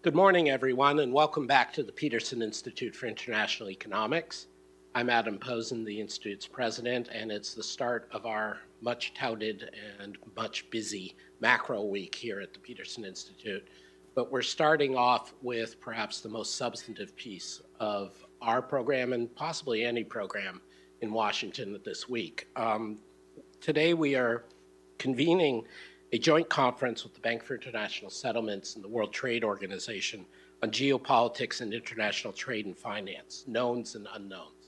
Good morning, everyone, and welcome back to the Peterson Institute for International Economics. I'm Adam Posen, the Institute's president, and it's the start of our much touted and much busy macro week here at the Peterson Institute. But we're starting off with perhaps the most substantive piece of our program and possibly any program in Washington this week. Today we are convening a joint conference with the Bank for International Settlements and the World Trade Organization on geopolitics and international trade and finance, knowns and unknowns.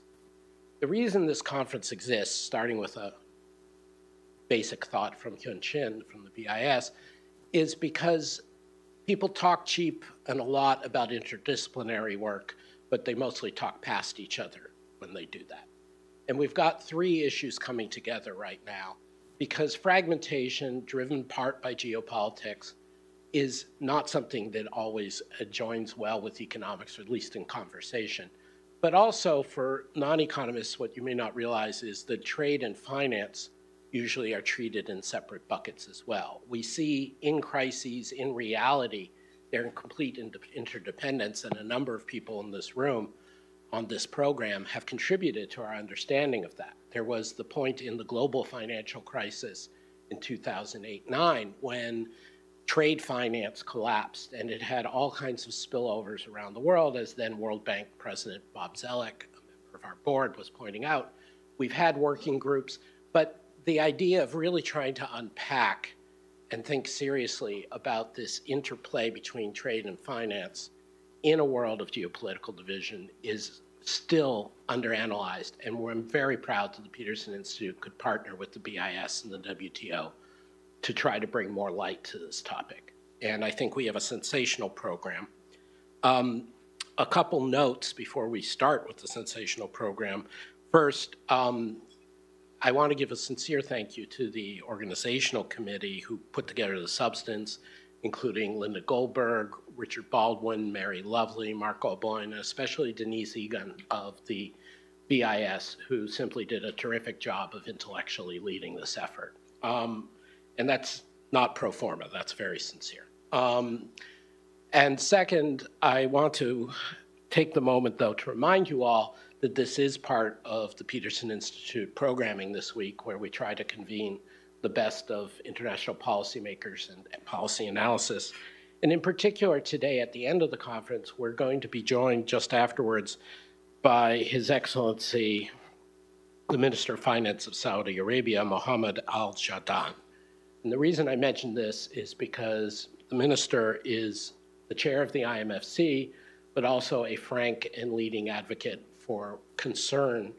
The reason this conference exists, starting with a basic thought from Hyun Chin from the BIS, is because people talk cheap and a lot about interdisciplinary work, but they mostly talk past each other when they do that. And we've got three issues coming together right now, because fragmentation, driven part by geopolitics, is not something that always joins well with economics, or at least in conversation. But also for non-economists, what you may not realize is that trade and finance usually are treated in separate buckets as well. We see in crises, in reality, they're in complete interdependence, and a number of people in this room on this program have contributed to our understanding of that. There was the point in the global financial crisis in 2008-9 when trade finance collapsed, and it had all kinds of spillovers around the world, as then World Bank President Bob Zoellick, a member of our board, was pointing out. We've had working groups, but the idea of really trying to unpack and think seriously about this interplay between trade and finance in a world of geopolitical division is still underanalyzed, and I'm very proud that the Peterson Institute could partner with the BIS and the WTO to try to bring more light to this topic. And I think we have a sensational program. A couple notes before we start with the sensational program. First, I want to give a sincere thank you to the organizational committee who put together the substance, including Linda Goldberg, Richard Baldwin, Mary Lovely, Mark Baldwin, and especially Denise Egan of the BIS, who simply did a terrific job of intellectually leading this effort. And that's not pro forma, that's very sincere. And second, I want to take the moment, though, to remind you all that this is part of the Peterson Institute programming this week, where we try to convene the best of international policymakers and policy analysis. And in particular, today at the end of the conference, we're going to be joined just afterwards by His Excellency, the Minister of Finance of Saudi Arabia, Mohammed Al-Jadaan. And the reason I mention this is because the minister is the chair of the IMFC, but also a frank and leading advocate for concern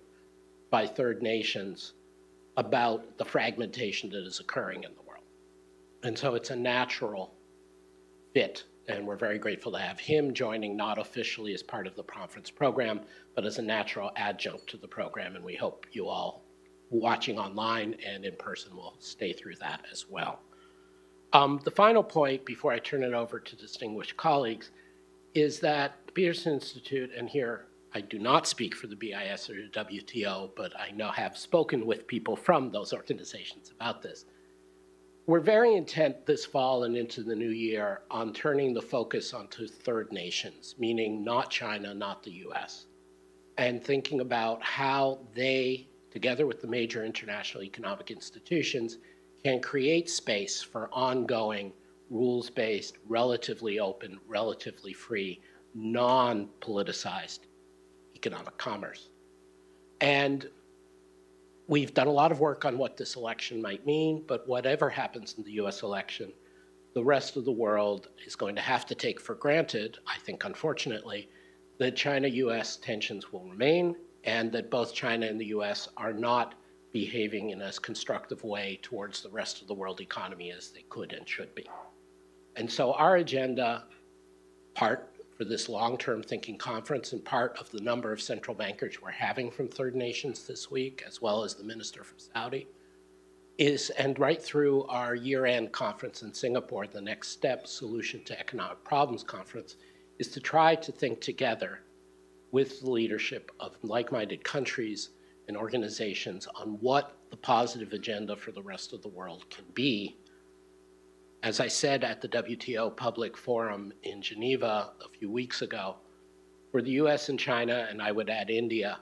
by third nations about the fragmentation that is occurring in the world. And so it's a natural fit, and we're very grateful to have him joining, not officially as part of the conference program, but as a natural adjunct to the program, and we hope you all watching online and in person will stay through that as well. The final point, before I turn it over to distinguished colleagues, is that the Peterson Institute, and here I do not speak for the BIS or the WTO, but I know have spoken with people from those organizations about this. We're very intent this fall and into the new year on turning the focus onto third nations, meaning not China, not the US, and thinking about how they, together with the major international economic institutions, can create space for ongoing, rules-based, relatively open, relatively free, non-politicized economic commerce. And we've done a lot of work on what this election might mean, but whatever happens in the US election, the rest of the world is going to have to take for granted, I think unfortunately, that China-US tensions will remain, and that both China and the US are not behaving in as constructive way towards the rest of the world economy as they could and should be. And so our agenda, part for this long-term thinking conference and part of the number of central bankers we're having from third nations this week, as well as the minister from Saudi, is, and right through our year-end conference in Singapore, the Next Step Solution to Economic Problems conference, is to try to think together with the leadership of like-minded countries and organizations on what the positive agenda for the rest of the world can be As I said at the WTO Public Forum in Geneva a few weeks ago, for the US and China, and I would add India,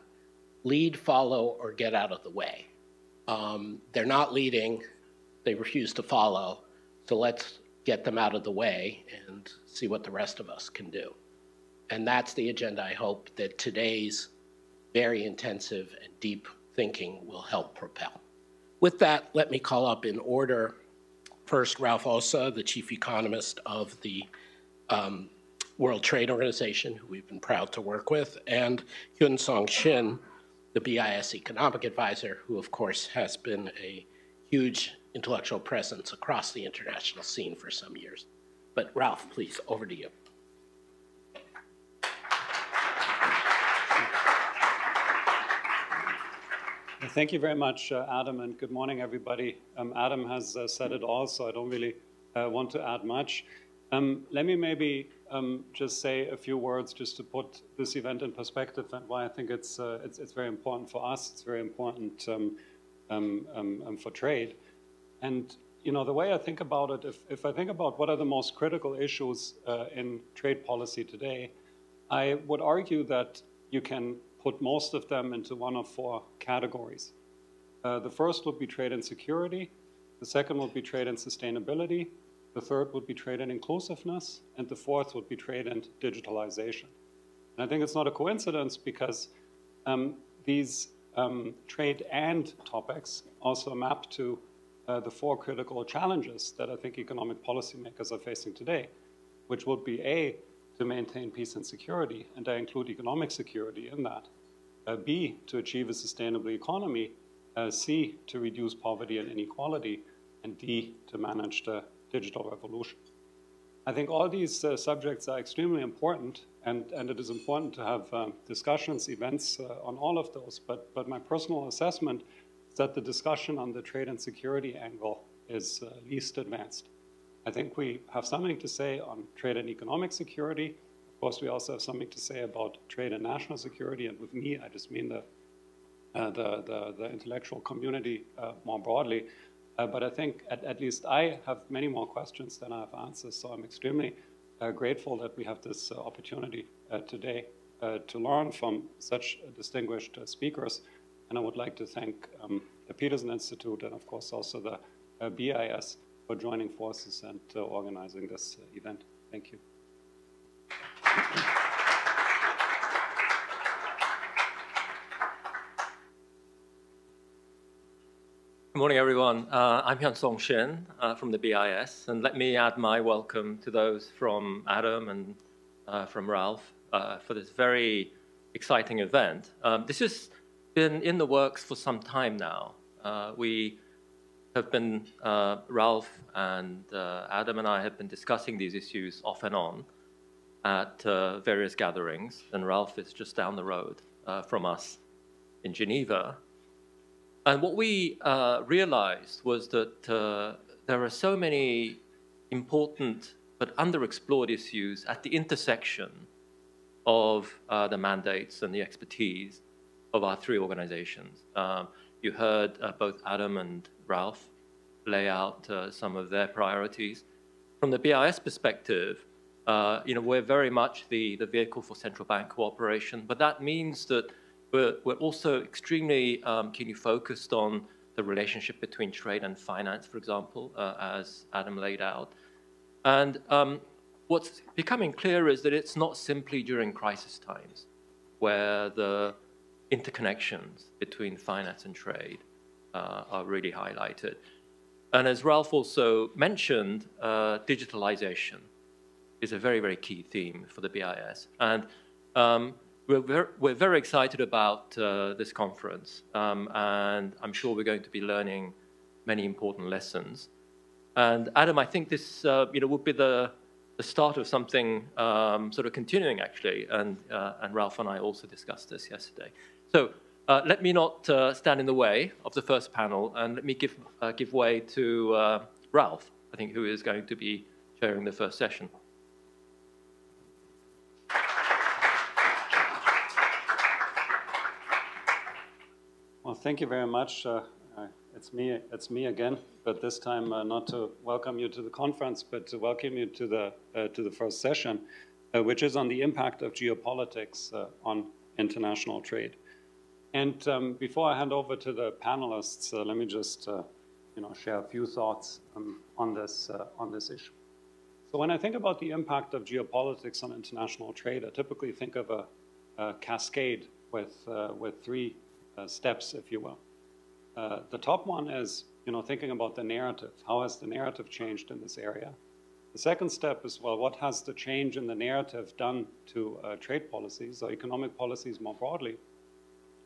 lead, follow, or get out of the way. They're not leading, they refuse to follow, so let's get them out of the way and see what the rest of us can do. And that's the agenda I hope that today's very intensive and deep thinking will help propel. With that, let me call up in order first Ralph Ossa, the chief economist of the World Trade Organization, who we've been proud to work with, and Hyun-Song Shin, the BIS economic advisor, who of course has been a huge intellectual presence across the international scene for some years. But Ralph, please, over to you. Thank you very much, Adam, and good morning, everybody. Adam has said it all, so I don't really want to add much. Let me maybe just say a few words just to put this event in perspective and why I think it's very important for us. It's very important for trade. And you know, the way I think about it, if I think about what are the most critical issues in trade policy today, I would argue that you can put most of them into one of four categories. The first would be trade and security. The second would be trade and sustainability. The third would be trade and inclusiveness. And the fourth would be trade and digitalization. And I think it's not a coincidence because these trade and topics also map to the four critical challenges that I think economic policymakers are facing today, which would be A, to maintain peace and security, and I include economic security in that. B, to achieve a sustainable economy. C, to reduce poverty and inequality. And D, to manage the digital revolution. I think all these subjects are extremely important, and it is important to have discussions, events on all of those. But my personal assessment is that the discussion on the trade and security angle is least advanced. I think we have something to say on trade and economic security. Of course, we also have something to say about trade and national security. And with me, I just mean the intellectual community more broadly. But I think at least I have many more questions than I have answers. So I'm extremely grateful that we have this opportunity today to learn from such distinguished speakers. And I would like to thank the Peterson Institute and, of course, also the BIS for joining forces and organizing this event. Thank you. Good morning, everyone. I'm Hyun-Song Shin from the BIS, and let me add my welcome to those from Adam and from Ralph for this very exciting event. This has been in the works for some time now. We have been, Ralph and Adam and I have been discussing these issues off and on at various gatherings, and Ralph is just down the road from us in Geneva. And what we realized was that there are so many important but underexplored issues at the intersection of the mandates and the expertise of our three organizations. You heard both Adam and Ralph lay out some of their priorities. From the BIS perspective, you know, we're very much the vehicle for central bank cooperation, but that means that we're also extremely keenly focused on the relationship between trade and finance, for example, as Adam laid out. And what's becoming clear is that it's not simply during crisis times where the interconnections between finance and trade are really highlighted. And as Ralph also mentioned, digitalization is a very, very key theme for the BIS. And we're very excited about this conference, and I'm sure we're going to be learning many important lessons. And Adam, I think this you know, would be the start of something sort of continuing, actually, and Ralph and I also discussed this yesterday. So let me not stand in the way of the first panel, and let me give way to Ralph, I think, who is going to be chairing the first session. Well, thank you very much. It's me again, but this time not to welcome you to the conference, but to welcome you to the first session, which is on the impact of geopolitics on international trade. And before I hand over to the panelists, let me just share a few thoughts on this issue. So when I think about the impact of geopolitics on international trade, I typically think of a cascade with three steps, if you will. The top one is, thinking about the narrative. How has the narrative changed in this area? The second step is, well, what has the change in the narrative done to trade policies or economic policies more broadly?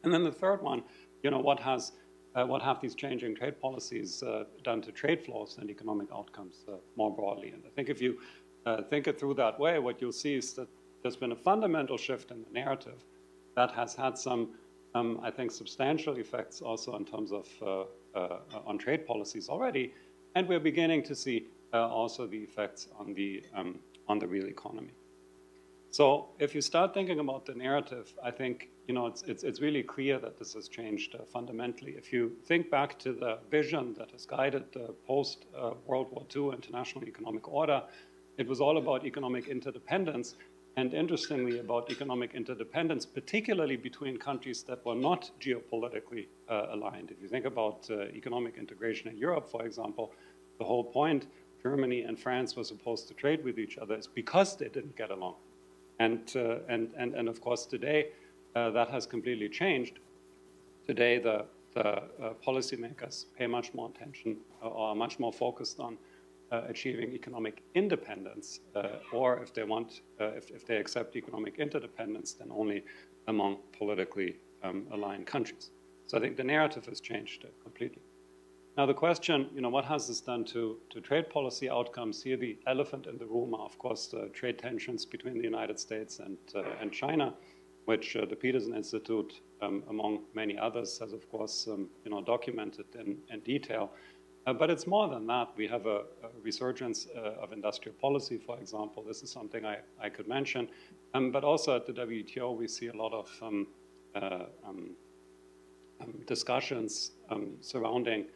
And then the third one, what have these changing trade policies done to trade flows and economic outcomes more broadly? And I think if you think it through that way, what you'll see is that there's been a fundamental shift in the narrative that has had some I think substantial effects also in terms of on trade policies already, and we're beginning to see also the effects on the real economy. So if you start thinking about the narrative, I think it's really clear that this has changed fundamentally. If you think back to the vision that has guided the post World War II international economic order, it was all about economic interdependence. And interestingly, about economic interdependence, particularly between countries that were not geopolitically aligned. If you think about economic integration in Europe, for example, the whole point, Germany and France were supposed to trade with each other, is because they didn't get along. And of course, today, that has completely changed. Today, the policymakers pay much more attention or are much more focused on achieving economic independence, or if they want, if they accept economic interdependence, then only among politically aligned countries. So I think the narrative has changed completely. Now the question, what has this done to trade policy outcomes? Here the elephant in the room are, of course, the trade tensions between the United States and China, which the Peterson Institute, among many others, has of course documented in detail. But it's more than that. We have a resurgence of industrial policy, for example. This is something I could mention. But also at the WTO, we see a lot of discussions surrounding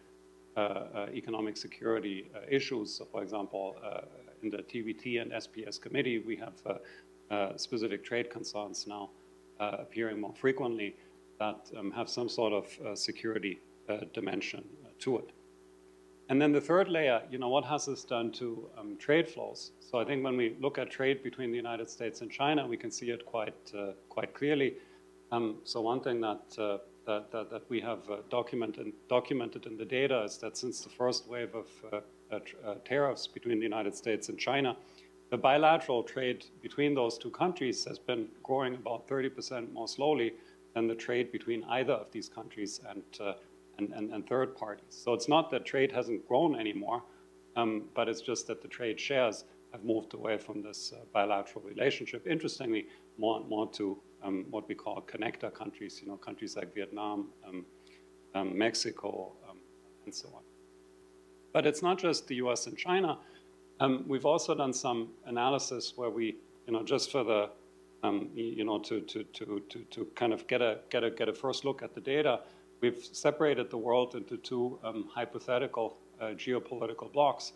economic security issues. So, for example, in the TBT and SPS committee, we have specific trade concerns now appearing more frequently that have some sort of security dimension to it. And then the third layer, what has this done to trade flows? So I think when we look at trade between the United States and China, we can see it quite clearly. So one thing that we have documented in the data is that since the first wave of tariffs between the United States and China, the bilateral trade between those two countries has been growing about 30% more slowly than the trade between either of these countries and third parties. So it's not that trade hasn't grown anymore, but it's just that the trade shares have moved away from this bilateral relationship. Interestingly, more and more to what we call connector countries, countries like Vietnam, Mexico, and so on. But it's not just the US and China. We've also done some analysis where we, just for the, to kind of get a first look at the data, we've separated the world into two hypothetical geopolitical blocks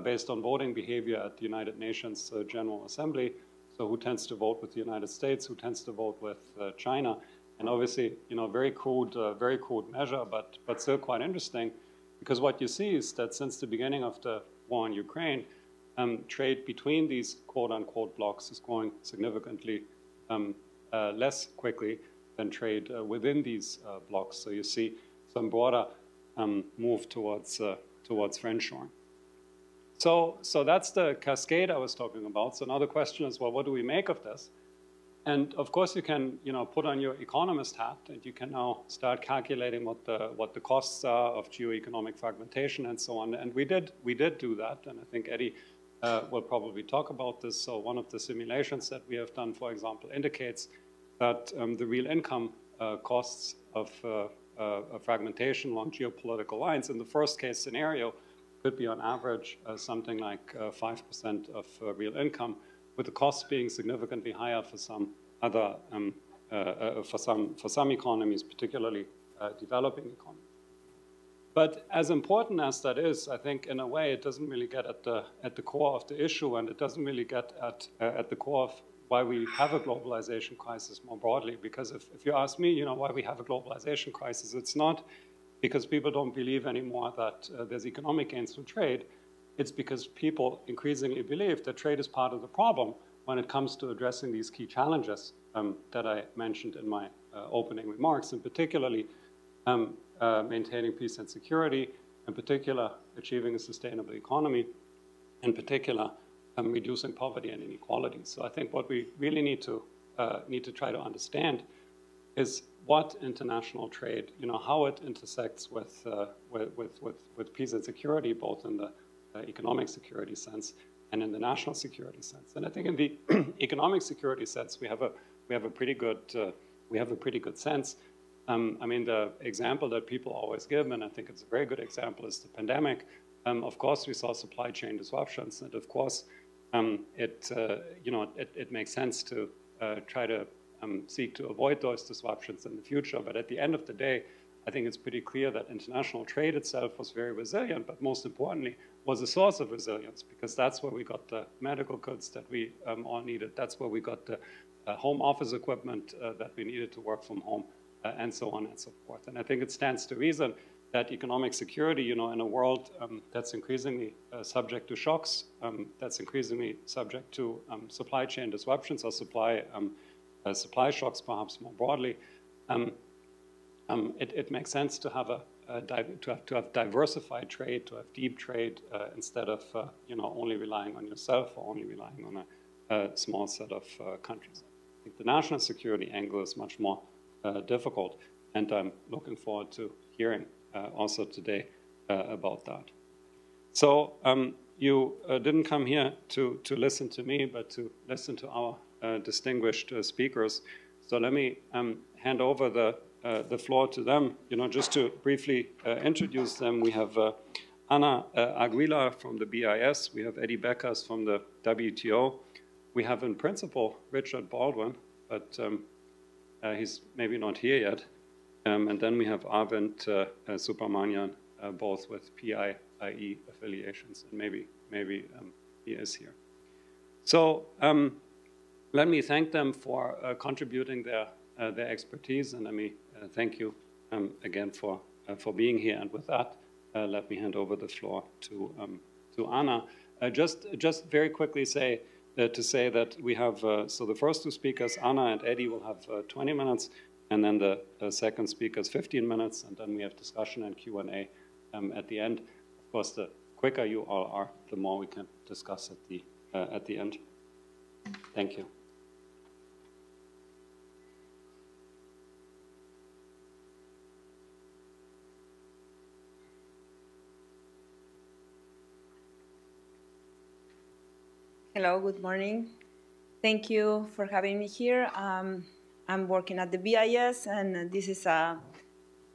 based on voting behavior at the United Nations General Assembly. So who tends to vote with the United States, who tends to vote with China. And obviously, very crude measure, but still quite interesting, because what you see is that since the beginning of the war in Ukraine, trade between these quote-unquote blocks is growing significantly less quickly than trade within these blocks. So you see some broader move towards friendshoring. So that's the cascade I was talking about. So now the question is, well, what do we make of this? And of course, you can put on your economist hat, and you can now start calculating what the costs are of geoeconomic fragmentation and so on. And we did do that, and I think Eddie will probably talk about this. So one of the simulations that we have done, for example, indicates that the real income costs of fragmentation along geopolitical lines in the first case scenario could be on average something like 5% of real income, with the costs being significantly higher for some other for some economies, particularly developing economies. But as important as that is, I think in a way it doesn't really get at the core of the issue, and it doesn't really get at the core of why we have a globalization crisis more broadly. Because if you ask me, why we have a globalization crisis, it's not because people don't believe anymore that there's economic gains from trade. It's because people increasingly believe that trade is part of the problem when it comes to addressing these key challenges that I mentioned in my opening remarks, and particularly maintaining peace and security, in particular achieving a sustainable economy, in particular reducing poverty and inequality. So I think what we really need to try to understand is what international trade, how it intersects with peace and security, both in the economic security sense and in the national security sense. And I think in the economic security sense, we have a pretty good sense. I mean, the example that people always give, and I think it's a very good example, is the pandemic. Of course, we saw supply chain disruptions, and of course, it makes sense to try to seek to avoid those disruptions in the future. But at the end of the day, I think it's pretty clear that international trade itself was very resilient, but most importantly, was a source of resilience, because that's where we got the medical goods that we all needed. That's where we got the home office equipment that we needed to work from home, and so on and so forth. And I think it stands to reason that economic security, in a world that's increasingly subject to shocks, that's increasingly subject to supply chain disruptions or supply shocks, perhaps more broadly, it makes sense to have to have diversified trade, to have deep trade, instead of only relying on yourself or only relying on a small set of countries. I think the national security angle is much more difficult, and I'm looking forward to hearing also today about that. So you didn't come here to listen to me, but to listen to our distinguished speakers. So let me hand over the floor to them. Just to briefly introduce them, we have Ana Aguilar from the BIS, we have Eddie Beckers from the WTO, we have in principle Richard Baldwin, but he's maybe not here yet, and then we have Arvind Subramanian, both with PIIE affiliations, and maybe he is here. So let me thank them for contributing their expertise, and let me thank you again for being here. And with that, let me hand over the floor to Ana. Just very quickly say that we have, so the first two speakers, Ana and Eddie, will have 20 minutes, and then the second speakers 15 minutes, and then we have discussion and Q&A at the end. Of course, the quicker you all are, the more we can discuss at the end. Thank you. Hello, good morning. Thank you for having me here. I'm working at the BIS, and this is a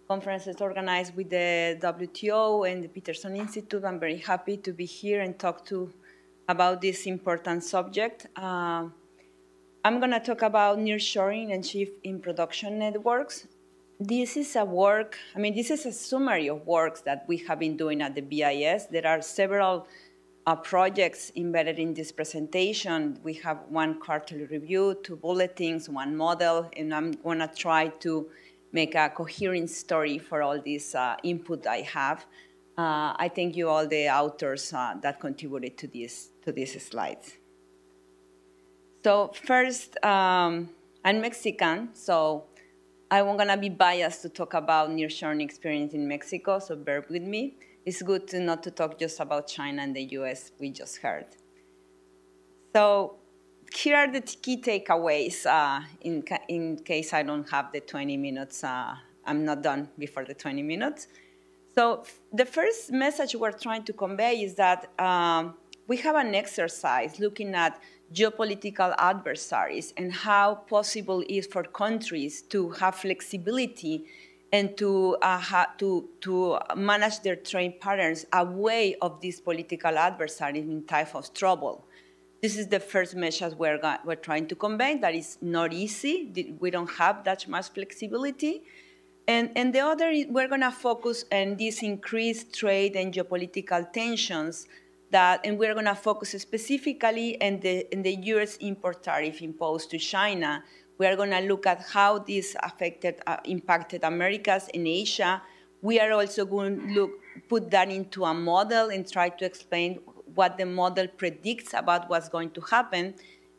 conference that's organized with the WTO and the Peterson Institute. I'm very happy to be here and talk about this important subject. I'm going to talk about nearshoring and shift in production networks. This is this is a summary of works that we have been doing at the BIS. There are several projects embedded in this presentation. We have one quarterly review, 2 bulletins, 1 model, and I'm going to try to make a coherent story for all this input I have. I thank you all the authors that contributed to these slides. So first, I'm Mexican, so I'm going to be biased to talk about nearshoring experience in Mexico, so bear with me. It's good not to talk just about China and the US we just heard. So here are the key takeaways in case I don't have the 20 minutes. I'm not done before the 20 minutes. So the first message we're trying to convey is that we have an exercise looking at geopolitical adversaries and how possible it is for countries to have flexibility and to manage their trade patterns away of these political adversaries in type of trouble. This is the first message we're trying to convey, that is not easy. We don't have that much flexibility. And the other, we're going to focus on this increased trade and geopolitical tensions and we're going to focus specifically on the U.S. import tariff imposed to China. We are going to look at how this impacted Americas and Asia. We are also going to put that into a model and try to explain what the model predicts about what's going to happen.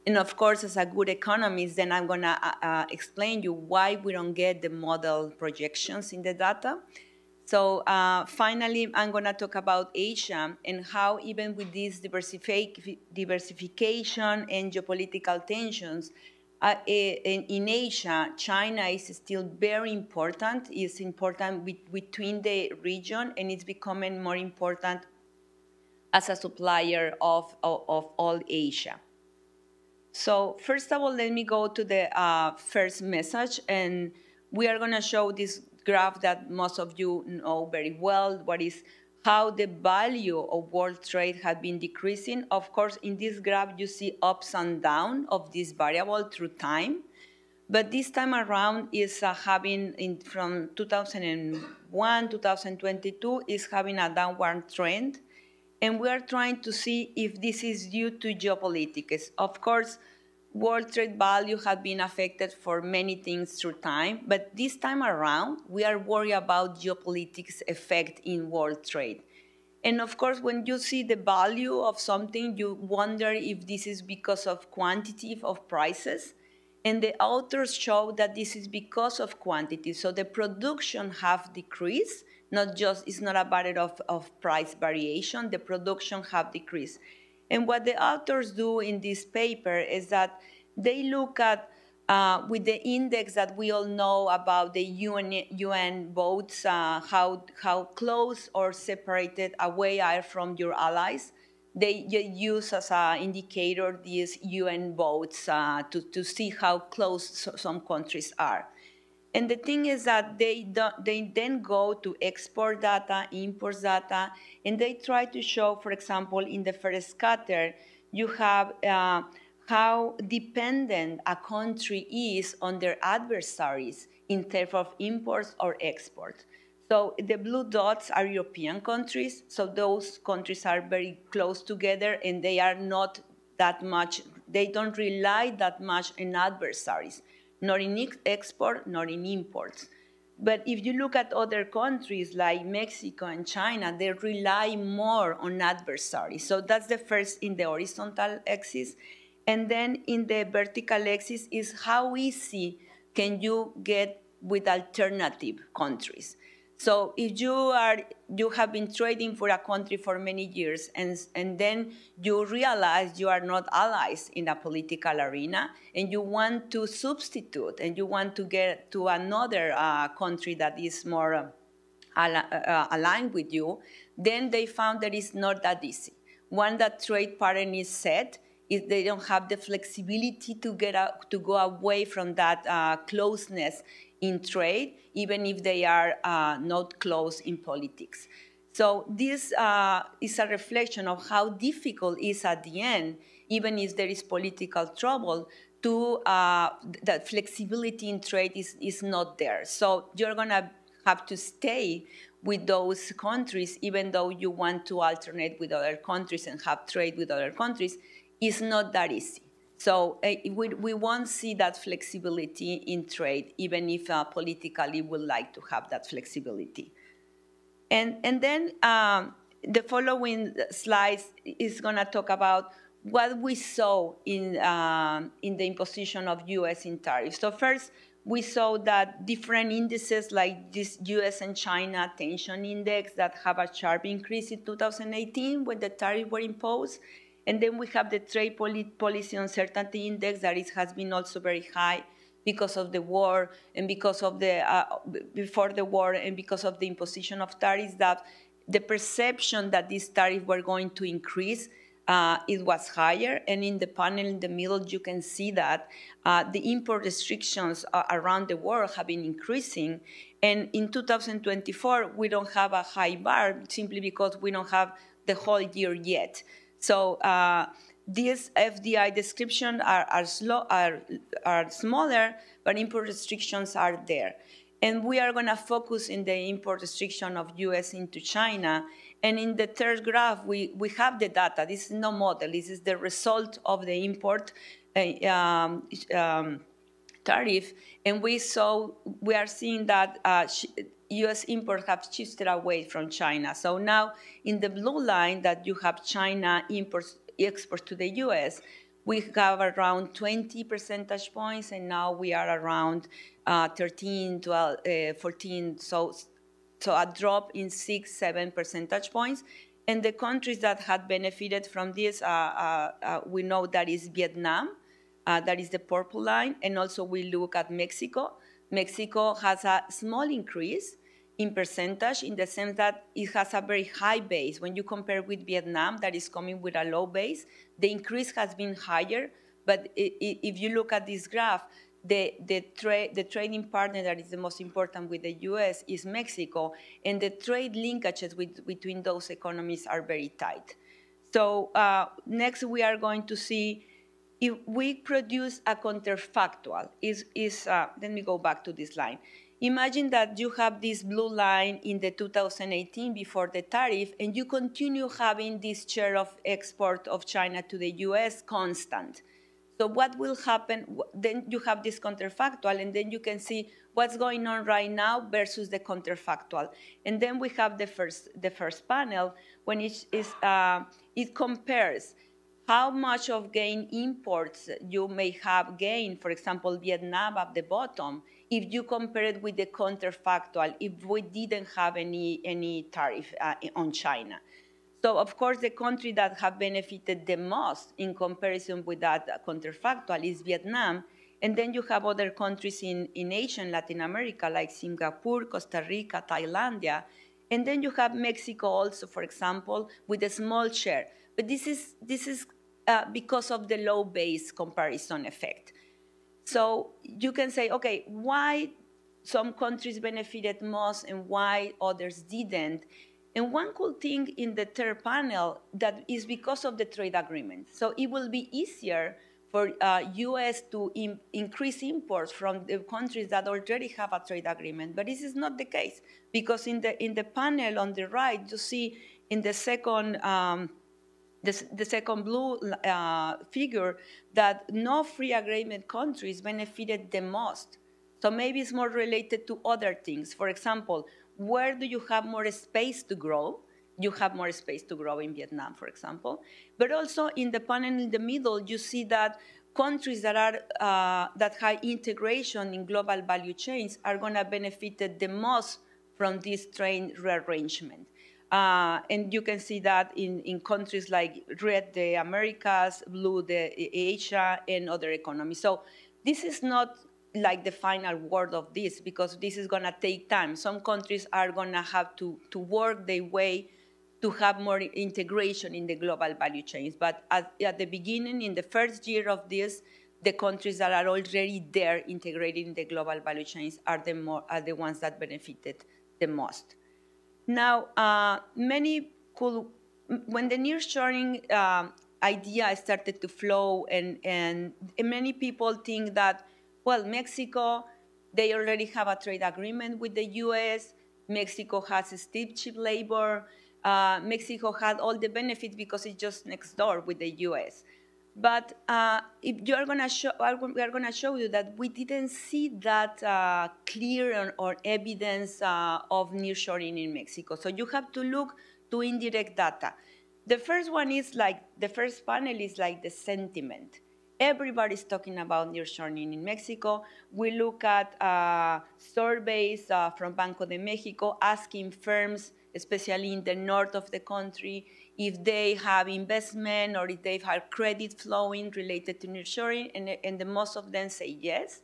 And of course, as a good economist, then I'm going to explain you why we don't get the model projections in the data. So finally, I'm going to talk about Asia and how even with this diversification and geopolitical tensions, in Asia, China is still very important. It's important between the region, and it's becoming more important as a supplier of all Asia. So first of all, let me go to the first message, and we are going to show this graph that most of you know very well, what is how the value of world trade has been decreasing. Of course, in this graph, you see ups and downs of this variable through time. But this time around is from 2001, 2022, is having a downward trend. And we are trying to see if this is due to geopolitics. Of course, world trade value has been affected for many things through time, but this time around, we are worried about geopolitics effect in world trade. And of course, when you see the value of something, you wonder if this is because of quantity of prices. And the authors show that this is because of quantity. So the production have decreased, it's not a matter of price variation, the production have decreased. And what the authors do in this paper is that they look at, with the index that we all know about the UN votes, how close or separated away are from your allies. They use as an indicator these UN votes to see how close some countries are. And the thing is that they then go to export data, import data, and they try to show, for example, in the first scatter, you have how dependent a country is on their adversaries in terms of imports or exports. So the blue dots are European countries, so those countries are very close together and they are not that much, they don't rely that much on adversaries. Not in export, not in imports. But if you look at other countries like Mexico and China, they rely more on adversaries. So that's the first in the horizontal axis. And then in the vertical axis is how easy can you get with alternative countries. So if you have been trading for a country for many years and then you realize you are not allies in a political arena and you want to substitute and you want to get to another country that is more aligned with you, then they found that it's not that easy. One that trade pattern is set is they don't have the flexibility to go away from that closeness in trade, even if they are not close in politics. So this is a reflection of how difficult it is at the end, even if there is political trouble, that flexibility in trade is not there. So you're going to have to stay with those countries, even though you want to alternate with other countries and have trade with other countries. It's not that easy. So we won't see that flexibility in trade, even if politically we would like to have that flexibility. And then the following slides is going to talk about what we saw in the imposition of U.S. in tariffs. So first, we saw that different indices like this U.S. and China tension index that have a sharp increase in 2018 when the tariffs were imposed. And then we have the trade policy uncertainty index that has been also very high because of the war and because of the, before the war and because of the imposition of tariffs, that the perception that these tariffs were going to increase, it was higher. And in the panel in the middle, you can see that the import restrictions around the world have been increasing. And in 2024, we don't have a high bar simply because we don't have the whole year yet. So these FDI descriptions are smaller, but import restrictions are there. And we are going to focus in the import restriction of US into China. And in the third graph, we have the data. This is no model. This is the result of the import tariff. And we are seeing that US imports have shifted away from China. So now in the blue line that you have China exports to the US, we have around 20 percentage points, and now we are around 13, 12, 14, so a drop in 6, 7 percentage points. And the countries that had benefited from this, we know that is Vietnam, that is the purple line, and also we look at Mexico. Mexico has a small increase in percentage in the sense that it has a very high base. When you compare with Vietnam, that is coming with a low base, the increase has been higher. But if you look at this graph, the trading partner that is the most important with the US is Mexico, and the trade linkages between those economies are very tight. So next we are going to see if we produce a counterfactual. Let me go back to this line. Imagine that you have this blue line in the 2018 before the tariff, and you continue having this share of export of China to the US constant. So what will happen? Then you have this counterfactual, and then you can see what's going on right now versus the counterfactual. And then we have the first panel when it compares how much of gain imports you may have gained, for example, Vietnam at the bottom, if you compare it with the counterfactual, if we didn't have any tariff on China. So, of course, the country that have benefited the most in comparison with that counterfactual is Vietnam. And then you have other countries in Asia and Latin America, like Singapore, Costa Rica, Thailandia. And then you have Mexico also, for example, with a small share. But this is because of the low base comparison effect. So you can say, okay, why some countries benefited most and why others didn't? And one cool thing in the third panel that is because of the trade agreement. So it will be easier for US to increase imports from the countries that already have a trade agreement. But this is not the case, because in the panel on the right, you see in the second the second blue figure that no free agreement countries benefited the most. So maybe it's more related to other things. For example, where do you have more space to grow? You have more space to grow in Vietnam, for example. But also in the panel in the middle, you see that countries that are that have integration in global value chains are going to benefit the most from this trade rearrangement. And you can see that in countries like red, the Americas, blue, the Asia, and other economies. So this is not like the final word of this, because this is going to take time. Some countries are going to have to work their way to have more integration in the global value chains. But at the beginning, in the first year of this, the countries that are already there integrated in the global value chains are the ones that benefited the most. Now, when the nearshoring idea started to flow, and many people think that, well, Mexico, they already have a trade agreement with the US. Mexico has a steep cheap labor. Mexico had all the benefits because it's just next door with the US. But if you are going to show, we are going to show you that we didn't see that clear or evidence of nearshoring in Mexico. So you have to look to indirect data. The first one is like, the first panel is like the sentiment. Everybody's talking about nearshoring in Mexico. We look at surveys from Banco de Mexico asking firms, especially in the north of the country, if they have investment or if they have credit flowing related to nearshoring, and the most of them say yes.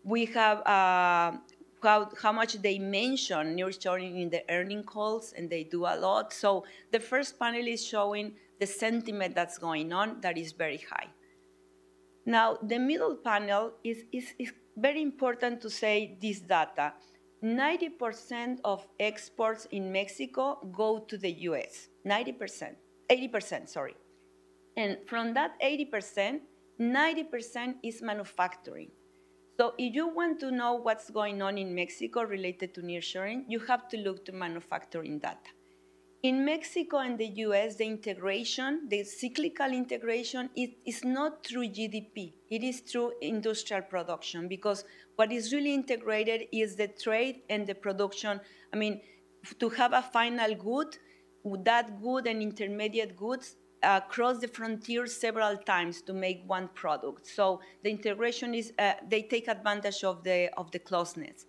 We have how much they mention nearshoring in the earning calls, and they do a lot. So the first panel is showing the sentiment that's going on that is very high. Now, the middle panel is very important to say this data. 90% of exports in Mexico go to the US, 80%, sorry. And from that 80%, 90% is manufacturing. So if you want to know what's going on in Mexico related to nearshoring, you have to look to manufacturing data. In Mexico and the US, the integration, the cyclical integration, is not through GDP. It is through industrial production, because what is really integrated is the trade and the production. I mean, to have a final good, that good and intermediate goods cross the frontier several times to make one product. So the integration is, they take advantage of the closeness.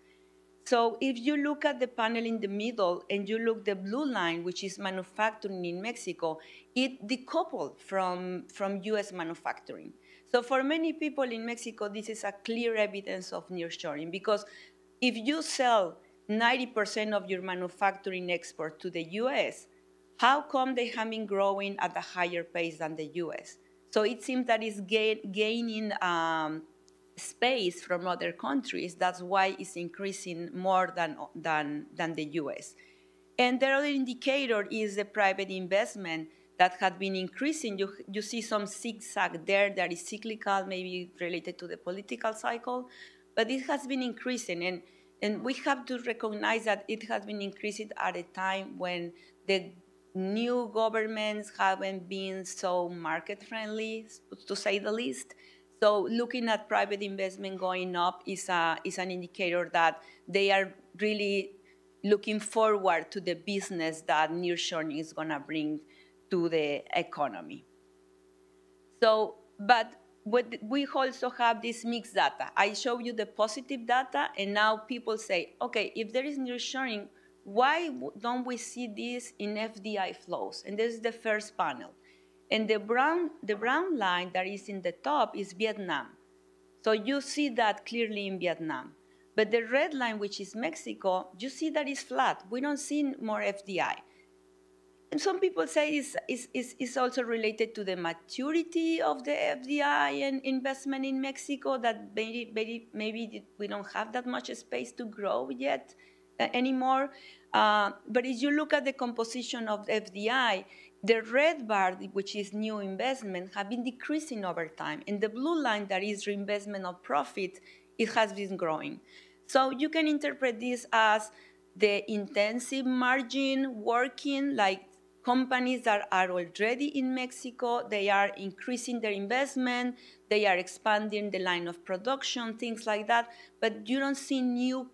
So if you look at the panel in the middle and you look the blue line, which is manufacturing in Mexico, it decoupled from US manufacturing. So for many people in Mexico, this is a clear evidence of nearshoring, because if you sell 90% of your manufacturing export to the US, how come they have been growing at a higher pace than the US? So it seems that it's gaining space from other countries. That's why it's increasing more than the US. And the other indicator is the private investment that had been increasing. You see some zigzag there that is cyclical, maybe related to the political cycle, but it has been increasing. And we have to recognize that it has been increasing at a time when the new governments haven't been so market-friendly, to say the least. So looking at private investment going up is an indicator that they are really looking forward to the business that nearshoring is going to bring to the economy. So, but we also have this mixed data. I show you the positive data, and now people say, okay, if there is nearshoring, why don't we see this in FDI flows? And this is the first panel. And the brown line that is in the top is Vietnam. So you see that clearly in Vietnam. But the red line, which is Mexico, you see that it's flat. We don't see more FDI. And some people say it's also related to the maturity of the FDI and investment in Mexico, that maybe we don't have that much space to grow yet anymore. But if you look at the composition of FDI, the red bar, which is new investment, have been decreasing over time. And the blue line, that is reinvestment of profit, it has been growing. So you can interpret this as the intensive margin working, like companies that are already in Mexico, they are increasing their investment, they are expanding the line of production, things like that. But you don't see new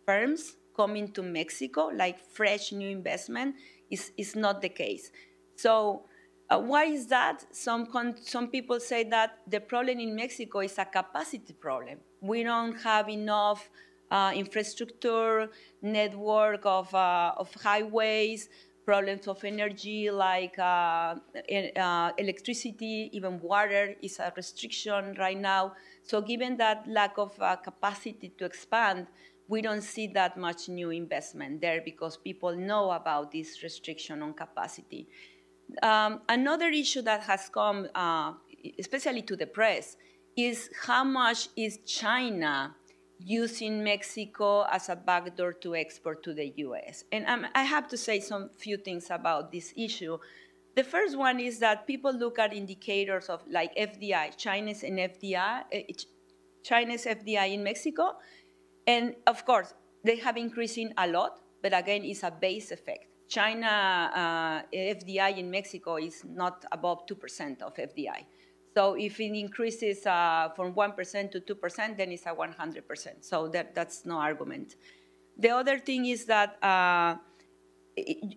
firms coming to Mexico, like fresh new investment, is not the case. So why is that? Some people say that the problem in Mexico is a capacity problem. We don't have enough infrastructure, network of highways, problems of energy like electricity, even water is a restriction right now. So given that lack of capacity to expand, we don't see that much new investment there because people know about this restriction on capacity. Another issue that has come, especially to the press, is how much is China using Mexico as a backdoor to export to the US. And I have to say some few things about this issue. The first one is that people look at indicators of like FDI, China's FDI in Mexico. And of course, they have increasing a lot, but again, it's a base effect. China FDI in Mexico is not above 2% of FDI. So if it increases from 1% to 2%, then it's a 100%. So that's no argument. The other thing is that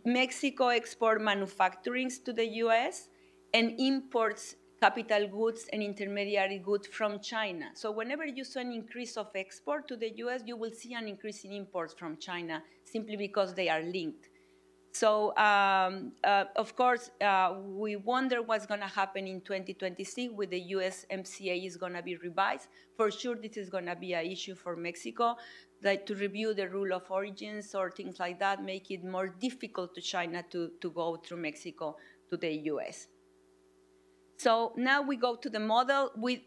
Mexico exports manufacturing to the US and imports capital goods and intermediary goods from China. So whenever you see an increase of export to the US, you will see an increase in imports from China simply because they are linked. So, of course, we wonder what's going to happen in 2026 with the USMCA is going to be revised. For sure, this is going to be an issue for Mexico, like to review the rule of origins or things like that, make it more difficult to China to go through Mexico to the US. So now we go to the model. We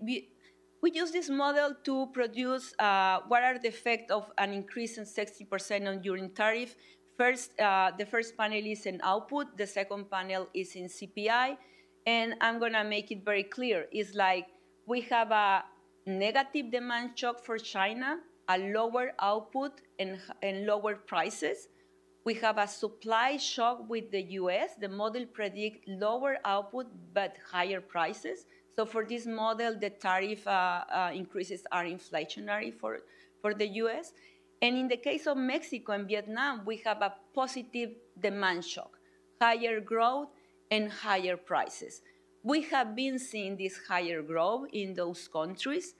use this model to produce what are the effects of an increase in 60% on urine tariff. First, the first panel is in output. The second panel is in CPI. And I'm going to make it very clear. It's like we have a negative demand shock for China, a lower output and lower prices. We have a supply shock with the US. The model predicts lower output but higher prices. So for this model, the tariff increases are inflationary for the US. And in the case of Mexico and Vietnam, we have a positive demand shock, higher growth and higher prices. We have been seeing this higher growth in those countries.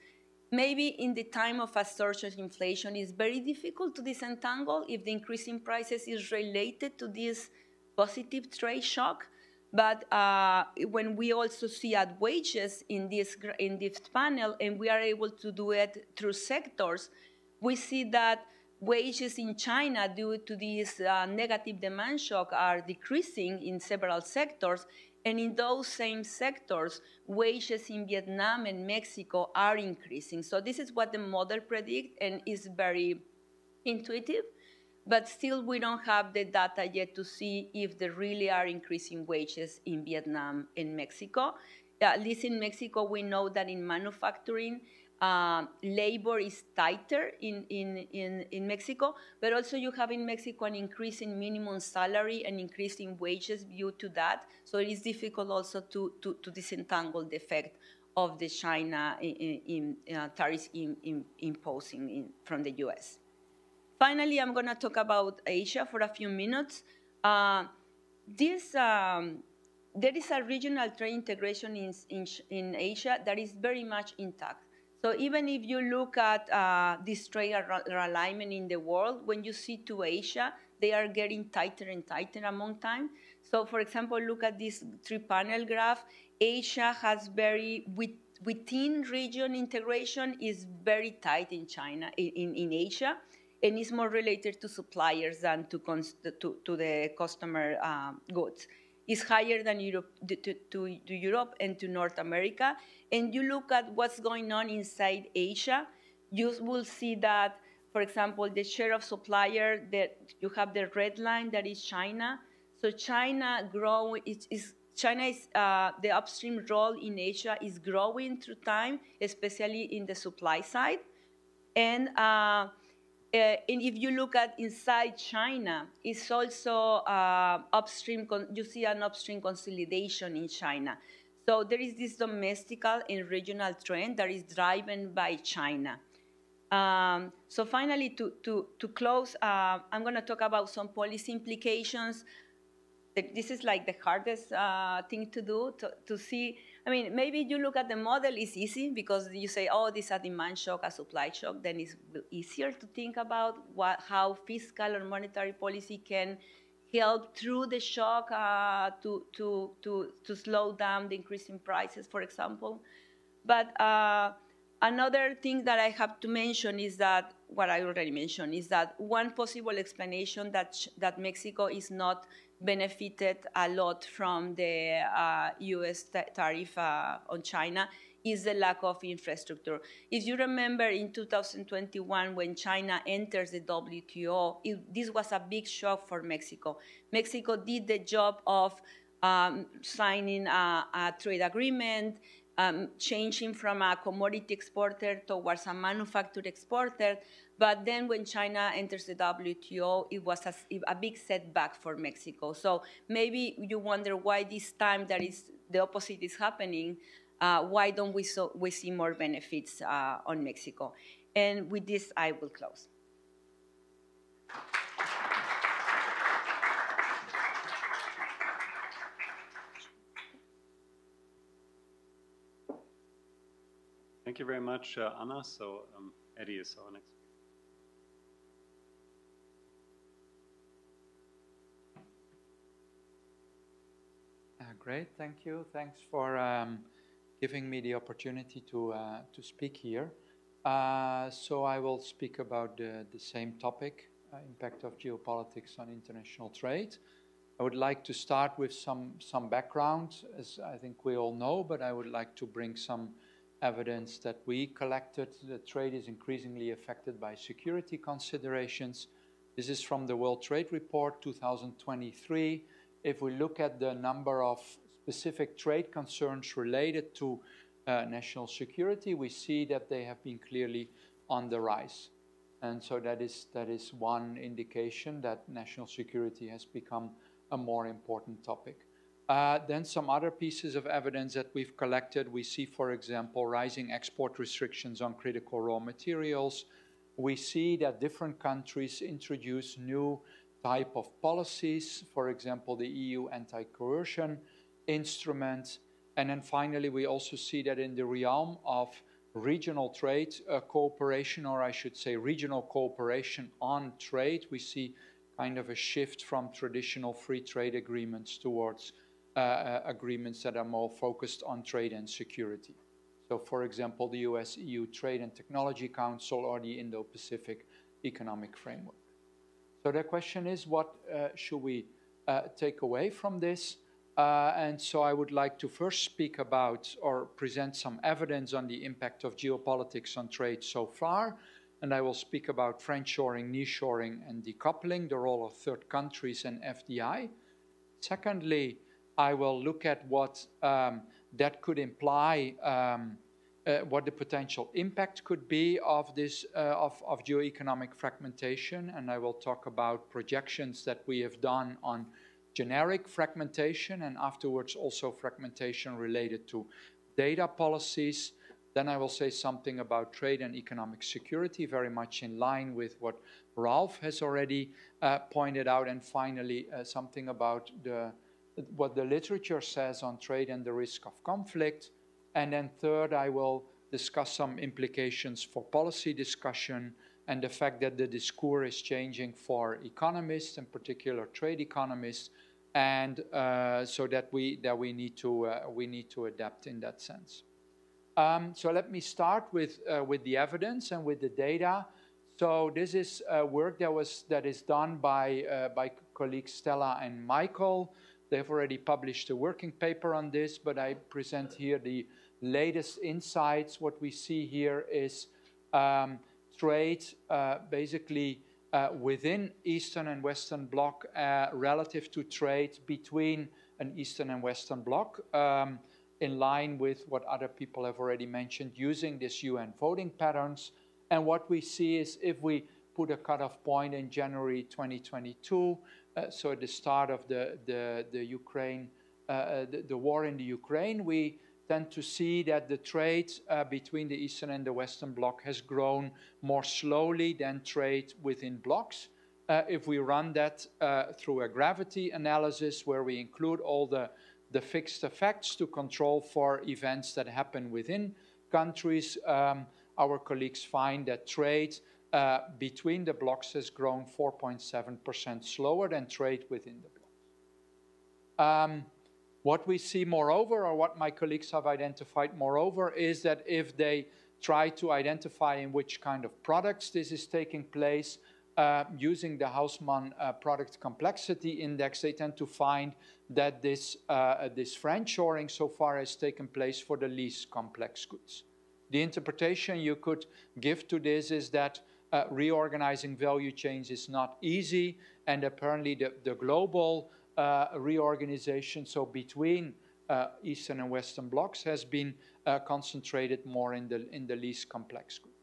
Maybe in the time of a surge of inflation, it's very difficult to disentangle if the increase in prices is related to this positive trade shock. But when we also see at wages in this panel, and we are able to do it through sectors, we see that wages in China, due to this negative demand shock, are decreasing in several sectors. And in those same sectors, wages in Vietnam and Mexico are increasing. So this is what the model predicts and is very intuitive. But still, we don't have the data yet to see if there really are increasing wages in Vietnam and Mexico. At least in Mexico, we know that in manufacturing, labor is tighter in Mexico, but also you have in Mexico an increase in minimum salary and increase in wages due to that. So it is difficult also to disentangle the effect of the China tariffs imposing from the US. Finally, I'm going to talk about Asia for a few minutes. There is a regional trade integration in Asia that is very much intact. So even if you look at this trade alignment in the world, when you see to Asia, they are getting tighter and tighter among time. So for example, look at this three-panel graph. Asia has within region integration is very tight in China, in Asia, and is more related to suppliers than to the customer goods. Is higher than Europe, to Europe and to North America. And you look at what's going on inside Asia, you will see that, for example, the share of supplier, that you have the red line, that is China. So China the upstream role in Asia is growing through time, especially in the supply side. And if you look at inside China, it's also upstream, you see an upstream consolidation in China. So there is this domestical and regional trend that is driven by China. So finally, to close, I'm going to talk about some policy implications. This is like the hardest thing to do, to see. I mean, maybe you look at the model, it's easy because you say, oh, this is a demand shock, a supply shock. Then it's easier to think about how fiscal or monetary policy can help through the shock to slow down the increase in prices, for example. But another thing that I have to mention is that, what I already mentioned, is that one possible explanation that Mexico is not benefited a lot from the US tariff on China is the lack of infrastructure. If you remember in 2021, when China enters the WTO, this was a big shock for Mexico. Mexico did the job of signing a trade agreement, changing from a commodity exporter towards a manufactured exporter. But then when China enters the WTO, it was a big setback for Mexico. So maybe you wonder why this time that is the opposite is happening. Why don't we see more benefits on Mexico? And with this, I will close. Thank you very much, Anna. So Eddie is our next. Great, thank you. Thanks for giving me the opportunity to speak here. So I will speak about the same topic, impact of geopolitics on international trade. I would like to start with some background, as I think we all know, but I would like to bring some evidence that we collected. The trade is increasingly affected by security considerations. This is from the World Trade Report 2023. If we look at the number of specific trade concerns related to national security, we see that they have been clearly on the rise. And so that is one indication that national security has become a more important topic. Then some other pieces of evidence that we've collected. We see, for example, rising export restrictions on critical raw materials. We see that different countries introduce new type of policies, for example, the EU anti-coercion instrument. And then finally, we also see that in the realm of regional trade cooperation, or I should say regional cooperation on trade, we see kind of a shift from traditional free trade agreements towards agreements that are more focused on trade and security. So for example, the US-EU Trade and Technology Council or the Indo-Pacific Economic Framework. So the question is, what should we take away from this? And so I would like to first speak about or present some evidence on the impact of geopolitics on trade so far. And I will speak about friendshoring, nearshoring, and decoupling, the role of third countries and FDI. Secondly, I will look at what that could imply, what the potential impact could be of this of geoeconomic fragmentation, and I will talk about projections that we have done on generic fragmentation and afterwards also fragmentation related to data policies. Then I will say something about trade and economic security, very much in line with what Ralph has already pointed out, and finally something about what the literature says on trade and the risk of conflict. And then third, I will discuss some implications for policy discussion and the fact that the discourse is changing for economists, in particular trade economists, and so that we need to adapt in that sense. So let me start with the evidence and with the data. So this is work that is done by colleagues Stella and Michael. They've already published a working paper on this, but I present here the latest insights. What we see here is trade basically within Eastern and Western Bloc relative to trade between an Eastern and Western Bloc, in line with what other people have already mentioned, using this UN voting patterns. And what we see is if we put a cutoff point in January 2022, so at the start of the Ukraine, the war in the Ukraine, we tend to see that the trade between the Eastern and the Western Bloc has grown more slowly than trade within blocs. If we run that through a gravity analysis where we include all the fixed effects to control for events that happen within countries, our colleagues find that trade between the blocs has grown 4.7% slower than trade within the blocs. What we see moreover, or what my colleagues have identified moreover, is that if they try to identify in which kind of products this is taking place, using the Hausmann product complexity index, they tend to find that this friendshoring so far has taken place for the least complex goods. The interpretation you could give to this is that reorganizing value chains is not easy, and apparently the global reorganization, so between Eastern and Western blocs, has been concentrated more in the least complex goods.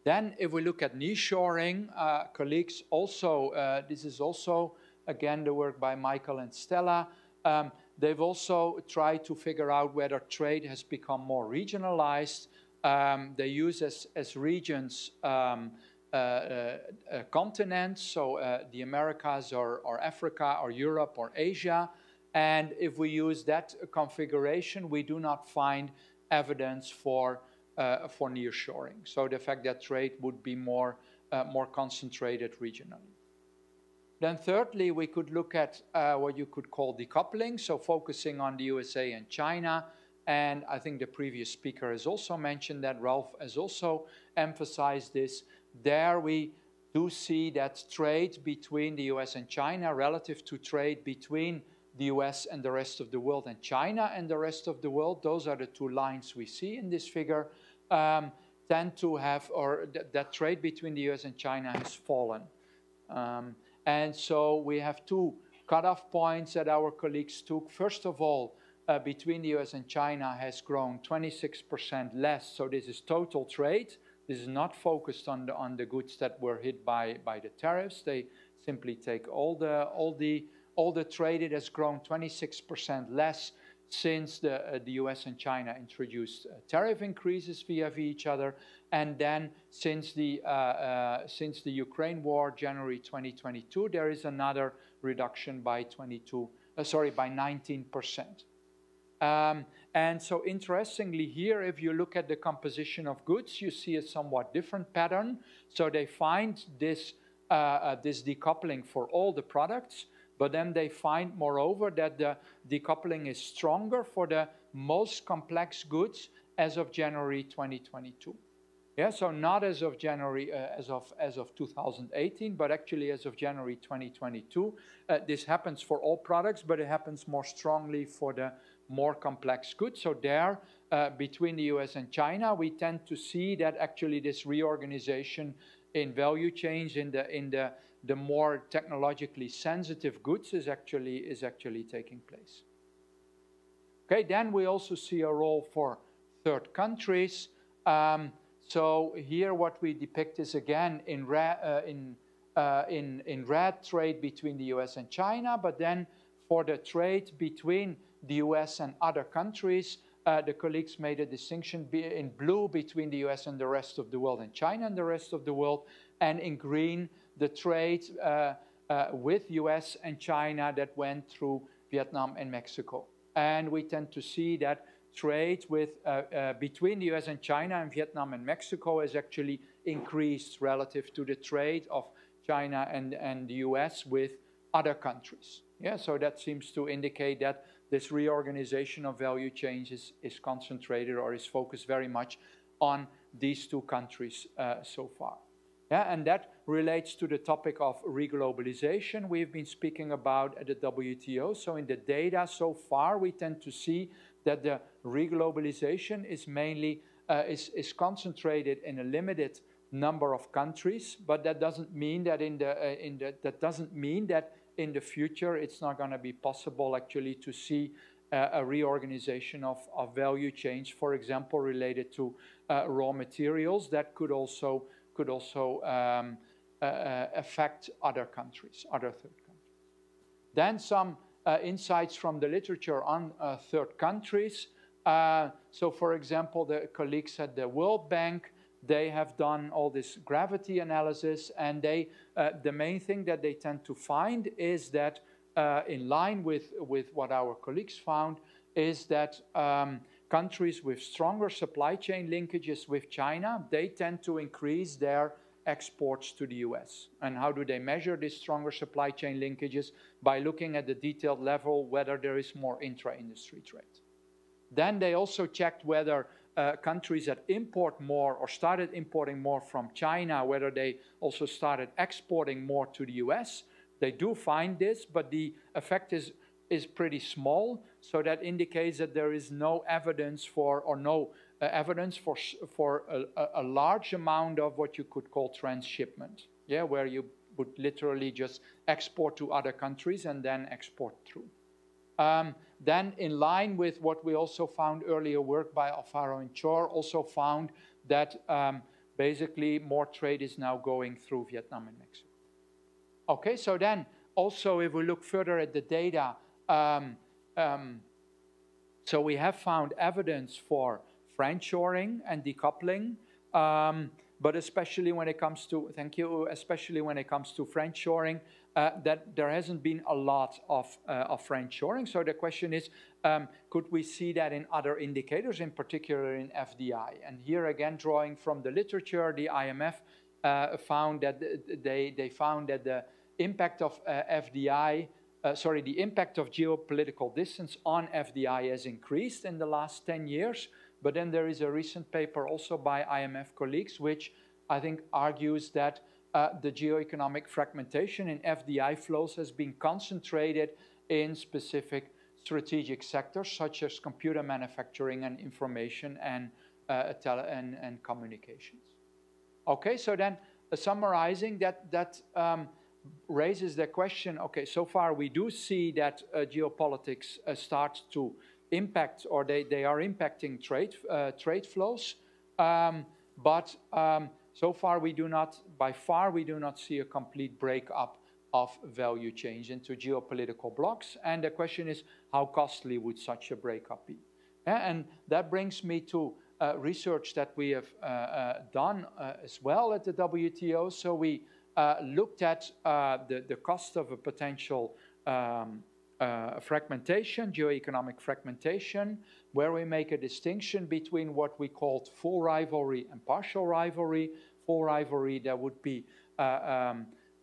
Then if we look at nearshoring, colleagues also, this is also, again, the work by Michael and Stella. They've also tried to figure out whether trade has become more regionalized. They use as regions continents, so the Americas or Africa or Europe or Asia. And if we use that configuration, we do not find evidence for nearshoring. So the fact that trade would be more concentrated regionally. Then thirdly, we could look at what you could call decoupling, so focusing on the USA and China. And I think the previous speaker has also mentioned that, Ralph has also emphasized this. There we do see that trade between the US and China relative to trade between the US and the rest of the world and China and the rest of the world, those are the two lines we see in this figure, tend to have, or that trade between the US and China has fallen. And so we have two cutoff points that our colleagues took. First of all, between the US and China has grown 26% less. So this is total trade. This is not focused on the goods that were hit by the tariffs. They simply take all the trade. It has grown 26% less since the US and China introduced tariff increases via each other, and then since the Ukraine war, January 2022, there is another reduction by 19%. And so interestingly here, if you look at the composition of goods, you see a somewhat different pattern. So they find this decoupling for all the products, but then they find, moreover, that the decoupling is stronger for the most complex goods as of January 2022. Yeah, so not as of January, as of 2018, but actually as of January 2022. This happens for all products, but it happens more strongly for the more complex goods. So there, between the US and China, we tend to see that actually this reorganization in value chains in the more technologically sensitive goods is actually taking place. Okay, then we also see a role for third countries. So here what we depict is again in red trade between the US and China, but then for the trade between the US and other countries, the colleagues made a distinction in blue between the US and the rest of the world, and China and the rest of the world, and in green the trade with US and China that went through Vietnam and Mexico. And we tend to see that trade with, between the US and China and Vietnam and Mexico has actually increased relative to the trade of China and the US with other countries. Yeah, so that seems to indicate that this reorganization of value chains is concentrated or is focused very much on these two countries so far. Yeah, and that relates to the topic of reglobalization we've been speaking about at the WTO. So in the data so far, we tend to see that the reglobalization is mainly is concentrated in a limited number of countries, but that doesn't mean that in the future it's not going to be possible actually to see a reorganization of value chains, for example, related to raw materials that could also affect other countries, other third countries. Then some insights from the literature on third countries. So for example, the colleagues at the World Bank, they have done all this gravity analysis, and they, the main thing that they tend to find is that in line with what our colleagues found is that countries with stronger supply chain linkages with China, they tend to increase their exports to the US. And how do they measure these stronger supply chain linkages? By looking at the detailed level whether there is more intra-industry trade. Then they also checked whether countries that import more or started importing more from China, whether they also started exporting more to the US. They do find this, but the effect is pretty small. So that indicates that there is no evidence for, or no evidence for a large amount of what you could call transshipment. Yeah, where you would literally just export to other countries and then export through. Then in line with what we also found earlier, work by Alfaro and Chor also found that basically more trade is now going through Vietnam and Mexico. Okay, so then also if we look further at the data, so we have found evidence for friendshoring and decoupling, but especially when it comes to, especially when it comes to friendshoring, that there hasn't been a lot of friendshoring. So the question is, could we see that in other indicators, in particular in FDI? And here again, drawing from the literature, the IMF found that they found that the impact of FDI, the impact of geopolitical distance on FDI has increased in the last 10 years. But then there is a recent paper also by IMF colleagues, which I think argues that the geoeconomic fragmentation in FDI flows has been concentrated in specific strategic sectors, such as computer manufacturing and information and communications. Okay, so then summarizing that raises the question, okay, so far we do see that geopolitics starts to impact, or they are impacting trade flows. But so far, by far, we do not see a complete breakup of value chains into geopolitical blocks. And the question is, how costly would such a breakup be? And that brings me to research that we have done as well at the WTO. So we looked at the cost of a potential fragmentation, geoeconomic fragmentation, where we make a distinction between what we called full rivalry and partial rivalry. Full rivalry, that would be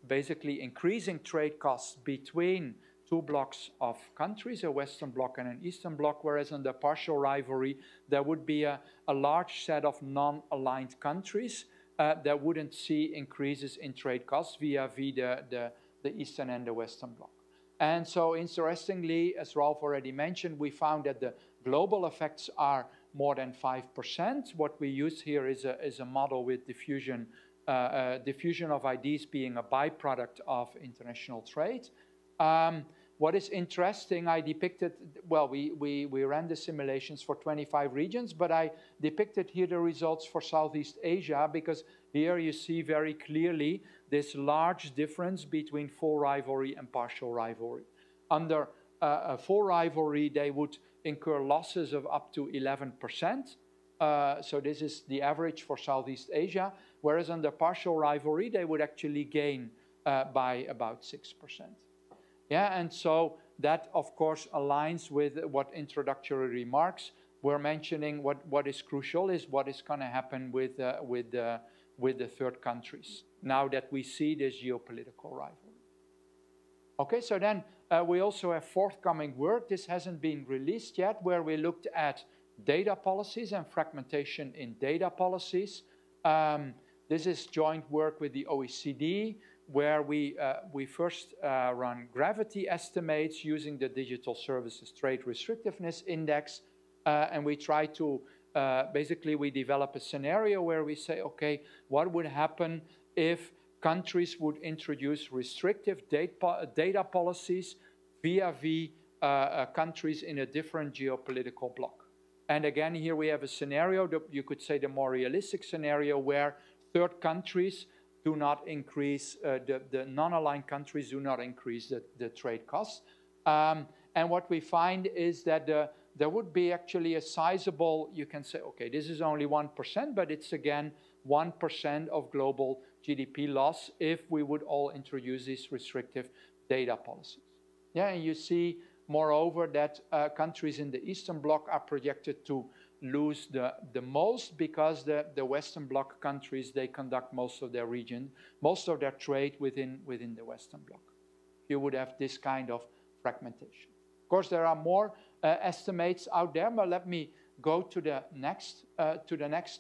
basically increasing trade costs between two blocks of countries, a Western bloc and an Eastern bloc, whereas under partial rivalry, there would be a large set of non-aligned countries that wouldn't see increases in trade costs vis-a-vis the Eastern and the Western bloc. And so interestingly, as Ralph already mentioned, we found that the global effects are more than 5%. What we use here is a model with diffusion of ideas being a byproduct of international trade. What is interesting, I depicted, well, we ran the simulations for 25 regions, but I depicted here the results for Southeast Asia, because here you see very clearly this large difference between full rivalry and partial rivalry. Under a full rivalry, they would incur losses of up to 11%. So this is the average for Southeast Asia, whereas under partial rivalry, they would actually gain by about 6%. Yeah, and so that, of course, aligns with what introductory remarks were mentioning. What is crucial is what is going to happen with the third countries now that we see this geopolitical rivalry. Okay, so then we also have forthcoming work. This hasn't been released yet, where we looked at data policies and fragmentation in data policies. This is joint work with the OECD, where we first run gravity estimates using the Digital Services Trade Restrictiveness Index, and we try to, basically we develop a scenario where we say, okay, what would happen if countries would introduce restrictive data policies vis-a-vis countries in a different geopolitical bloc. And again, here we have a scenario, you could say the more realistic scenario, where third countries do not increase, the non-aligned countries do not increase the trade costs. And what we find is that there would be actually a sizable, you can say, okay, this is only 1%, but it's again 1% of global GDP loss if we would all introduce these restrictive data policies. Yeah, and you see, moreover, that countries in the Eastern Bloc are projected to lose the most, because the Western Bloc countries, they conduct most of their trade within the Western Bloc. You would have this kind of fragmentation. Of course, there are more estimates out there, but let me go to the next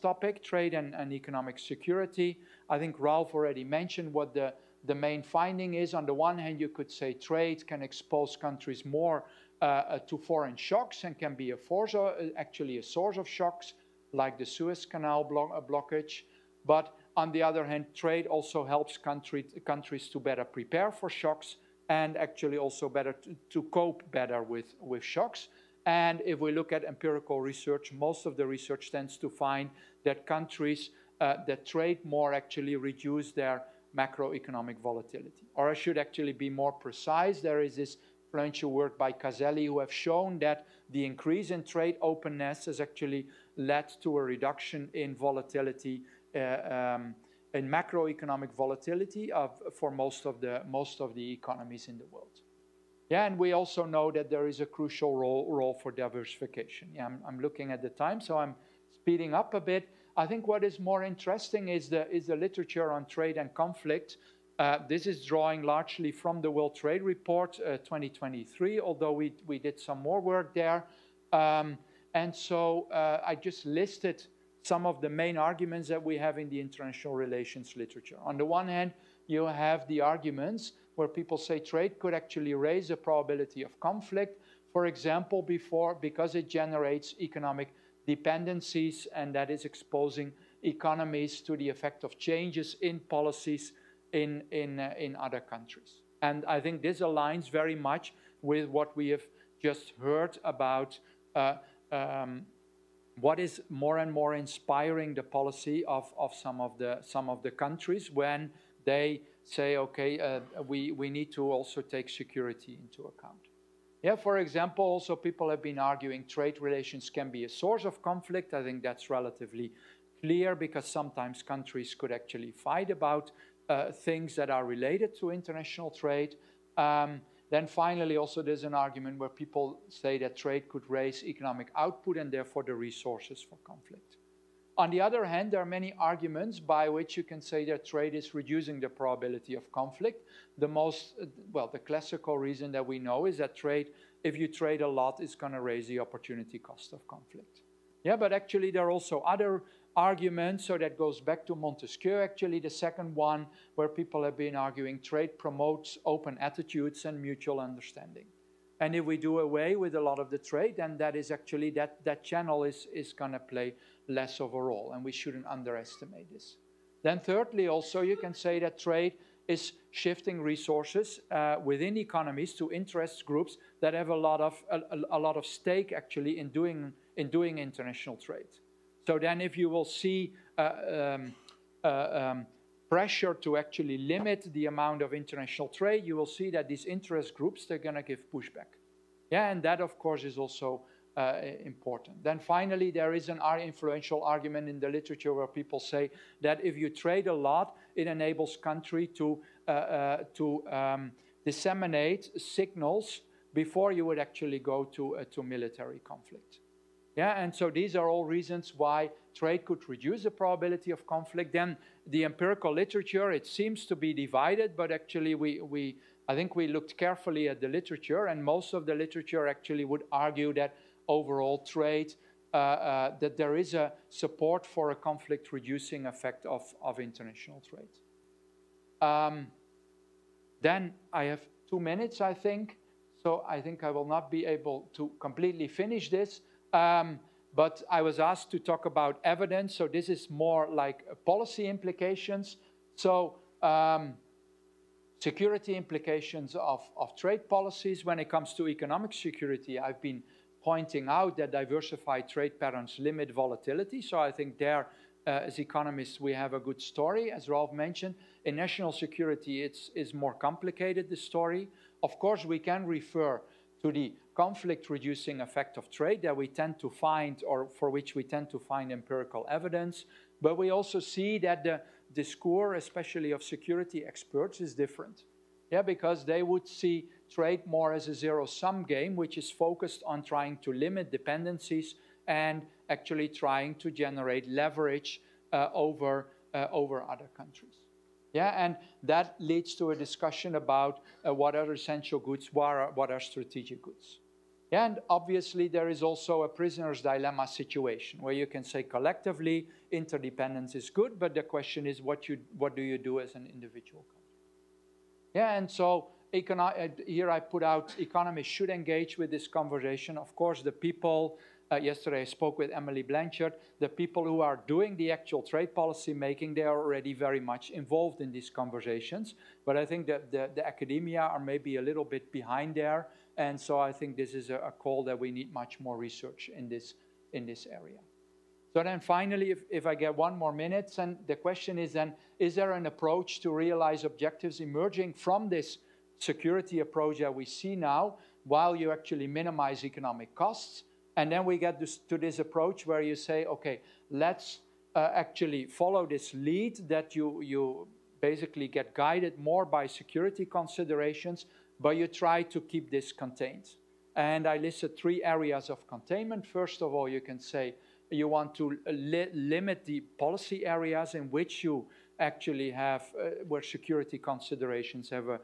topic, trade and economic security. I think Ralph already mentioned what the main finding is. On the one hand, you could say trade can expose countries more to foreign shocks and can be actually a source of shocks, like the Suez Canal blockage. But on the other hand, trade also helps countries to better prepare for shocks, and actually also better to cope better with shocks. And if we look at empirical research, most of the research tends to find that countries that trade more actually reduce their macroeconomic volatility. Or I should actually be more precise, there is this influential work by Caselli who have shown that the increase in trade openness has actually led to a reduction in volatility, in macroeconomic volatility for most of the economies in the world. Yeah, and we also know that there is a crucial role for diversification. Yeah, I'm looking at the time, so I'm speeding up a bit. I think what is more interesting is the literature on trade and conflict. This is drawing largely from the World Trade Report 2023, although we did some more work there. And so I just listed some of the main arguments that we have in the international relations literature. On the one hand, you have the arguments where people say trade could actually raise the probability of conflict, for example, because it generates economic dependencies, and that is exposing economies to the effect of changes in policies in other countries. And I think this aligns very much with what we have just heard about what is more and more inspiring the policy of some of the countries when they say, okay, we need to also take security into account. Yeah, for example, also people have been arguing trade relations can be a source of conflict. I think that's relatively clear because sometimes countries could actually fight about things that are related to international trade. Then finally, also there's an argument where people say that trade could raise economic output and therefore the resources for conflict. On the other hand, there are many arguments by which you can say that trade is reducing the probability of conflict. The classical reason that we know is that trade, if you trade a lot, is going to raise the opportunity cost of conflict. Yeah, but actually there are also other arguments, so that goes back to Montesquieu, actually the second one, where people have been arguing trade promotes open attitudes and mutual understanding. And if we do away with a lot of the trade, then that is actually, that channel is going to play less of a role, and we shouldn't underestimate this. Then thirdly, also you can say that trade is shifting resources within economies to interest groups that have a lot of stake actually in doing international trade. So then if you will see pressure to actually limit the amount of international trade, you will see that these interest groups, they're going to give pushback. Yeah, and that, of course, is also important. Then finally, there is an influential argument in the literature where people say that if you trade a lot, it enables country to disseminate signals before you would actually go to military conflict. Yeah, and so these are all reasons why trade could reduce the probability of conflict. Then the empirical literature, it seems to be divided, but actually I think we looked carefully at the literature, and most of the literature actually would argue that overall trade, that there is a support for a conflict-reducing effect of international trade. Then I have 2 minutes, I think, so I think I will not be able to completely finish this. But I was asked to talk about evidence, so this is more like policy implications. So security implications of trade policies. When it comes to economic security, I've been pointing out that diversified trade patterns limit volatility. So I think there, as economists, we have a good story, as Ralph mentioned. In national security, it's more complicated, the story. Of course, we can refer to the conflict-reducing effect of trade that we tend to find, or for which we tend to find empirical evidence. But we also see that the discourse, especially of security experts, is different. Yeah, because they would see trade more as a zero-sum game, which is focused on trying to limit dependencies and actually trying to generate leverage over other countries. Yeah, and that leads to a discussion about what are essential goods, what are strategic goods. Yeah, and obviously there is also a prisoner's dilemma situation where you can say collectively interdependence is good, but the question is what do you do as an individual country? Yeah, and so here I put out economists should engage with this conversation. Of course, the people, yesterday I spoke with Emily Blanchard, the people who are doing the actual trade policy making, they are already very much involved in these conversations. But I think that the academia are maybe a little bit behind there. And so I think this is a call that we need much more research in this area. So then finally, if I get 1 more minute, and the question is then, is there an approach to realize objectives emerging from this security approach that we see now, while you actually minimize economic costs? And then we get to this approach where you say, okay, let's actually follow this lead that you basically get guided more by security considerations, but you try to keep this contained. And I listed 3 areas of containment. First of all, you can say you want to limit the policy areas in which you actually have, where security considerations have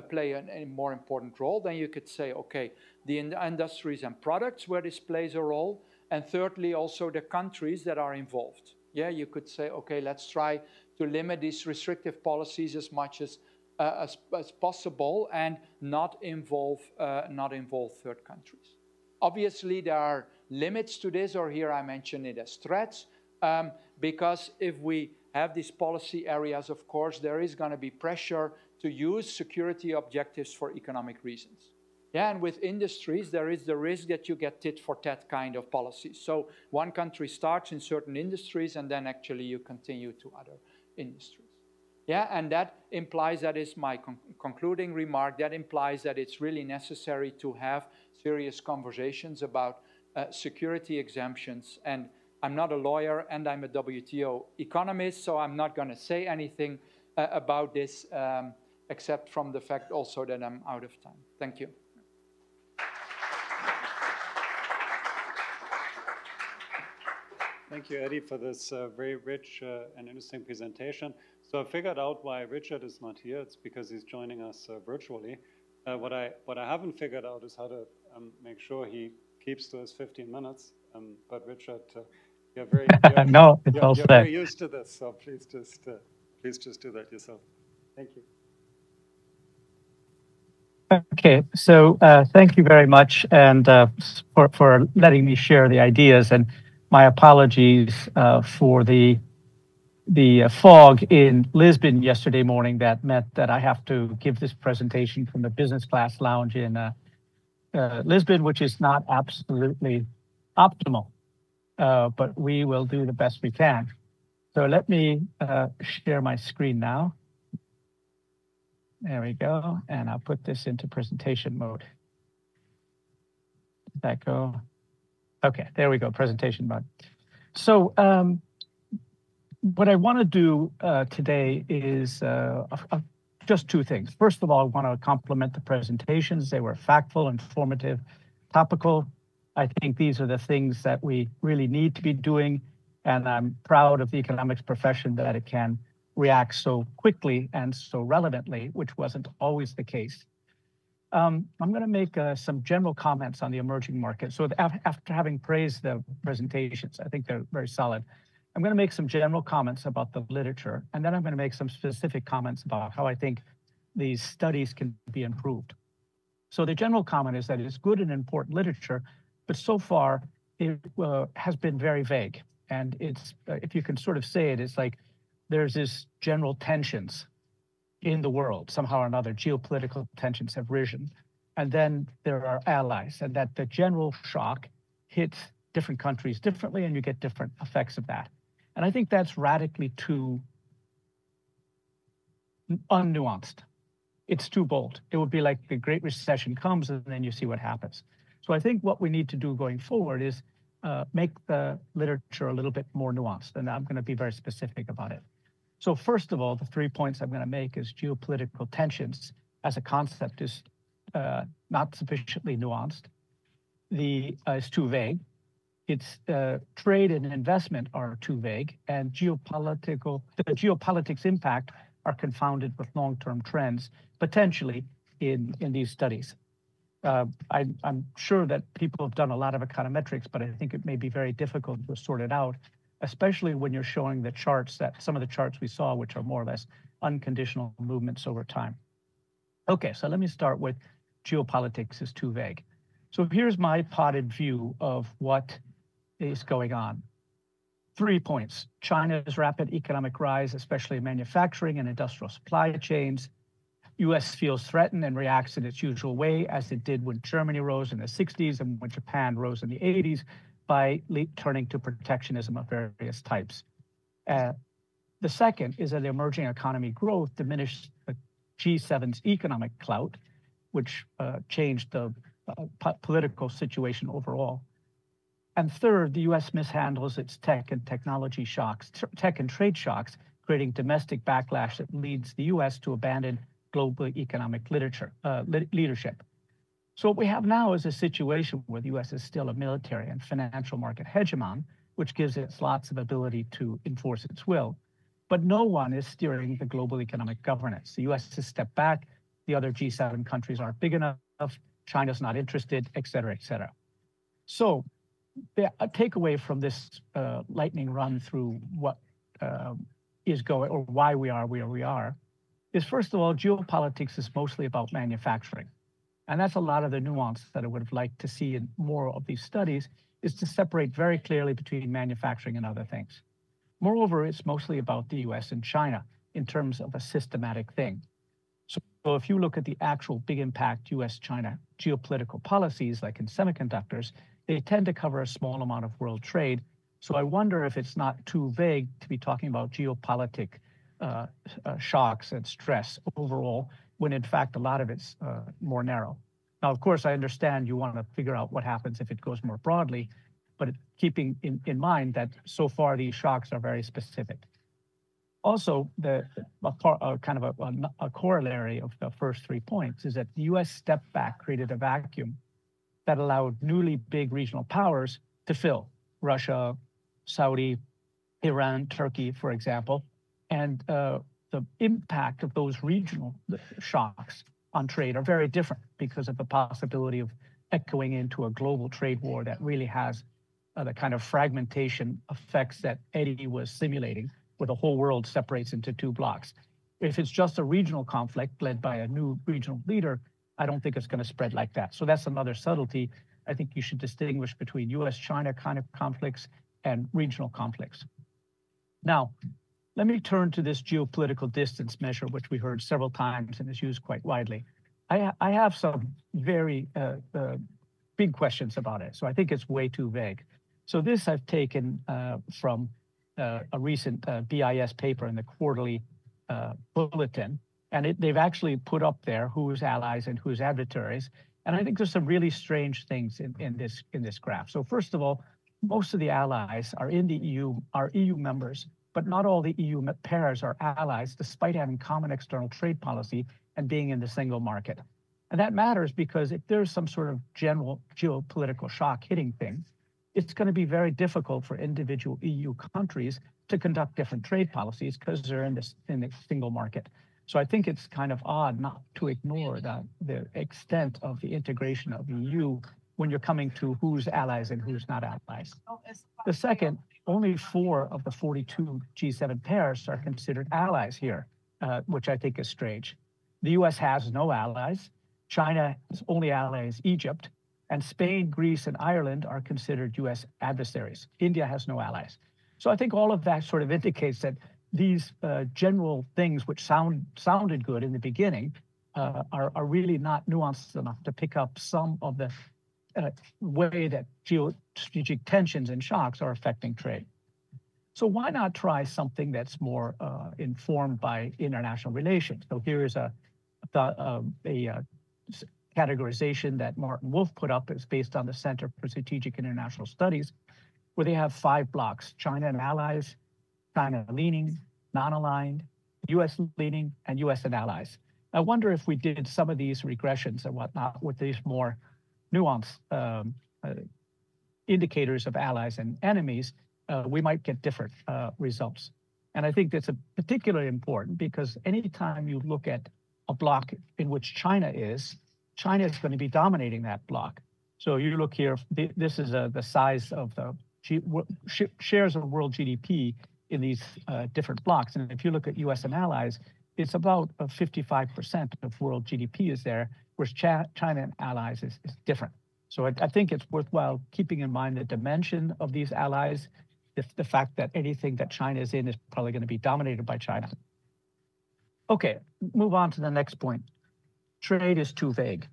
play a more important role. Then you could say, okay, the industries and products where this plays a role. And thirdly, also the countries that are involved. Yeah, you could say, okay, let's try to limit these restrictive policies as much as possible and not involve third countries. Obviously, there are limits to this, or here I mention it as threats, because if we have these policy areas, of course, there is going to be pressure to use security objectives for economic reasons. Yeah, and with industries, there is the risk that you get tit for tat kind of policies. So one country starts in certain industries and then actually you continue to other industries. Yeah, and that implies, that is my concluding remark, that implies that it's really necessary to have serious conversations about security exemptions. And I'm not a lawyer and I'm a WTO economist, so I'm not going to say anything about this except from the fact also that I'm out of time. Thank you. Thank you, Eddie, for this very rich and interesting presentation. So I figured out why Richard is not here. It's because he's joining us virtually. What I haven't figured out is how to make sure he keeps to his 15 minutes. But Richard, you're very no, it's all you're set. very used to this, so please just do that yourself. Thank you. Okay, so thank you very much, and for letting me share the ideas. And my apologies for the fog in Lisbon yesterday morning. That meant that I have to give this presentation from the business class lounge in Lisbon, which is not absolutely optimal, but we will do the best we can. So let me share my screen now. There we go, and I'll put this into presentation mode. Did that go? Okay, there we go, presentation mode. So what I want to do today is just two things. First of all, I want to compliment the presentations. They were factful, informative, topical. I think these are the things that we really need to be doing, and I'm proud of the economics profession that it can react so quickly and so relevantly, which wasn't always the case. I'm going to make some general comments on the emerging market. So after having praised the presentations, I think they're very solid. I'm going to make some general comments about the literature, and then I'm going to make some specific comments about how I think these studies can be improved. So the general comment is that it's good and important literature, but so far it has been very vague. And it's, if you can sort of say it, it's like there's this general tensions in the world, somehow or another, geopolitical tensions have risen. And then there are allies, and that the general shock hits different countries differently, and you get different effects of that. And I think that's radically too unnuanced. It's too bold. It would be like the Great Recession comes, and then you see what happens. So I think what we need to do going forward is make the literature a little bit more nuanced, and I'm going to be very specific about it. So first of all, the 3 points I'm going to make is geopolitical tensions as a concept is not sufficiently nuanced. It's too vague. It's trade and investment are too vague, and the geopolitics impact are confounded with long-term trends, potentially in these studies. I'm sure that people have done a lot of econometrics, but I think it may be very difficult to sort it out, especially when you're showing the charts, that some of the charts we saw, which are more or less unconditional movements over time. Okay, so let me start with geopolitics is too vague. So here's my potted view of what is going on. 3 points. China's rapid economic rise, especially in manufacturing and industrial supply chains. US feels threatened and reacts in its usual way, as it did when Germany rose in the 60s and when Japan rose in the 80s, by turning to protectionism of various types. The second is that the emerging economy growth diminished the G7's economic clout, which changed the political situation overall. And third, the US mishandles its tech and technology shocks, tech and trade shocks, creating domestic backlash that leads the US to abandon global economic leadership. So what we have now is a situation where the US is still a military and financial market hegemon, which gives it lots of ability to enforce its will. But no one is steering the global economic governance. The US has stepped back, the other G7 countries aren't big enough, China's not interested, et cetera, et cetera. So the takeaway from this lightning run through what is going, or why we are where we are, is first of all, geopolitics is mostly about manufacturing. And that's a lot of the nuance that I would have liked to see in more of these studies, is to separate very clearly between manufacturing and other things. Moreover, it's mostly about the US and China in terms of a systematic thing. So So if you look at the actual big impact US-China geopolitical policies, like in semiconductors, they tend to cover a small amount of world trade. So I wonder if it's not too vague to be talking about geopolitic shocks and stress overall, when in fact a lot of it's more narrow. Now, of course, I understand you want to figure out what happens if it goes more broadly, but keeping in mind that so far these shocks are very specific. Also, kind of a corollary of the first 3 points is that the US step back created a vacuum that allowed newly big regional powers to fill: Russia, Saudi, Iran, Turkey, for example. And the impact of those regional shocks on trade are very different because of the possibility of echoing into a global trade war that really has the kind of fragmentation effects that Eddie was simulating, where the whole world separates into two blocks. If it's just a regional conflict led by a new regional leader, I don't think it's going to spread like that. So that's another subtlety. I think you should distinguish between US-China kind of conflicts and regional conflicts. Now, let me turn to this geopolitical distance measure, which we heard several times and is used quite widely. I have some very big questions about it, so I think it's way too vague. So this I've taken from a recent BIS paper in the quarterly bulletin, and they've actually put up there who's allies and who's adversaries. And I think there's some really strange things in this graph. So first of all, most of the allies are in the EU, are EU members, but not all the EU pairs are allies, despite having common external trade policy and being in the single market. And that matters because if there's some sort of general geopolitical shock hitting things, it's going to be very difficult for individual EU countries to conduct different trade policies because they're in the single market. So I think it's kind of odd not to ignore the extent of the integration of the EU when you're coming to who's allies and who's not allies. The second, only 4 of the 42 G7 pairs are considered allies here, which I think is strange. The US has no allies. China's only ally is Egypt, and Spain, Greece, and Ireland are considered US adversaries. India has no allies. So I think all of that sort of indicates that these general things which sounded good in the beginning are really not nuanced enough to pick up some of the way that geostrategic tensions and shocks are affecting trade. So why not try something that's more informed by international relations? So here is a categorization that Martin Wolf put up. It's based on the Center for Strategic International Studies, where they have 5 blocks: China and allies, China leaning, non-aligned, US leaning, and US and allies. I wonder if we did some of these regressions and whatnot with these more nuanced indicators of allies and enemies, we might get different results. And I think that's particularly important because anytime you look at a block in which China is going to be dominating that block. So you look here, this is the size of the shares of world GDP in these different blocks. And if you look at US and allies, it's about 55% of world GDP is there, whereas China and allies is different. So I think it's worthwhile keeping in mind the dimension of these allies, the fact that anything that China is in is probably going to be dominated by China. Okay, move on to the next point. Trade is too vague.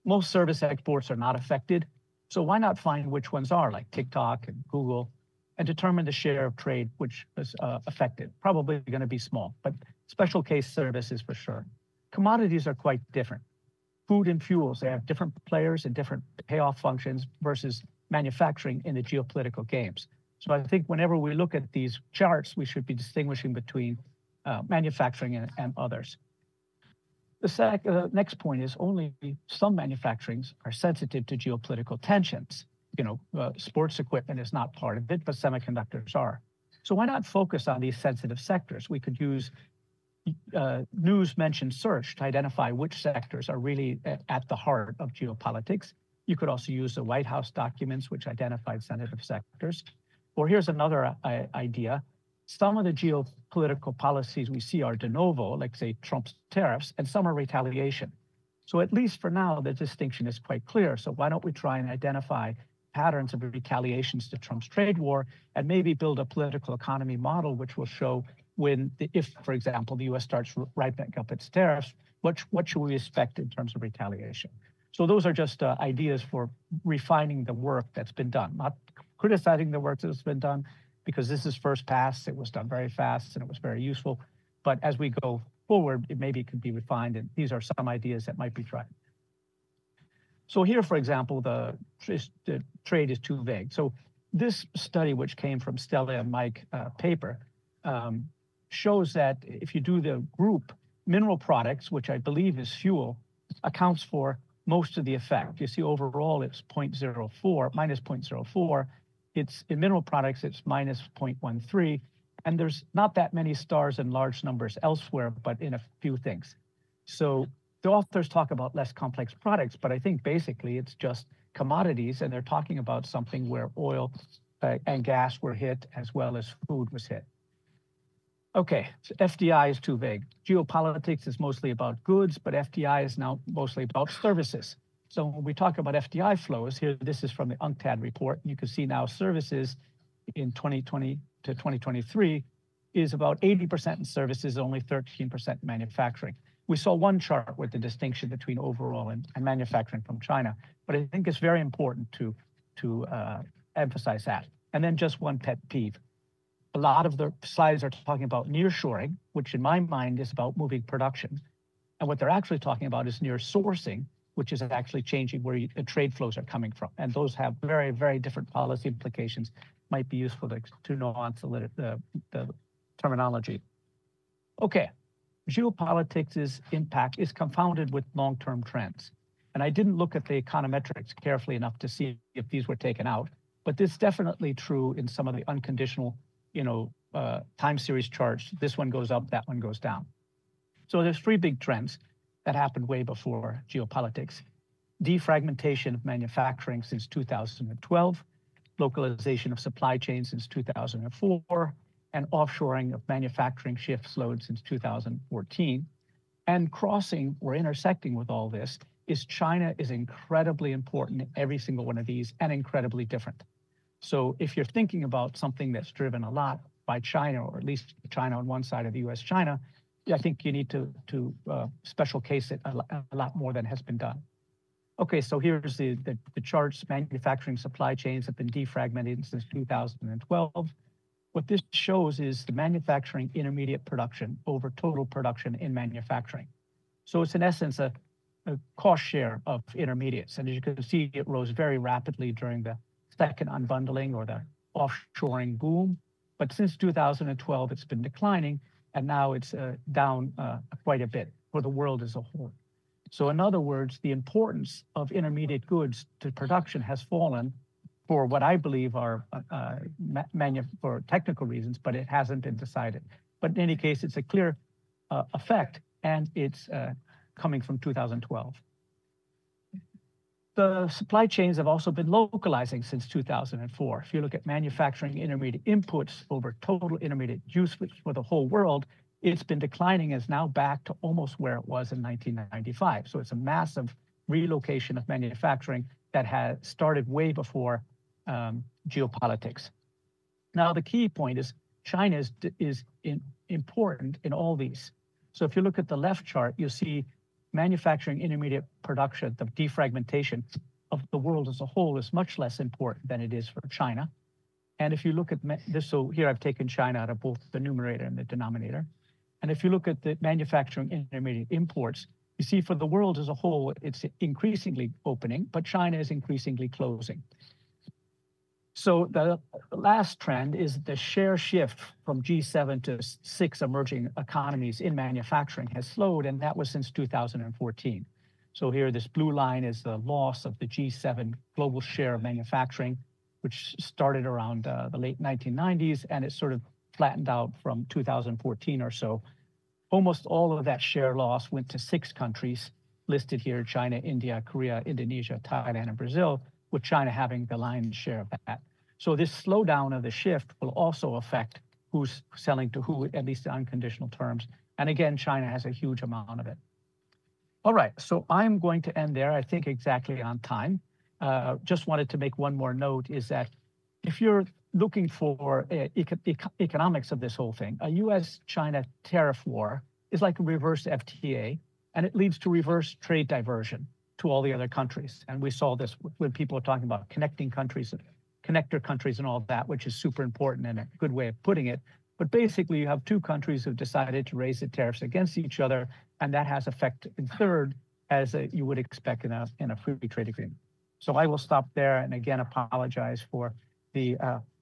Most service exports are not affected, so why not find which ones are, like TikTok and Google, and determine the share of trade which is affected? Probably going to be small, but special case services for sure. Commodities are quite different. Food and fuels, they have different players and different payoff functions versus manufacturing in the geopolitical games. So I think whenever we look at these charts, we should be distinguishing between manufacturing and others. The next point is only some manufacturings are sensitive to geopolitical tensions. Sports equipment is not part of it, but semiconductors are. So why not focus on these sensitive sectors? We could use news mentioned search to identify which sectors are really at the heart of geopolitics. You could also use the White House documents, which identified sensitive sectors. Or here's another idea. Some of the geopolitical policies we see are de novo, like say Trump's tariffs, and some are retaliation. So at least for now, the distinction is quite clear. So why don't we try and identify patterns of retaliations to Trump's trade war and maybe build a political economy model which will show if, for example, the U.S. starts ramping up its tariffs, what should we expect in terms of retaliation? So those are just ideas for refining the work that's been done, not criticizing the work that's been done, because this is first pass. It was done very fast and it was very useful. But as we go forward, maybe it could be refined, and these are some ideas that might be tried. So here, for example, the trade is too vague. So this study, which came from Stella and Mike paper, shows that if you do the group, mineral products, which I believe is fuel, accounts for most of the effect. You see overall it's minus 0.04. It's in mineral products, it's minus 0.13. And there's not that many stars and large numbers elsewhere, but in a few things. So the authors talk about less complex products, but I think basically it's just commodities, and they're talking about something where oil and gas were hit as well as food was hit. Okay, so FDI is too vague. Geopolitics is mostly about goods, but FDI is now mostly about services. So when we talk about FDI flows, here, this is from the UNCTAD report. You can see now services in 2020 to 2023 is about 80% in services, only 13% in manufacturing. We saw one chart with the distinction between overall and manufacturing from China, but I think it's very important to emphasize that. And then just one pet peeve. A lot of the slides are talking about nearshoring, which in my mind is about moving production. And what they're actually talking about is near sourcing, which is actually changing where the trade flows are coming from. And those have very, very different policy implications. Might be useful to nuance the terminology. Okay, geopolitics' impact is confounded with long-term trends. And I didn't look at the econometrics carefully enough to see if these were taken out, but this is definitely true in some of the unconditional time series charts. This one goes up, that one goes down. So there's three big trends that happened way before geopolitics. Defragmentation of manufacturing since 2012, localization of supply chains since 2004, and offshoring of manufacturing shifts load since 2014. And crossing or intersecting with all this is China is incredibly important in every single one of these and incredibly different. So if you're thinking about something that's driven a lot by China, or at least China on one side of the US-China, I think you need to special case it a lot more than has been done. Okay, so here's the charts. Manufacturing supply chains have been defragmented since 2012. What this shows is the manufacturing intermediate production over total production in manufacturing. So it's in essence a cost share of intermediates. And as you can see, it rose very rapidly during the second unbundling or the offshoring boom. But since 2012, it's been declining, and now it's down quite a bit for the world as a whole. So in other words, the importance of intermediate goods to production has fallen for what I believe are for technical reasons, but it hasn't been decided. But in any case, it's a clear effect, and it's coming from 2012. The supply chains have also been localizing since 2004. If you look at manufacturing intermediate inputs over total intermediate use for the whole world, it's been declining, is now back to almost where it was in 1995. So it's a massive relocation of manufacturing that had started way before geopolitics. Now, the key point is China is important in all these. So if you look at the left chart, you see manufacturing intermediate production, the defragmentation of the world as a whole is much less important than it is for China. And if you look at this, so here I've taken China out of both the numerator and the denominator. And if you look at the manufacturing intermediate imports, you see for the world as a whole, it's increasingly opening, but China is increasingly closing. So the last trend is the share shift from G7 to 6 emerging economies in manufacturing has slowed, and that was since 2014. So here, this blue line is the loss of the G7 global share of manufacturing, which started around the late 1990s, and it sort of flattened out from 2014 or so. Almost all of that share loss went to 6 countries listed here: China, India, Korea, Indonesia, Thailand, and Brazil, with China having the lion's share of that. So this slowdown of the shift will also affect who's selling to who, at least in unconditional terms. And again, China has a huge amount of it. All right, so I'm going to end there, I think exactly on time. Just wanted to make one more note, is that if you're looking for economics of this whole thing. A U.S.-China tariff war is like a reverse FTA, and it leads to reverse trade diversion to all the other countries. And we saw this when people are talking about connecting countries, connector countries and all of that, which is super important and a good way of putting it. But basically, you have two countries who've decided to raise the tariffs against each other, and that has effect in third, as you would expect in a free trade agreement. So I will stop there, and again, apologize for the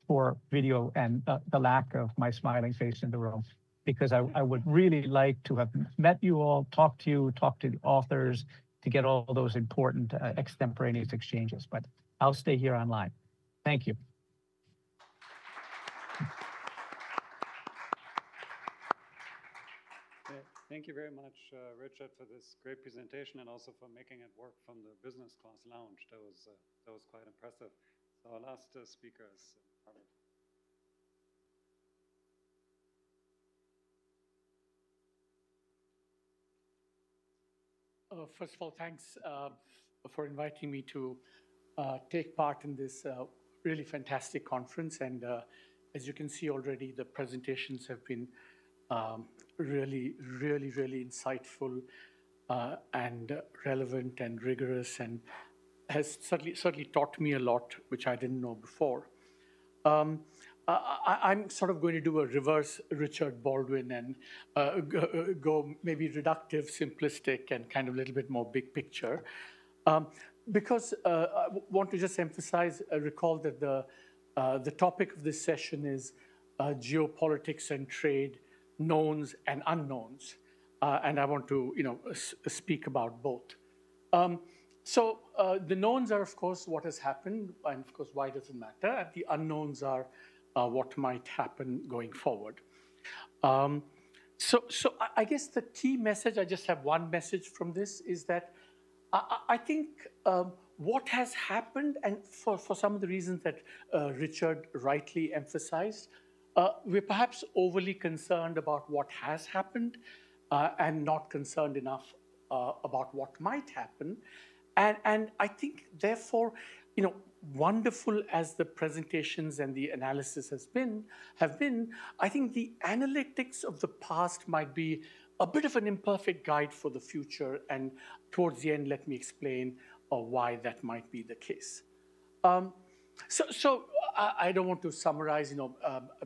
poor video and the lack of my smiling face in the room, because I would really like to have met you all, talk to the authors, to get all those important extemporaneous exchanges, but I'll stay here online. Thank you. Thank you very much, Richard, for this great presentation and also for making it work from the business class lounge. That was quite impressive. So our last speaker is Harvard. First of all, thanks for inviting me to take part in this really fantastic conference. And as you can see already, the presentations have been really insightful and relevant and rigorous, and has certainly taught me a lot, which I didn't know before. I'm sort of going to do a reverse Richard Baldwin and go maybe reductive, simplistic, and kind of a little bit more big picture. Because I want to just emphasize, recall that the topic of this session is geopolitics and trade, knowns and unknowns. And I want to speak about both. So the knowns are, of course, what has happened, and of course, why does it matter? And the unknowns are what might happen going forward. So I guess the key message, I just have one message from this, is that I think what has happened, and for some of the reasons that Richard rightly emphasized, we're perhaps overly concerned about what has happened and not concerned enough about what might happen. And I think, therefore, wonderful as the presentations and the analysis have been, I think the analytics of the past might be a bit of an imperfect guide for the future. And towards the end, let me explain why that might be the case. So I don't want to summarize,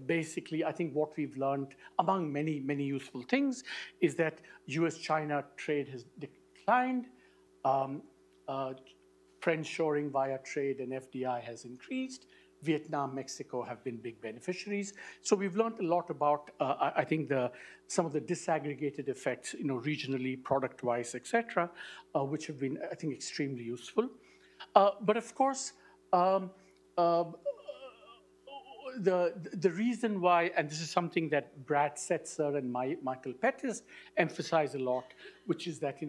basically, I think what we've learned, among many, many useful things, is that US-China trade has declined. Friendshoring via trade and FDI has increased. Vietnam, Mexico have been big beneficiaries. So we've learned a lot about, I think, some of the disaggregated effects, regionally, product-wise, et cetera, which have been, I think, extremely useful. But of course, the reason why, and this is something that Brad Setzer and Michael Pettis emphasize a lot, which is that,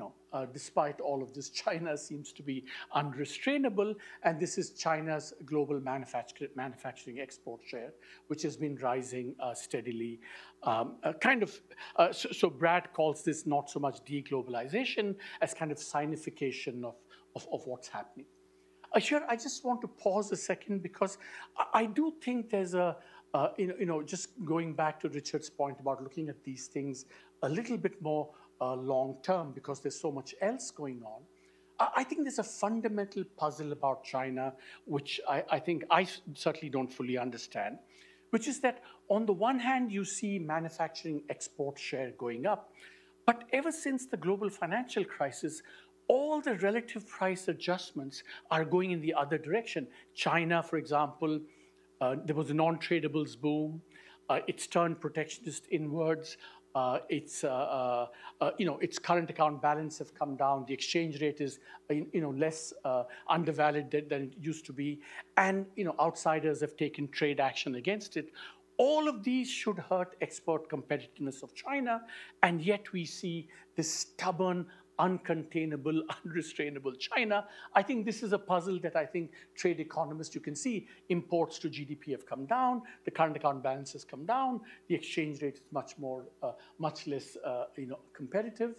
despite all of this, China seems to be unrestrainable, and this is China's global manufacturing export share, which has been rising steadily. So Brad calls this not so much deglobalization as kind of signification of what's happening. Here, I just want to pause a second, because I do think there's just going back to Richard's point about looking at these things a little bit more long-term, because there's so much else going on. I think there's a fundamental puzzle about China, which I think I certainly don't fully understand, which is that on the one hand, you see manufacturing export share going up, but ever since the global financial crisis, all the relative price adjustments are going in the other direction. China, for example, there was a non-tradables boom. It's turned protectionist inwards. Its current account balance have come down. The exchange rate is, less undervalued than it used to be. And, outsiders have taken trade action against it. All of these should hurt export competitiveness of China. And yet we see this stubborn, uncontainable, unrestrainable China. I think this is a puzzle that I think trade economists, you can see, imports to GDP have come down, the current account balance has come down, the exchange rate is much less, competitive,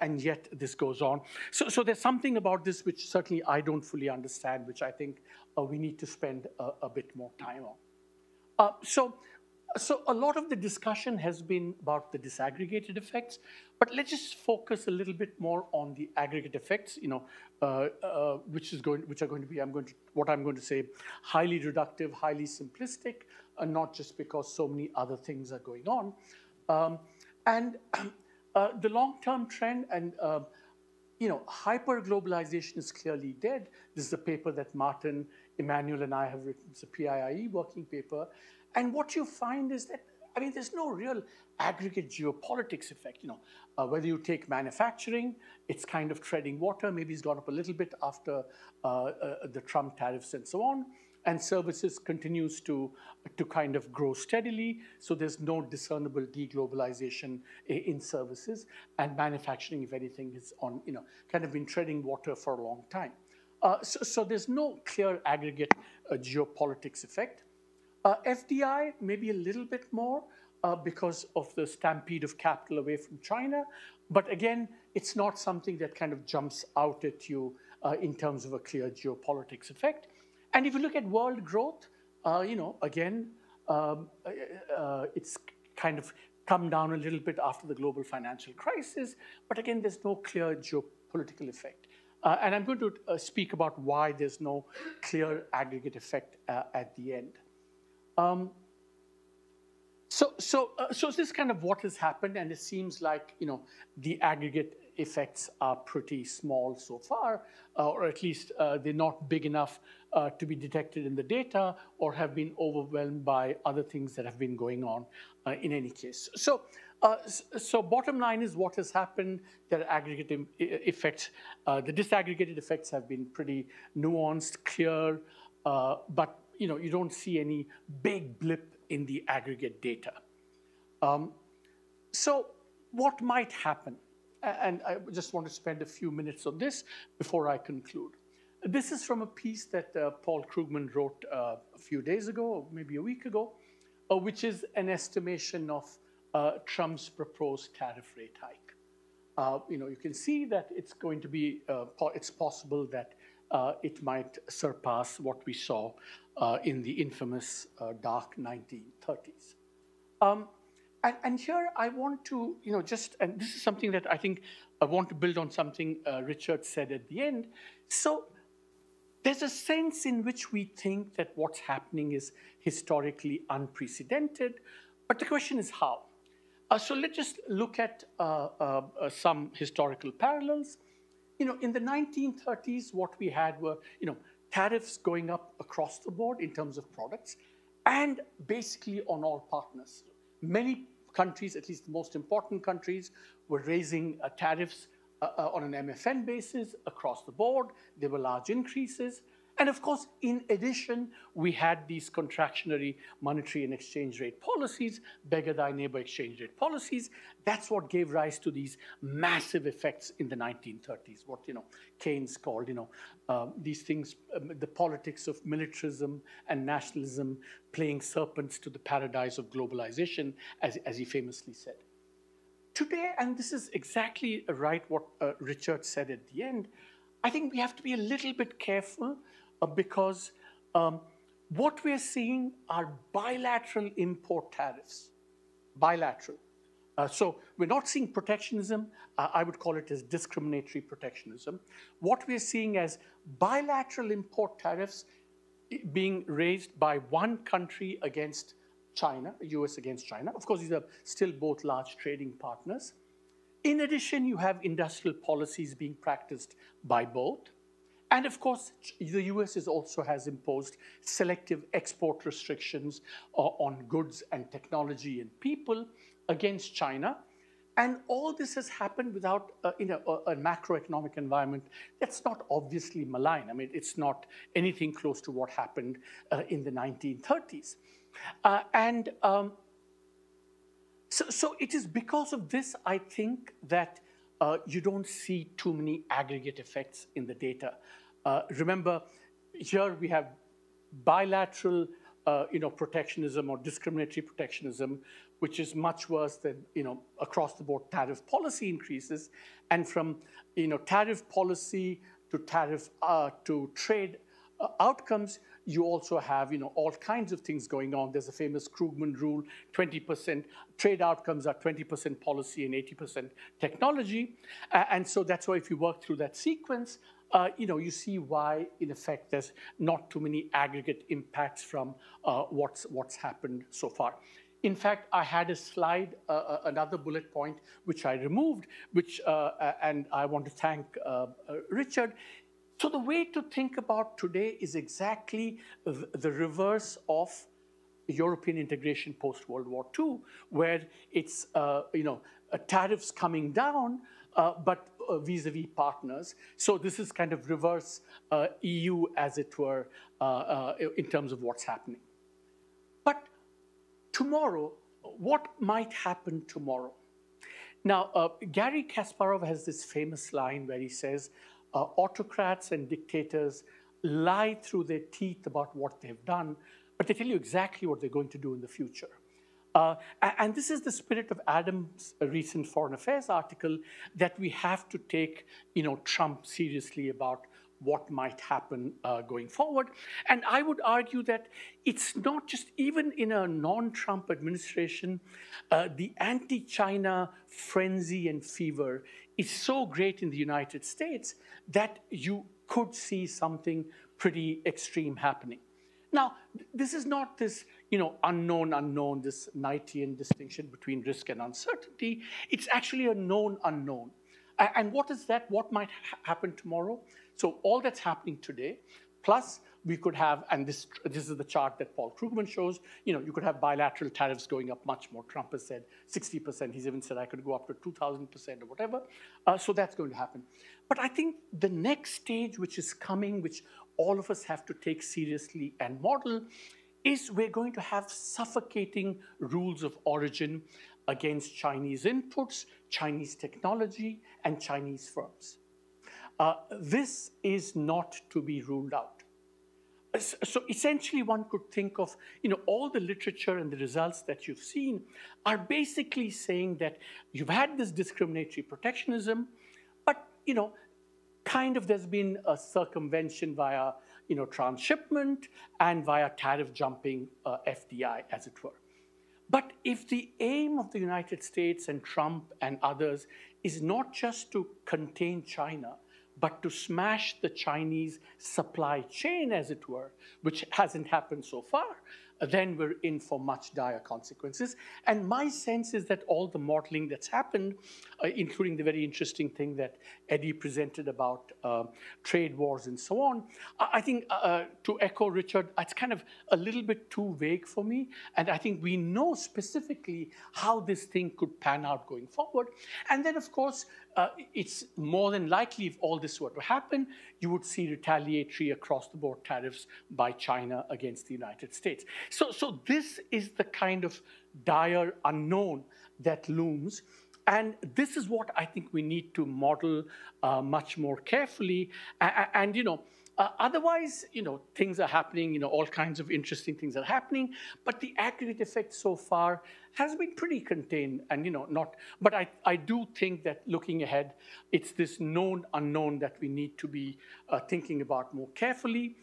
and yet this goes on. So there's something about this which certainly I don't fully understand, which I think we need to spend a bit more time on. So a lot of the discussion has been about the disaggregated effects, but let's just focus a little bit more on the aggregate effects, which are going to be, what I'm going to say, highly reductive, highly simplistic, not just because so many other things are going on. The long-term trend and hyper-globalization is clearly dead. This is a paper that Martin, Emmanuel, and I have written. It's a PIIE working paper. And what you find is that, there's no real aggregate geopolitics effect. Whether you take manufacturing, it's kind of treading water. Maybe it's gone up a little bit after the Trump tariffs and so on. And services continues to kind of grow steadily. So there's no discernible deglobalization in services. And manufacturing, if anything, is on, kind of been treading water for a long time. So there's no clear aggregate geopolitics effect. FDI, maybe a little bit more because of the stampede of capital away from China. But again, it's not something that kind of jumps out at you in terms of a clear geopolitics effect. And if you look at world growth, again, it's kind of come down a little bit after the global financial crisis. But again, there's no clear geopolitical effect. And I'm going to speak about why there's no clear aggregate effect at the end. So this is kind of what has happened, and it seems like the aggregate effects are pretty small so far, or at least they're not big enough to be detected in the data, or have been overwhelmed by other things that have been going on in any case. So bottom line is what has happened. There are aggregate effects. The disaggregated effects have been pretty nuanced, clear, but you don't see any big blip in the aggregate data. So what might happen? And I just want to spend a few minutes on this before I conclude. This is from a piece that Paul Krugman wrote a few days ago, or maybe a week ago, which is an estimation of Trump's proposed tariff rate hike. You can see that it's going to be, it's possible that it might surpass what we saw in the infamous dark 1930s. And here I want to, and this is something that I think I want to build on something Richard said at the end. So there's a sense in which we think that what's happening is historically unprecedented, but the question is how? So let's just look at some historical parallels. In the 1930s, what we had were, tariffs going up across the board in terms of products, and basically on all partners. Many countries, at least the most important countries, were raising tariffs on an MFN basis across the board. There were large increases. And of course, in addition, we had these contractionary monetary and exchange rate policies, beggar thy neighbor exchange rate policies. That's what gave rise to these massive effects in the 1930s, what Keynes called, these things, the politics of militarism and nationalism playing serpents to the paradise of globalization, as he famously said. Today, and this is exactly right what Richard said at the end, I think we have to be a little bit careful because what we're seeing are bilateral import tariffs. Bilateral. So we're not seeing protectionism. I would call it as discriminatory protectionism. What we're seeing as bilateral import tariffs being raised by one country against China, US against China. Of course, these are still both large trading partners. In addition, you have industrial policies being practiced by both. And of course, the US also has imposed selective export restrictions on goods and technology and people against China. And all this has happened without a macroeconomic environment that's not obviously malign. It's not anything close to what happened in the 1930s. So it is because of this, I think, that you don't see too many aggregate effects in the data. Remember, here we have bilateral protectionism or discriminatory protectionism, which is much worse than across the board tariff policy increases. And from tariff policy to tariff to trade outcomes, you also have, all kinds of things going on. There's a famous Krugman rule, 20% trade outcomes are 20% policy and 80% technology. And so that's why if you work through that sequence, you see why, in effect, there's not too many aggregate impacts from what's happened so far. In fact, I had a slide, another bullet point, which I removed, and I want to thank Richard. So the way to think about today is exactly the reverse of European integration post-World War II, where it's, tariffs coming down, but vis-a-vis partners. So this is kind of reverse EU, as it were, in terms of what's happening. But tomorrow, what might happen tomorrow? Now, Garry Kasparov has this famous line where he says, autocrats and dictators lie through their teeth about what they've done, but they tell you exactly what they're going to do in the future. And this is the spirit of Adam's recent Foreign Affairs article, that we have to take, Trump seriously about what might happen going forward. And I would argue that it's not just, even in a non-Trump administration, the anti-China frenzy and fever is so great in the United States that you could see something pretty extreme happening. Now, this is not this, unknown, this Knightian distinction between risk and uncertainty. It's actually a known unknown. And what is that? What might happen tomorrow? So all that's happening today, plus we could have, and this is the chart that Paul Krugman shows, you could have bilateral tariffs going up much more. Trump has said 60%. He's even said I could go up to 2,000% or whatever. So that's going to happen. But I think the next stage which is coming, which all of us have to take seriously and model, is we're going to have suffocating rules of origin against Chinese inputs, Chinese technology, and Chinese firms. This is not to be ruled out. So essentially one could think of, all the literature and the results that you've seen are basically saying that you've had this discriminatory protectionism, but, kind of there's been a circumvention via, transshipment and via tariff jumping FDI, as it were. But if the aim of the United States and Trump and others is not just to contain China, but to smash the Chinese supply chain, as it were, which hasn't happened so far, then we're in for much dire consequences. And my sense is that all the modeling that's happened, including the very interesting thing that Eddie presented about trade wars and so on, I think, to echo Richard, it's kind of a little bit too vague for me. And I think we know specifically how this thing could pan out going forward. And then, of course, it's more than likely, if all this were to happen, you would see retaliatory across-the-board tariffs by China against the United States. So this is the kind of dire unknown that looms. And this is what I think we need to model much more carefully. And otherwise, things are happening, all kinds of interesting things are happening, but the aggregate effect so far has been pretty contained and, not, but I do think that looking ahead, it's this known unknown that we need to be thinking about more carefully,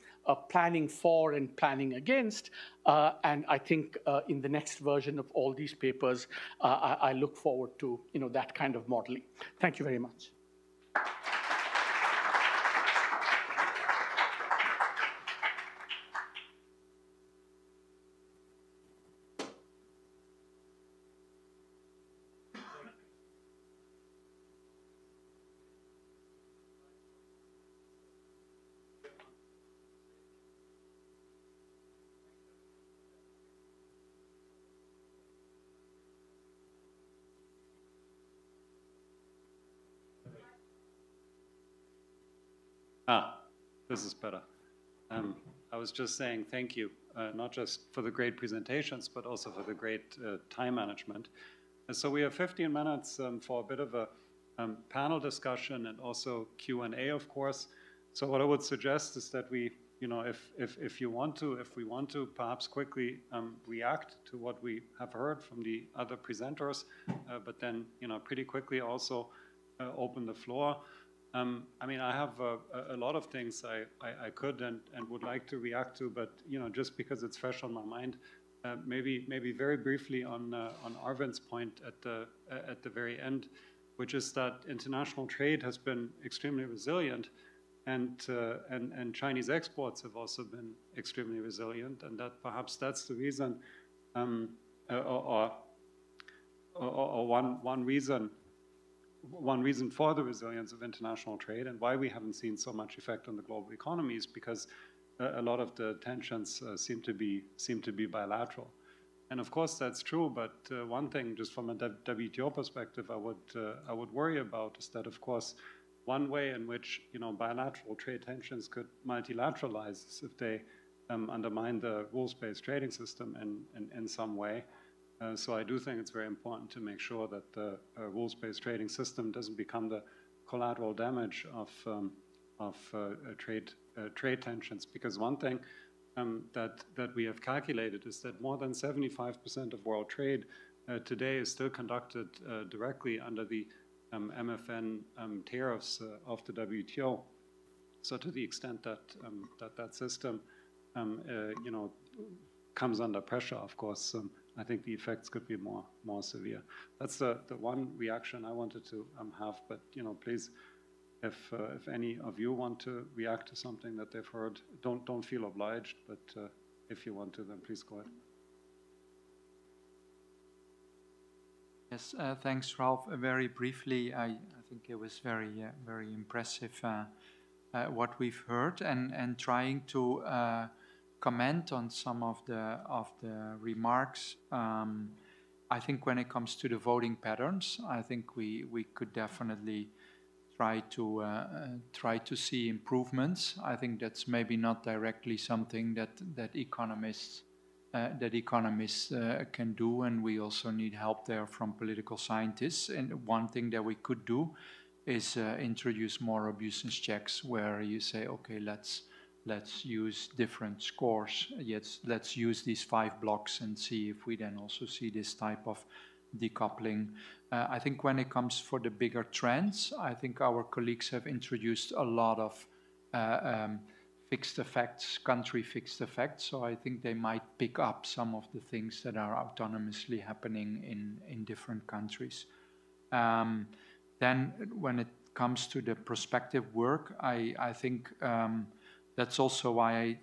planning for and planning against. And I think in the next version of all these papers, I look forward to, that kind of modeling. Thank you very much. This is better. I was just saying thank you, not just for the great presentations, but also for the great time management. And so we have 15 minutes for a bit of a panel discussion and also Q&A, of course. So what I would suggest is that we, if we want to perhaps quickly react to what we have heard from the other presenters, but then, pretty quickly also open the floor. I mean, I have a lot of things I could and would like to react to, but just because it's fresh on my mind, maybe very briefly on Arvind's point at the very end, which is that international trade has been extremely resilient, and Chinese exports have also been extremely resilient, and that perhaps that's the reason, or one reason for the resilience of international trade and why we haven't seen so much effect on the global economy is because a lot of the tensions seem to be bilateral. And of course that's true, but one thing just from a WTO perspective I would worry about is that, of course, one way in which bilateral trade tensions could multilateralize is if they undermine the rules-based trading system in some way. So I do think it's very important to make sure that the rules-based trading system doesn't become the collateral damage of trade tensions. Because one thing that we have calculated is that more than 75% of world trade today is still conducted directly under the MFN tariffs of the WTO. So to the extent that that system comes under pressure, of course, I think the effects could be more severe. That's the one reaction I wanted to have. But please, if any of you want to react to something that they've heard, don't feel obliged. But if you want to, then please go ahead. Yes, thanks, Ralph. Very briefly, I think it was very impressive what we've heard, and trying to comment on some of the remarks. I think when it comes to the voting patterns, I think we could definitely try to see improvements. I think that's maybe not directly something that economists can do, and we also need help there from political scientists. And one thing that we could do is introduce more robustness checks, where you say, okay, let's use different scores. Yes, let's use these 5 blocks and see if we then also see this type of decoupling. I think when it comes for the bigger trends, I think our colleagues have introduced a lot of fixed effects, country fixed effects. So I think they might pick up some of the things that are autonomously happening in different countries. Then when it comes to the prospective work, I think that's also why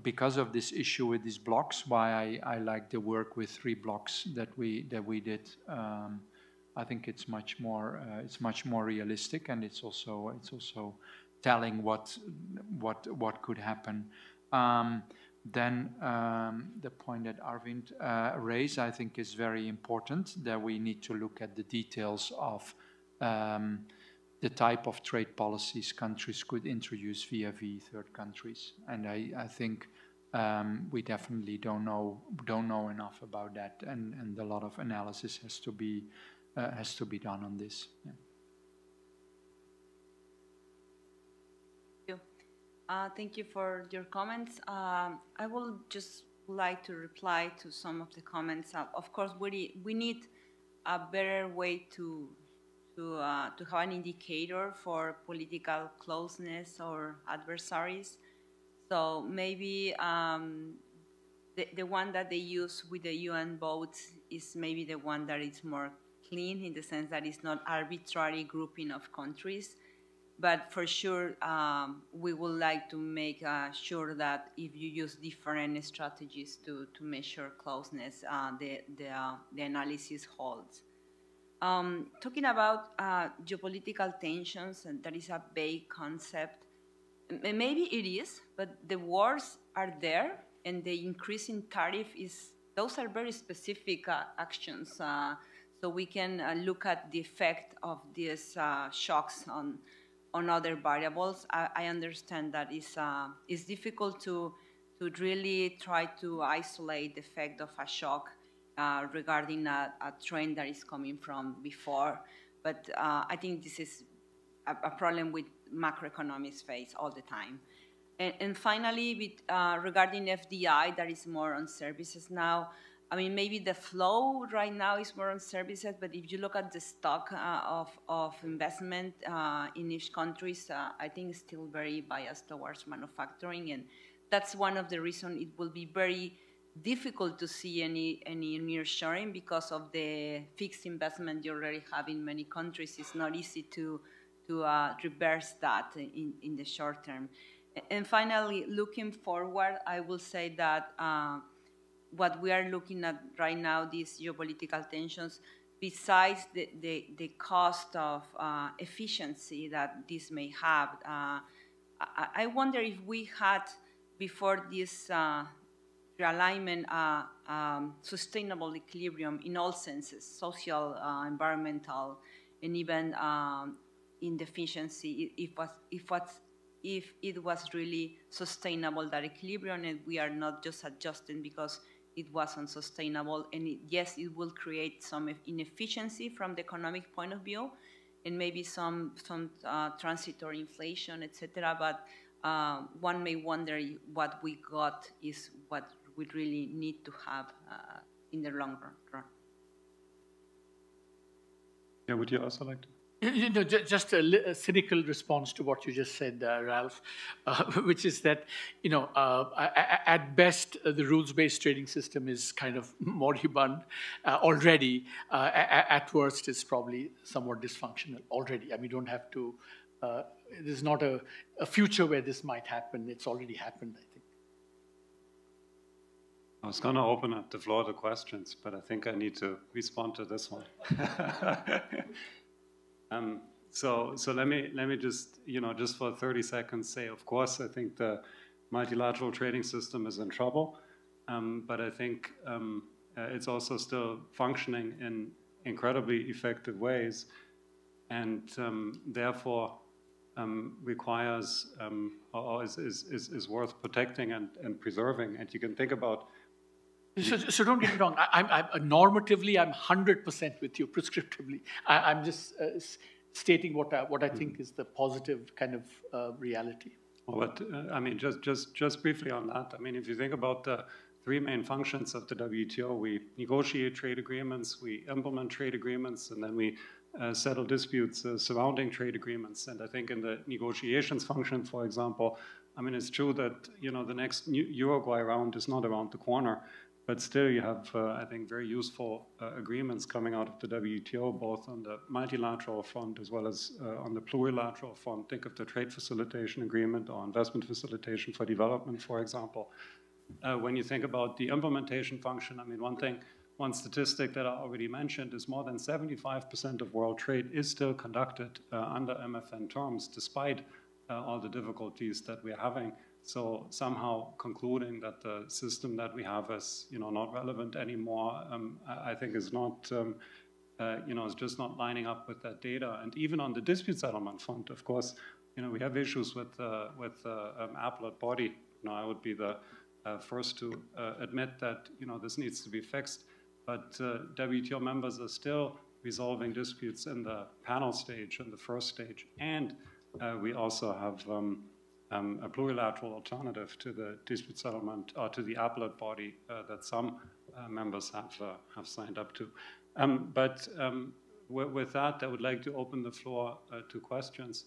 because of this issue with these blocks, why I like the work with 3 blocks that we did. I think it's much more realistic, and it's also telling what could happen. Then the point that Arvind raised, I think, is very important, that we need to look at the details of the type of trade policies countries could introduce vis-a-vis third countries. And I think we definitely don't know enough about that, and a lot of analysis has to be done on this. Yeah. Thank you for your comments. I will just like to reply to some of the comments. Of course, we need a better way to have an indicator for political closeness or adversaries. So maybe the one that they use with the UN votes is maybe the one that is more clean, in the sense that it's not arbitrary grouping of countries. But for sure, we would like to make sure that if you use different strategies to measure closeness, the analysis holds. Talking about geopolitical tensions, and that is a vague concept. Maybe it is, but the wars are there, and the increase in tariff those are very specific actions. So we can look at the effect of these shocks on other variables. I understand that it's difficult to really try to isolate the effect of a shock regarding a trend that is coming from before. But I think this is a problem with macroeconomics face all the time. And finally, regarding FDI, that is more on services now, I mean, maybe the flow right now is more on services, but if you look at the stock of investment in each countries, I think it's still very biased towards manufacturing, and that's one of the reasons it will be very difficult to see any nearshoring because of the fixed investment you already have in many countries. It's not easy to reverse that in the short term. And finally, looking forward, I will say that what we are looking at right now, these geopolitical tensions, besides the cost of efficiency that this may have, I wonder if we had, before this realignment, sustainable equilibrium in all senses, social, environmental, and even in the efficiency, if it was really sustainable, that equilibrium, and we are not just adjusting because it was unsustainable. And yes, it will create some inefficiency from the economic point of view, and maybe some transitory inflation, etc. But one may wonder what we got is what we really need to have in the long run. Yeah, would you also like to? You know, just a cynical response to what you just said, Ralph, which is that, you know, at best, the rules-based trading system is kind of moribund already. At worst, it's probably somewhat dysfunctional already. I mean, we don't have to, there's not a future where this might happen. It's already happened, I think. I was going to open up the floor to questions, but I think I need to respond to this one. So let me just, you know, just for 30 seconds say, of course, I think the multilateral trading system is in trouble, but I think it's also still functioning in incredibly effective ways, and therefore requires or is worth protecting and preserving. And you can think about. So don't get me wrong. I'm normatively, I'm 100% with you. Prescriptively, I'm just stating what I think is the positive kind of reality. Well, but I mean, just briefly on that. I mean, if you think about the three main functions of the WTO, we negotiate trade agreements, we implement trade agreements, and then we settle disputes surrounding trade agreements. And I think in the negotiations function, for example, I mean, it's true that, you know, the next Uruguay round is not around the corner. But still, you have, I think, very useful agreements coming out of the WTO, both on the multilateral front as well as on the plurilateral front. Think of the trade facilitation agreement or investment facilitation for development, for example. When you think about the implementation function, I mean, one statistic that I already mentioned is more than 75% of world trade is still conducted under MFN terms, despite all the difficulties that we're having. So somehow concluding that the system that we have is, you know, not relevant anymore, I think is not, you know, it's just not lining up with that data. And even on the dispute settlement front, of course, you know, we have issues with appellate body. You know, I would be the first to admit that, you know, this needs to be fixed. But WTO members are still resolving disputes in the panel stage, in the first stage, and we also have a plurilateral alternative to the dispute settlement or to the appellate body that some members have signed up to. But with that, I would like to open the floor to questions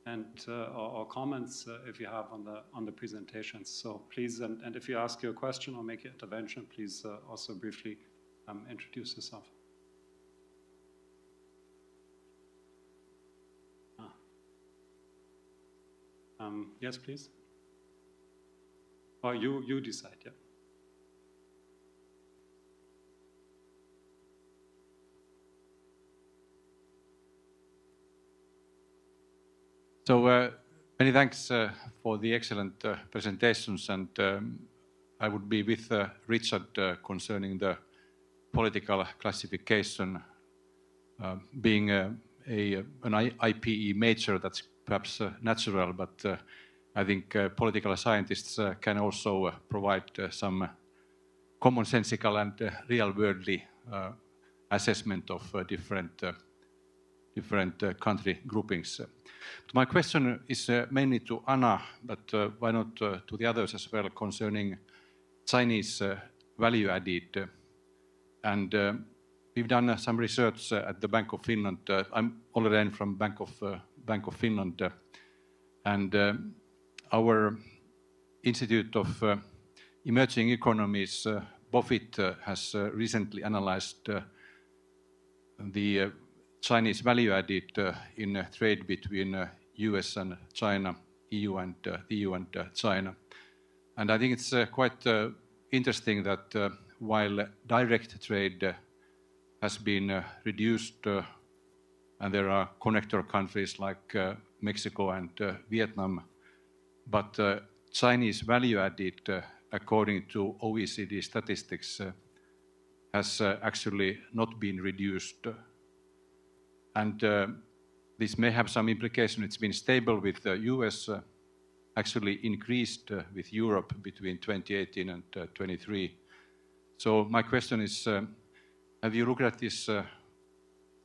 and or comments if you have on the presentations. So please, and if you ask your question or make your intervention, please also briefly introduce yourself. Yes, please. Or you decide, yeah. So many thanks for the excellent presentations, and I would be with Richard concerning the political classification. Being an IPE major, that's perhaps natural, but I think political scientists can also provide some commonsensical and real-worldly assessment of different country groupings. My question is mainly to Anna, but why not to the others as well, concerning Chinese value-added And we've done some research at the Bank of Finland. I'm already from Bank of Finland, and our Institute of Emerging Economies, BOFIT, has recently analyzed the Chinese value added in trade between US and China, EU and China. And I think it's quite interesting that while direct trade has been reduced, and there are connector countries like Mexico and Vietnam, but Chinese value added, according to OECD statistics, has actually not been reduced. And this may have some implication. It's been stable with the US, actually increased with Europe between 2018 and 23. So my question is, have you looked at this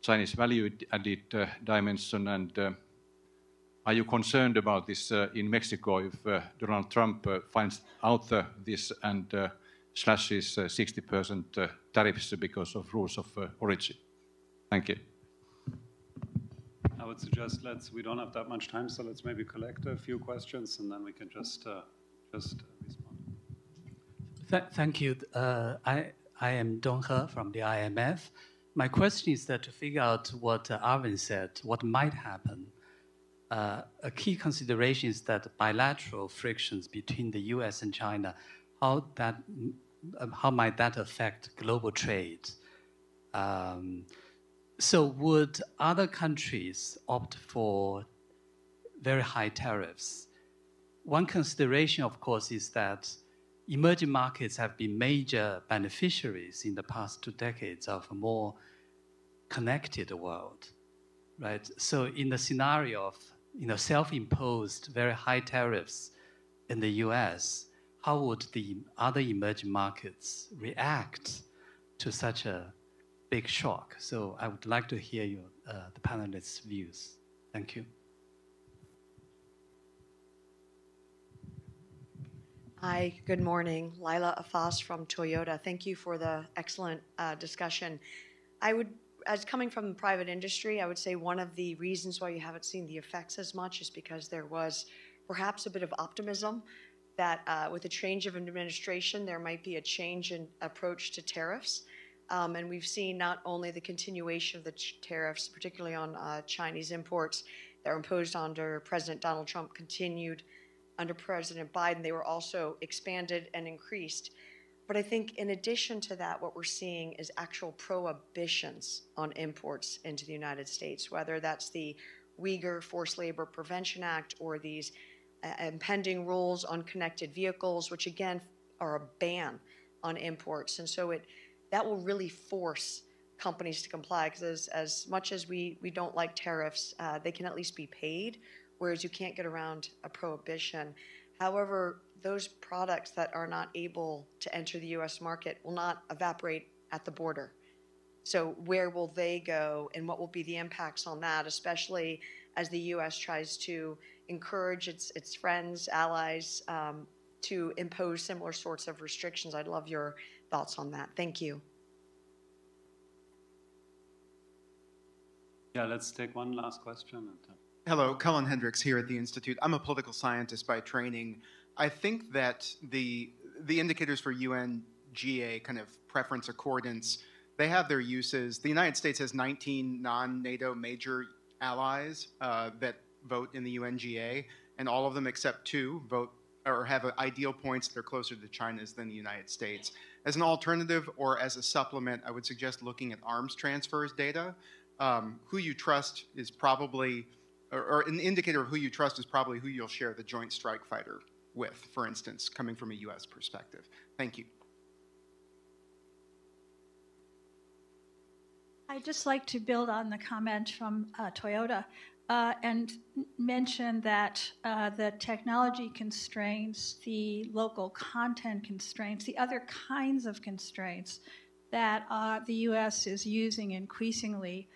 Chinese value added dimension, and are you concerned about this in Mexico if Donald Trump finds out this and slashes 60% tariffs because of rules of origin? Thank you. I would suggest we don't have that much time, so let's maybe collect a few questions and then we can just respond. Thank you. I am Dong He from the IMF. My question is that to figure out what Arvind said, what might happen. A key consideration is that bilateral frictions between the US and China, how might that affect global trade? So would other countries opt for very high tariffs? One consideration, of course, is that emerging markets have been major beneficiaries in the past 2 decades of a more connected world, right? So in the scenario of self-imposed very high tariffs in the US, how would the other emerging markets react to such a big shock? So I would like to hear the panelists' views. Thank you. Hi, good morning. Laila Afas from Toyota. Thank you for the excellent discussion. As coming from the private industry, I would say one of the reasons why you haven't seen the effects as much is because there was perhaps a bit of optimism that with a change of administration, there might be a change in approach to tariffs. And we've seen not only the continuation of the tariffs, particularly on Chinese imports that were imposed under President Donald Trump, continued under President Biden. They were also expanded and increased. But I think in addition to that, what we're seeing is actual prohibitions on imports into the United States, whether that's the Uyghur Forced Labor Prevention Act or these impending rules on connected vehicles, which again are a ban on imports. And so that will really force companies to comply, because as much as we don't like tariffs, they can at least be paid, whereas you can't get around a prohibition. However, those products that are not able to enter the US market will not evaporate at the border. So where will they go, and what will be the impacts on that, especially as the US tries to encourage its friends, allies, to impose similar sorts of restrictions? I'd love your thoughts on that. Thank you. Yeah, let's take one last question. Hello, Cullen Hendricks here at the Institute. I'm a political scientist by training. I think that the indicators for UNGA kind of preference accordance, they have their uses. The United States has 19 non-NATO major allies that vote in the UNGA, and all of them except 2 vote or have ideal points that are closer to China's than the United States. As an alternative or as a supplement, I would suggest looking at arms transfers data. Who you trust is probably, or an indicator of who you trust is probably who you'll share the Joint Strike Fighter with, for instance, coming from a US perspective. Thank you. I'd just like to build on the comment from Toyota and mention that the technology constraints, the local content constraints, the other kinds of constraints that the US is using increasingly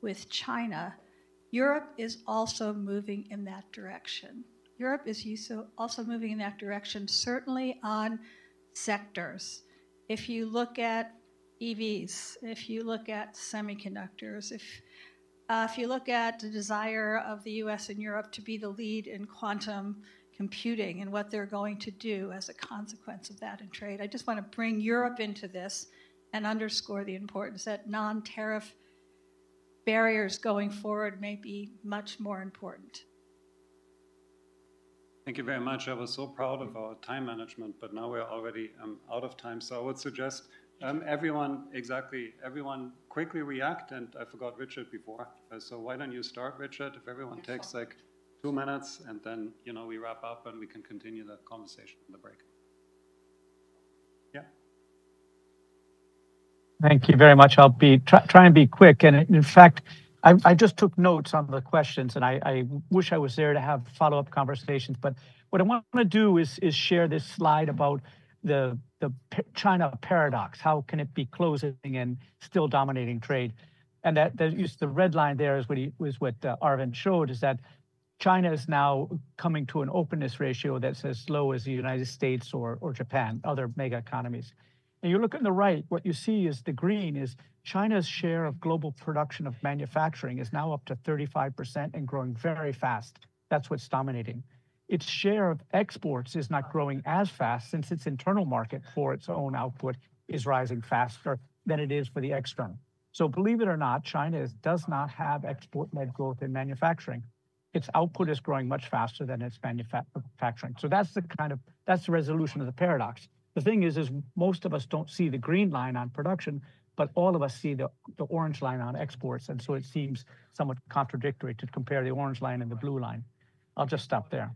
with China, Europe is also moving in that direction. Europe is also moving in that direction, certainly on sectors. If you look at EVs, if you look at semiconductors, if you look at the desire of the US and Europe to be the lead in quantum computing and what they're going to do as a consequence of that in trade, I just want to bring Europe into this and underscore the importance that non-tariff barriers going forward may be much more important. Thank you very much. I was so proud of our time management, but now we're already out of time. So I would suggest everyone quickly react. And I forgot Richard before. So why don't you start, Richard? If everyone takes like 2 minutes, and then we wrap up and we can continue the conversation in the break. Yeah. Thank you very much. I'll be try and be quick. And in fact, I just took notes on the questions, and I wish I was there to have follow-up conversations. But what I want to do is share this slide about the China paradox. How can it be closing and still dominating trade? And the red line there is what Arvind showed, is that China is now coming to an openness ratio that's as low as the United States or Japan, other mega economies. And you look on the right, what you see is the green is China's share of global production of manufacturing is now up to 35% and growing very fast. That's what's dominating. Its share of exports is not growing as fast since its internal market for its own output is rising faster than it is for the external. So believe it or not, China does not have export-led growth in manufacturing. Its output is growing much faster than its manufacturing. So that's the resolution of the paradox. The thing is most of us don't see the green line on production, but all of us see the orange line on exports. And so it seems somewhat contradictory to compare the orange line and the blue line. I'll just stop there.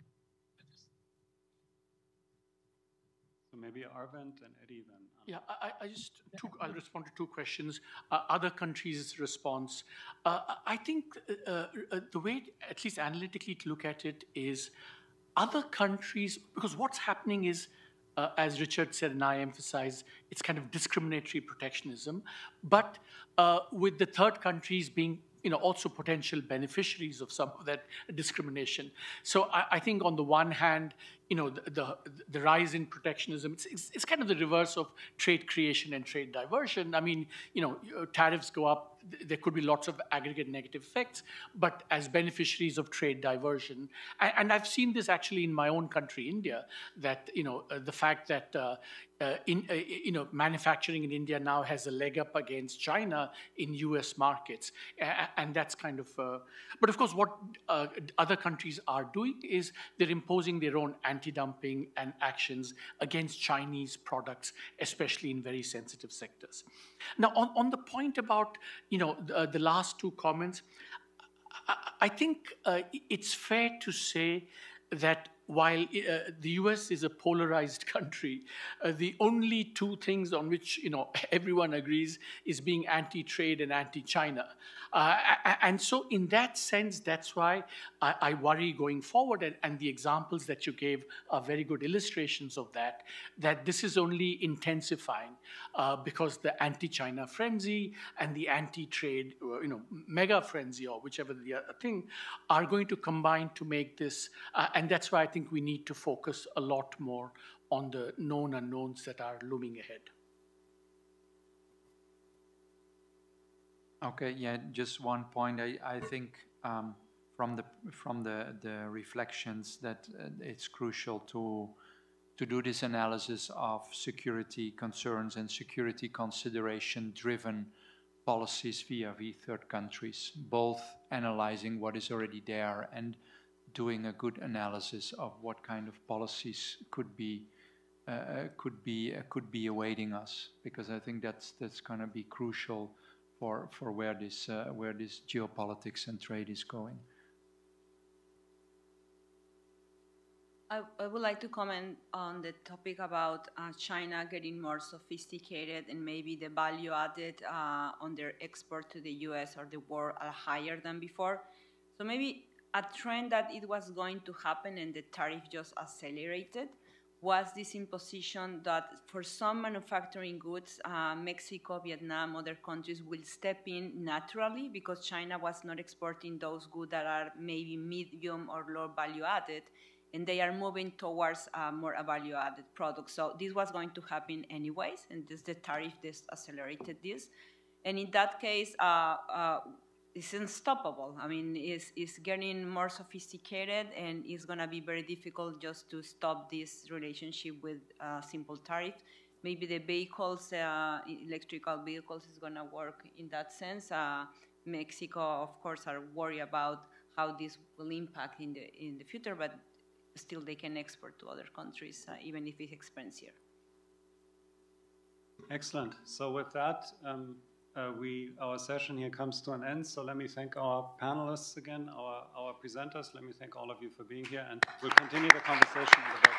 So maybe Arvind and Eddie then. Yeah, I'll respond to two questions. Other countries' response. I think the way, at least analytically, to look at it is other countries, because what's happening is, as Richard said and I emphasized, it's kind of discriminatory protectionism, but with the third countries being also potential beneficiaries of some of that discrimination. So I think on the one hand, the rise in protectionism, it's kind of the reverse of trade creation and trade diversion. I mean, tariffs go up, there could be lots of aggregate negative effects, but as beneficiaries of trade diversion, and I've seen this actually in my own country, India, that the fact that manufacturing in India now has a leg up against China in U.S. markets, and that's kind of. But of course, what other countries are doing is they're imposing their own anti-dumping and actions against Chinese products, especially in very sensitive sectors. Now, on the point about the last two comments, I think it's fair to say that while the US is a polarized country, the only two things on which everyone agrees is being anti-trade and anti-China. And so in that sense, that's why I worry going forward, and the examples that you gave are very good illustrations of that this is only intensifying because the anti-China frenzy and the anti-trade mega frenzy, or whichever the other thing, are going to combine to make this, and that's why I think we need to focus a lot more on the known unknowns that are looming ahead. Okay, yeah, just one point. I think from the reflections that it's crucial to do this analysis of security concerns and security consideration driven policies vis-a-vis third countries, both analyzing what is already there and doing a good analysis of what kind of policies could be awaiting us, because I think that's going to be crucial for where this geopolitics and trade is going. I would like to comment on the topic about China getting more sophisticated and maybe the value added on their export to the US or the world are higher than before. So maybe a trend that it was going to happen and the tariff just accelerated was this imposition that for some manufacturing goods, Mexico, Vietnam, other countries will step in naturally because China was not exporting those goods that are maybe medium or low value added. and they are moving towards more value-added products. So this was going to happen anyways, and this the tariff this accelerated this. And in that case, it's unstoppable. I mean, it's getting more sophisticated, and it's going to be very difficult just to stop this relationship with simple tariff. Maybe the vehicles, electrical vehicles, is going to work in that sense. Mexico, of course, are worried about how this will impact in the future, but still they can export to other countries, even if it's expensive. Excellent. So with that, our session here comes to an end. So let me thank our panelists again, our presenters. Let me thank all of you for being here, and we'll continue the conversation in the break.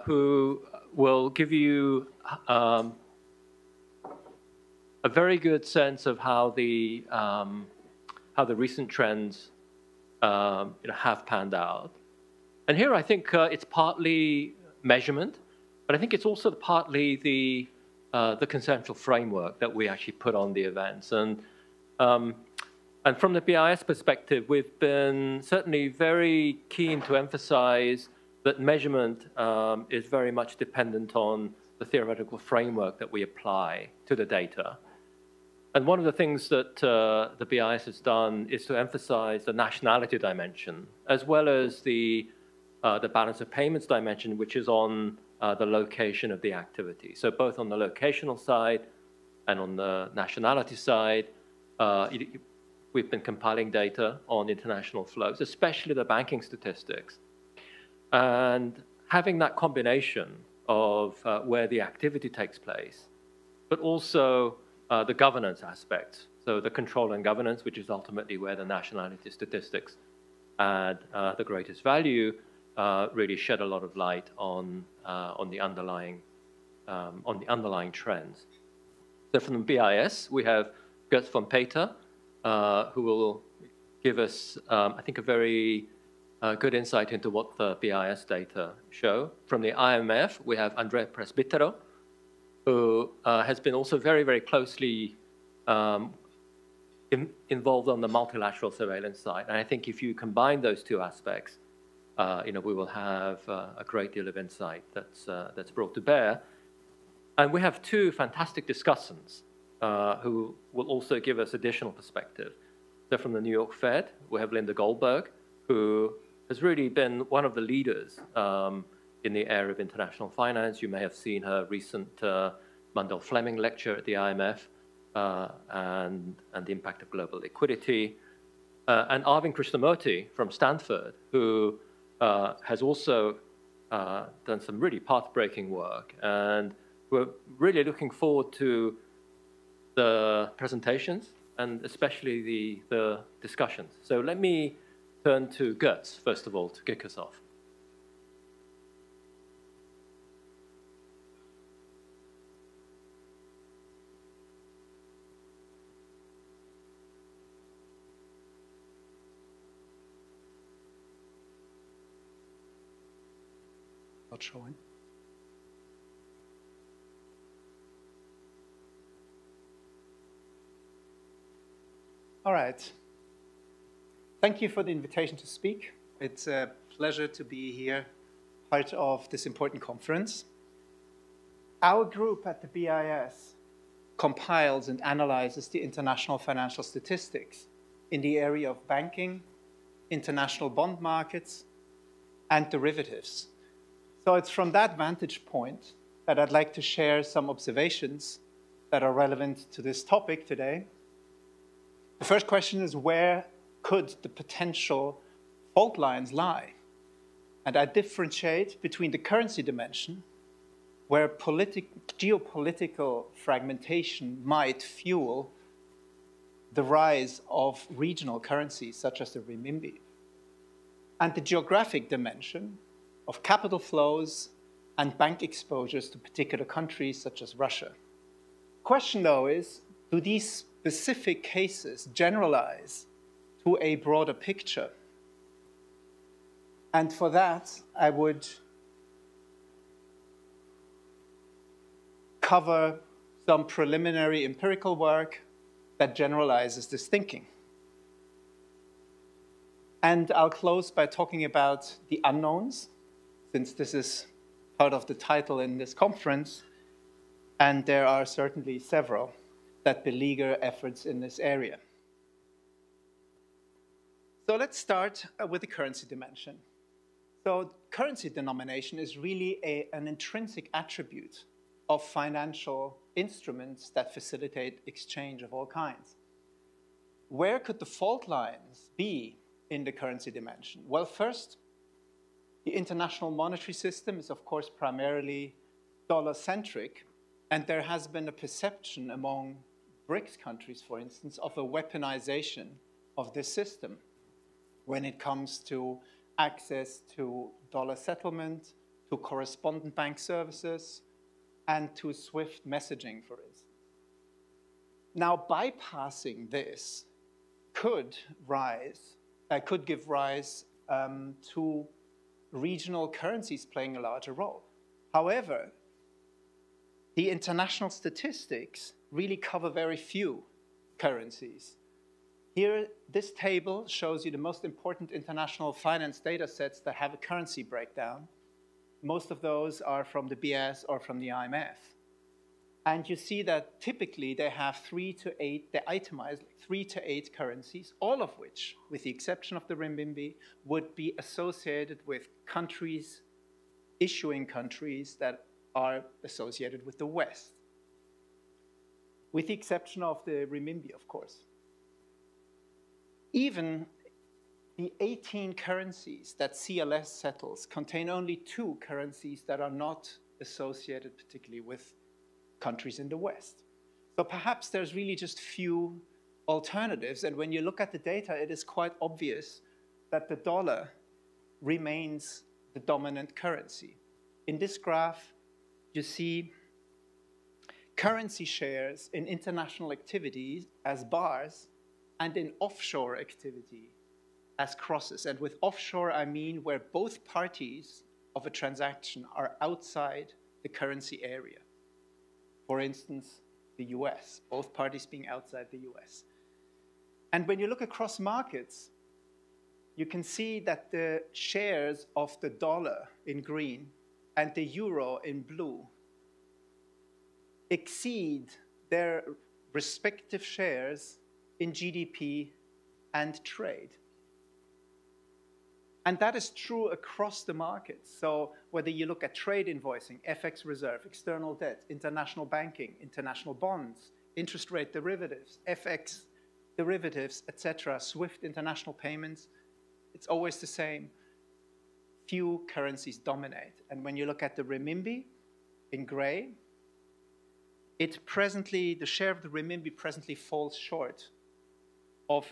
who will give you a very good sense of how the recent trends have panned out. And here I think it's partly measurement, but I think it's also partly the conceptual framework that we actually put on the events. And from the BIS perspective, we've been certainly very keen to emphasize that measurement is very much dependent on the theoretical framework that we apply to the data. And one of the things that the BIS has done is to emphasize the nationality dimension, as well as the balance of payments dimension, which is on the location of the activity. So both on the locational side and on the nationality side, we've been compiling data on international flows, especially the banking statistics. And having that combination of where the activity takes place, but also the governance aspects, so the control and governance, which is ultimately where the nationality statistics add the greatest value, really shed a lot of light on the underlying trends. So from the BIS, we have Gert van Peter, who will give us, I think, a very good insight into what the BIS data show. From the IMF, we have Andrea Presbitero, who has been also very, very closely involved on the multilateral surveillance side. And I think if you combine those two aspects, we will have a great deal of insight that's brought to bear. And we have two fantastic discussants who will also give us additional perspective. So from the New York Fed, we have Linda Goldberg, who has really been one of the leaders in the area of international finance. You may have seen her recent Mundell Fleming lecture at the IMF and the impact of global liquidity. And Arvind Krishnamurti from Stanford, who has also done some really path-breaking work. And we're really looking forward to the presentations and especially the discussions. So let me turn to Gert, first of all, to kick us off. Not showing. All right. Thank you for the invitation to speak. It's a pleasure to be here, part of this important conference. Our group at the BIS compiles and analyzes the international financial statistics in the area of banking, international bond markets, and derivatives. So it's from that vantage point that I'd like to share some observations that are relevant to this topic today. The first question is, where could the potential fault lines lie? And I differentiate between the currency dimension, where geopolitical fragmentation might fuel the rise of regional currencies, such as the renminbi, and the geographic dimension of capital flows and bank exposures to particular countries, such as Russia. The question, though, is, do these specific cases generalize to a broader picture? And for that, I would cover some preliminary empirical work that generalizes this thinking. And I'll close by talking about the unknowns, since this is part of the title in this conference, and there are certainly several that beleaguer efforts in this area. So let's start with the currency dimension. So currency denomination is really an intrinsic attribute of financial instruments that facilitate exchange of all kinds. Where could the fault lines be in the currency dimension? Well, first, the international monetary system is, of course, primarily dollar-centric, and there has been a perception among BRICS countries, for instance, of a weaponization of this system when it comes to access to dollar settlement, to correspondent bank services, and to SWIFT messaging, for instance. Now, bypassing this could give rise to regional currencies playing a larger role. However, the international statistics really cover very few currencies. Here, this table shows you the most important international finance data sets that have a currency breakdown. Most of those are from the BIS or from the IMF. And you see that typically they have they itemize 3 to 8 currencies, all of which, with the exception of the renminbi, would be associated with countries, issuing countries that are associated with the West. With the exception of the renminbi, of course. Even the 18 currencies that CLS settles contain only 2 currencies that are not associated particularly with countries in the West. So perhaps there's really just few alternatives. And when you look at the data, it is quite obvious that the dollar remains the dominant currency. In this graph, you see currency shares in international activities as bars and in offshore activity as crosses. And with offshore, I mean where both parties of a transaction are outside the currency area. For instance, the US, both parties being outside the US. And when you look across markets, you can see that the shares of the dollar in green and the euro in blue exceed their respective shares in GDP and trade. And that is true across the markets. So whether you look at trade invoicing, FX reserve, external debt, international banking, international bonds, interest rate derivatives, FX derivatives, etc., SWIFT international payments, it's always the same. Few currencies dominate. And when you look at the renminbi in gray, the share of the renminbi presently falls short of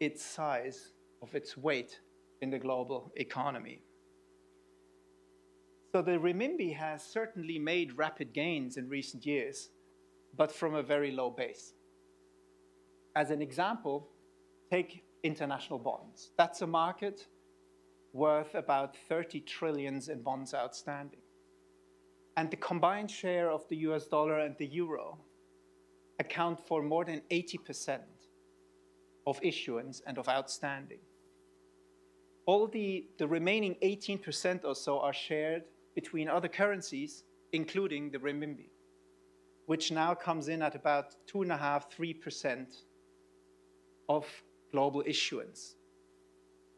its size, of its weight in the global economy. So the renminbi has certainly made rapid gains in recent years, but from a very low base. As an example, take international bonds. That's a market worth about 30 trillion in bonds outstanding. And the combined share of the US dollar and the euro account for more than 80% of issuance and of outstanding. All the remaining 18% or so are shared between other currencies, including the renminbi, which now comes in at about 2.5–3% of global issuance.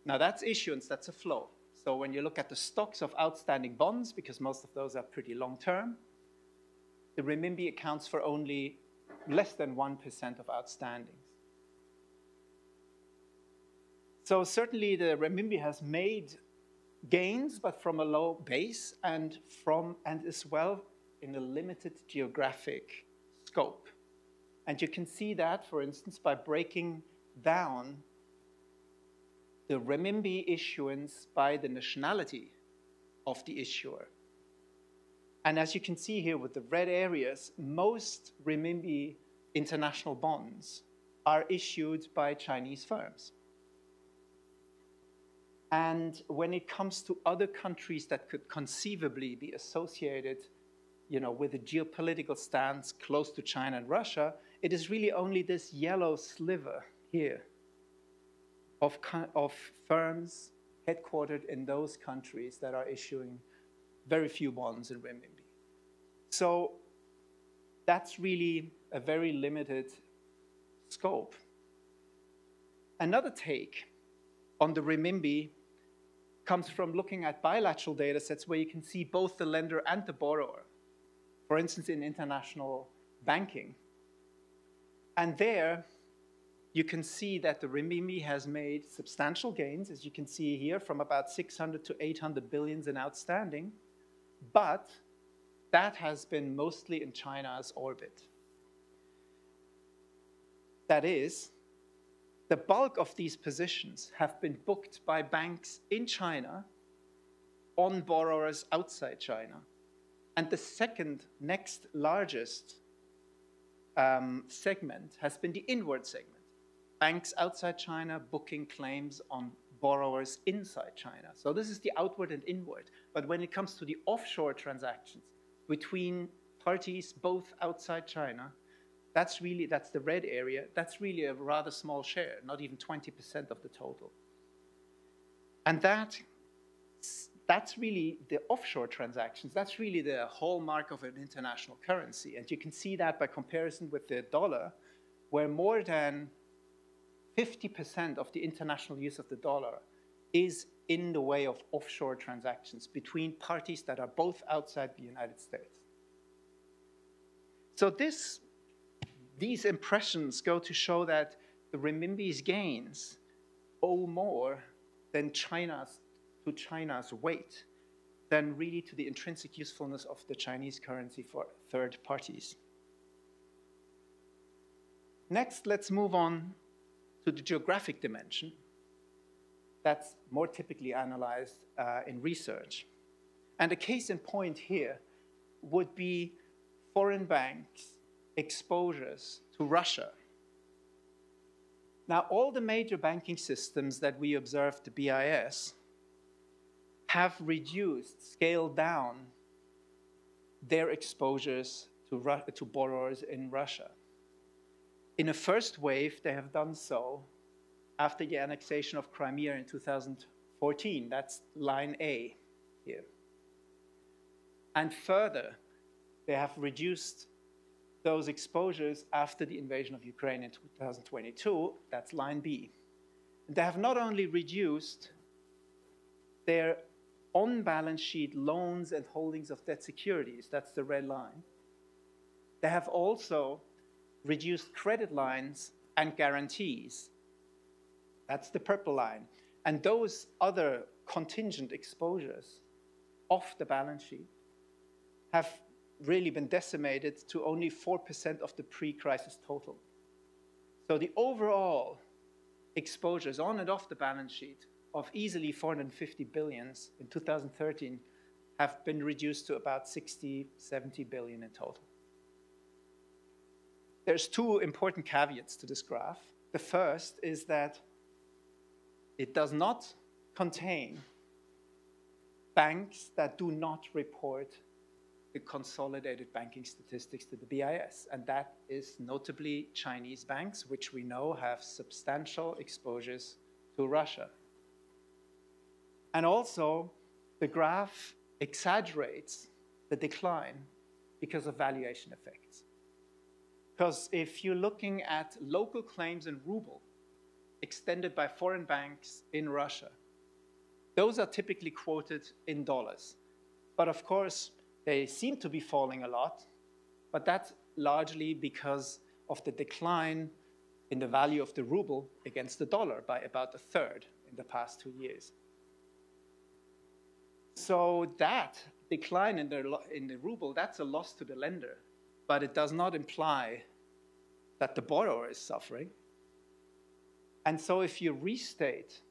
Now that's issuance, that's a flow. So when you look at the stocks of outstanding bonds, because most of those are pretty long-term, the renminbi accounts for only less than 1% of outstandings. So certainly the renminbi has made gains, but from a low base and as well in a limited geographic scope. And you can see that, for instance, by breaking down the renminbi issuance by the nationality of the issuer. And as you can see here with the red areas, most renminbi international bonds are issued by Chinese firms. And when it comes to other countries that could conceivably be associated, with a geopolitical stance close to China and Russia, it is really only this yellow sliver here of firms headquartered in those countries that are issuing very few bonds in renminbi. So that's really a very limited scope. Another take on the renminbi comes from looking at bilateral data sets where you can see both the lender and the borrower, for instance, in international banking. And there, you can see that the renminbi has made substantial gains, as you can see here, from about 600 to 800 billion in outstanding, but that has been mostly in China's orbit. That is, the bulk of these positions have been booked by banks in China on borrowers outside China. And the second next largest segment has been the inward segment. Banks outside China booking claims on borrowers inside China. So this is the outward and inward. But when it comes to the offshore transactions between parties both outside China, that's the red area. That's really a rather small share, not even 20% of the total. And that's really the offshore transactions. That's really the hallmark of an international currency. And you can see that by comparison with the dollar, where more than 50% of the international use of the dollar is in the way of offshore transactions between parties that are both outside the United States. So these impressions go to show that the renminbi's gains owe more than China's weight than really to the intrinsic usefulness of the Chinese currency for third parties. Next, let's move on to the geographic dimension that's more typically analyzed in research. And a case in point here would be foreign banks' exposures to Russia. Now, all the major banking systems that we observed the BIS have reduced, scaled down their exposures to borrowers in Russia. In a first wave, they have done so after the annexation of Crimea in 2014. That's line A here. And further, they have reduced those exposures after the invasion of Ukraine in 2022. That's line B. And they have not only reduced their on-balance sheet loans and holdings of debt securities, that's the red line. They have also reduced credit lines and guarantees. That's the purple line. And those other contingent exposures off the balance sheet have really been decimated to only 4% of the pre-crisis total. So the overall exposures on and off the balance sheet of easily 450 billions in 2013 have been reduced to about 60, 70 billion in total. There's two important caveats to this graph. The first is that it does not contain banks that do not report the consolidated banking statistics to the BIS, and that is notably Chinese banks, which we know have substantial exposures to Russia. And also, the graph exaggerates the decline because of valuation effects. Because if you're looking at local claims in ruble extended by foreign banks in Russia, those are typically quoted in dollars. But of course, they seem to be falling a lot, but that's largely because of the decline in the value of the ruble against the dollar by about a third in the past 2 years. So that decline in the ruble, that's a loss to the lender, but it does not imply that the borrower is suffering. And so if you restate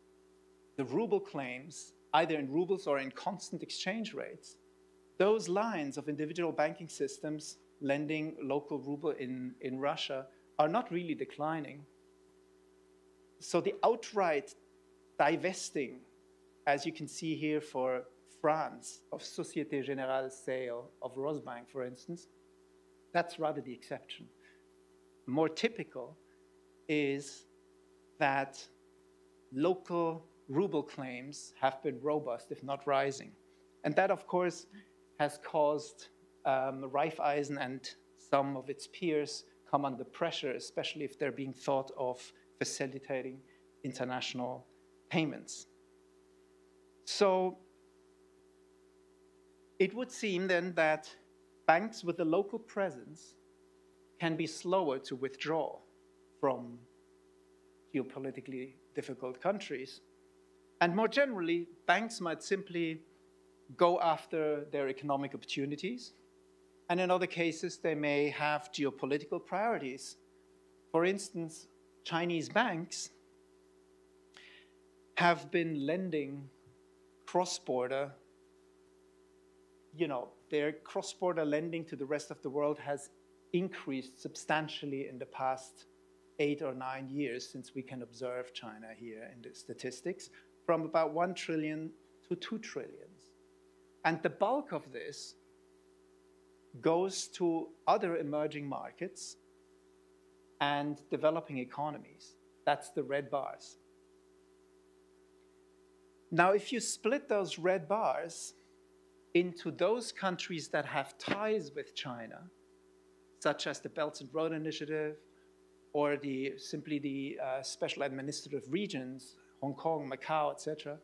the ruble claims, either in rubles or in constant exchange rates, those lines of individual banking systems lending local ruble in Russia are not really declining. So the outright divesting, as you can see here for France, of Société Générale's sale of Rosbank, for instance, that's rather the exception. More typical is that local ruble claims have been robust, if not rising. And that, of course, has caused Raiffeisen and some of its peers come under pressure, especially if they're being thought of facilitating international payments. So it would seem then that banks with a local presence can be slower to withdraw from geopolitically difficult countries. And more generally, banks might simply go after their economic opportunities. And in other cases, they may have geopolitical priorities. For instance, Chinese banks have been lending cross-border their cross-border lending to the rest of the world has increased substantially in the past 8 or 9 years since we can observe China here in the statistics, from about 1 trillion to 2 trillions. And the bulk of this goes to other emerging markets and developing economies. That's the red bars. Now, if you split those red bars into those countries that have ties with China, such as the Belt and Road Initiative, or simply the special administrative regions, Hong Kong, Macau, etc.,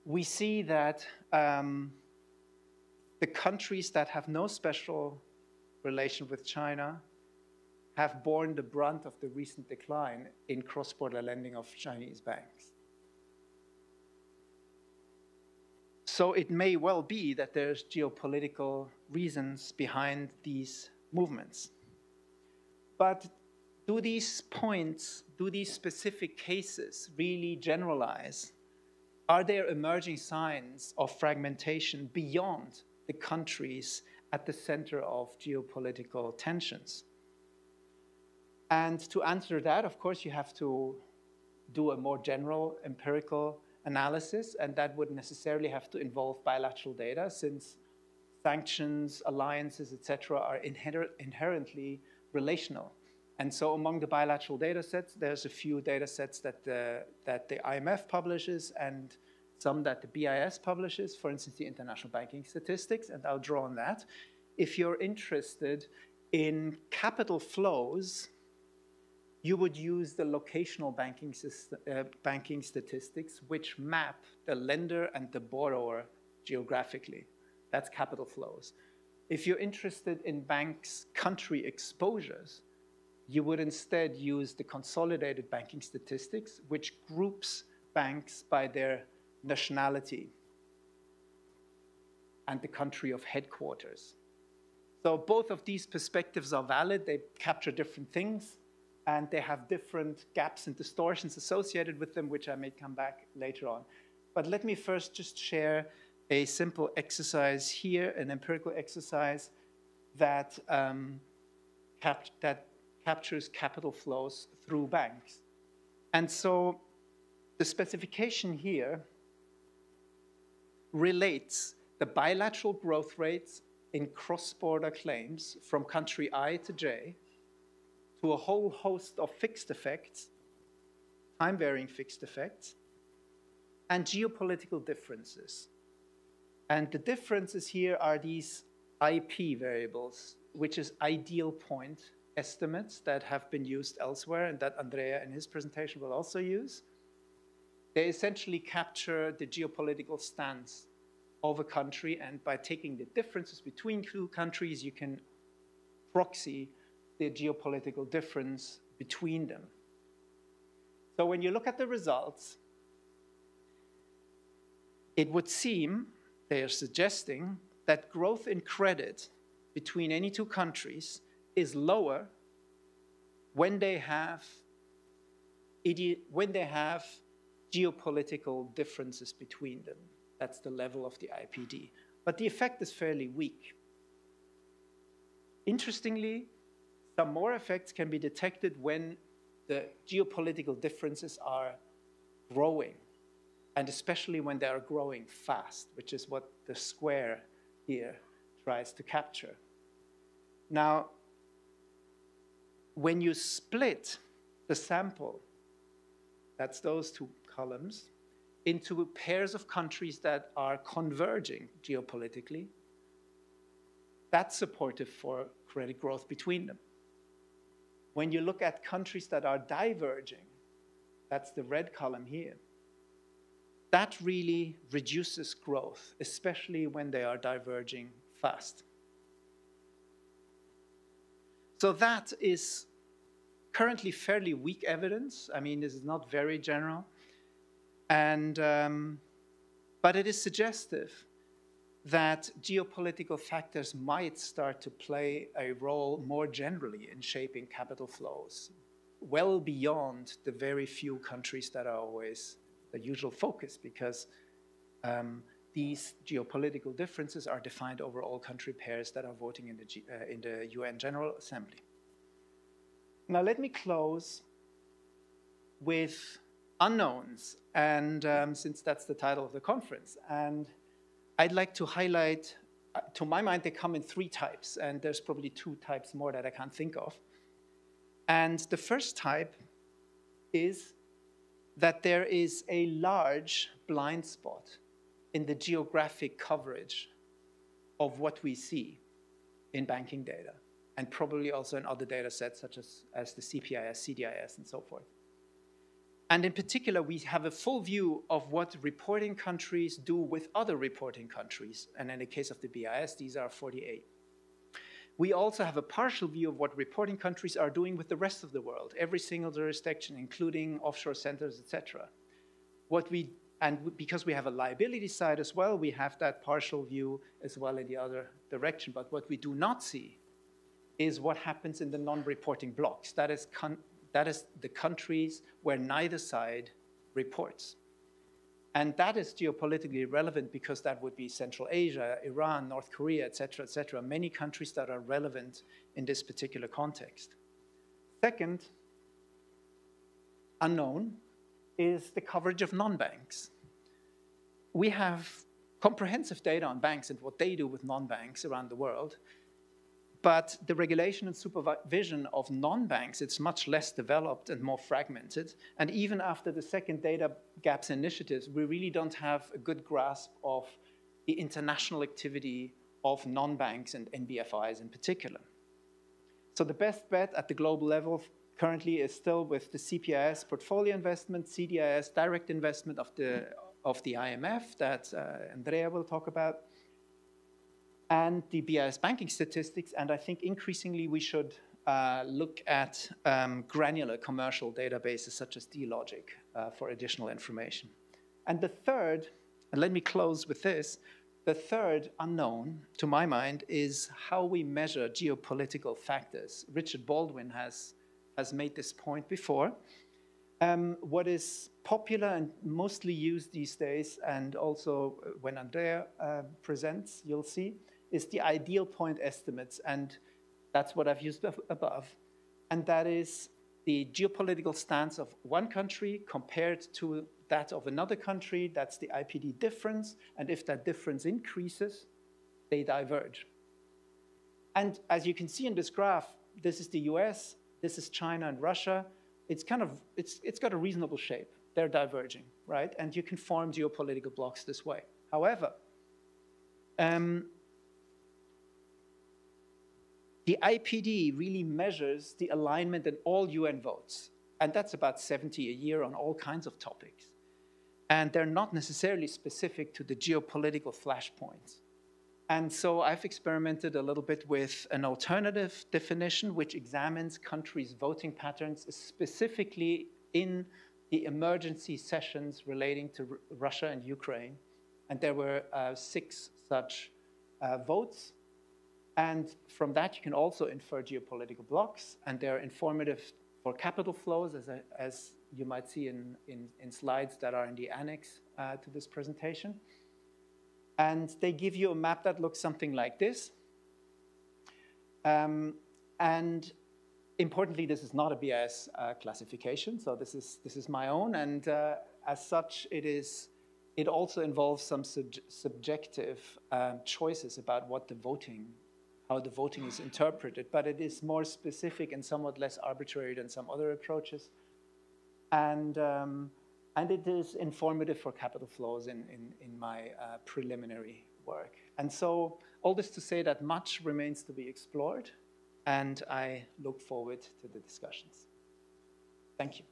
we see that the countries that have no special relation with China have borne the brunt of the recent decline in cross-border lending of Chinese banks. So it may well be that there's geopolitical reasons behind these movements. But do these points, do these specific cases really generalize? Are there emerging signs of fragmentation beyond the countries at the center of geopolitical tensions? And to answer that, of course, you have to do a more general empirical analysis, and that would necessarily have to involve bilateral data, since sanctions, alliances, etc., are inherently relational. And so among the bilateral data sets, there's a few data sets that the IMF publishes and some that the BIS publishes, for instance, the International Banking Statistics, and I'll draw on that. If you're interested in capital flows, you would use the locational banking statistics, which map the lender and the borrower geographically. That's capital flows. If you're interested in banks' country exposures, you would instead use the consolidated banking statistics, which groups banks by their nationality and the country of headquarters. So both of these perspectives are valid. They capture different things, and they have different gaps and distortions associated with them, which I may come back later on. But let me first just share a simple exercise here, an empirical exercise that, captures capital flows through banks. And so the specification here relates the bilateral growth rates in cross-border claims from country I to J to a whole host of fixed effects, time-varying fixed effects, and geopolitical differences. And the differences here are these IP variables, which is ideal point estimates that have been used elsewhere and that Andrea in his presentation will also use. They essentially capture the geopolitical stance of a country, and by taking the differences between two countries, you can proxy the geopolitical difference between them. So when you look at the results, it would seem they are suggesting that growth in credit between any two countries is lower when they have geopolitical differences between them. That's the level of the IPD. But the effect is fairly weak. Interestingly, some more effects can be detected when the geopolitical differences are growing, and especially when they are growing fast, which is what the square here tries to capture. Now, when you split the sample, that's those two columns, into pairs of countries that are converging geopolitically, that's supportive for credit growth between them. When you look at countries that are diverging, that's the red column here, that really reduces growth, especially when they are diverging fast. So that is currently fairly weak evidence. I mean, this is not very general. And, but it is suggestive that geopolitical factors might start to play a role more generally in shaping capital flows, well beyond the very few countries that are always the usual focus, because these geopolitical differences are defined over all country pairs that are voting in the UN General Assembly. Now let me close with unknowns, and since that's the title of the conference, and I'd like to highlight, to my mind, they come in 3 types, and there's probably 2 types more that I can't think of. And the first type is that there is a large blind spot in the geographic coverage of what we see in banking data, and probably also in other data sets such as the CPIS, CDIS, and so forth. And in particular, we have a full view of what reporting countries do with other reporting countries. And in the case of the BIS, these are 48. We also have a partial view of what reporting countries are doing with the rest of the world, every single jurisdiction, including offshore centers, etc. And because we have a liability side as well, we have that partial view as well in the other direction. But what we do not see is what happens in the non-reporting blocks. That is the countries where neither side reports. And that is geopolitically relevant because that would be Central Asia, Iran, North Korea, et cetera, many countries that are relevant in this particular context. Second, unknown, is the coverage of non-banks. We have comprehensive data on banks and what they do with non-banks around the world, but the regulation and supervision of non-banks, it's much less developed and more fragmented. And even after the second data gaps initiatives, we really don't have a good grasp of the international activity of non-banks and NBFIs in particular. So the best bet at the global level currently is still with the CPIS portfolio investment, CDIS direct investment of the IMF that Andrea will talk about, and the BIS banking statistics. And I think increasingly we should look at granular commercial databases such as D-Logic for additional information. And the third, and let me close with this, the third unknown, to my mind, is how we measure geopolitical factors. Richard Baldwin has made this point before. What is popular and mostly used these days, and also when Andrea presents, you'll see, is the ideal point estimates, and that's what I've used above. And that is the geopolitical stance of one country compared to that of another country. That's the IPD difference, and if that difference increases, they diverge. And as you can see in this graph, this is the US, this is China and Russia. It's got a reasonable shape. They're diverging, right? And you can form geopolitical blocks this way. However, the IPD really measures the alignment in all UN votes. And that's about 70 a year on all kinds of topics. And they're not necessarily specific to the geopolitical flashpoints. And so I've experimented a little bit with an alternative definition which examines countries' voting patterns specifically in the emergency sessions relating to Russia and Ukraine. And there were 6 such votes. And from that, you can also infer geopolitical blocks, and they're informative for capital flows, as you might see in slides that are in the annex to this presentation. And they give you a map that looks something like this. And importantly, this is not a BIS classification, so this is my own, and as such, it also involves some subjective choices about what how the voting is interpreted, but it is more specific and somewhat less arbitrary than some other approaches. And it is informative for capital flows in my preliminary work. And so all this to say that much remains to be explored, and I look forward to the discussions. Thank you.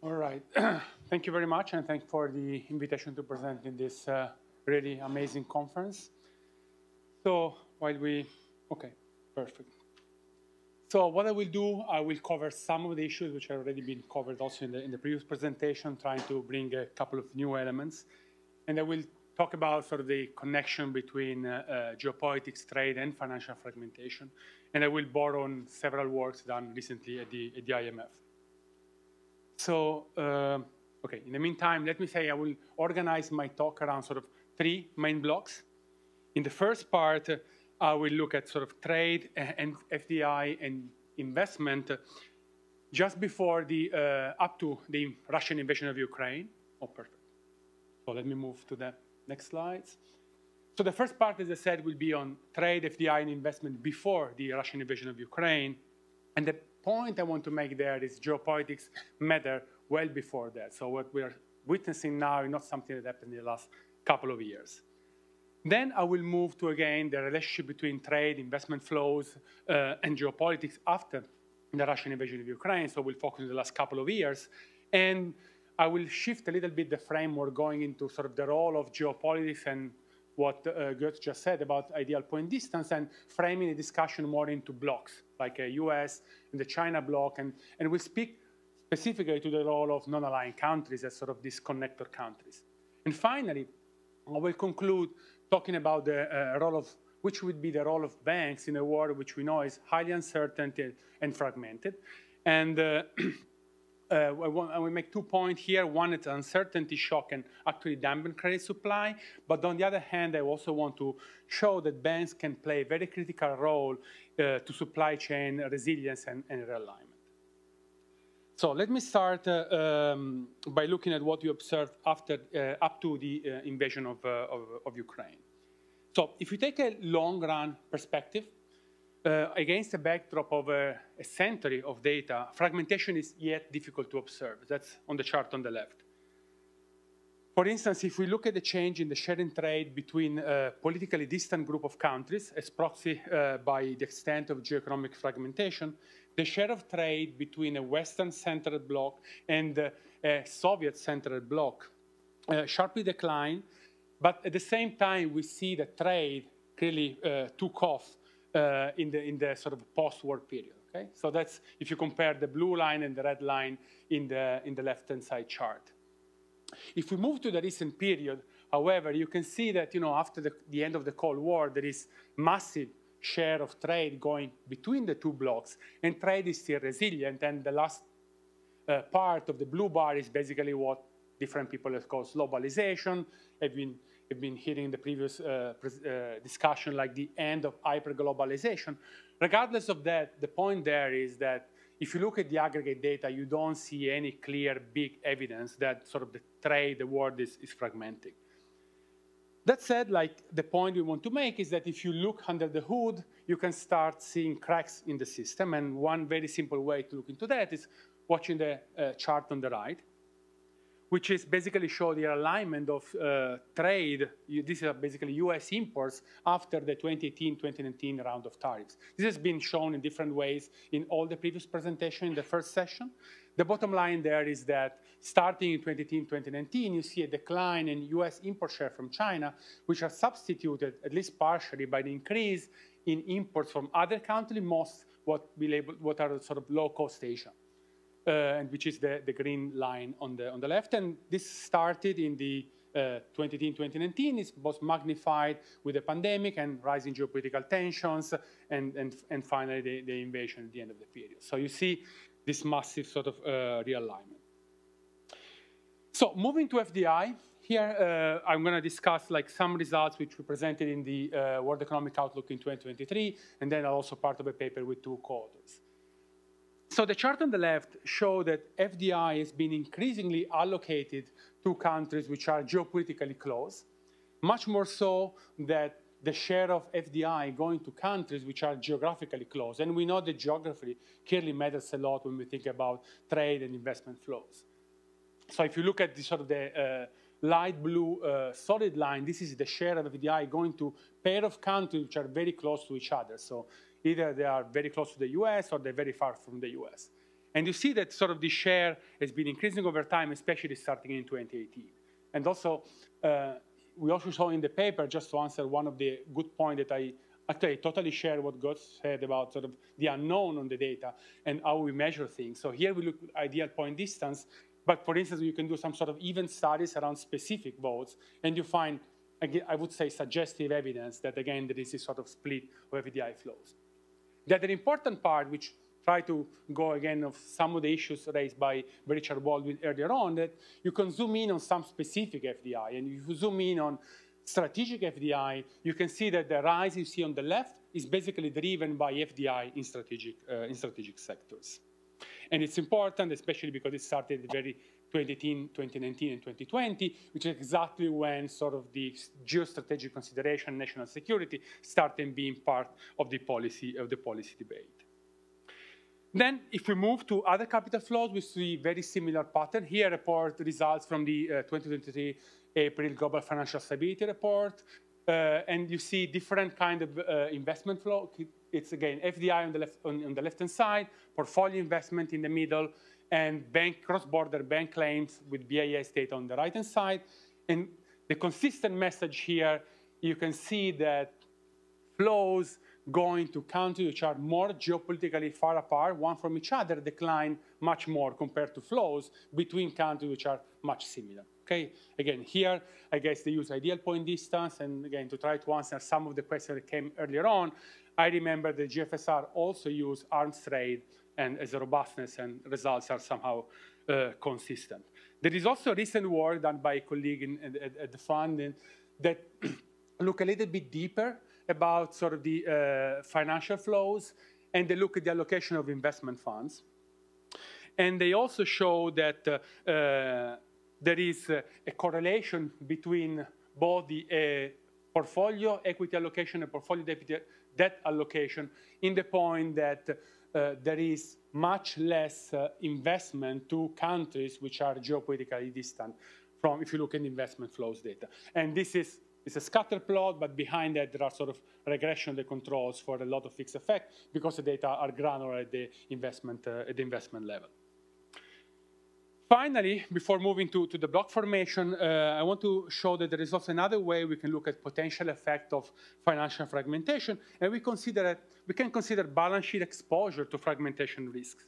All right. Thank you very much, and thanks for the invitation to present in this really amazing conference. So okay, perfect. So what I will do, I will cover some of the issues which have already been covered also in the previous presentation, trying to bring a couple of new elements. And I will talk about sort of the connection between geopolitics, trade, and financial fragmentation. And I will borrow on several works done recently at the IMF. So, okay, in the meantime, let me say I will organize my talk around sort of 3 main blocks. In the first part, I will look at sort of trade and FDI and investment just before up to the Russian invasion of Ukraine. Oh, perfect. So let me move to the next slides. So the first part, as I said, will be on trade, FDI, and investment before the Russian invasion of Ukraine. And the point I want to make there is geopolitics matter well before that. So what we are witnessing now is not something that happened in the last couple of years. Then I will move to, again, the relationship between trade, investment flows, and geopolitics after the Russian invasion of Ukraine. So we'll focus on the last couple of years. And I will shift a little bit the framework going into sort of the role of geopolitics and what Götz just said about ideal point distance, and framing the discussion more into blocks, like a US and the China bloc. And we'll speak specifically to the role of non-aligned countries as sort of these connector countries. And finally, I will conclude talking about the role of, which would be the role of banks in a world which we know is highly uncertain and fragmented. And I will make 2 points here. One is uncertainty shock and actually dampen credit supply. But on the other hand, I also want to show that banks can play a very critical role to supply chain resilience and realignment. So let me start by looking at what you observed after, up to the invasion of Ukraine. So if you take a long-run perspective, against the backdrop of a century of data, fragmentation is yet difficult to observe. That's on the chart on the left. For instance, if we look at the change in the sharing trade between a politically distant group of countries, as proxy by the extent of geoeconomic fragmentation, the share of trade between a Western-centered bloc and a Soviet-centered bloc sharply declined. But at the same time, we see that trade clearly took off in the sort of post-war period. Okay, so that's if you compare the blue line and the red line in the left-hand side chart. If we move to the recent period, however, you can see that after the end of the Cold War, there is massive share of trade going between the 2 blocks, and trade is still resilient. And the last part of the blue bar is basically what different people have called globalization. Have been hearing the previous discussion, like the end of hyperglobalization. Regardless of that, the point there is that if you look at the aggregate data, you don't see any clear, big evidence that sort of the trade, the world is fragmenting. That said, like the point we want to make is that if you look under the hood, you can start seeing cracks in the system. And one very simple way to look into that is watching the chart on the right, which is basically show the alignment of trade. These are basically US imports after the 2018-2019 round of tariffs. This has been shown in different ways in all the previous presentations in the first session. The bottom line there is that starting in 2018-2019, you see a decline in US import share from China, which are substituted, at least partially, by the increase in imports from other countries, most what are sort of low-cost Asia. And which is the green line on the left. And this started in the 2018-2019. It was magnified with the pandemic and rising geopolitical tensions, and finally the invasion at the end of the period. So you see this massive sort of realignment. So moving to FDI, here I'm going to discuss like some results which we presented in the World Economic Outlook in 2023, and then also part of a paper with 2 co-authors. So the chart on the left shows that FDI has been increasingly allocated to countries which are geopolitically close, much more so that the share of FDI going to countries which are geographically close. And we know that geography clearly matters a lot when we think about trade and investment flows. So if you look at the sort of the light blue solid line, this is the share of FDI going to pair of countries which are very close to each other. So either they are very close to the US or they're very far from the US. And you see that sort of the share has been increasing over time, especially starting in 2018. And also, we also saw in the paper, just to answer one of the good points that I actually totally share what Götz said about sort of the unknown on the data and how we measure things. So here we look at ideal point distance, but for instance, you can do some sort of event studies around specific votes, and you find again, I would say suggestive evidence that, again, there is this sort of split of FDI flows. The other important part, which try to go again of some of the issues raised by Richard Baldwin earlier on, that you can zoom in on some specific FDI. And if you zoom in on strategic FDI, you can see that the rise you see on the left is basically driven by FDI in strategic sectors. And it's important, especially because it started very 2018, 2019, and 2020, which is exactly when sort of the geostrategic consideration, national security, started being part of the policy debate. Then, if we move to other capital flows, we see very similar pattern. Here, report results from the 2023 April Global Financial Stability Report, and you see different kind of investment flow. It's again FDI on the left-hand side, portfolio investment in the middle, and cross-border bank claims with PIIE data on the right-hand side. And the consistent message here, you can see that flows going to countries which are more geopolitically far apart, one from each other, decline much more compared to flows between countries which are much similar. Okay, again, here, I guess they use ideal point distance, and again, to try to answer some of the questions that came earlier on, I remember the GFSR also used arms trade and as a robustness, and results are somehow consistent. There is also recent work done by a colleague at the fund that look a little bit deeper about sort of the financial flows, and they look at the allocation of investment funds. And they also show that there is a correlation between both the portfolio equity allocation and portfolio debt allocation, in the point that there is much less investment to countries which are geopolitically distant from, if you look at investment flows data. And this is it's a scatter plot, but behind that there are sort of regression the controls for a lot of fixed effect, because the data are granular at the investment level. Finally, before moving to the block formation, I want to show that there is also another way we can look at potential effect of financial fragmentation, and we can consider balance sheet exposure to fragmentation risks.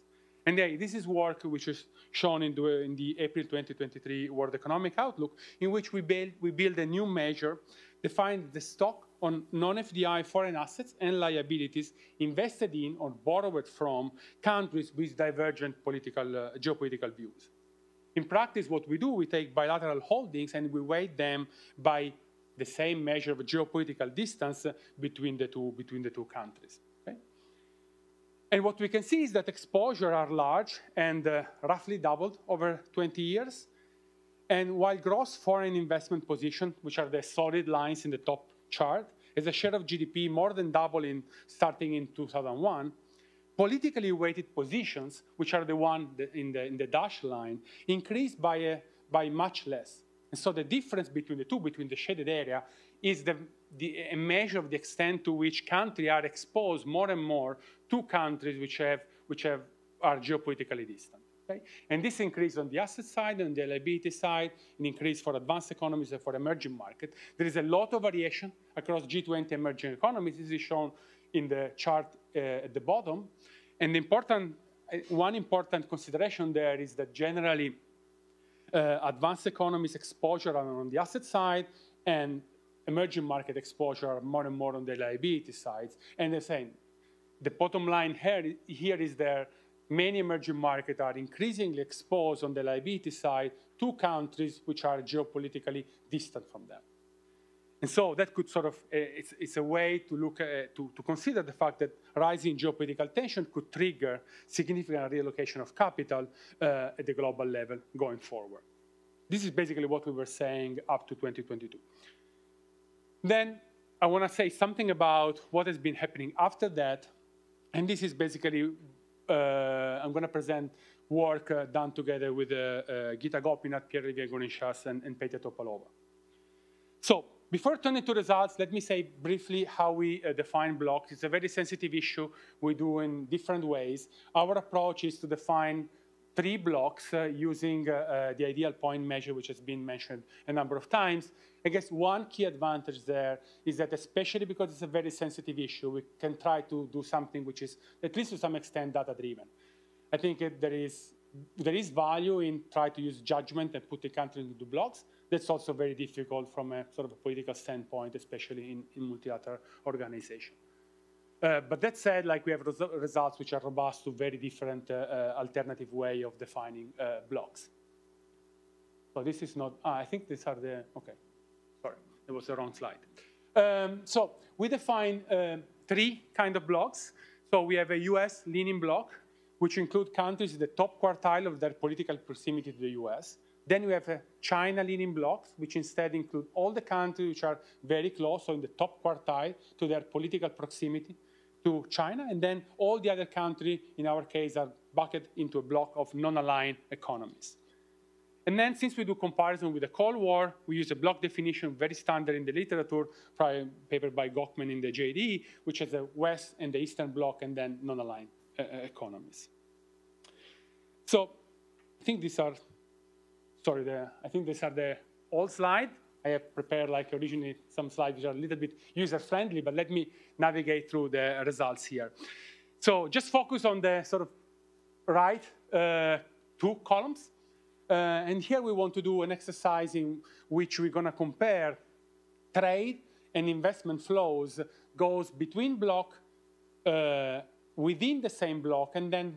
And this is work which is shown in the April 2023 World Economic Outlook, in which we build a new measure, define the stock on non-FDI foreign assets and liabilities invested in or borrowed from countries with divergent geopolitical views. In practice, what we do, we take bilateral holdings and we weight them by the same measure of geopolitical distance between the two countries. Okay? And what we can see is that exposure are large and roughly doubled over 20 years. And while gross foreign investment position, which are the solid lines in the top chart, as a share of GDP more than double starting in 2001, politically weighted positions, which are the one in the dashed line, increased by much less. And so the difference between the two, between the shaded area, is a measure of the extent to which countries are exposed more and more to countries which are geopolitically distant. Okay? And this increase on the asset side and the liability side, an increase for advanced economies and for emerging markets. There is a lot of variation across G20 emerging economies. This is shown in the chart at the bottom. And one important consideration there is that generally advanced economies exposure are on the asset side, and emerging market exposure are more and more on the liability sides. And the same, the bottom line here is that many emerging markets are increasingly exposed on the liability side to countries which are geopolitically distant from them. And so that could sort of, it's a way to look at, to consider the fact that rising geopolitical tension could trigger significant reallocation of capital at the global level going forward. This is basically what we were saying up to 2022. Then I want to say something about what has been happening after that. And this is basically, I'm going to present work done together with Gita Gopinath, Pierre-Olivier Gorinchas, and Petya Topalova. So before turning to results, let me say briefly how we define blocks. It's a very sensitive issue we do in different ways. Our approach is to define 3 blocks using the ideal point measure, which has been mentioned a number of times. I guess one key advantage there is that, especially because it's a very sensitive issue, we can try to do something which is, at least to some extent, data-driven. I think there is value in trying to use judgment and put the country into blocks, That's also very difficult from a sort of a political standpoint, especially in multilateral organization. But that said, like we have results which are robust to very different alternative way of defining blocks. So this is not, I think these are the, okay, sorry, it was the wrong slide. So we define 3 kind of blocks. So we have a US leaning bloc, which include countries in the top quartile of their political proximity to the US. Then we have a China leaning blocks, which instead include all the countries which are very close, so in the top quartile to their political proximity to China. And then all the other countries, in our case, are bucketed into a block of non-aligned economies. And then since we do comparison with the Cold War, we use a block definition very standard in the literature, probably a paper by Gochman in the JDE, which has the West and the Eastern bloc and then non-aligned economies. So I think these are, sorry, I think these are the old slide. I have prepared like originally some slides which are a little bit user-friendly, but let me navigate through the results here. So just focus on the sort of right 2 columns. And here we want to do an exercise in which we're going to compare trade and investment flows goes between block, within the same block, and then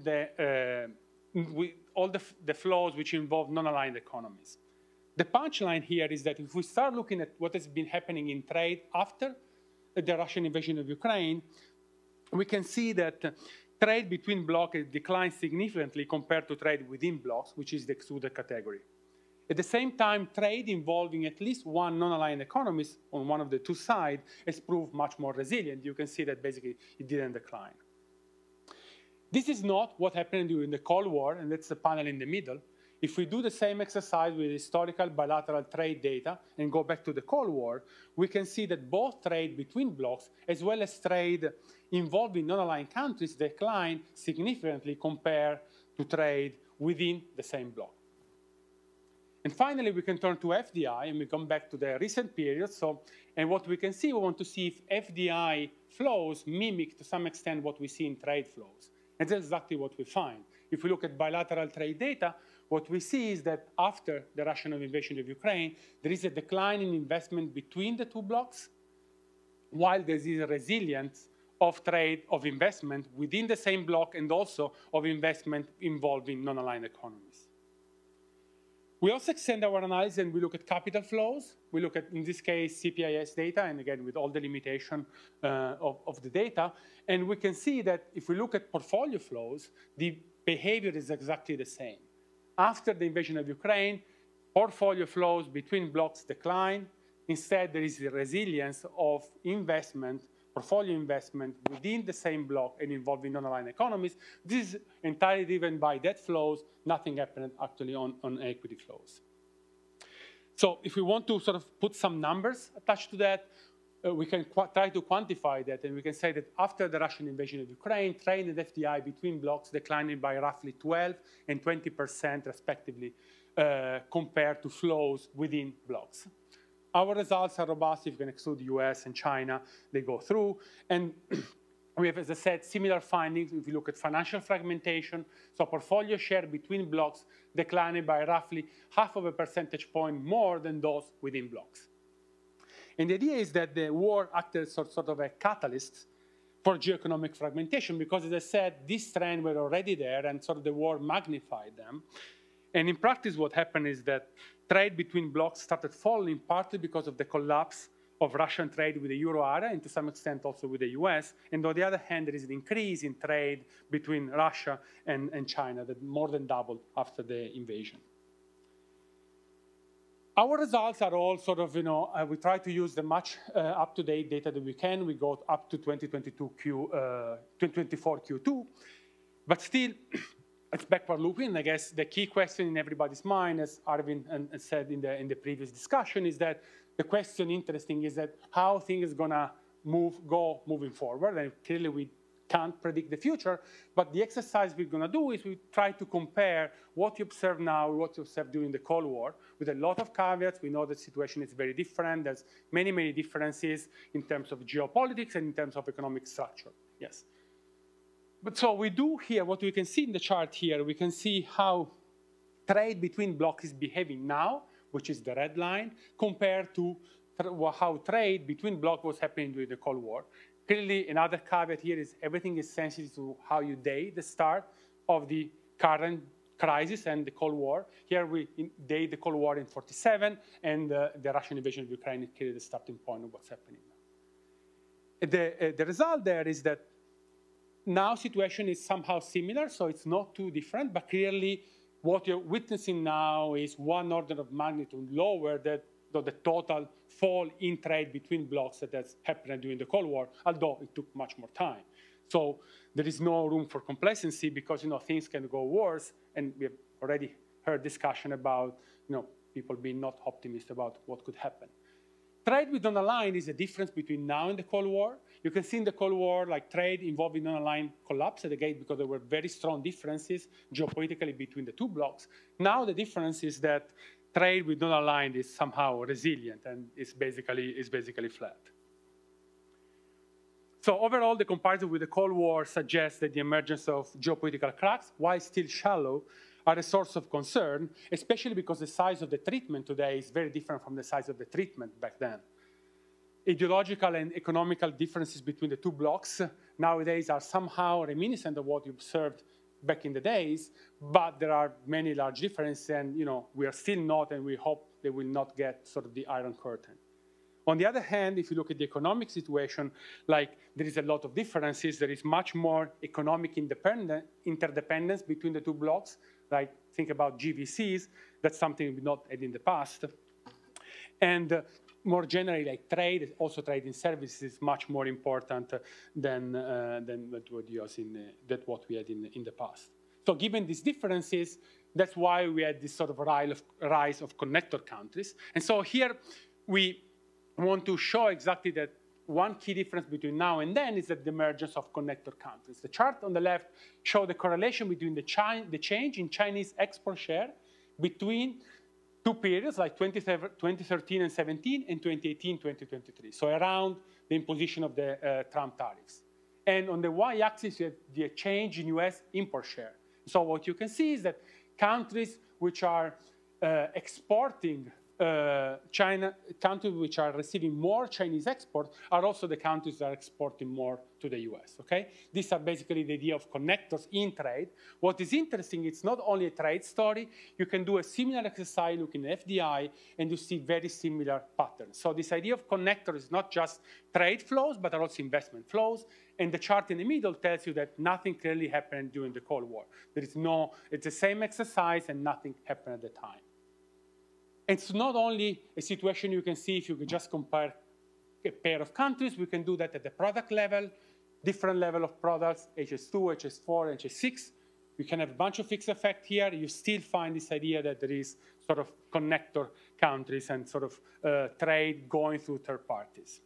all the flows which involve non-aligned economies. The punchline here is that if we start looking at what has been happening in trade after the Russian invasion of Ukraine, we can see that trade between blocks has declined significantly compared to trade within blocks, which is the excluded category. At the same time, trade involving at least one non-aligned economist on one of the 2 sides has proved much more resilient. You can see that basically it didn't decline. This is not what happened during the Cold War, and that's the panel in the middle. If we do the same exercise with historical bilateral trade data and go back to the Cold War, we can see that both trade between blocks as well as trade involving non-aligned countries decline significantly compared to trade within the same block. And finally, we can turn to FDI and we come back to the recent period. And what we can see, we want to see if FDI flows mimic to some extent what we see in trade flows. And that's exactly what we find. If we look at bilateral trade data, what we see is that after the Russian invasion of Ukraine, there is a decline in investment between the 2 blocks, while there is a resilience of trade, of investment within the same block, and also of investment involving non-aligned economies. We also extend our analysis and we look at capital flows. We look at, in this case, PIIE data, and again, with all the limitation of the data. And we can see that if we look at portfolio flows, the behavior is exactly the same. After the invasion of Ukraine, portfolio flows between blocks decline. Instead, there is a resilience of investment, portfolio investment within the same block and involving non-aligned economies. This is entirely driven by debt flows. Nothing happened actually on equity flows. So if we want to sort of put some numbers attached to that, we can try to quantify that, and we can say that after the Russian invasion of Ukraine, trade and FDI between blocks declining by roughly 12% and 20% respectively compared to flows within blocks. Our results are robust. If you can exclude the US and China, they go through. And we have, as I said, similar findings if you look at financial fragmentation. So portfolio share between blocks declining by roughly half of a percentage point more than those within blocks. And the idea is that the war acted as sort of a catalyst for geoeconomic fragmentation because, as I said, these trends were already there and sort of the war magnified them. And in practice, what happened is that trade between blocks started falling partly because of the collapse of Russian trade with the euro area and to some extent also with the US. And on the other hand, there is an increase in trade between Russia and China that more than doubled after the invasion. Our results are all sort of, we try to use the much up-to-date data that we can. We go up to 2024 Q2, but still, it's backward looking. I guess the key question in everybody's mind, as Arvin said in the previous discussion, is that the question interesting is that how things are gonna go moving forward. And clearly, we can't predict the future, but the exercise we're going to do is we try to compare what you observe now with what you observed during the Cold War with a lot of caveats. We know the situation is very different. There's many, many differences in terms of geopolitics and in terms of economic structure. Yes. But so we do here, what we can see in the chart here, we can see how trade between blocks is behaving now which is the red line, compared to how trade between blocs was happening during the Cold War. Clearly, another caveat here is everything is sensitive to how you date the start of the current crisis and the Cold War. Here we date the Cold War in 1947, and the Russian invasion of Ukraine is clearly the starting point of what's happening now. The result there is that now situation is somehow similar, so it's not too different, but clearly what you're witnessing now is one order of magnitude lower than the total fall in trade between blocs that has happened during the Cold War, although it took much more time. So there is no room for complacency because things can go worse, and we have already heard discussion about people being not optimistic about what could happen. Trade with non-aligned is a difference between now and the Cold War. You can see in the Cold War, like trade involving non-aligned collapsed at the gate because there were very strong differences geopolitically between the two blocs. Now the difference is that trade with non-aligned is somehow resilient and is basically flat. So overall, the comparison with the Cold War suggests that the emergence of geopolitical cracks, while still shallow, are a source of concern, especially because the size of the treatment today is very different from the size of the treatment back then. Ideological and economical differences between the two blocs nowadays are somehow reminiscent of what you observed back in the days, but there are many large differences, and we are still not, and we hope they will not get sort of the Iron Curtain. On the other hand, if you look at the economic situation, there is a lot of differences. There is much more economic interdependence between the two blocs. Think about GVCs. That's something we not had in the past. And more generally, trade, also trade in services, is much more important than what we had in the past. So given these differences, that's why we had this sort of rise of connector countries. And so here we want to show exactly that one key difference between now and then is that the emergence of connector countries. The chart on the left shows the correlation between the change in Chinese export share between two periods, like 2013 and 17, and 2018, 2023. So around the imposition of the Trump tariffs. And on the y-axis, you have the change in US import share. So what you can see is that countries which are exporting countries which are receiving more Chinese export are also the countries that are exporting more to the US, okay? These are basically the idea of connectors in trade. What is interesting, it's not only a trade story. You can do a similar exercise looking at FDI, and you see very similar patterns. So this idea of connector is not just trade flows, but also investment flows. And the chart in the middle tells you that nothing clearly happened during the Cold War. It's the same exercise, and nothing happened at the time. It's not only a situation you can see if you can just compare a pair of countries. We can do that at the product level, different level of products, HS2, HS4, HS6. You can have a bunch of fixed effect here. You still find this idea that there is sort of connector countries and sort of trade going through third parties.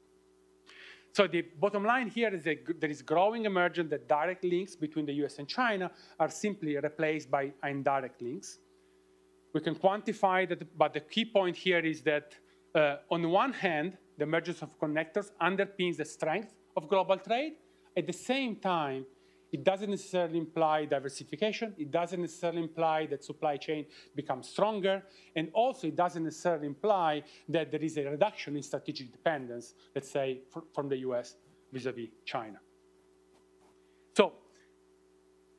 So the bottom line here is that there is growing emergence that direct links between the US and China are simply replaced by indirect links. We can quantify that, but the key point here is that on one hand, the emergence of connectors underpins the strength of global trade. At the same time, it doesn't necessarily imply diversification. It doesn't necessarily imply that supply chain becomes stronger. And also, it doesn't necessarily imply that there is a reduction in strategic dependence, let's say, from the US vis-a-vis China. So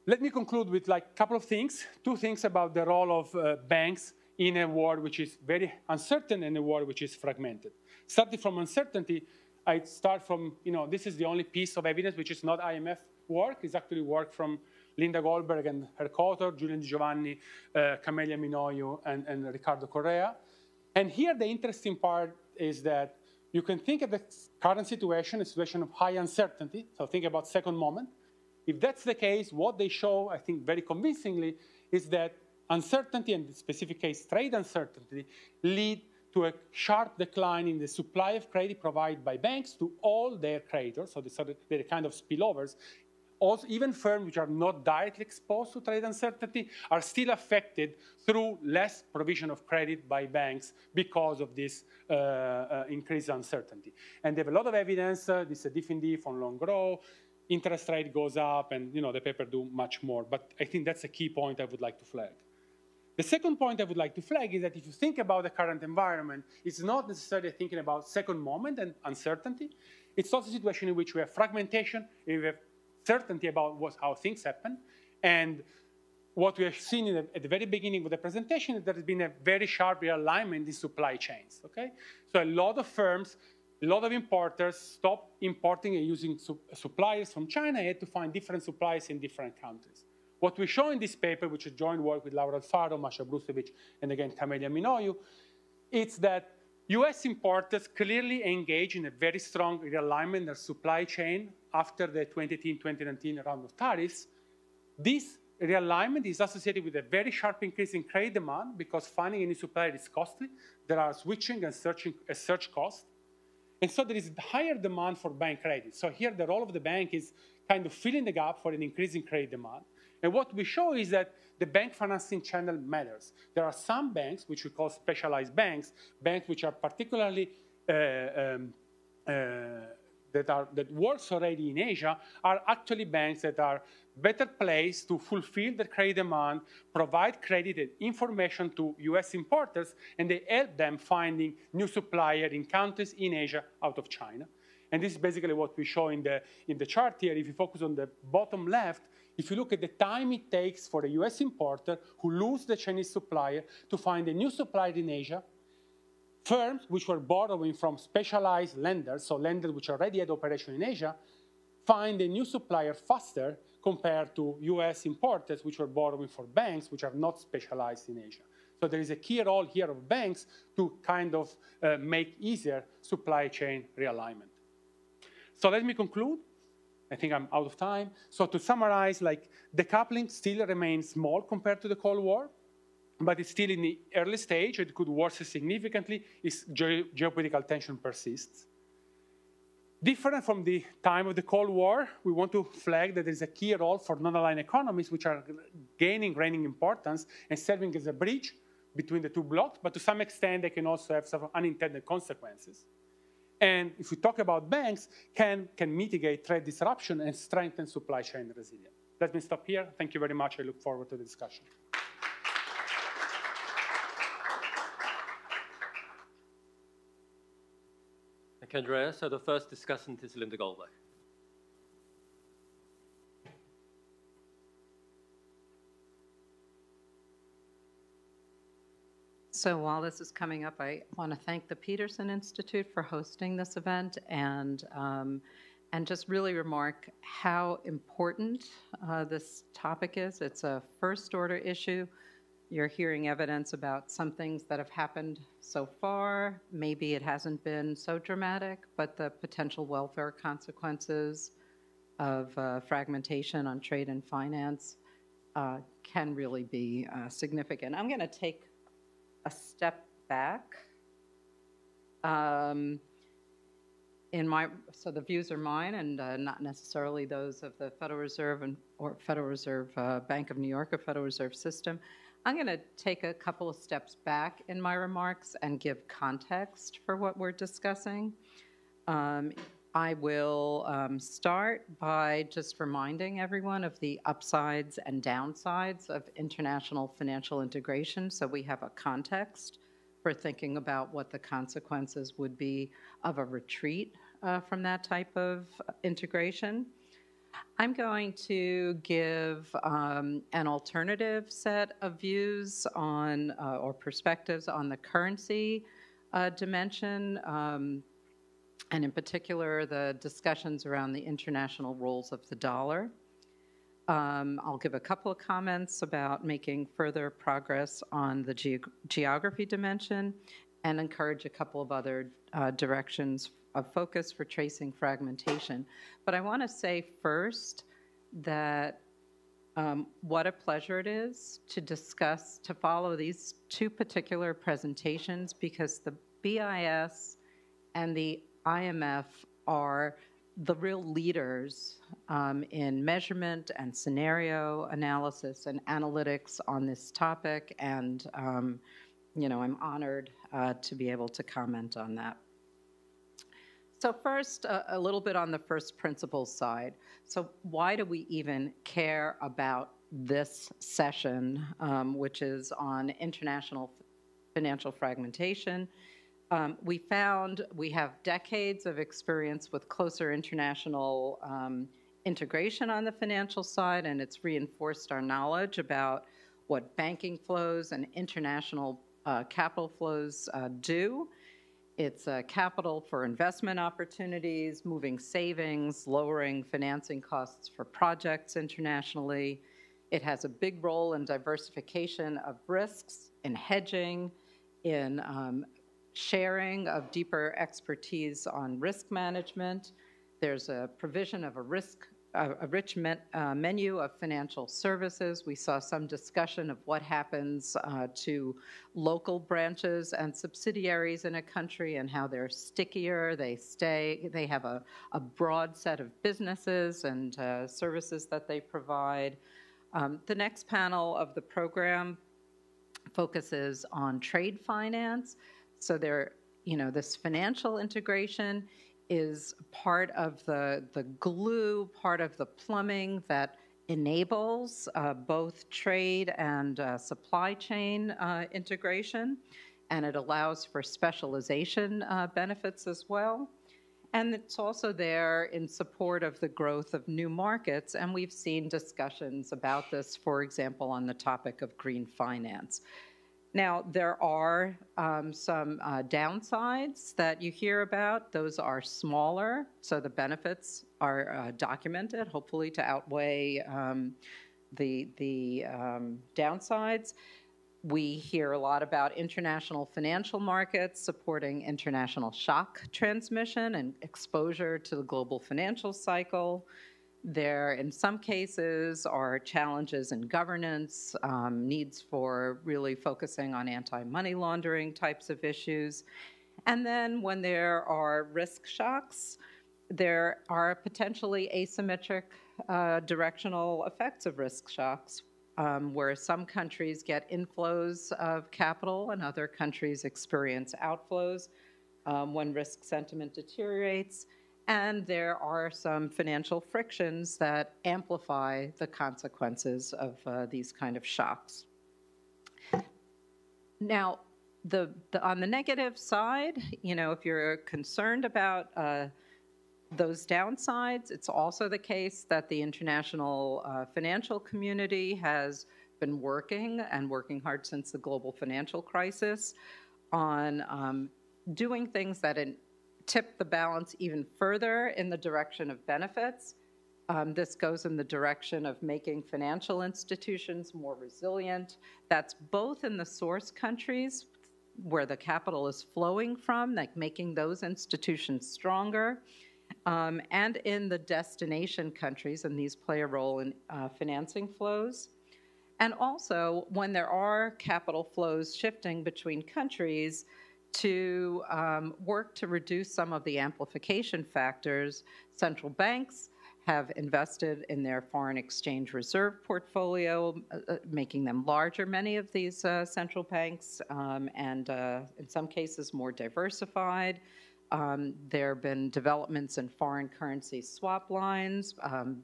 let me conclude with a couple of things, two things about the role of banks in a world which is very uncertain and a world which is fragmented. Starting from uncertainty, I start from, this is the only piece of evidence which is not IMF work. It's actually work from Linda Goldberg and her co-author, Julian Di Giovanni, Camelia Minoyu, and Ricardo Correa. And here the interesting part is that you can think of the current situation, a situation of high uncertainty. So think about second moment. If that's the case, what they show, I think very convincingly, is that uncertainty, and in the specific case trade uncertainty, lead to a sharp decline in the supply of credit provided by banks to all their creditors. So they're kind of spillovers. Also, even firms which are not directly exposed to trade uncertainty are still affected through less provision of credit by banks because of this increased uncertainty. And they have a lot of evidence. This is a diff in diff on long growth. Interest rate goes up, and the paper do much more. But I think that's a key point I would like to flag. The second point I would like to flag is that if you think about the current environment, it's not necessarily thinking about second moment and uncertainty. It's also a situation in which we have fragmentation, and we have certainty about how things happen. And what we have seen at the very beginning of the presentation is there has been a very sharp realignment in supply chains, okay? So a lot of firms, a lot of importers stopped importing and using suppliers from China and had to find different suppliers in different countries. What we show in this paper, which is joint work with Laura Alfaro, Masha Brucevic, and again, Camelia Minoyu, it's that US importers clearly engage in a very strong realignment in their supply chain after the 2018-2019 round of tariffs. This realignment is associated with a very sharp increase in credit demand because finding a new supplier is costly. There are switching and search costs. And so there is higher demand for bank credit. So here the role of the bank is kind of filling the gap for an increase in credit demand. And what we show is that the bank financing channel matters. There are some banks, which we call specialized banks, banks which are particularly that works already in Asia, are actually banks that are better placed to fulfill the credit demand, provide credit and information to US importers, and they help them finding new supplier in countries in Asia out of China. And this is basically what we show in the chart here. If you focus on the bottom left, if you look at the time it takes for a US importer who loses the Chinese supplier to find a new supplier in Asia, firms which were borrowing from specialized lenders, so lenders which already had operation in Asia, find a new supplier faster compared to US importers which were borrowing for banks which are not specialized in Asia. So there is a key role here of banks to kind of make easier supply chain realignment. So let me conclude. I think I'm out of time. So to summarize, like decoupling still remains small compared to the Cold War, but it's still in the early stage. It could worsen significantly if geopolitical tension persists. Different from the time of the Cold War, we want to flag that there is a key role for non-aligned economies, which are gaining importance and serving as a bridge between the two blocks, but to some extent, they can also have some unintended consequences. And if we talk about banks, can mitigate trade disruption and strengthen supply chain resilience. Let me stop here. Thank you very much. I look forward to the discussion. Thank you, Andrea. So the first discussant is Linda Goldberg. So while this is coming up, I want to thank the Peterson Institute for hosting this event and just really remark how important this topic is. It's a first-order issue. You're hearing evidence about some things that have happened so far. Maybe it hasn't been so dramatic, but the potential welfare consequences of fragmentation on trade and finance can really be significant. I'm going to take a step back. So the views are mine and not necessarily those of the Federal Reserve or Federal Reserve Bank of New York or Federal Reserve System. I'm going to take a couple of steps back in my remarks and give context for what we're discussing. I will start by just reminding everyone of the upsides and downsides of international financial integration, so we have a context for thinking about what the consequences would be of a retreat from that type of integration. I'm going to give an alternative set of views on or perspectives on the currency dimension, and in particular, the discussions around the international roles of the dollar. I'll give a couple of comments about making further progress on the geography dimension and encourage a couple of other directions of focus for tracing fragmentation. But I want to say first that what a pleasure it is to follow these two particular presentations, because the BIS and the IMF are the real leaders in measurement and scenario analysis and analytics on this topic, and I'm honored to be able to comment on that. So first, a little bit on the first principles side. So why do we even care about this session, which is on international financial fragmentation. We found we have decades of experience with closer international integration on the financial side, and it's reinforced our knowledge about what banking flows and international capital flows do. It's capital for investment opportunities, moving savings, lowering financing costs for projects internationally. It has a big role in diversification of risks, in hedging, in sharing of deeper expertise on risk management. There's a provision of a rich menu of financial services. We saw some discussion of what happens to local branches and subsidiaries in a country and how they're stickier, they have a broad set of businesses and services that they provide. The next panel of the program focuses on trade finance. So this financial integration is part of the glue, part of the plumbing that enables both trade and supply chain integration, and it allows for specialization benefits as well. And it's also there in support of the growth of new markets, and we've seen discussions about this, for example, on the topic of green finance. Now, there are some downsides that you hear about. Those are smaller, so the benefits are documented, hopefully to outweigh the downsides. We hear a lot about international financial markets supporting international shock transmission and exposure to the global financial cycle. There, in some cases, are challenges in governance, needs for really focusing on anti-money laundering types of issues. And then when there are risk shocks, there are potentially asymmetric directional effects of risk shocks, where some countries get inflows of capital and other countries experience outflows when risk sentiment deteriorates. And there are some financial frictions that amplify the consequences of these kind of shocks. Now, on the negative side, if you're concerned about those downsides, it's also the case that the international financial community has been working hard since the global financial crisis on doing things that tip the balance even further in the direction of benefits. This goes in the direction of making financial institutions more resilient. That's both in the source countries where the capital is flowing from, like making those institutions stronger, and in the destination countries, and these play a role in financing flows. And also, when there are capital flows shifting between countries, to work to reduce some of the amplification factors. Central banks have invested in their foreign exchange reserve portfolio, making them larger, many of these central banks, and in some cases more diversified. There have been developments in foreign currency swap lines,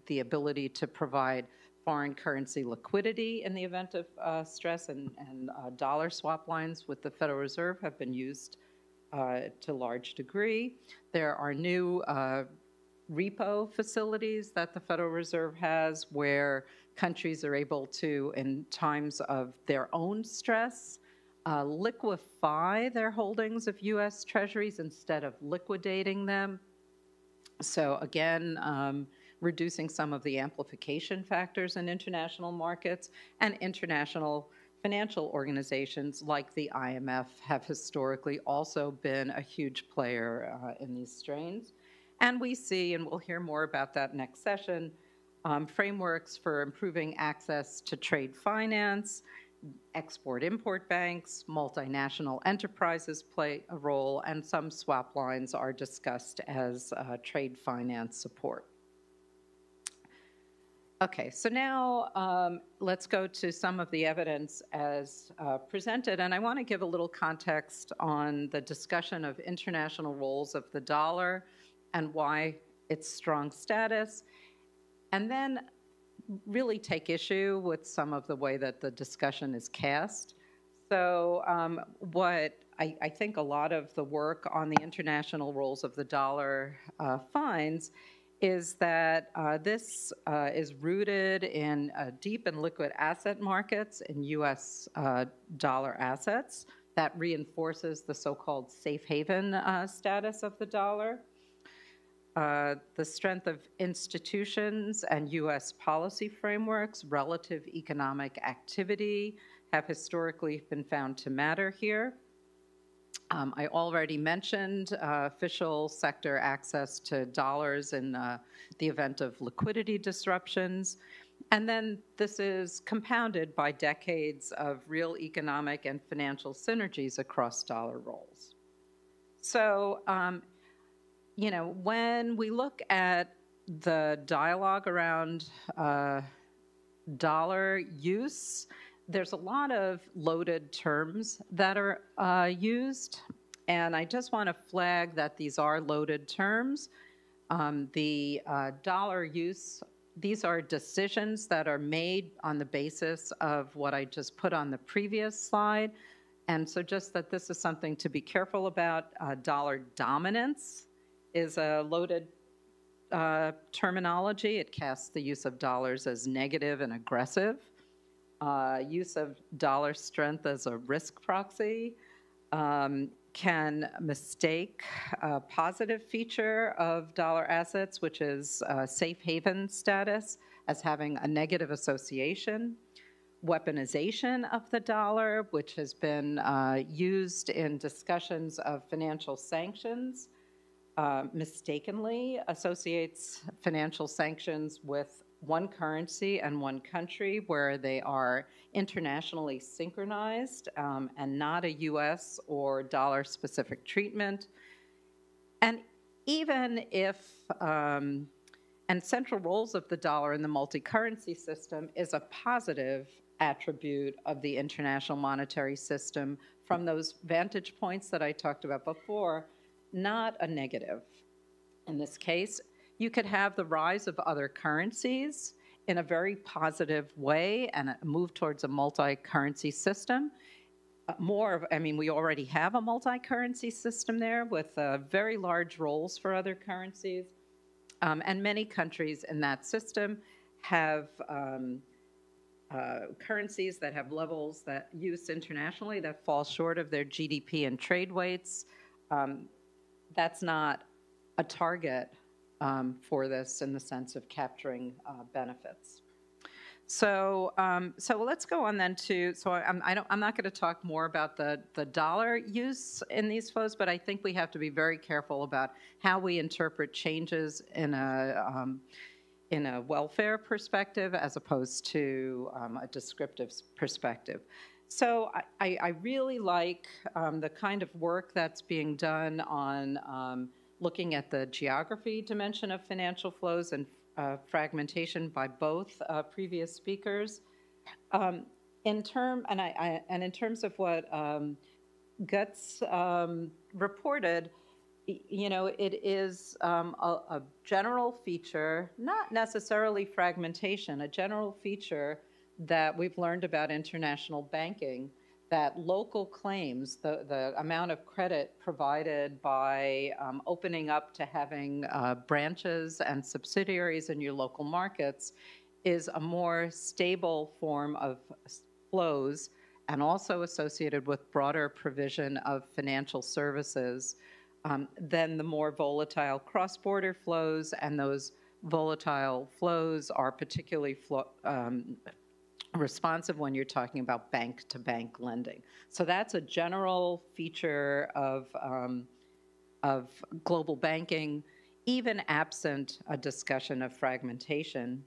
the ability to provide foreign currency liquidity in the event of stress, and dollar swap lines with the Federal Reserve have been used to large degree. There are new repo facilities that the Federal Reserve has where countries are able to, in times of their own stress, liquefy their holdings of U.S. Treasuries instead of liquidating them. So again, reducing some of the amplification factors in international markets, and international financial organizations like the IMF have historically also been a huge player in these strains. And we see, and we'll hear more about that next session, frameworks for improving access to trade finance, export-import banks, multinational enterprises play a role, and some swap lines are discussed as trade finance support. Okay, so now let's go to some of the evidence as presented, and I want to give a little context on the discussion of international roles of the dollar and why its strong status, and then really take issue with some of the way that the discussion is cast. So what I think a lot of the work on the international roles of the dollar finds is that this is rooted in deep and liquid asset markets in U.S. Dollar assets. That reinforces the so-called safe haven status of the dollar. The strength of institutions and U.S. policy frameworks, relative economic activity have historically been found to matter here. I already mentioned official sector access to dollars in the event of liquidity disruptions. And then this is compounded by decades of real economic and financial synergies across dollar roles. So, you know, when we look at the dialogue around dollar use, there's a lot of loaded terms that are used, and I just want to flag that these are loaded terms. The dollar use, these are decisions that are made on the basis of what I just put on the previous slide, and so just that this is something to be careful about. Dollar dominance is a loaded terminology. It casts the use of dollars as negative and aggressive. Use of dollar strength as a risk proxy can mistake a positive feature of dollar assets, which is safe haven status, as having a negative association. Weaponization of the dollar, which has been used in discussions of financial sanctions, mistakenly associates financial sanctions with one currency and one country where they are internationally synchronized and not a U.S. or dollar-specific treatment. And even if, and central roles of the dollar in the multi-currency system is a positive attribute of the international monetary system from those vantage points that I talked about before, not a negative. In this case, you could have the rise of other currencies in a very positive way and a move towards a multi-currency system. We already have a multi-currency system there with very large roles for other currencies. And many countries in that system have currencies that have levels that use internationally that fall short of their GDP and trade weights. That's not a target for this in the sense of capturing benefits. So let's go on then to, so I'm not going to talk more about the dollar use in these flows, but I think we have to be very careful about how we interpret changes in a welfare perspective as opposed to a descriptive perspective. So I really like the kind of work that's being done on looking at the geography dimension of financial flows and fragmentation by both previous speakers. In terms of what Guts reported, you know, it is a general feature, not necessarily fragmentation, a general feature that we've learned about international banking, that local claims, the amount of credit provided by opening up to having branches and subsidiaries in your local markets is a more stable form of flows and also associated with broader provision of financial services than the more volatile cross-border flows, and those volatile flows are particularly responsive when you're talking about bank-to-bank lending. So that's a general feature of global banking, even absent a discussion of fragmentation.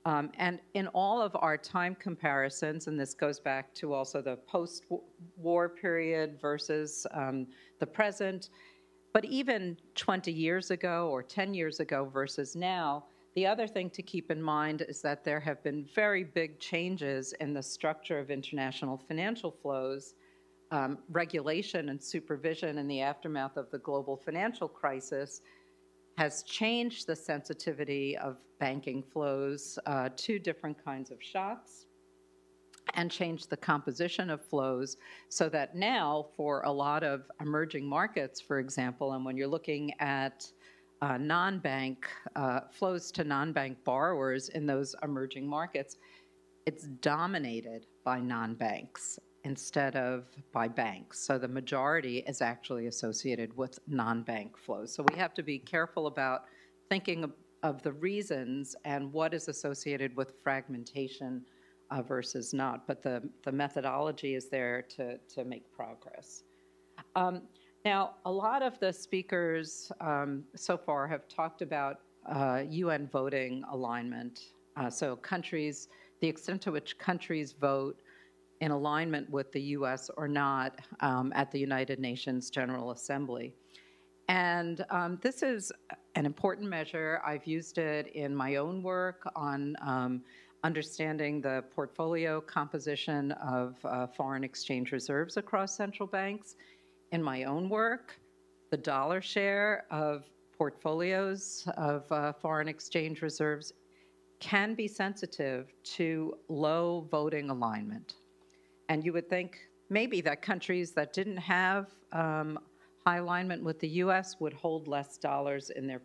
And in all of our time comparisons, and this goes back to also the post-war period versus the present, but even 20 years ago or 10 years ago versus now, the other thing to keep in mind is that there have been very big changes in the structure of international financial flows. Regulation and supervision in the aftermath of the global financial crisis has changed the sensitivity of banking flows to different kinds of shocks and changed the composition of flows so that now for a lot of emerging markets, for example, and when you're looking at non-bank flows to non-bank borrowers in those emerging markets, it's dominated by non-banks instead of by banks. So the majority is actually associated with non-bank flows. So we have to be careful about thinking of the reasons and what is associated with fragmentation versus not. But the methodology is there to make progress. Now, a lot of the speakers so far have talked about UN voting alignment. So countries, the extent to which countries vote in alignment with the US or not at the United Nations General Assembly. And this is an important measure. I've used it in my own work on understanding the portfolio composition of foreign exchange reserves across central banks. In my own work, the dollar share of portfolios of foreign exchange reserves can be sensitive to low voting alignment. And you would think maybe that countries that didn't have high alignment with the US would hold less dollars in their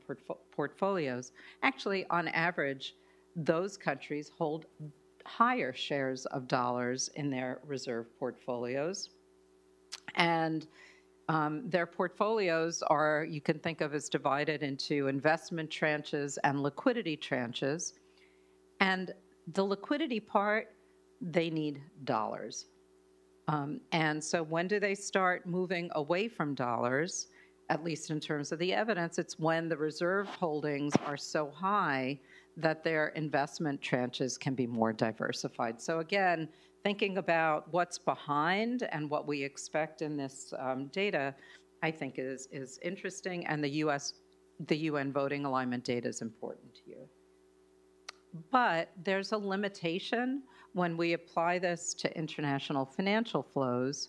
portfolios. Actually, on average, those countries hold higher shares of dollars in their reserve portfolios. And their portfolios are, you can think of as divided into investment tranches and liquidity tranches. And the liquidity part, they need dollars. And so when do they start moving away from dollars, at least in terms of the evidence? It's when the reserve holdings are so high that their investment tranches can be more diversified. So again, thinking about what's behind and what we expect in this data, I think is interesting, and the UN voting alignment data is important here. But there's a limitation when we apply this to international financial flows.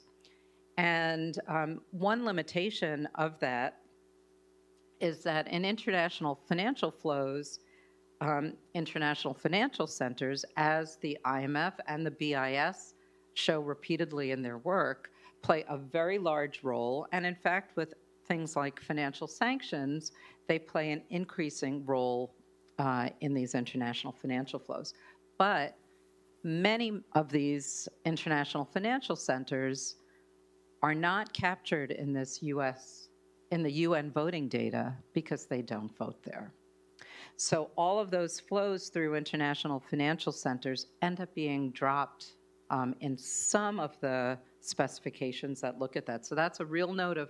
And one limitation of that is that in international financial flows, international financial centers, as the IMF and the BIS show repeatedly in their work, play a very large role. And in fact, with things like financial sanctions, they play an increasing role in these international financial flows. But many of these international financial centers are not captured in this in the UN voting data because they don't vote there. So all of those flows through international financial centers end up being dropped in some of the specifications that look at that. So that's a real note of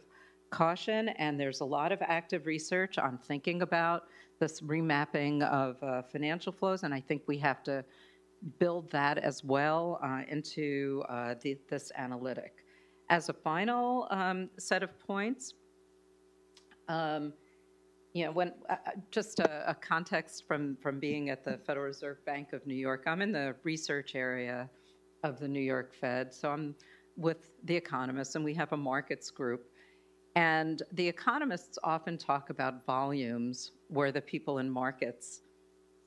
caution, and there's a lot of active research on thinking about this remapping of financial flows, and I think we have to build that as well into this analytic. As a final set of points, when just a context from being at the Federal Reserve Bank of New York, I'm in the research area of the New York Fed, so I'm with the economists, and we have a markets group. And the economists often talk about volumes, where the people in markets,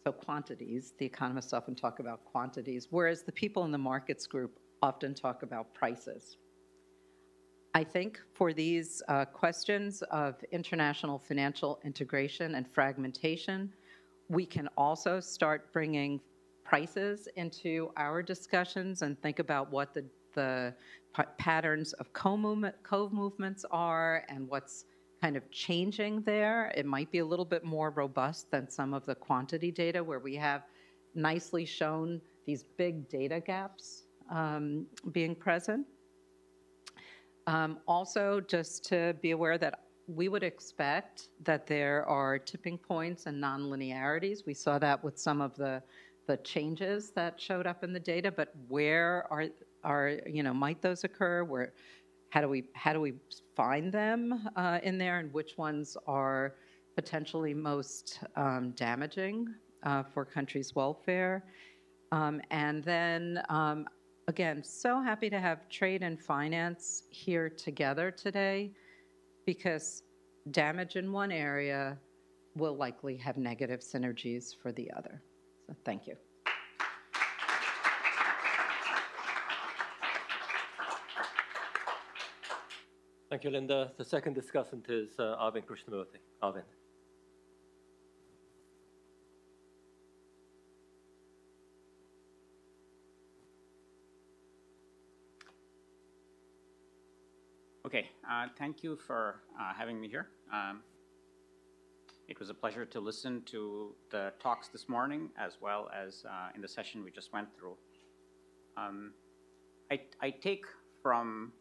so quantities, the economists often talk about quantities, whereas the people in the markets group often talk about prices. I think for these questions of international financial integration and fragmentation, we can also start bringing prices into our discussions and think about what the patterns of co-movements are and what's kind of changing there. It might be a little bit more robust than some of the quantity data where we have nicely shown these big data gaps being present. Also, just to be aware that we would expect that there are tipping points and nonlinearities. We saw that with some of the changes that showed up in the data, but where might those occur? How do we find them in there, and which ones are potentially most damaging for countries' welfare? And then, again, so happy to have trade and finance here together today, because damage in one area will likely have negative synergies for the other. So thank you. Thank you, Linda. The second discussant is Arvind Krishnamurthy. Arvind. Okay, thank you for having me here. It was a pleasure to listen to the talks this morning as well as in the session we just went through. I take from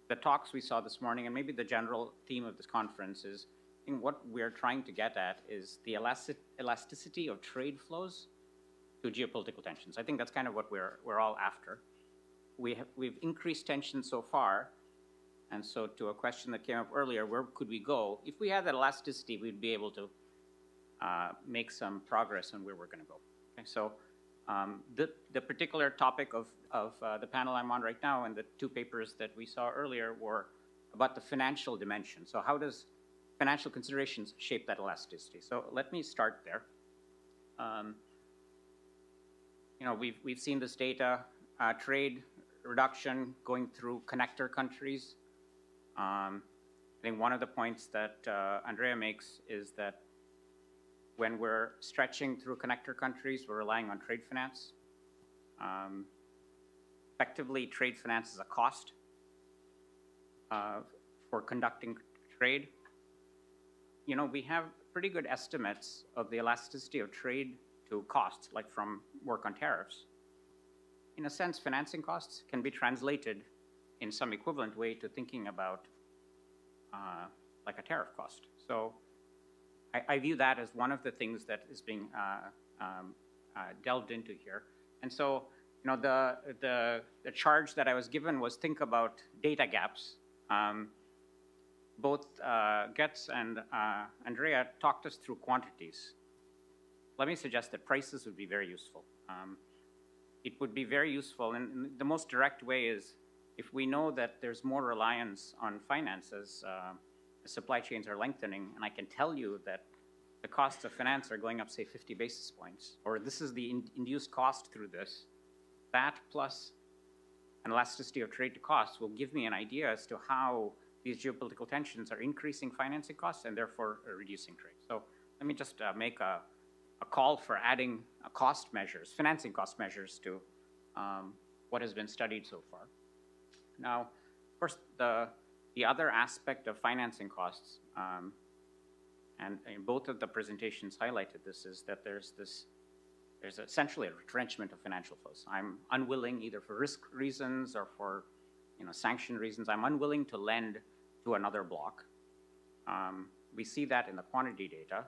the talks we saw this morning, and maybe the general theme of this conference is, I think what we're trying to get at is the elasticity of trade flows to geopolitical tensions. I think that's kind of what we're all after. We've increased tension so far, and so to a question that came up earlier, where could we go? If we had that elasticity, we'd be able to make some progress on where we're going to go. Okay, so the particular topic of the panel I'm on right now and the two papers that we saw earlier were about the financial dimension. So how does financial considerations shape that elasticity? So let me start there. You know, we've seen this data, trade reduction going through connector countries. I think one of the points that Andrea makes is that when we're stretching through connector countries, we're relying on trade finance. Effectively, trade finance is a cost for conducting trade. You know, we have pretty good estimates of the elasticity of trade to costs, like from work on tariffs. In a sense, financing costs can be translated in some equivalent way to thinking about like a tariff cost. So I view that as one of the things that is being delved into here. And so, you know, the charge that I was given was think about data gaps. Both Getz and Andrea talked us through quantities. Let me suggest that prices would be very useful. It would be very useful, and the most direct way is if we know that there's more reliance on finances, supply chains are lengthening, and I can tell you that the costs of finance are going up, say, 50 basis points, or this is the induced cost through this, that plus an elasticity of trade to costs will give me an idea as to how these geopolitical tensions are increasing financing costs and therefore reducing trade. So let me just make a call for adding cost measures, financing cost measures to what has been studied so far. Now, of course, the other aspect of financing costs, and both of the presentations highlighted this, is that there's essentially a retrenchment of financial flows. I'm unwilling, either for risk reasons or for sanction reasons, I'm unwilling to lend to another bloc. We see that in the quantity data.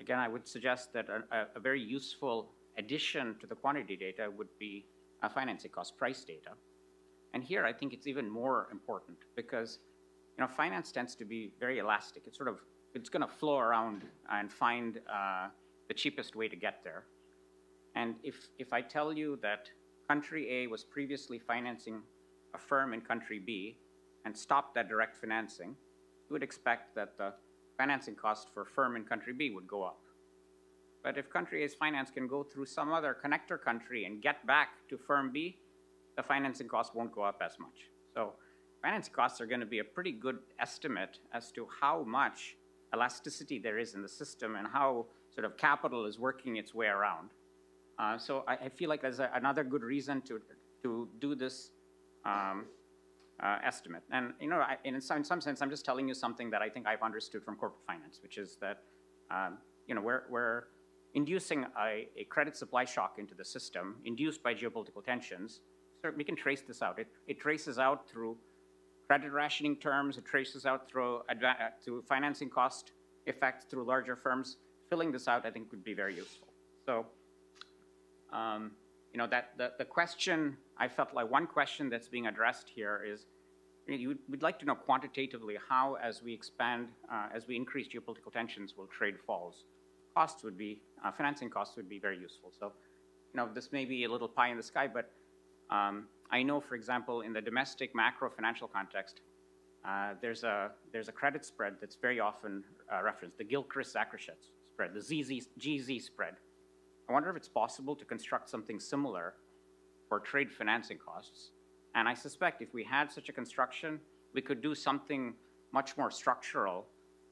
Again, I would suggest that a very useful addition to the quantity data would be financing cost price data. And here, I think it's even more important because, finance tends to be very elastic. It's going to flow around and find the cheapest way to get there. And if I tell you that country A was previously financing a firm in country B and stopped that direct financing, you would expect that the financing cost for a firm in country B would go up. But if country A's finance can go through some other connector country and get back to firm B, the financing cost won't go up as much. So financing costs are going to be a pretty good estimate as to how much elasticity there is in the system and how sort of capital is working its way around. So I feel like there's another good reason to do this estimate. And in some sense, I'm just telling you something that I think I've understood from corporate finance, which is that we're inducing a credit supply shock into the system induced by geopolitical tensions. So we can trace this out. It traces out through credit rationing terms. It traces out through financing cost effects through larger firms. Filling this out, I think, would be very useful. So, the question, I felt like one question that's being addressed here is, we'd like to know quantitatively how, as we expand, as we increase geopolitical tensions, will trade falls. Costs would be, financing costs would be very useful. So, this may be a little pie in the sky, but I know, for example, in the domestic macro financial context, there's a credit spread that's very often referenced, the Gilchrist-Zakrashet spread, the GZ spread. I wonder if it's possible to construct something similar for trade financing costs. And I suspect if we had such a construction, we could do something much more structural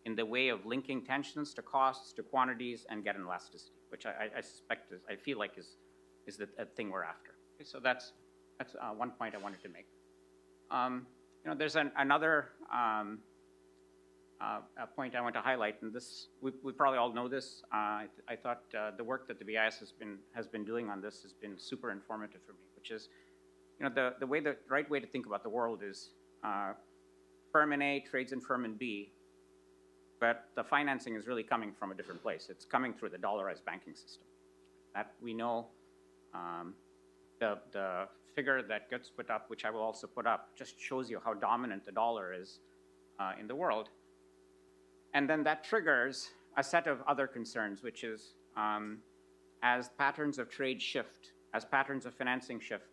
in the way of linking tensions to costs, to quantities, and get an elasticity, which I suspect I feel like is the thing we're after. Okay, so that's one point I wanted to make. There's another point I want to highlight, and this we probably all know this. I thought the work that the BIS has been doing on this has been super informative for me, which is, the right way to think about the world is firm in A trades in firm in B, but the financing is really coming from a different place. It's coming through the dollarized banking system. That we know. The figure that gets put up, which I will also put up, just shows you how dominant the dollar is in the world. And then that triggers a set of other concerns, which is as patterns of trade shift, as patterns of financing shift,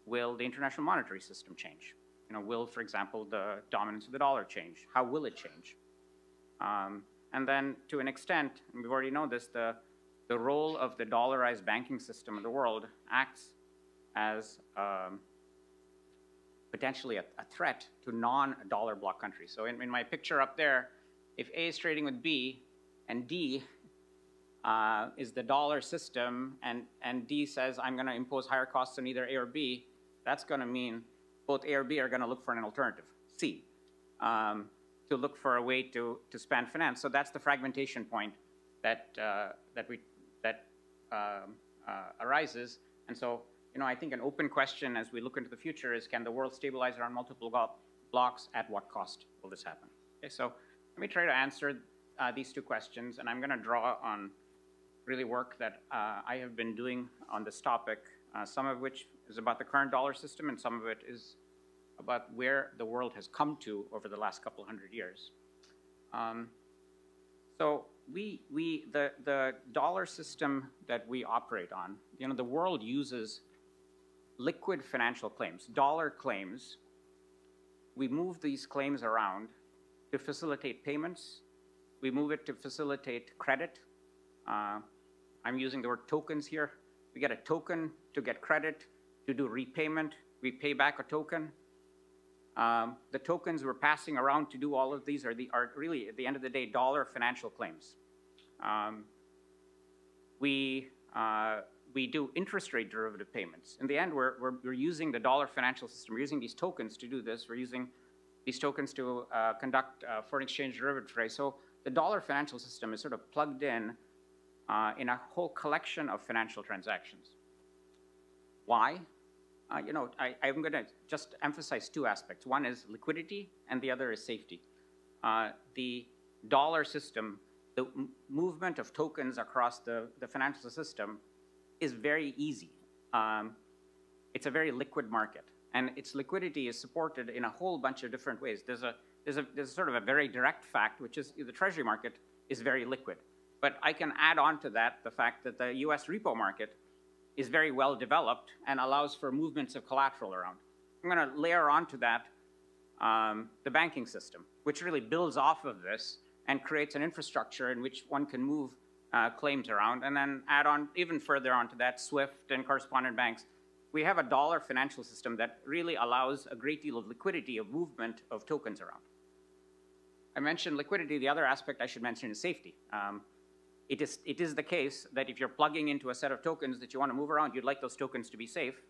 will the international monetary system change? Will, for example, the dominance of the dollar change? How will it change? And then to an extent, and we already know this, the role of the dollarized banking system in the world acts as potentially a threat to non-dollar bloc countries. So in my picture up there, if A is trading with B and D is the dollar system and D says I'm going to impose higher costs on either A or B, that's going to mean both A or B are going to look for an alternative, C, to look for a way to span finance. So that's the fragmentation point that arises. And so, I think an open question as we look into the future is, can the world stabilize around multiple blocks? At what cost will this happen? Okay, so let me try to answer these two questions, and I'm going to draw on really work that I have been doing on this topic, some of which is about the current dollar system, and some of it is about where the world has come to over the last couple hundred years. So the dollar system that we operate on, the world uses liquid financial claims, dollar claims. We move these claims around to facilitate payments. We move it to facilitate credit. I'm using the word tokens here. We get a token to get credit, to do repayment. We pay back a token. The tokens we're passing around to do all of these are really, at the end of the day, dollar financial claims. We do interest rate derivative payments. In the end, we're using the dollar financial system. We're using these tokens to do this. We're using these tokens to conduct foreign exchange derivative trade. So the dollar financial system is sort of plugged in a whole collection of financial transactions. Why? I'm going to just emphasize two aspects. One is liquidity, and the other is safety. The dollar system, the movement of tokens across the financial system is very easy. It's a very liquid market, and its liquidity is supported in a whole bunch of different ways. There's sort of a very direct fact, which is the treasury market is very liquid. But I can add on to that the fact that the US repo market is very well developed and allows for movements of collateral around. I'm going to layer onto that the banking system, which really builds off of this and creates an infrastructure in which one can move claims around, and then add on even further onto that SWIFT and correspondent banks. We have a dollar financial system that really allows a great deal of liquidity of movement of tokens around. I mentioned liquidity. The other aspect I should mention is safety. It is the case that if you're plugging into a set of tokens that you want to move around, you'd like those tokens to be safe.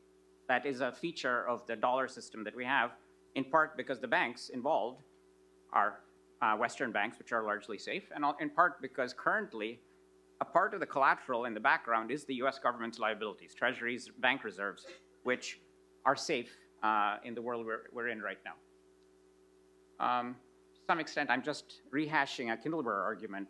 That is a feature of the dollar system that we have, in part because the banks involved are Western banks, which are largely safe, and in part because currently a part of the collateral in the background is the US government's liabilities, treasuries, bank reserves, which are safe in the world we're in right now. To some extent, I'm just rehashing a Kindleberger argument,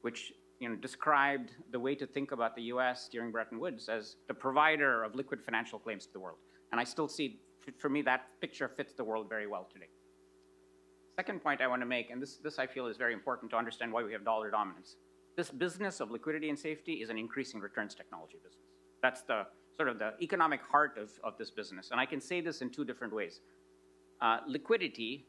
which described the way to think about the US during Bretton Woods as the provider of liquid financial claims to the world. And I still see, for me, that picture fits the world very well today. Second point I want to make, and this I feel is very important to understand why we have dollar dominance. This business of liquidity and safety is an increasing returns technology business. That's the sort of the economic heart of this business. And I can say this in two different ways. Liquidity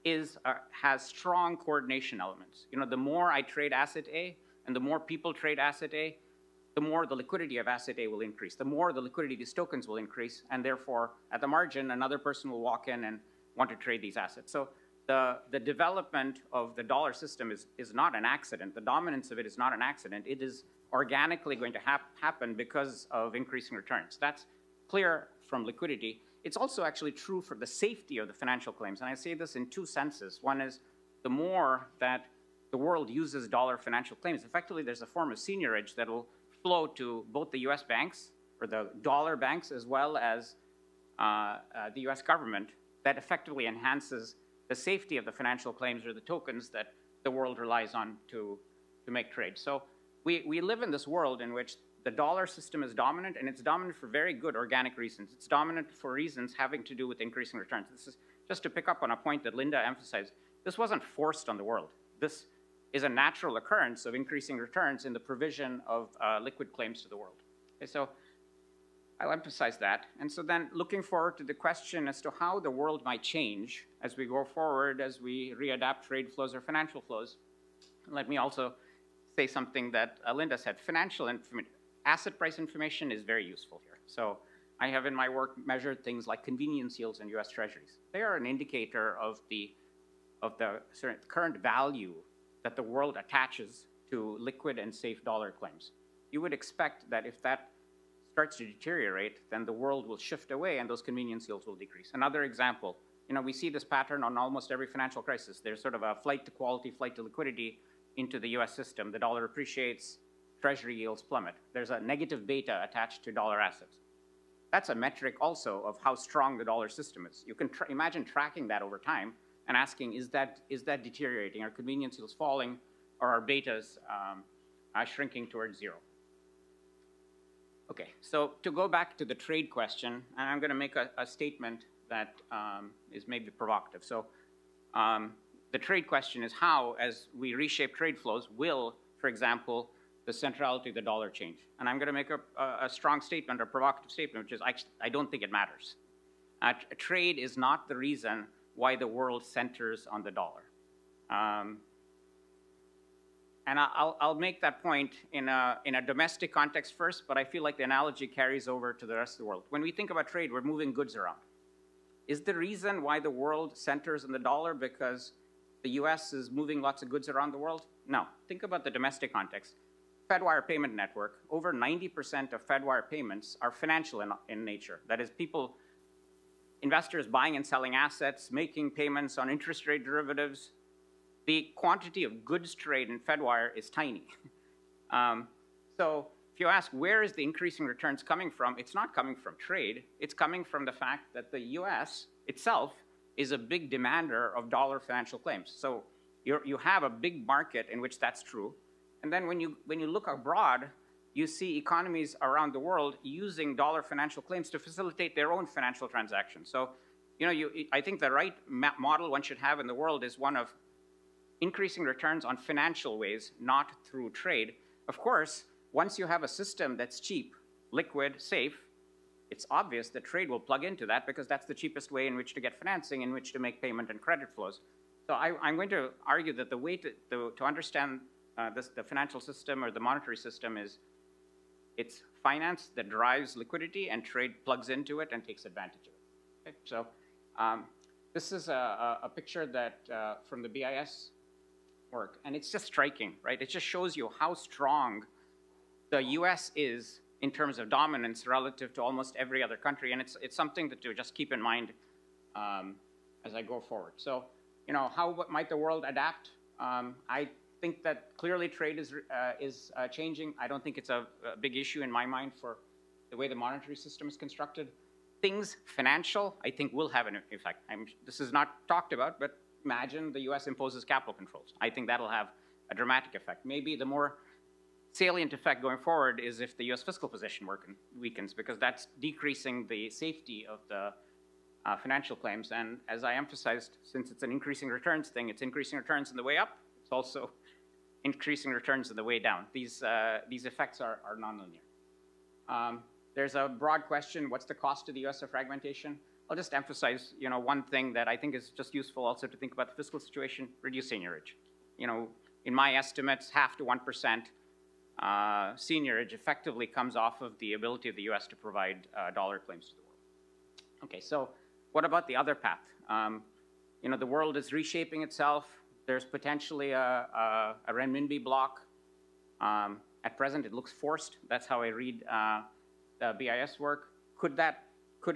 has strong coordination elements. You know, the more I trade asset A and the more people trade asset A, the more the liquidity of asset A will increase. The more the liquidity of these tokens will increase, and therefore, at the margin, another person will walk in and want to trade these assets. So the development of the dollar system is not an accident. The dominance of it is not an accident. It is organically going to happen because of increasing returns. That's clear from liquidity. It's also actually true for the safety of the financial claims. And I say this in two senses. One is the more that the world uses dollar financial claims, effectively there's a form of seigniorage that will flow to both the US banks, or the dollar banks, as well as the US government, that effectively enhances the safety of the financial claims or the tokens that the world relies on to make trade. So we live in this world in which the dollar system is dominant, and it's dominant for very good organic reasons. It's dominant for reasons having to do with increasing returns. This is just to pick up on a point that Linda emphasized. This wasn't forced on the world. This is a natural occurrence of increasing returns in the provision of liquid claims to the world. Okay, so I'll emphasize that. And so then looking forward to the question as to how the world might change as we go forward, as we readapt trade flows or financial flows. Let me also say something that Linda said. Asset price information is very useful here. So I have in my work measured things like convenience yields in US Treasuries. They are an indicator of the current value that the world attaches to liquid and safe dollar claims. You would expect that if that starts to deteriorate, then the world will shift away and those convenience yields will decrease. Another example, you know, we see this pattern on almost every financial crisis. There's sort of a flight to quality, flight to liquidity into the US system. The dollar appreciates, Treasury yields plummet. There's a negative beta attached to dollar assets. That's a metric also of how strong the dollar system is. You can imagine tracking that over time and asking, is that deteriorating? Are convenience yields falling, or are betas shrinking towards zero? Okay, so to go back to the trade question, and I'm going to make a statement that is maybe provocative. So the trade question is how, as we reshape trade flows, will, for example, the centrality of the dollar change? And I'm going to make a strong statement, a provocative statement, which is I don't think it matters. Trade is not the reason why the world centers on the dollar. And I'll make that point in a domestic context first, but I feel like the analogy carries over to the rest of the world. When we think about trade, we're moving goods around. Is the reason why the world centers on the dollar because the US is moving lots of goods around the world? No. Think about the domestic context. Fedwire payment network, over 90% of Fedwire payments are financial in nature. That is, investors buying and selling assets, making payments on interest rate derivatives. The quantity of goods trade in Fedwire is tiny. So if you ask where is the increasing returns coming from, it's not coming from trade. It's coming from the fact that the US itself is a big demander of dollar financial claims. So you have a big market in which that's true. And then when you look abroad, you see economies around the world using dollar financial claims to facilitate their own financial transactions. So, you know, I think the right model one should have in the world is one of increasing returns on financial ways, not through trade. Of course, once you have a system that's cheap, liquid, safe, it's obvious that trade will plug into that because that's the cheapest way in which to get financing, in which to make payment and credit flows. So I'm going to argue that the way to understand the financial system or the monetary system is it's finance that drives liquidity and trade plugs into it and takes advantage of it. Okay? So this is a picture that from the BIS work, and it's just striking, right? It just shows you how strong the US is in terms of dominance relative to almost every other country, and it's something that to just keep in mind as I go forward. So, you know, how might the world adapt? I think that clearly trade is changing. I don't think it's a big issue in my mind for the way the monetary system is constructed. Things financial, I think, will have an effect. This is not talked about, but imagine the US imposes capital controls. I think that'll have a dramatic effect. Maybe the more salient effect going forward is if the US fiscal position weakens, because that's decreasing the safety of the financial claims. And as I emphasized, since it's an increasing returns thing, it's increasing returns in the way up. It's also increasing returns in the way down. These effects are nonlinear. There's a broad question, what's the cost to the US of fragmentation? I'll just emphasize, one thing that I think is just useful also to think about the fiscal situation: reduce seniorage. In my estimates, 0.5% to 1% seniorage effectively comes off of the ability of the U.S. to provide dollar claims to the world. Okay, so what about the other path? The world is reshaping itself. There's potentially a renminbi block. At present, it looks forced. That's how I read the BIS work. Could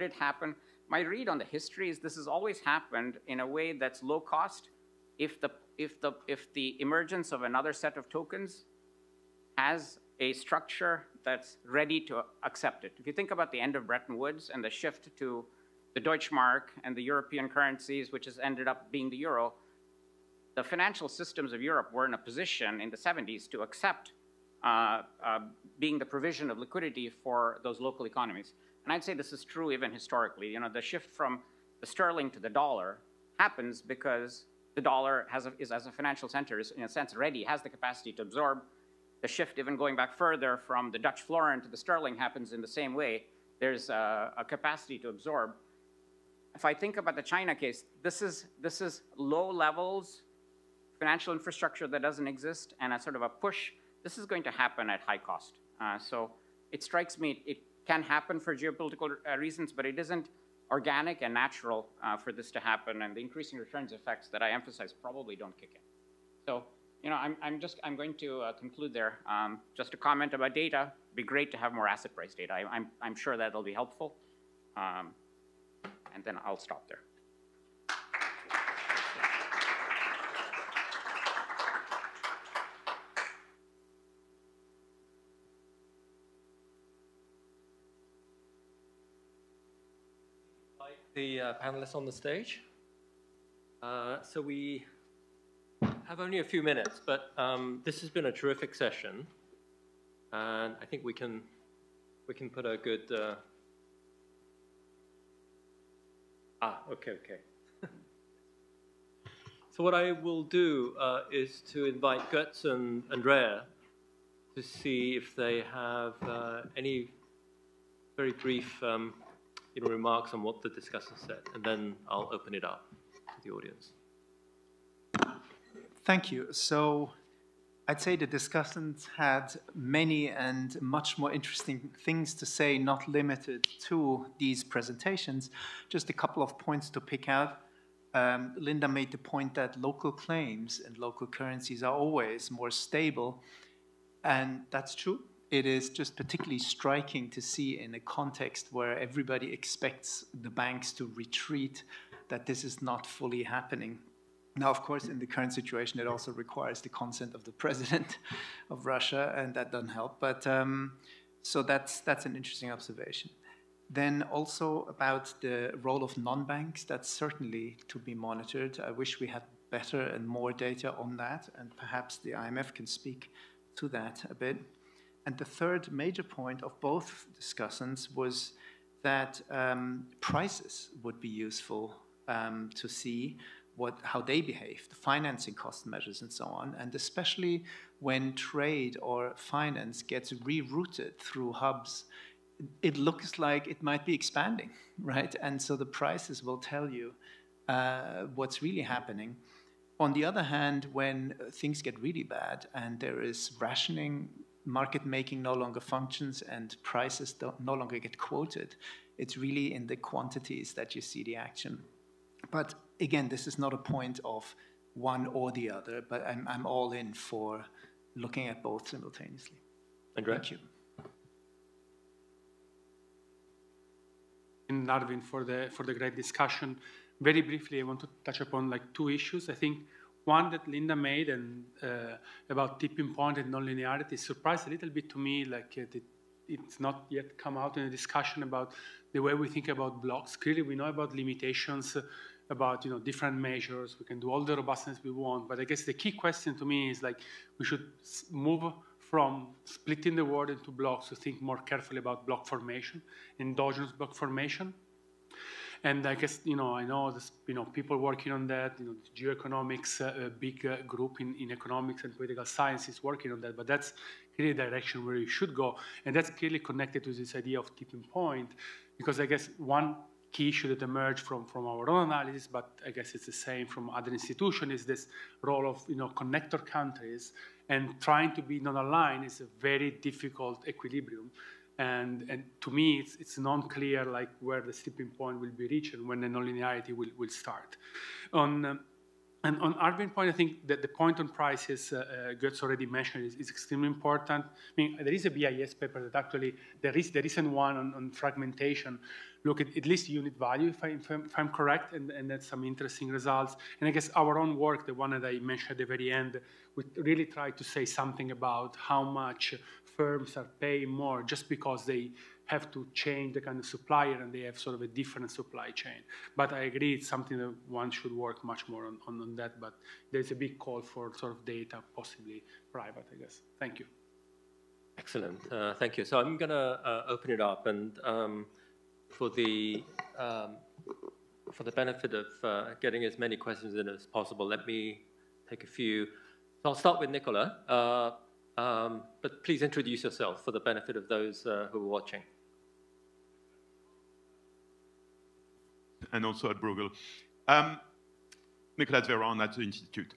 it happen? My read on the history is this has always happened in a way that's low cost if the emergence of another set of tokens has a structure that's ready to accept it. If you think about the end of Bretton Woods and the shift to the Deutschmark and the European currencies, which has ended up being the euro, the financial systems of Europe were in a position in the 70s to accept being the provision of liquidity for those local economies. And I'd say this is true even historically. The shift from the sterling to the dollar happens because the dollar is as a financial center, is in a sense ready, has the capacity to absorb. The shift, even going back further from the Dutch florin to the sterling, happens in the same way. There's a capacity to absorb. If I think about the China case, this is low levels, financial infrastructure that doesn't exist, and a sort of a push. This is going to happen at high cost. So it strikes me it can happen for geopolitical reasons, but it isn't organic and natural for this to happen, and the increasing returns effects that I emphasize probably don't kick in. So, I'm going to conclude there. Just a comment about data. It'd be great to have more asset price data. I'm sure that'll be helpful. And then I'll stop there. The panelists on the stage. So we have only a few minutes, but this has been a terrific session, and I think we can put a good. Okay. So what I will do is to invite Götz and Andrea to see if they have any very brief remarks on what the discussants said, and then I'll open it up to the audience. Thank you. So I'd say the discussants had many and much more interesting things to say, not limited to these presentations. Just a couple of points to pick out. Linda made the point that local claims and local currencies are always more stable, and that's true. It is just particularly striking to see in a context where everybody expects the banks to retreat that this is not fully happening. Now, of course, in the current situation, it also requires the consent of the president of Russia, and that doesn't help. But so that's an interesting observation. Then also about the role of non-banks, that's certainly to be monitored. I wish we had better and more data on that, and perhaps the IMF can speak to that a bit. And the third major point of both discussants was that prices would be useful to see how they behave, the financing cost measures and so on, and especially when trade or finance gets rerouted through hubs, it looks like it might be expanding, right? And so the prices will tell you what's really happening. On the other hand, when things get really bad and there is rationing, market making no longer functions and prices no longer get quoted, it's really in the quantities that you see the action. But again, this is not a point of one or the other, but I'm all in for looking at both simultaneously. Andrea? Thank you. And Arvin for the great discussion. Very briefly, I want to touch upon two issues. I think one that Linda made and about tipping point and nonlinearity surprised a little bit to me, it's not yet come out in a discussion about the way we think about blocks. Clearly, we know about limitations, about different measures. We can do all the robustness we want, but I guess the key question to me is we should move from splitting the world into blocks to think more carefully about block formation, endogenous block formation. And I guess, I know this, people working on that, geoeconomics, a big group in economics and political science is working on that, but that's clearly the direction where you should go. And that's clearly connected to this idea of tipping point, because I guess one key issue that emerged from our own analysis, but I guess it's the same from other institutions, is this role of connector countries, and trying to be non-aligned is a very difficult equilibrium. And to me, it's non-clear like where the tipping point will be reached and when the nonlinearity will start. And on Arvin's point, I think that the point on prices, Götz already mentioned, is extremely important. I mean, there is a BIS paper that actually, the recent one on fragmentation, look at least unit value, if I'm correct, and that's some interesting results. And I guess our own work, the one that I mentioned at the very end, we really try to say something about how much firms are paying more just because they have to change the kind of supplier and they have sort of a different supply chain. But I agree it's something that one should work much more on that, but there's a big call for sort of data, possibly private, I guess. Thank you. Excellent, thank you. So I'm gonna open it up, and for the benefit of getting as many questions in as possible, let me take a few. So I'll start with Nicola, but please introduce yourself for the benefit of those who are watching. And also at Bruegel. Nicolas Veron at the Institute.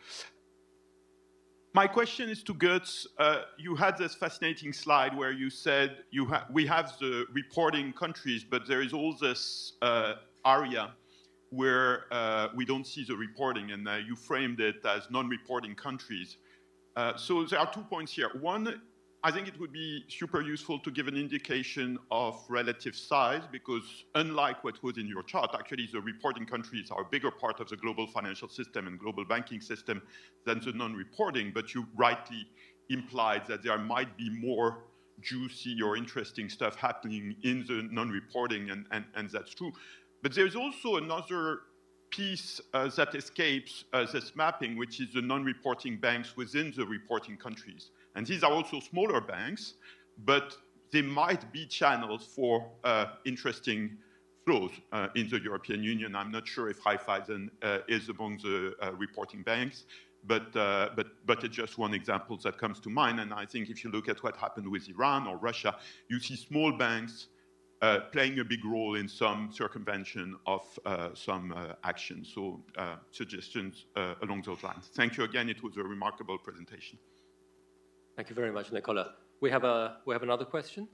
My question is to Götz. You had this fascinating slide where you said we have the reporting countries, but there is all this area where we don't see the reporting, and you framed it as non-reporting countries. So there are 2 points here. One, I think it would be super useful to give an indication of relative size, because unlike what was in your chart, actually the reporting countries are a bigger part of the global financial system and global banking system than the non-reporting, but you rightly implied that there might be more juicy or interesting stuff happening in the non-reporting, and that's true. But there's also another piece that escapes this mapping, which is the non-reporting banks within the reporting countries. And these are also smaller banks, but they might be channels for interesting flows in the European Union. I'm not sure if Raiffeisen is among the reporting banks, but it's just one example that comes to mind. And I think if you look at what happened with Iran or Russia, you see small banks playing a big role in some circumvention of some actions. So suggestions along those lines. Thank you again. It was a remarkable presentation. Thank you very much, Nicola. We have another question.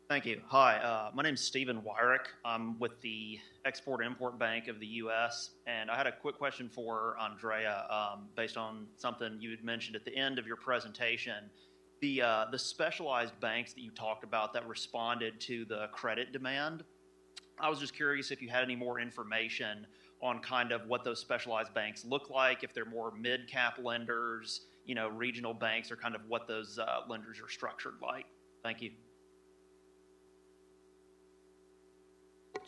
Thank you. Hi, my name is Stephen Wyrick. I'm with the Export-Import Bank of the U.S., and I had a quick question for Andrea based on something you had mentioned at the end of your presentation. The specialized banks that you talked about that responded to the credit demand, I was just curious if you had any more information on kind of what those specialized banks look like, if they're more mid-cap lenders, regional banks, or kind of what those lenders are structured like. Thank you.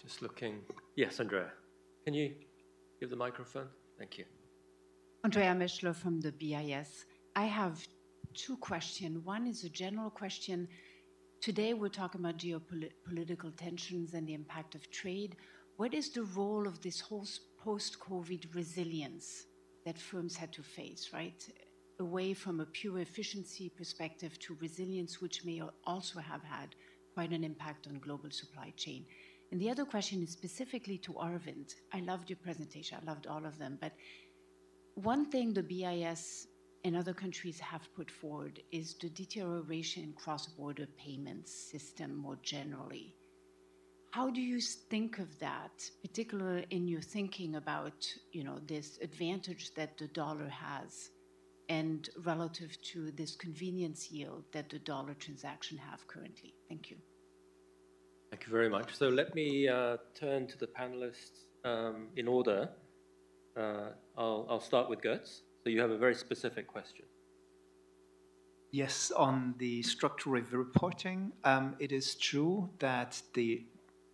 Just looking. Yes, Andrea. Can you give the microphone? Thank you. Andrea Meschler from the BIS. I have two questions. One is a general question. Today we're talking about geopolitical tensions and the impact of trade. What is the role of this whole post-COVID resilience that firms had to face, right? Away from a pure efficiency perspective to resilience, which may also have had quite an impact on global supply chain. And the other question is specifically to Arvind. I loved your presentation. I loved all of them. But one thing the BIS and other countries have put forward is the deterioration in cross-border payments system more generally. How do you think of that, particularly in your thinking about, this advantage that the dollar has and relative to this convenience yield that the dollar transaction have currently? Thank you. Thank you very much. So let me turn to the panelists in order. I'll start with Götz. So you have a very specific question. Yes, on the structural reporting, it is true that the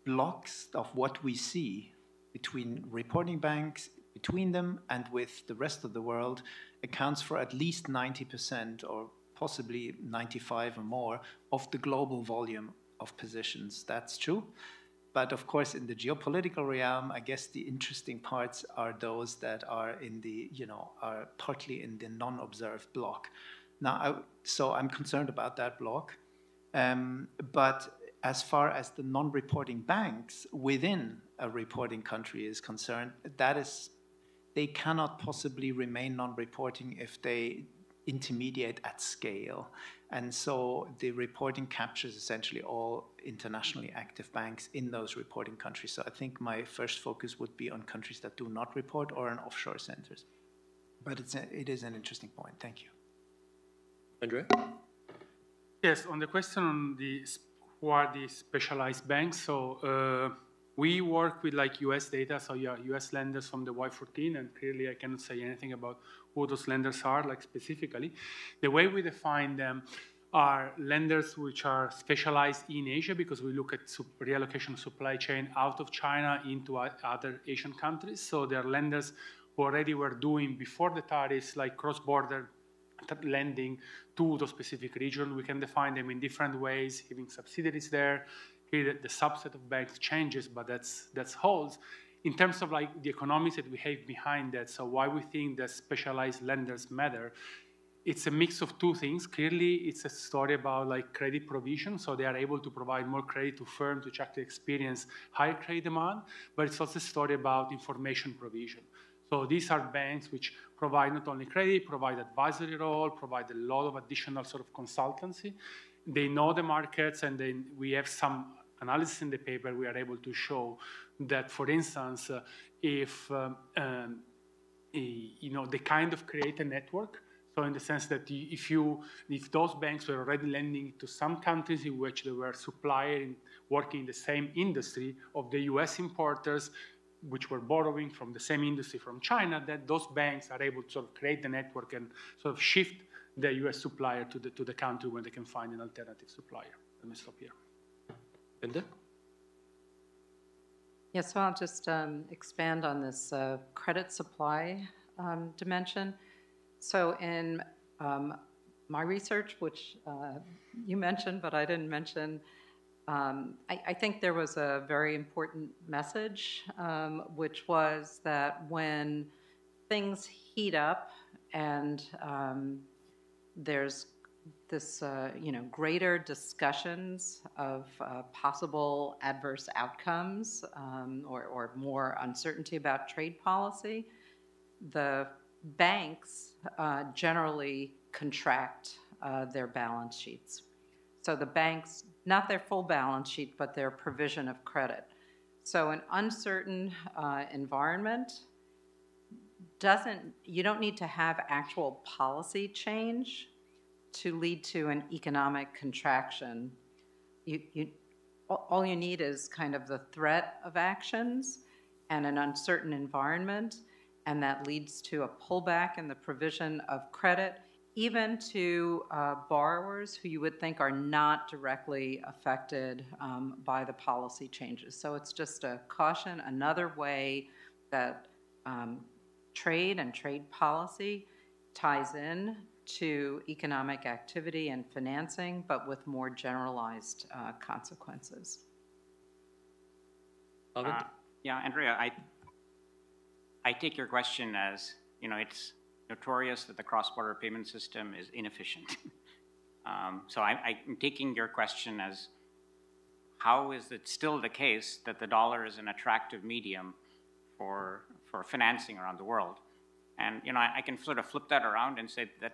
blocks of what we see between reporting banks, between them and with the rest of the world, accounts for at least 90% or possibly 95 or more of the global volume of positions. That's true. But of course, in the geopolitical realm, I guess the interesting parts are those that are in the, are partly in the non-observed block. Now, so I'm concerned about that block. But as far as the non-reporting banks within a reporting country is concerned, they cannot possibly remain non-reporting if they intermediate at scale. And so the reporting captures essentially all internationally active banks in those reporting countries. So I think my first focus would be on countries that do not report or on offshore centers. But it is an interesting point. Thank you. Andrea? Yes, on the question on who are the specialized banks, so we work with like US data, so yeah, US lenders from the Y14, and clearly I cannot say anything about who those lenders are, like specifically. The way we define them are lenders which are specialized in Asia, because we look at reallocation of supply chain out of China into other Asian countries. So they're lenders who already were doing before the tariffs, like cross-border lending to the specific region. We can define them in different ways, having subsidiaries there. Here, the subset of banks changes, but that's holds. In terms of like the economics that we have behind that, so why we think that specialized lenders matter, it's a mix of two things. Clearly, it's a story about like credit provision, so they are able to provide more credit to firms which actually experience higher credit demand, but it's also a story about information provision. So these are banks which provide not only credit, provide advisory role, provide a lot of additional sort of consultancy. They know the markets, and then we have some analysis in the paper. We are able to show that, for instance, if you know, they kind of create a network. So in the sense that if those banks were already lending to some countries in which they were suppliers working in the same industry of the US importers, which were borrowing from the same industry from China, that those banks are able to sort of create the network and sort of shift the US supplier to the country where they can find an alternative supplier. Let me stop here. Linda? Yes, so I'll just expand on this credit supply dimension. So in my research, which you mentioned, but I didn't mention, I think there was a very important message, which was that when things heat up and there's this, greater discussions of possible adverse outcomes or more uncertainty about trade policy, the banks generally contract their balance sheets. So the banks, not their full balance sheet, but their provision of credit. So an uncertain environment you don't need to have actual policy change to lead to an economic contraction. All you need is kind of the threat of actions and an uncertain environment, and that leads to a pullback in the provision of credit, even to borrowers who you would think are not directly affected by the policy changes. So it's just a caution, another way that trade and trade policy ties in to economic activity and financing, but with more generalized consequences. Yeah, Andrea, I take your question as, it's notorious that the cross-border payment system is inefficient. So I'm taking your question as, how is it still the case that the dollar is an attractive medium for financing around the world? And I can sort of flip that around and say that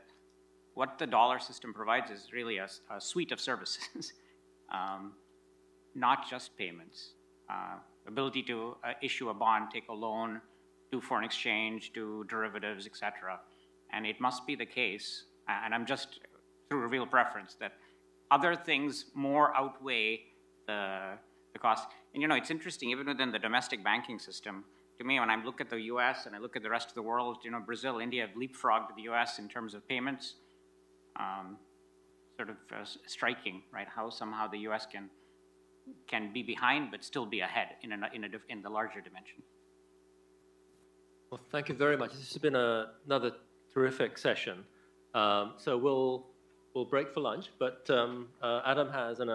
what the dollar system provides is really a suite of services, not just payments. Ability to issue a bond, take a loan, do foreign exchange, do derivatives, etc. And it must be the case, and I'm just through real preference, that other things more outweigh the cost. And it's interesting, even within the domestic banking system, to me, when I look at the US and I look at the rest of the world, Brazil, India have leapfrogged the US in terms of payments. Sort of striking, right? How somehow the US can be behind but still be ahead in the larger dimension. Well, thank you very much. This has been another terrific session. So we'll break for lunch, but Adam has an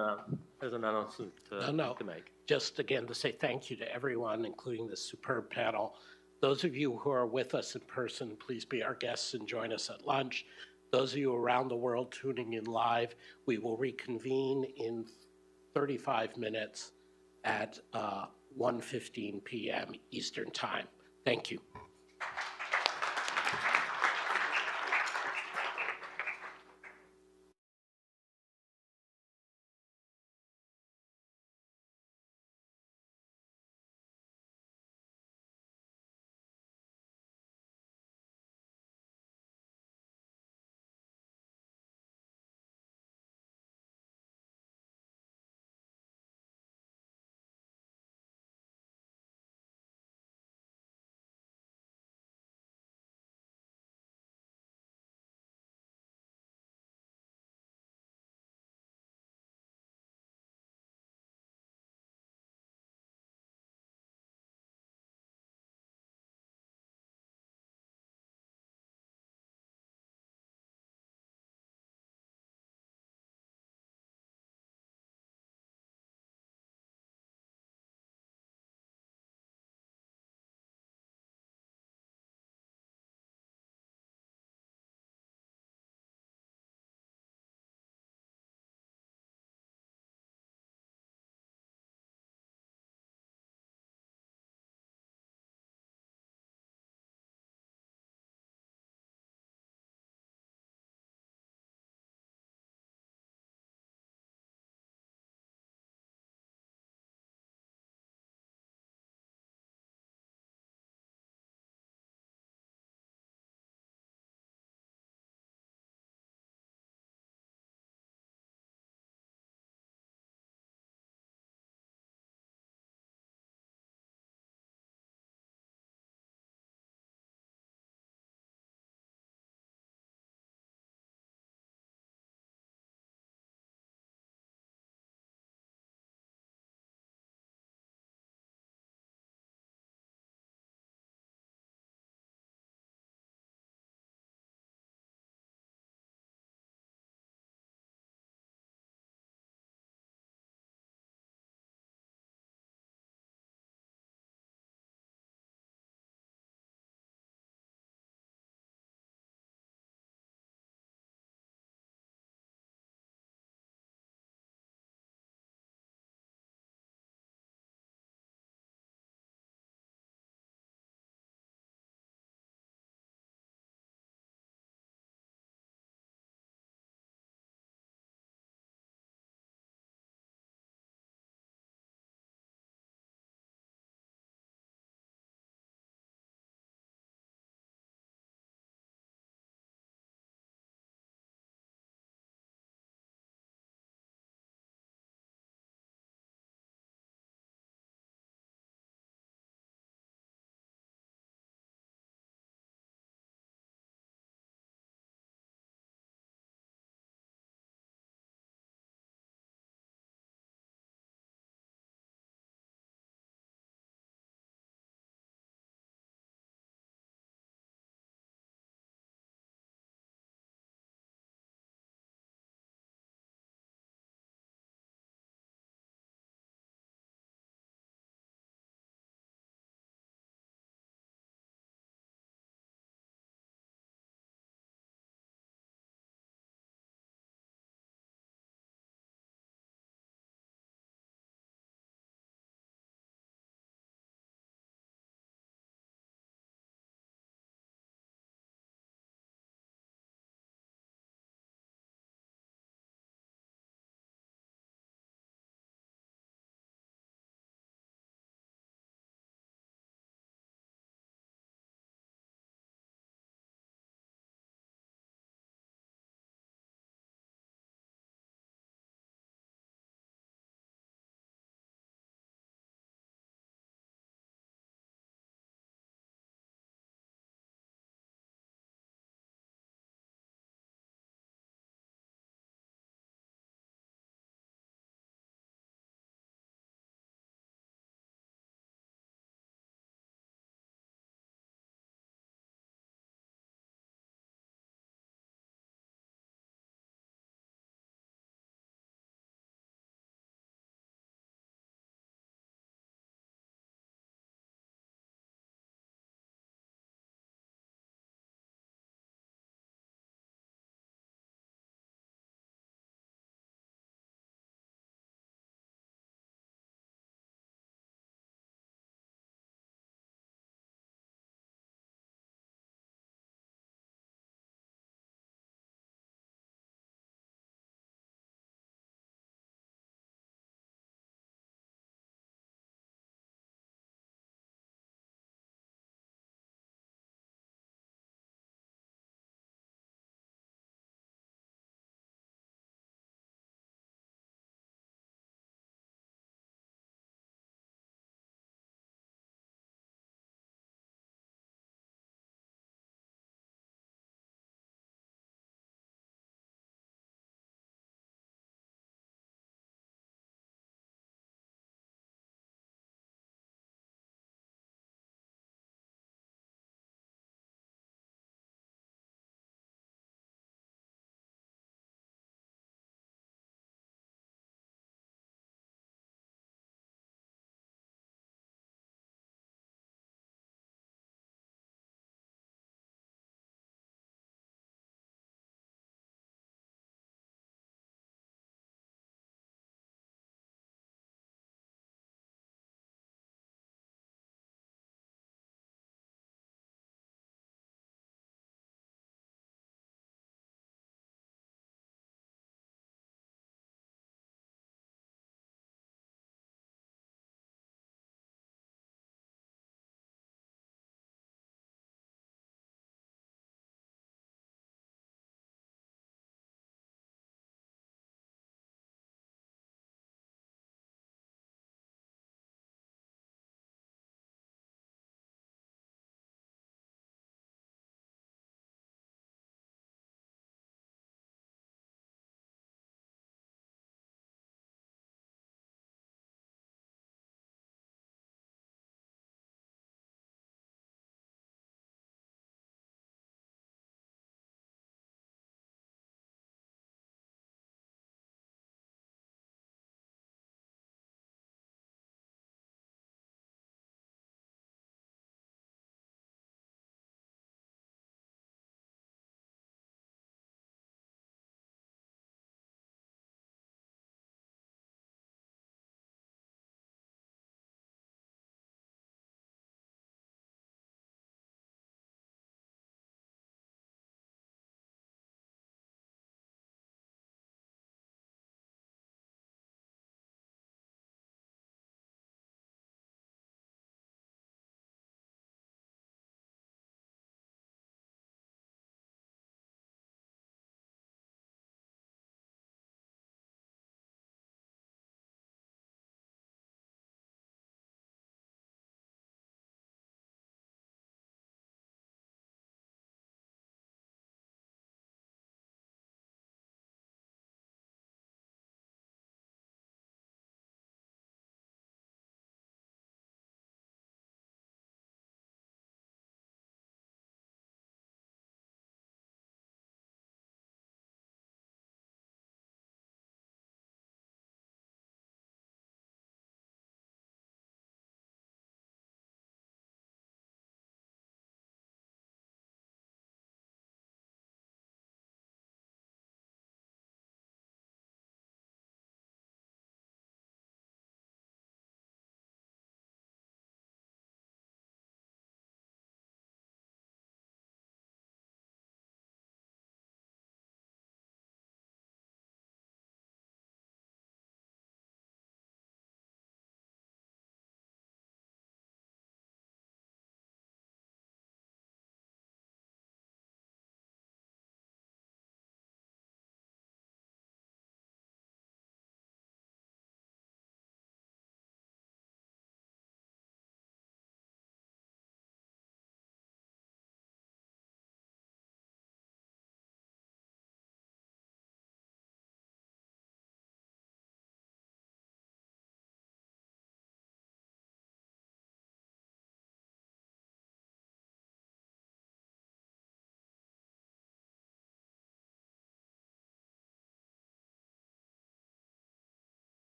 announcement to make. Just again to say thank you to everyone, including this superb panel. Those of you who are with us in person, please be our guests and join us at lunch. Those of you around the world tuning in live, we will reconvene in 35 minutes at 1:15 p.m. Eastern Time. Thank you.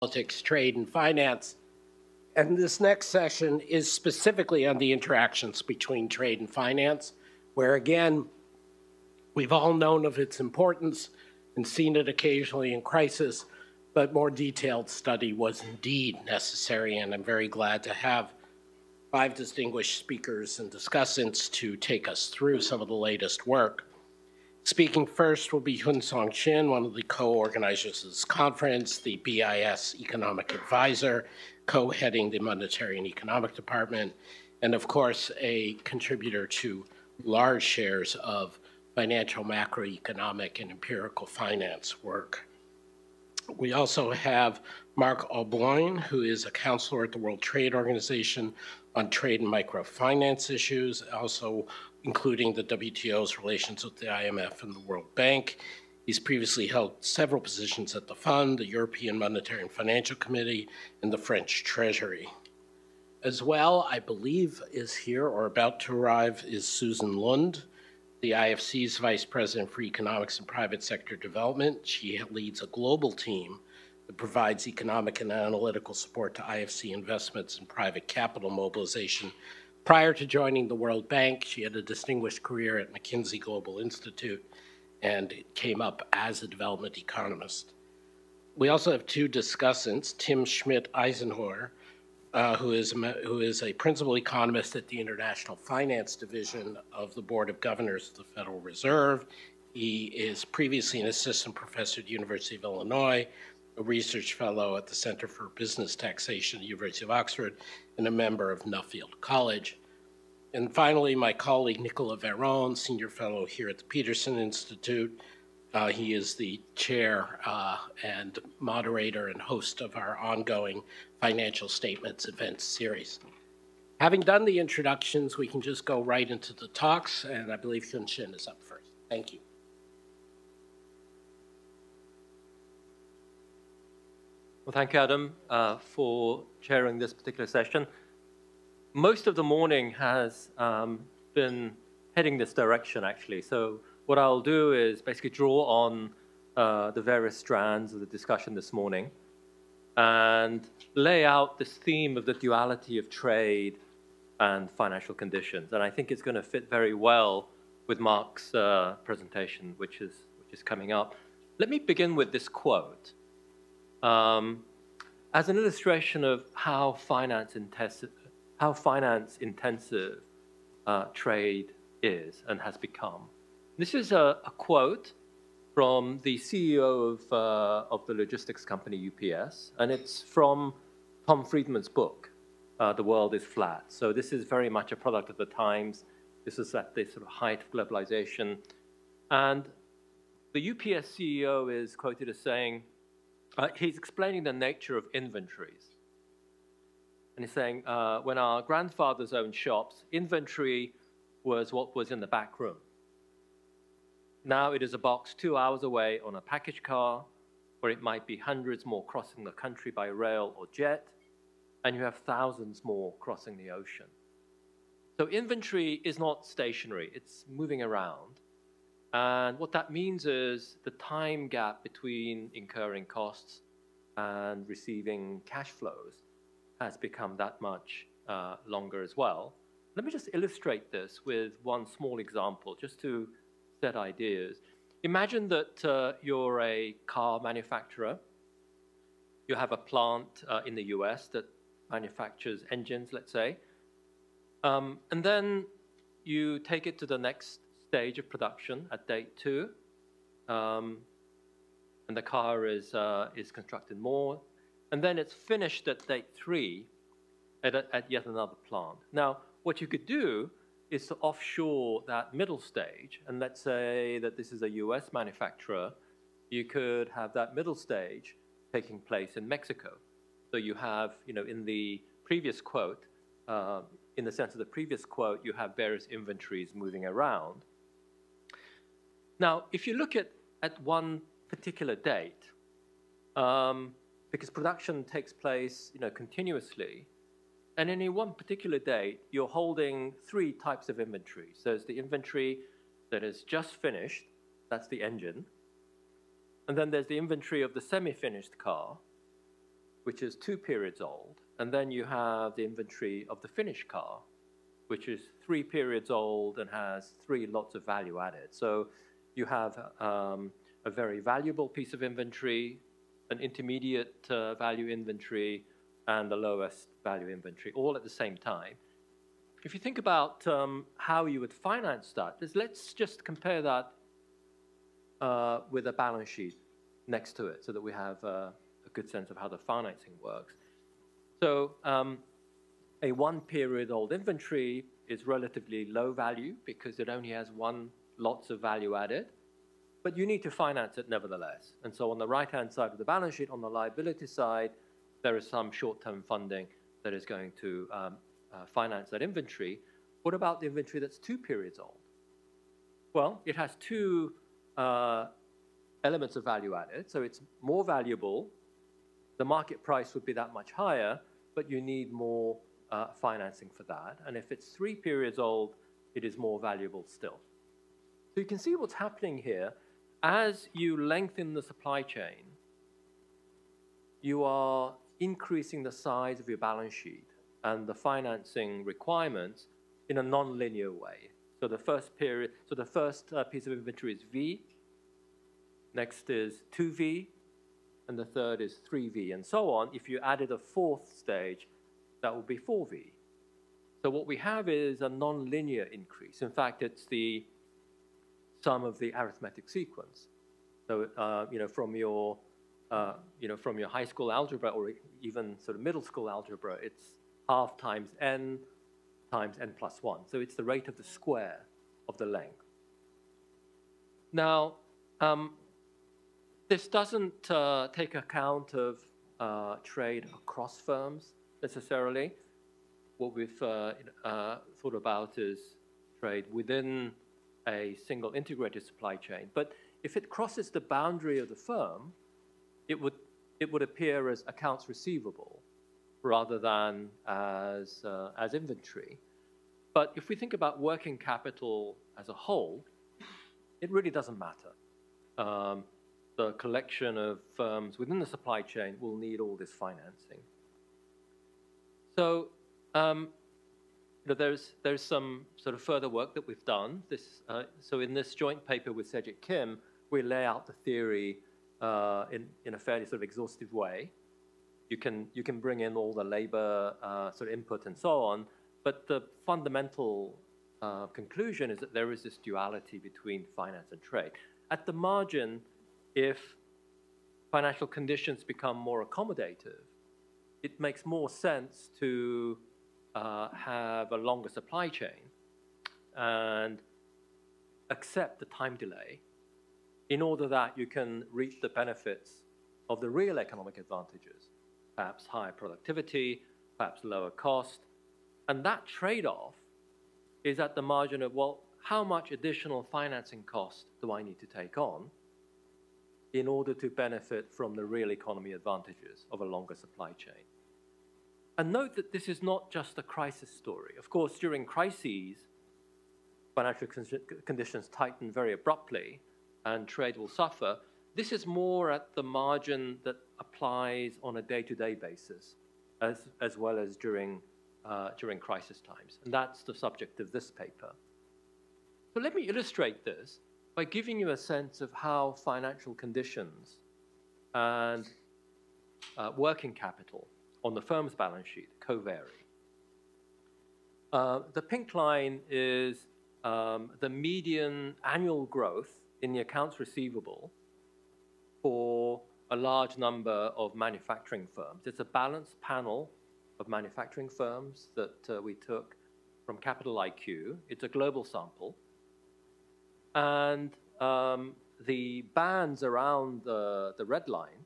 Politics, Trade, and Finance. And this next session is specifically on the interactions between trade and finance, where again, we've all known of its importance and seen it occasionally in crisis, but more detailed study was indeed necessary, and I'm very glad to have 5 distinguished speakers and discussants to take us through some of the latest work. Speaking first will be Hyun-Sung Shin, one of the co-organizers of this conference, the BIS economic advisor, co-heading the Monetary and Economic Department, and of course, a contributor to large shares of financial, macroeconomic, and empirical finance work. We also have Mark Baldwin, who is a counselor at the World Trade Organization on trade and microfinance issues, also including the WTO's relations with the IMF and the World Bank. He's previously held several positions at the Fund, the European Monetary and Financial Committee, and the French Treasury. As well, I believe is here or about to arrive is Susan Lund, the IFC's Vice President for Economics and Private Sector Development. She leads a global team that provides economic and analytical support to IFC investments and private capital mobilization. Prior to joining the World Bank, she had a distinguished career at McKinsey Global Institute and came up as a development economist. We also have 2 discussants, Tim Schmidt-Eisenhower, who is a principal economist at the International Finance Division of the Board of Governors of the Federal Reserve. He is previously an assistant professor at the University of Illinois, a research fellow at the Center for Business Taxation at the University of Oxford, and a member of Nuffield College. And finally, my colleague Nicolas Véron, senior fellow here at the Peterson Institute. He is the chair and moderator and host of our ongoing Financial Statements events series. Having done the introductions, we can just go right into the talks, and I believe Hyun Shin is up first. Thank you. Well, thank you, Adam, for chairing this particular session. Most of the morning has been heading this direction, actually. So what I'll do is basically draw on the various strands of the discussion this morning and lay out this theme of the duality of trade and financial conditions. And I think it's going to fit very well with Mark's presentation, which is coming up. Let me begin with this quote. As an illustration of how finance-intensive trade is and has become. This is a quote from the CEO of the logistics company UPS, and it's from Tom Friedman's book, The World is Flat. So this is very much a product of the times. This is at the sort of height of globalization. And the UPS CEO is quoted as saying, he's explaining the nature of inventories. And he's saying, when our grandfathers owned shops, inventory was what was in the back room. Now it is a box 2 hours away on a package car, or it might be hundreds more crossing the country by rail or jet, and you have thousands more crossing the ocean. So inventory is not stationary, it's moving around. And what that means is the time gap between incurring costs and receiving cash flows has become that much longer as well. Let me just illustrate this with one small example, just to set ideas. Imagine that you're a car manufacturer. You have a plant in the US that manufactures engines, let's say. And then you take it to the next stage of production at date 2. And the car is constructed more. And then it's finished at date 3 at yet another plant. Now, what you could do is to offshore that middle stage. And let's say that this is a US manufacturer. You could have that middle stage taking place in Mexico. So you have, in the previous quote, in the sense of the previous quote, you have various inventories moving around. Now, if you look at one particular date, because production takes place, continuously, and in one particular date, you're holding 3 types of inventory. So there's the inventory that is just finished, that's the engine. And then there's the inventory of the semi-finished car. which is 2 periods old, and then you have the inventory of the finished car, which is 3 periods old and has 3 lots of value added. So you have a very valuable piece of inventory, an intermediate value inventory, and the lowest value inventory, all at the same time. If you think about how you would finance that, let's just compare that with a balance sheet next to it so that we have a good sense of how the financing works. So a 1 period old inventory is relatively low value because it only has 1 lots of value added, but you need to finance it nevertheless. And so on the right-hand side of the balance sheet, on the liability side, there is some short-term funding that is going to finance that inventory. What about the inventory that's 2 periods old? Well, it has 2 elements of value added, so it's more valuable. The market price would be that much higher, but you need more financing for that. And if it's 3 periods old, it is more valuable still. So you can see what's happening here. As you lengthen the supply chain, you are increasing the size of your balance sheet and the financing requirements in a non-linear way. So the first piece of inventory is V, next is 2V, and the third is 3V, and so on. If you added a 4th stage, that would be 4V. So what we have is a non-linear increase. In fact, it's the sum of the arithmetic sequence. So from your high school algebra or even sort of middle school algebra, it's half times n plus 1. So it's the rate of the square of the length. Now, this doesn't take account of trade across firms necessarily. What we've thought about is trade within a single integrated supply chain. But if it crosses the boundary of the firm, it would appear as accounts receivable rather than as inventory. But if we think about working capital as a whole, it really doesn't matter. The collection of firms within the supply chain will need all this financing. So there's some sort of further work that we've done. So in this joint paper with Sejit Kim, we lay out the theory in a fairly sort of exhaustive way. You can bring in all the labor sort of input and so on, but the fundamental conclusion is that there is this duality between finance and trade. At the margin, if financial conditions become more accommodative, it makes more sense to have a longer supply chain and accept the time delay in order that you can reap the benefits of the real economic advantages, perhaps higher productivity, perhaps lower cost. And that trade-off is at the margin of, well, how much additional financing cost do I need to take on in order to benefit from the real economy advantages of a longer supply chain? And note that this is not just a crisis story. Of course, during crises, financial conditions tighten very abruptly and trade will suffer. This is more at the margin that applies on a day-to-day basis, as well as during crisis times. And that's the subject of this paper. So let me illustrate this by giving you a sense of how financial conditions and working capital on the firm's balance sheet co-vary. The pink line is the median annual growth in the accounts receivable for a large number of manufacturing firms. It's a balanced panel of manufacturing firms that we took from Capital IQ. It's a global sample. And the bands around the red line,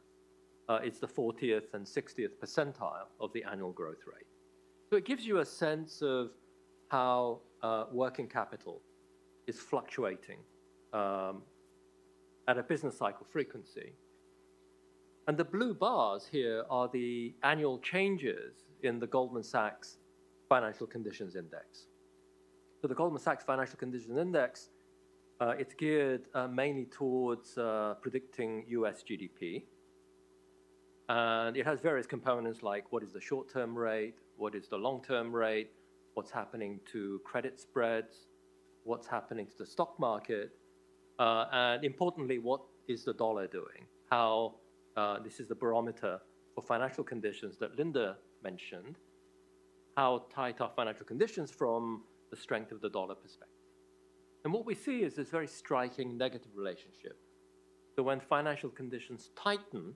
it's the 40th and 60th percentile of the annual growth rate. So it gives you a sense of how working capital is fluctuating at a business cycle frequency. And the blue bars here are the annual changes in the Goldman Sachs Financial Conditions Index. So the Goldman Sachs Financial Conditions Index, it's geared mainly towards predicting US GDP. And it has various components like what is the short-term rate, what is the long-term rate, what's happening to credit spreads, what's happening to the stock market, and importantly, what is the dollar doing? How this is the barometer for financial conditions that Linda mentioned. How tight are financial conditions from the strength of the dollar perspective? And what we see is this very striking negative relationship. So when financial conditions tighten,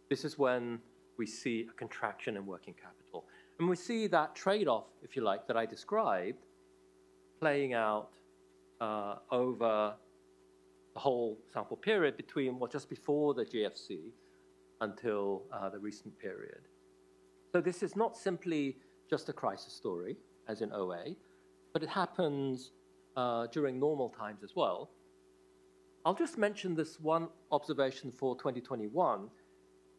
this is when we see a contraction in working capital. And we see that trade-off, if you like, that I described playing out over the whole sample period between just before the GFC until the recent period. So this is not simply just a crisis story, as in OA, but it happens during normal times as well. I'll just mention this one observation for 2021.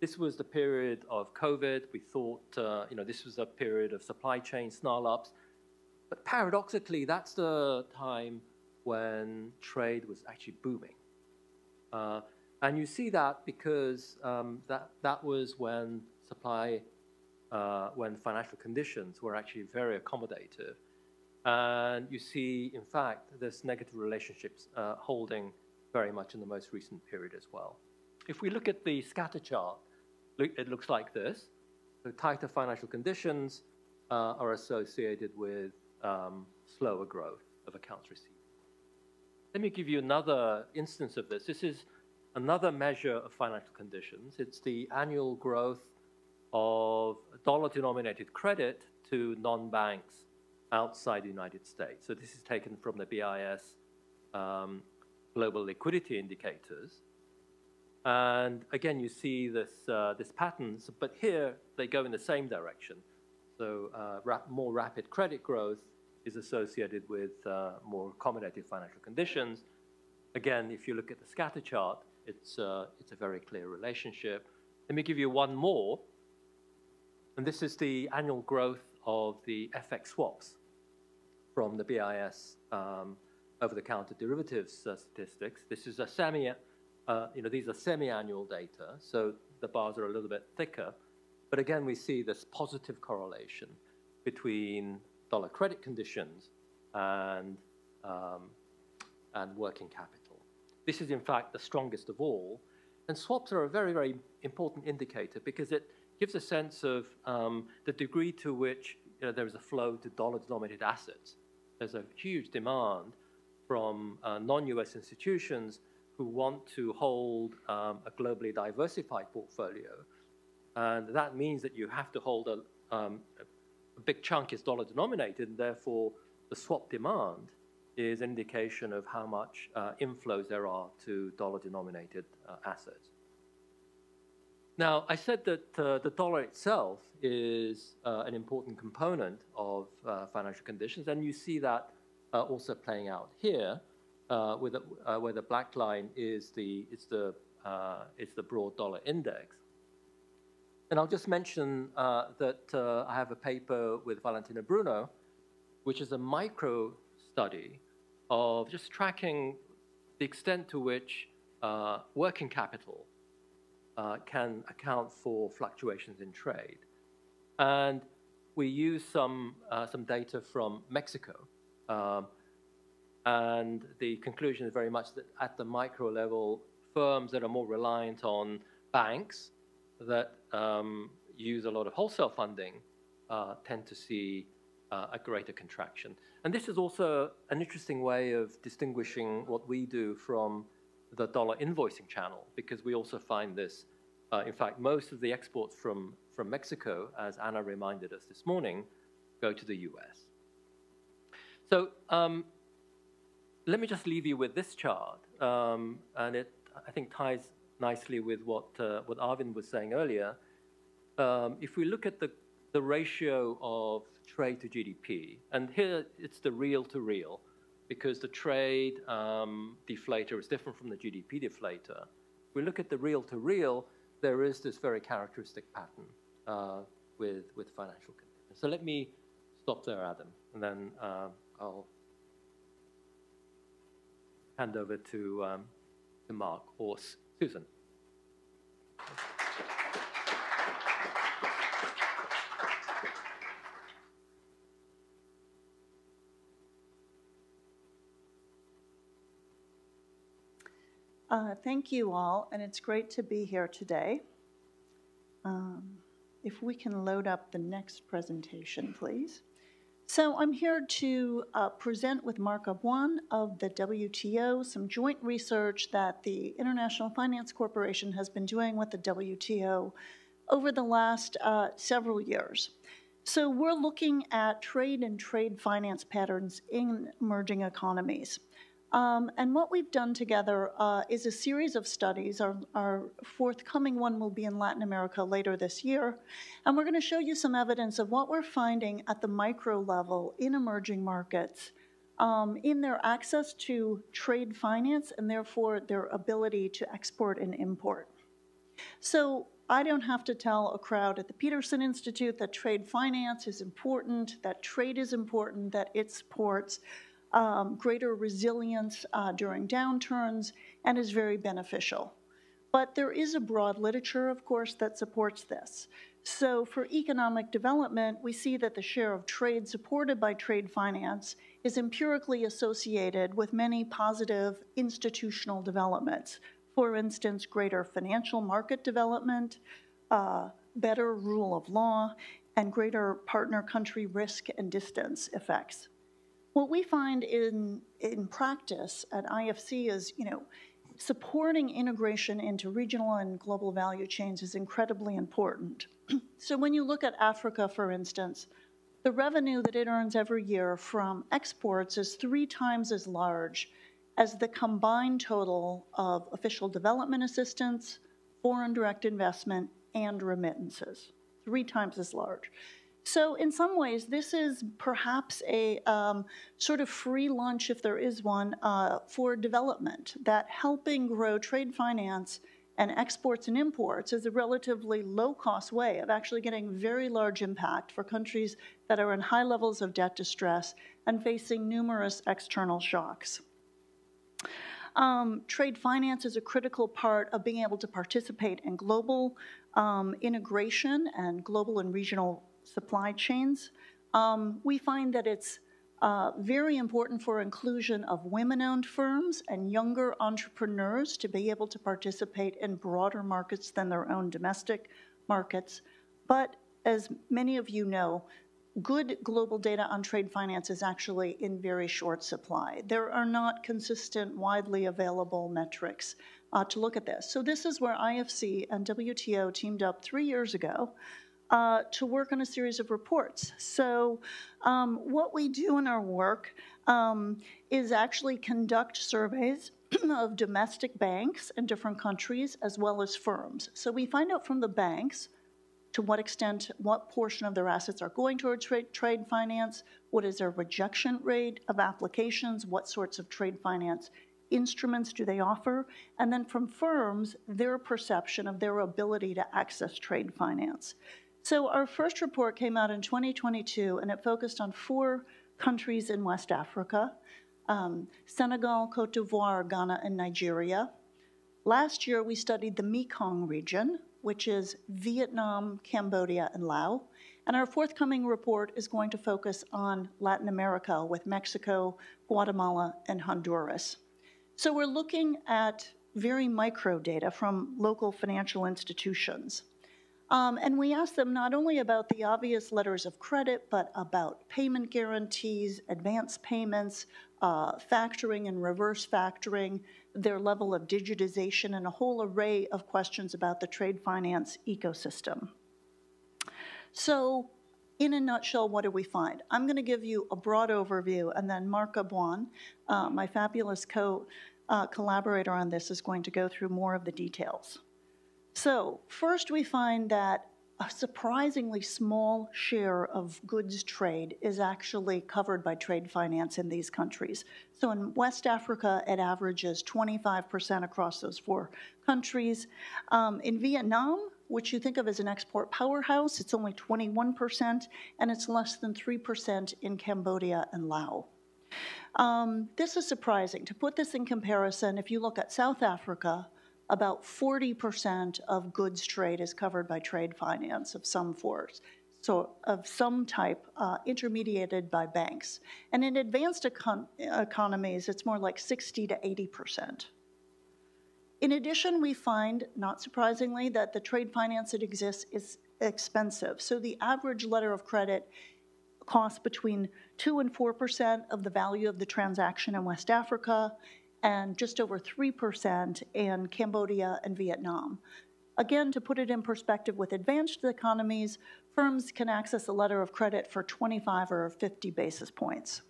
This was the period of COVID. We thought, this was a period of supply chain snarl-ups. But paradoxically, that's the time when trade was actually booming. And you see that because that was when when financial conditions were actually very accommodative. And you see, in fact, this negative relationships holding very much in the most recent period as well. If we look at the scatter chart, it looks like this. So tighter financial conditions are associated with slower growth of accounts receivable. Let me give you another instance of this. This is another measure of financial conditions. It's the annual growth of dollar-denominated credit to non-banks outside the United States. So this is taken from the BIS global liquidity indicators. And again, you see this pattern, but here they go in the same direction. So more rapid credit growth is associated with more accommodative financial conditions. Again, if you look at the scatter chart, it's a very clear relationship. Let me give you one more. And this is the annual growth of the FX swaps from the BIS over-the-counter derivatives statistics. This is a these are semi-annual data, so the bars are a little bit thicker. But again, we see this positive correlation between dollar credit conditions and working capital. This is, in fact, the strongest of all. And swaps are a very, very important indicator because it gives a sense of the degree to which there is a flow to dollar-denominated assets. There's a huge demand from non-US institutions who want to hold a globally diversified portfolio. And that means that you have to hold a big chunk is dollar denominated, and therefore the swap demand is an indication of how much inflows there are to dollar denominated assets. Now, I said that the dollar itself is an important component of financial conditions, and you see that also playing out here, where the black line is the broad dollar index. And I'll just mention that I have a paper with Valentina Bruno, which is a micro study of just tracking the extent to which working capital can account for fluctuations in trade. And we use some data from Mexico. And the conclusion is very much that at the micro level, firms that are more reliant on banks that use a lot of wholesale funding tend to see a greater contraction. And this is also an interesting way of distinguishing what we do from the dollar invoicing channel, because we also find this. In fact, most of the exports from Mexico, as Anna reminded us this morning, go to the US. So let me just leave you with this chart, and it, I think, ties nicely with what Arvind was saying earlier. If we look at the ratio of trade to GDP, and here it's the real to real, because the trade deflator is different from the GDP deflator. If we look at the real to real, there is this very characteristic pattern with financial conditions. So let me stop there, Adam, and then I'll hand over to Mark or Susan. Thank you all, and it's great to be here today. If we can load up the next presentation, please. So I'm here to present with Marc Baldwin of the WTO some joint research that the International Finance Corporation has been doing with the WTO over the last several years. So we're looking at trade and trade finance patterns in emerging economies. And what we've done together is a series of studies. Our forthcoming one will be in Latin America later this year. And we're going to show you some evidence of what we're finding at the micro level in emerging markets in their access to trade finance and therefore their ability to export and import. So I don't have to tell a crowd at the Peterson Institute that trade finance is important, that trade is important, that it supports greater resilience during downturns and is very beneficial. But there is a broad literature, of course, that supports this. So for economic development, we see that the share of trade supported by trade finance is empirically associated with many positive institutional developments. For instance, greater financial market development, better rule of law, and greater partner country risk and distance effects. What we find in practice at IFC is, supporting integration into regional and global value chains is incredibly important. So when you look at Africa, for instance, the revenue that it earns every year from exports is 3 times as large as the combined total of official development assistance, foreign direct investment, and remittances. 3 times as large. So in some ways, this is perhaps a sort of free lunch, if there is one, for development, that helping grow trade finance and exports and imports is a relatively low-cost way of actually getting very large impact for countries that are in high levels of debt distress and facing numerous external shocks. Trade finance is a critical part of being able to participate in global integration and global and regional supply chains. We find that it's very important for inclusion of women-owned firms and younger entrepreneurs to be able to participate in broader markets than their own domestic markets. But as many of you know, good global data on trade finance is actually in very short supply. There are not consistent, widely available metrics to look at this. So this is where IFC and WTO teamed up 3 years ago to work on a series of reports. So what we do in our work is actually conduct surveys of domestic banks in different countries as well as firms. So we find out from the banks to what extent, what portion of their assets are going towards trade finance, what is their rejection rate of applications, what sorts of trade finance instruments do they offer, and then from firms, their perception of their ability to access trade finance. So our first report came out in 2022, and it focused on 4 countries in West Africa, Senegal, Cote d'Ivoire, Ghana, and Nigeria. Last year, we studied the Mekong region, which is Vietnam, Cambodia, and Laos. And our forthcoming report is going to focus on Latin America with Mexico, Guatemala, and Honduras. So we're looking at very micro data from local financial institutions. And we asked them not only about the obvious letters of credit, but about payment guarantees, advance payments, factoring and reverse factoring, their level of digitization, and a whole array of questions about the trade finance ecosystem. So in a nutshell, what do we find? I'm going to give you a broad overview, and then Marc Baldwin, my fabulous collaborator on this, is going to go through more of the details. So first, we find that a surprisingly small share of goods trade is actually covered by trade finance in these countries. So in West Africa, it averages 25% across those 4 countries. In Vietnam, which you think of as an export powerhouse, it's only 21%, and it's less than 3% in Cambodia and Laos. This is surprising. To put this in comparison, if you look at South Africa, about 40% of goods trade is covered by trade finance of some force, so of some type, intermediated by banks. And in advanced economies, it's more like 60 to 80%. In addition, we find, not surprisingly, that the trade finance that exists is expensive. So the average letter of credit costs between 2 and 4% of the value of the transaction in West Africa and just over 3% in Cambodia and Vietnam. Again, to put it in perspective with advanced economies, firms can access a letter of credit for 25 or 50 basis points.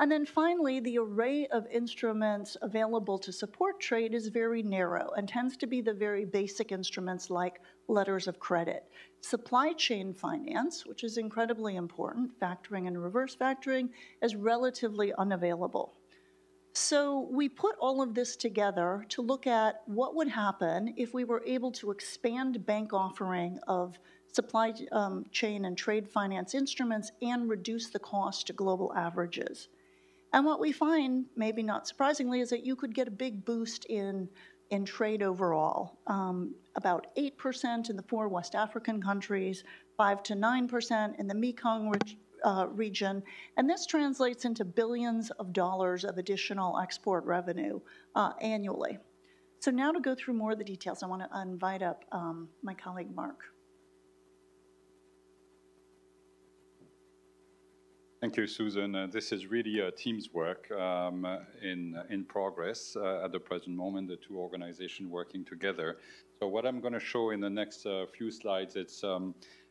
And then finally, the array of instruments available to support trade is very narrow and tends to be the very basic instruments like letters of credit. Supply chain finance, which is incredibly important, factoring and reverse factoring, is relatively unavailable. So we put all of this together to look at what would happen if we were able to expand bank offering of supply chain and trade finance instruments and reduce the cost to global averages. And what we find, maybe not surprisingly, is that you could get a big boost in trade overall. About 8% in the 4 West African countries, 5 to 9% in the Mekong region, and this translates into billions of dollars of additional export revenue annually. So now to go through more of the details, I want to invite up my colleague Mark. Thank you, Susan. This is really a team's work in progress at the present moment, the two organizations working together. So what I'm going to show in the next few slides, it's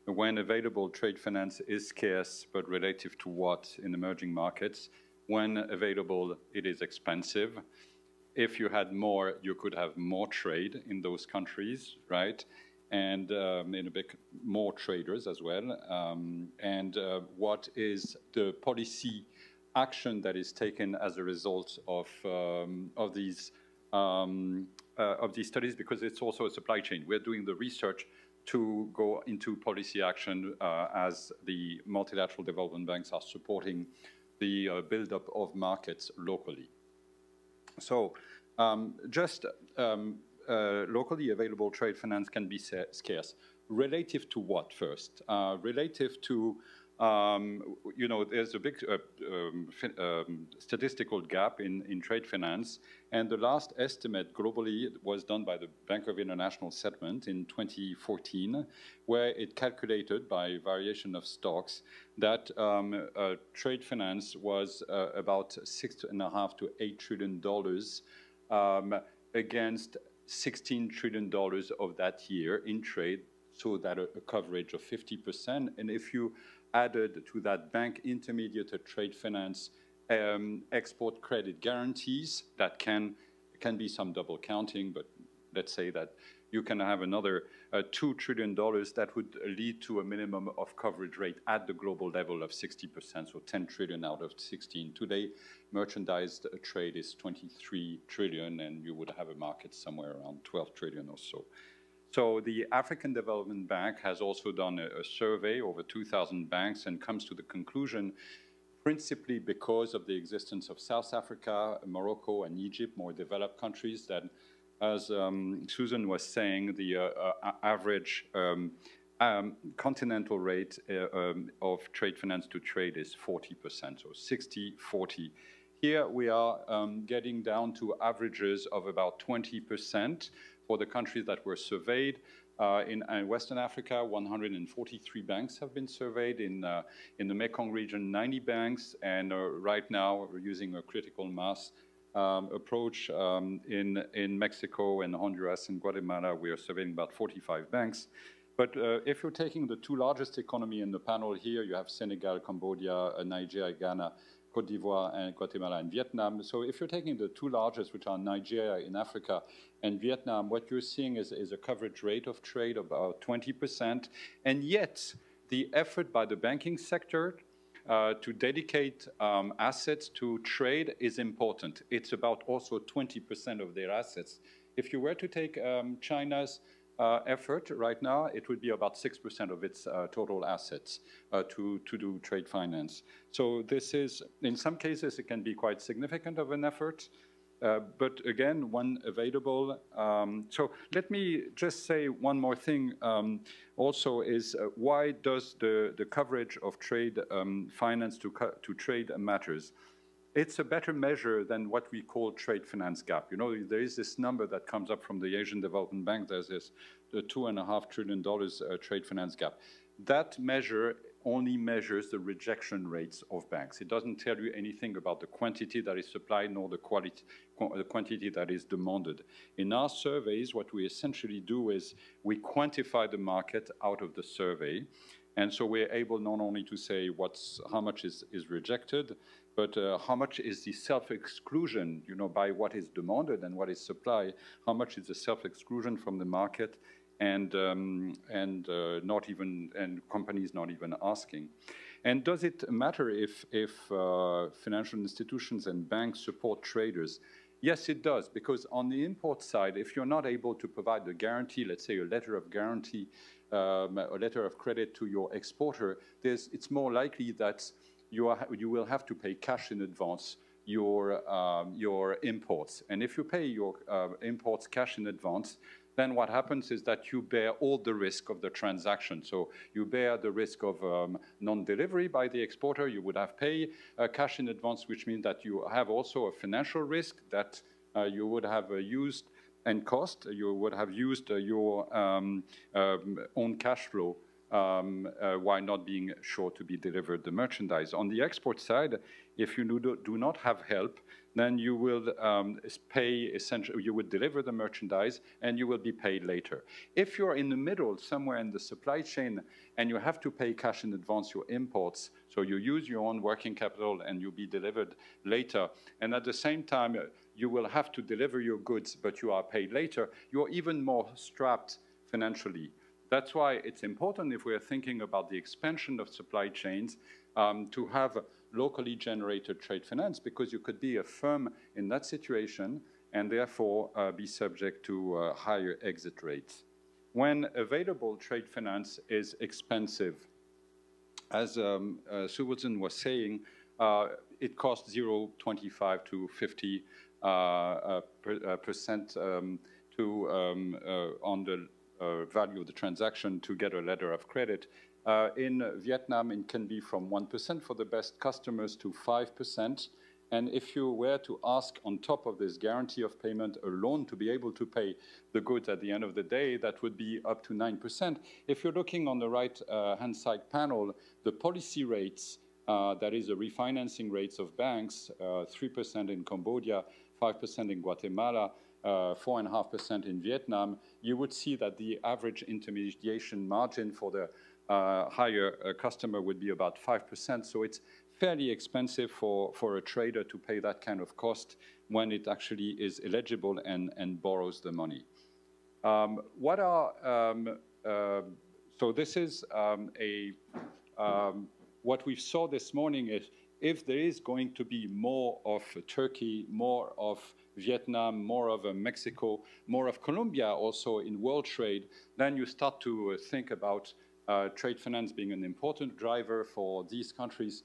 when available trade finance is scarce, but relative to what in emerging markets. When available, it is expensive. If you had more, you could have more trade in those countries, right? And in a bit more traders as well. What is the policy action that is taken as a result of these studies? Because it's also a supply chain. We're doing the research to go into policy action as the multilateral development banks are supporting the buildup of markets locally. So locally available trade finance can be scarce. Relative to what first? Relative to, there's a big statistical gap in trade finance. And the last estimate globally was done by the Bank of International Settlement in 2014, where it calculated by variation of stocks that trade finance was about $6.5 to $8 trillion against $16 trillion of that year in trade, so that a coverage of 50%. And if you added to that bank intermediated trade finance export credit guarantees, that can be some double counting, but let's say that you can have another $2 trillion that would lead to a minimum of coverage rate at the global level of 60%, so 10 trillion out of 16. Today, merchandise trade is 23 trillion, and you would have a market somewhere around 12 trillion or so. So the African Development Bank has also done a survey over 2,000 banks and comes to the conclusion, principally because of the existence of South Africa, Morocco, and Egypt, more developed countries, that as Susan was saying, the average continental rate of trade finance to trade is 40%, so 60-40. Here we are getting down to averages of about 20% for the countries that were surveyed. In Western Africa, 143 banks have been surveyed. In the Mekong region, 90 banks. And right now, we're using a critical mass approach in Mexico and Honduras and Guatemala. We are surveying about 45 banks. But if you're taking the two largest economy in the panel here, you have Senegal, Cambodia, Nigeria, Ghana, Cote d'Ivoire, and Guatemala and Vietnam. So if you're taking the two largest, which are Nigeria in Africa and Vietnam, what you're seeing is a coverage rate of trade of about 20%. And yet, the effort by the banking sector to dedicate assets to trade is important. It's about also 20% of their assets. If you were to take China's effort right now, it would be about 6% of its total assets to do trade finance. So this is, in some cases, it can be quite significant of an effort. But again, when available. So let me just say one more thing also is why does the coverage of trade finance to trade matters? it's a better measure than what we call trade finance gap. You know, there is this number that comes up from the Asian Development Bank. There's this the $2.5 trillion trade finance gap. That measure only measures the rejection rates of banks. It doesn't tell you anything about the quantity that is supplied nor the quantity that is demanded. In our surveys, what we essentially do is we quantify the market out of the survey. And so we're able not only to say how much is rejected, but how much is the self-exclusion, you know, by what is demanded and what is supplied, how much is the self-exclusion from the market, and companies not even asking. And does it matter if financial institutions and banks support traders? Yes, it does, because on the import side, if you're not able to provide the guarantee, let's say a letter of guarantee, a letter of credit to your exporter, it's more likely that you will have to pay cash in advance your imports. And if you pay your imports cash in advance, then what happens is that you bear all the risk of the transaction. So you bear the risk of non-delivery by the exporter. You would have paid cash in advance, which means that you have also a financial risk that you would have used and cost. You would have used your own cash flow while not being sure to be delivered the merchandise. On the export side, if you do not have help, then you will you would deliver the merchandise and you will be paid later. If you're in the middle, somewhere in the supply chain, and you have to pay cash in advance your imports, so you use your own working capital and you'll be delivered later, and at the same time, you will have to deliver your goods, but you are paid later, you're even more strapped financially. That's why it's important, if we're thinking about the expansion of supply chains, to have locally generated trade finance, because you could be a firm in that situation and therefore be subject to higher exit rates. When available trade finance is expensive, as Suwilson was saying, it costs 0.25 to 50% on the value of the transaction to get a letter of credit. In Vietnam, it can be from 1% for the best customers to 5%. And if you were to ask on top of this guarantee of payment a loan to be able to pay the goods at the end of the day, that would be up to 9%. If you're looking on the right-hand side panel, the policy rates, that is the refinancing rates of banks, 3% in Cambodia, 5% in Guatemala, 4.5% in Vietnam, you would see that the average intermediation margin for the higher customer would be about 5%. So it's fairly expensive for a trader to pay that kind of cost when it actually is eligible and borrows the money. So this is what we saw this morning is if there is going to be more of Turkey, more of Vietnam, more of Mexico, more of Colombia also in world trade, then you start to think about trade finance being an important driver for these countries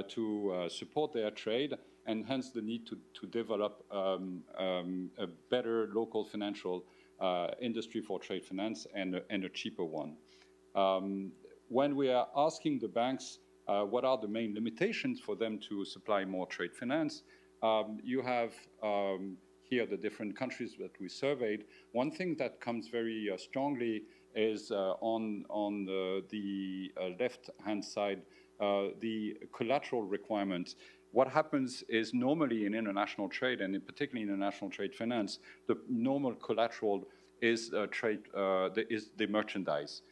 to support their trade, and hence the need to develop a better local financial industry for trade finance and a cheaper one. When we are asking the banks what are the main limitations for them to supply more trade finance, you have here the different countries that we surveyed. One thing that comes very strongly is on the left-hand side, the collateral requirements. What happens is normally in international trade, and in particularly in international trade finance, the normal collateral is the merchandise.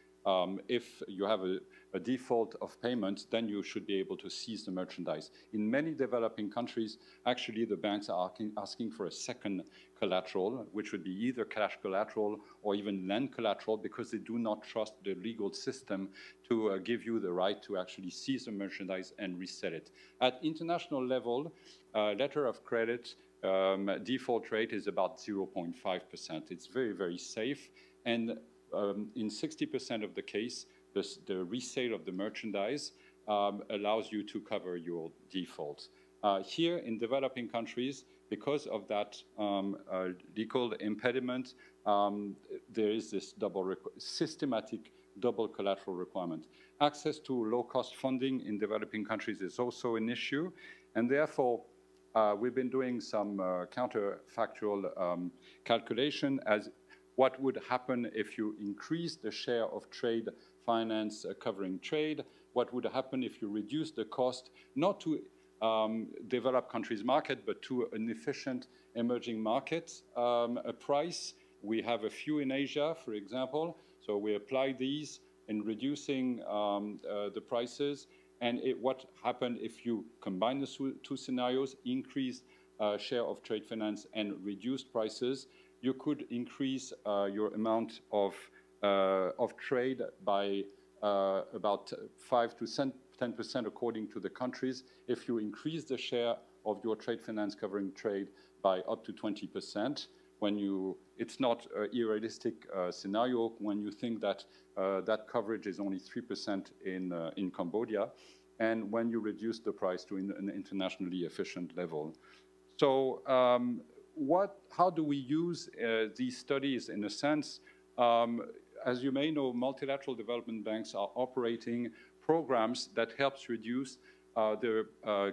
If you have a default of payment, then you should be able to seize the merchandise. In many developing countries, actually the banks are asking for a second collateral, which would be either cash collateral or even land collateral, because they do not trust the legal system to give you the right to actually seize the merchandise and resell it. At international level, letter of credit default rate is about 0.5%. It's very, very safe. And in 60% of the case, the resale of the merchandise allows you to cover your default. Here in developing countries, because of that legal impediment, there is this systematic double collateral requirement. Access to low-cost funding in developing countries is also an issue, and therefore we've been doing some counterfactual calculation as what would happen if you increase the share of trade finance covering trade, what would happen if you reduce the cost, not to developed countries market, but to an efficient emerging market price. We have a few in Asia, for example, so we apply these in reducing the prices. And what happened if you combine the two scenarios, increase share of trade finance and reduced prices, you could increase your amount of trade by about 5 to 10% according to the countries. If you increase the share of your trade finance covering trade by up to 20%, it's not an unrealistic scenario when you think that that coverage is only 3% in Cambodia, and when you reduce the price to an internationally efficient level. So how do we use these studies in a sense? As you may know, multilateral development banks are operating programs that helps reduce the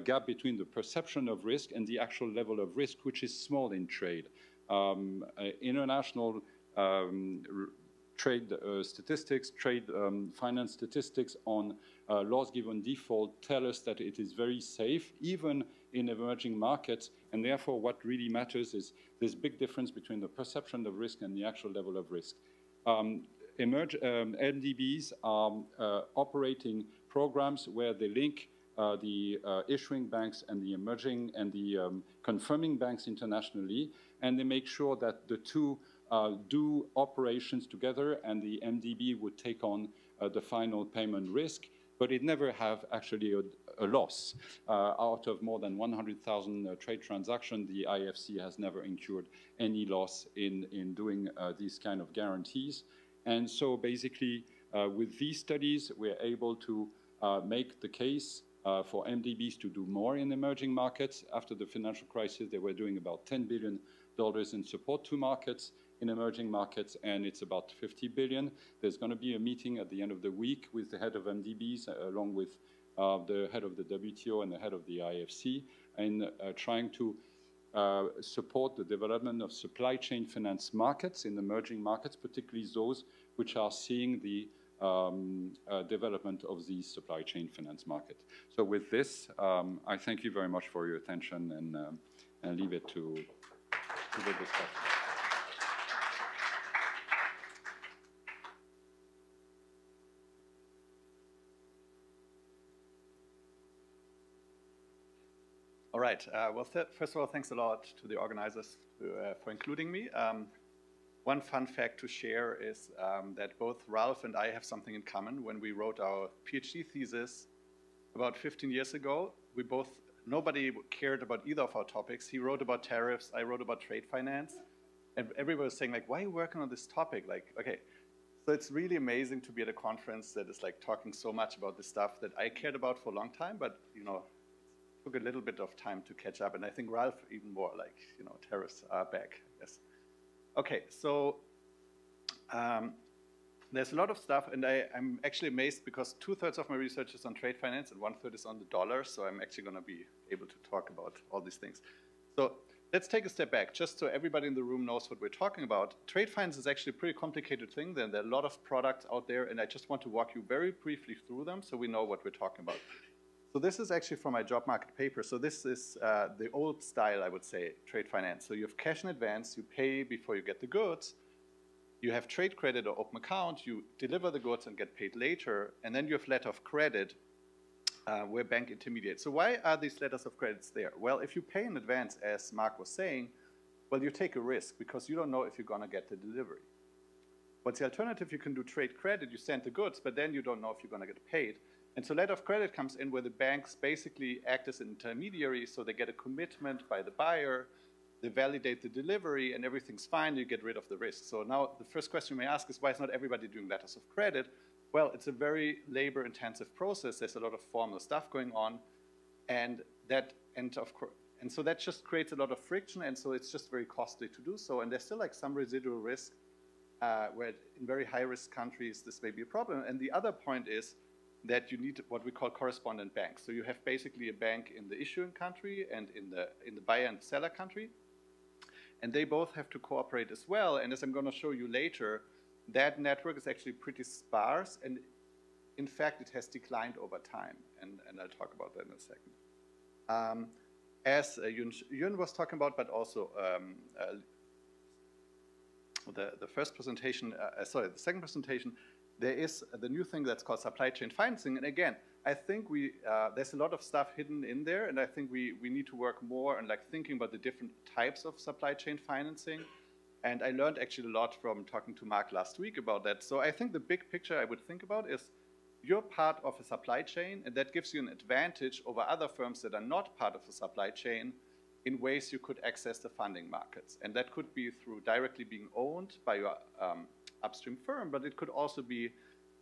gap between the perception of risk and the actual level of risk, which is small in trade. International trade statistics, trade finance statistics on loss given default tell us that it is very safe, even in emerging markets, and therefore what really matters is this big difference between the perception of risk and the actual level of risk. MDBs are operating programs where they link the issuing banks and the emerging and the confirming banks internationally, and they make sure that the two do operations together, and the MDB would take on the final payment risk, but it never have actually a loss. Out of more than 100,000 trade transactions, the IFC has never incurred any loss in doing these kind of guarantees. And so basically, with these studies, we're able to make the case for MDBs to do more in emerging markets. After the financial crisis, they were doing about $10 billion in support to markets in emerging markets, and it's about 50 billion. There's going to be a meeting at the end of the week with the head of MDBs, along with the head of the WTO and the head of the IFC, and trying to support the development of supply chain finance markets in emerging markets, particularly those which are seeing the development of the supply chain finance market. So with this, I thank you very much for your attention, and leave it to the discussion. All right. Well, first of all, thanks a lot to the organizers for including me. One fun fact to share is that both Ralph and I have something in common. When we wrote our PhD thesis about 15 years ago, nobody cared about either of our topics. He wrote about tariffs, I wrote about trade finance, and everybody was saying, like, why are you working on this topic? Like, okay, so it's really amazing to be at a conference that is like talking so much about the stuff that I cared about for a long time, but took a little bit of time to catch up, and I think Ralph even more, like, tariffs are back, I guess. Okay, so there's a lot of stuff, and I'm actually amazed because 2/3 of my research is on trade finance and 1/3 is on the dollar, so I'm actually going to be able to talk about all these things. So let's take a step back, just so everybody in the room knows what we're talking about. Trade finance is actually a pretty complicated thing. There are a lot of products out there, and I just want to walk you very briefly through them so we know what we're talking about. So this is actually from my job market paper. So this is the old style, I would say, trade finance. So you have cash in advance, you pay before you get the goods. You have trade credit or open account, you deliver the goods and get paid later. And then you have letter of credit where bank intermediates. So why are these letters of credits there? Well, if you pay in advance, as Mark was saying, well, you take a risk because you don't know if you're going to get the delivery. What's the alternative? You can do trade credit, you send the goods, but then you don't know if you're going to get paid. And so letter of credit comes in where the banks basically act as an intermediary, so they get a commitment by the buyer, they validate the delivery, and everything's fine, you get rid of the risk. So now the first question you may ask is, why is not everybody doing letters of credit? Well, it's a very labor-intensive process. There's a lot of formal stuff going on, and so that just creates a lot of friction, and so it's just very costly to do so. And there's still like some residual risk where in very high-risk countries this may be a problem. And the other point is, that you need what we call correspondent banks. So you have basically a bank in the issuing country and in the buyer and seller country, and they both have to cooperate as well. And as I'm going to show you later, that network is actually pretty sparse, and in fact, it has declined over time, and I'll talk about that in a second. As Yun was talking about, but also the first presentation, sorry, the second presentation, there is the new thing that's called supply chain financing. And again, I think there's a lot of stuff hidden in there, and I think we need to work more on like thinking about the different types of supply chain financing. And I learned actually a lot from talking to Mark last week about that. So I think the big picture I would think about is you're part of a supply chain, and that gives you an advantage over other firms that are not part of the supply chain in ways you could access the funding markets. And that could be through directly being owned by your upstream firm, but it could also be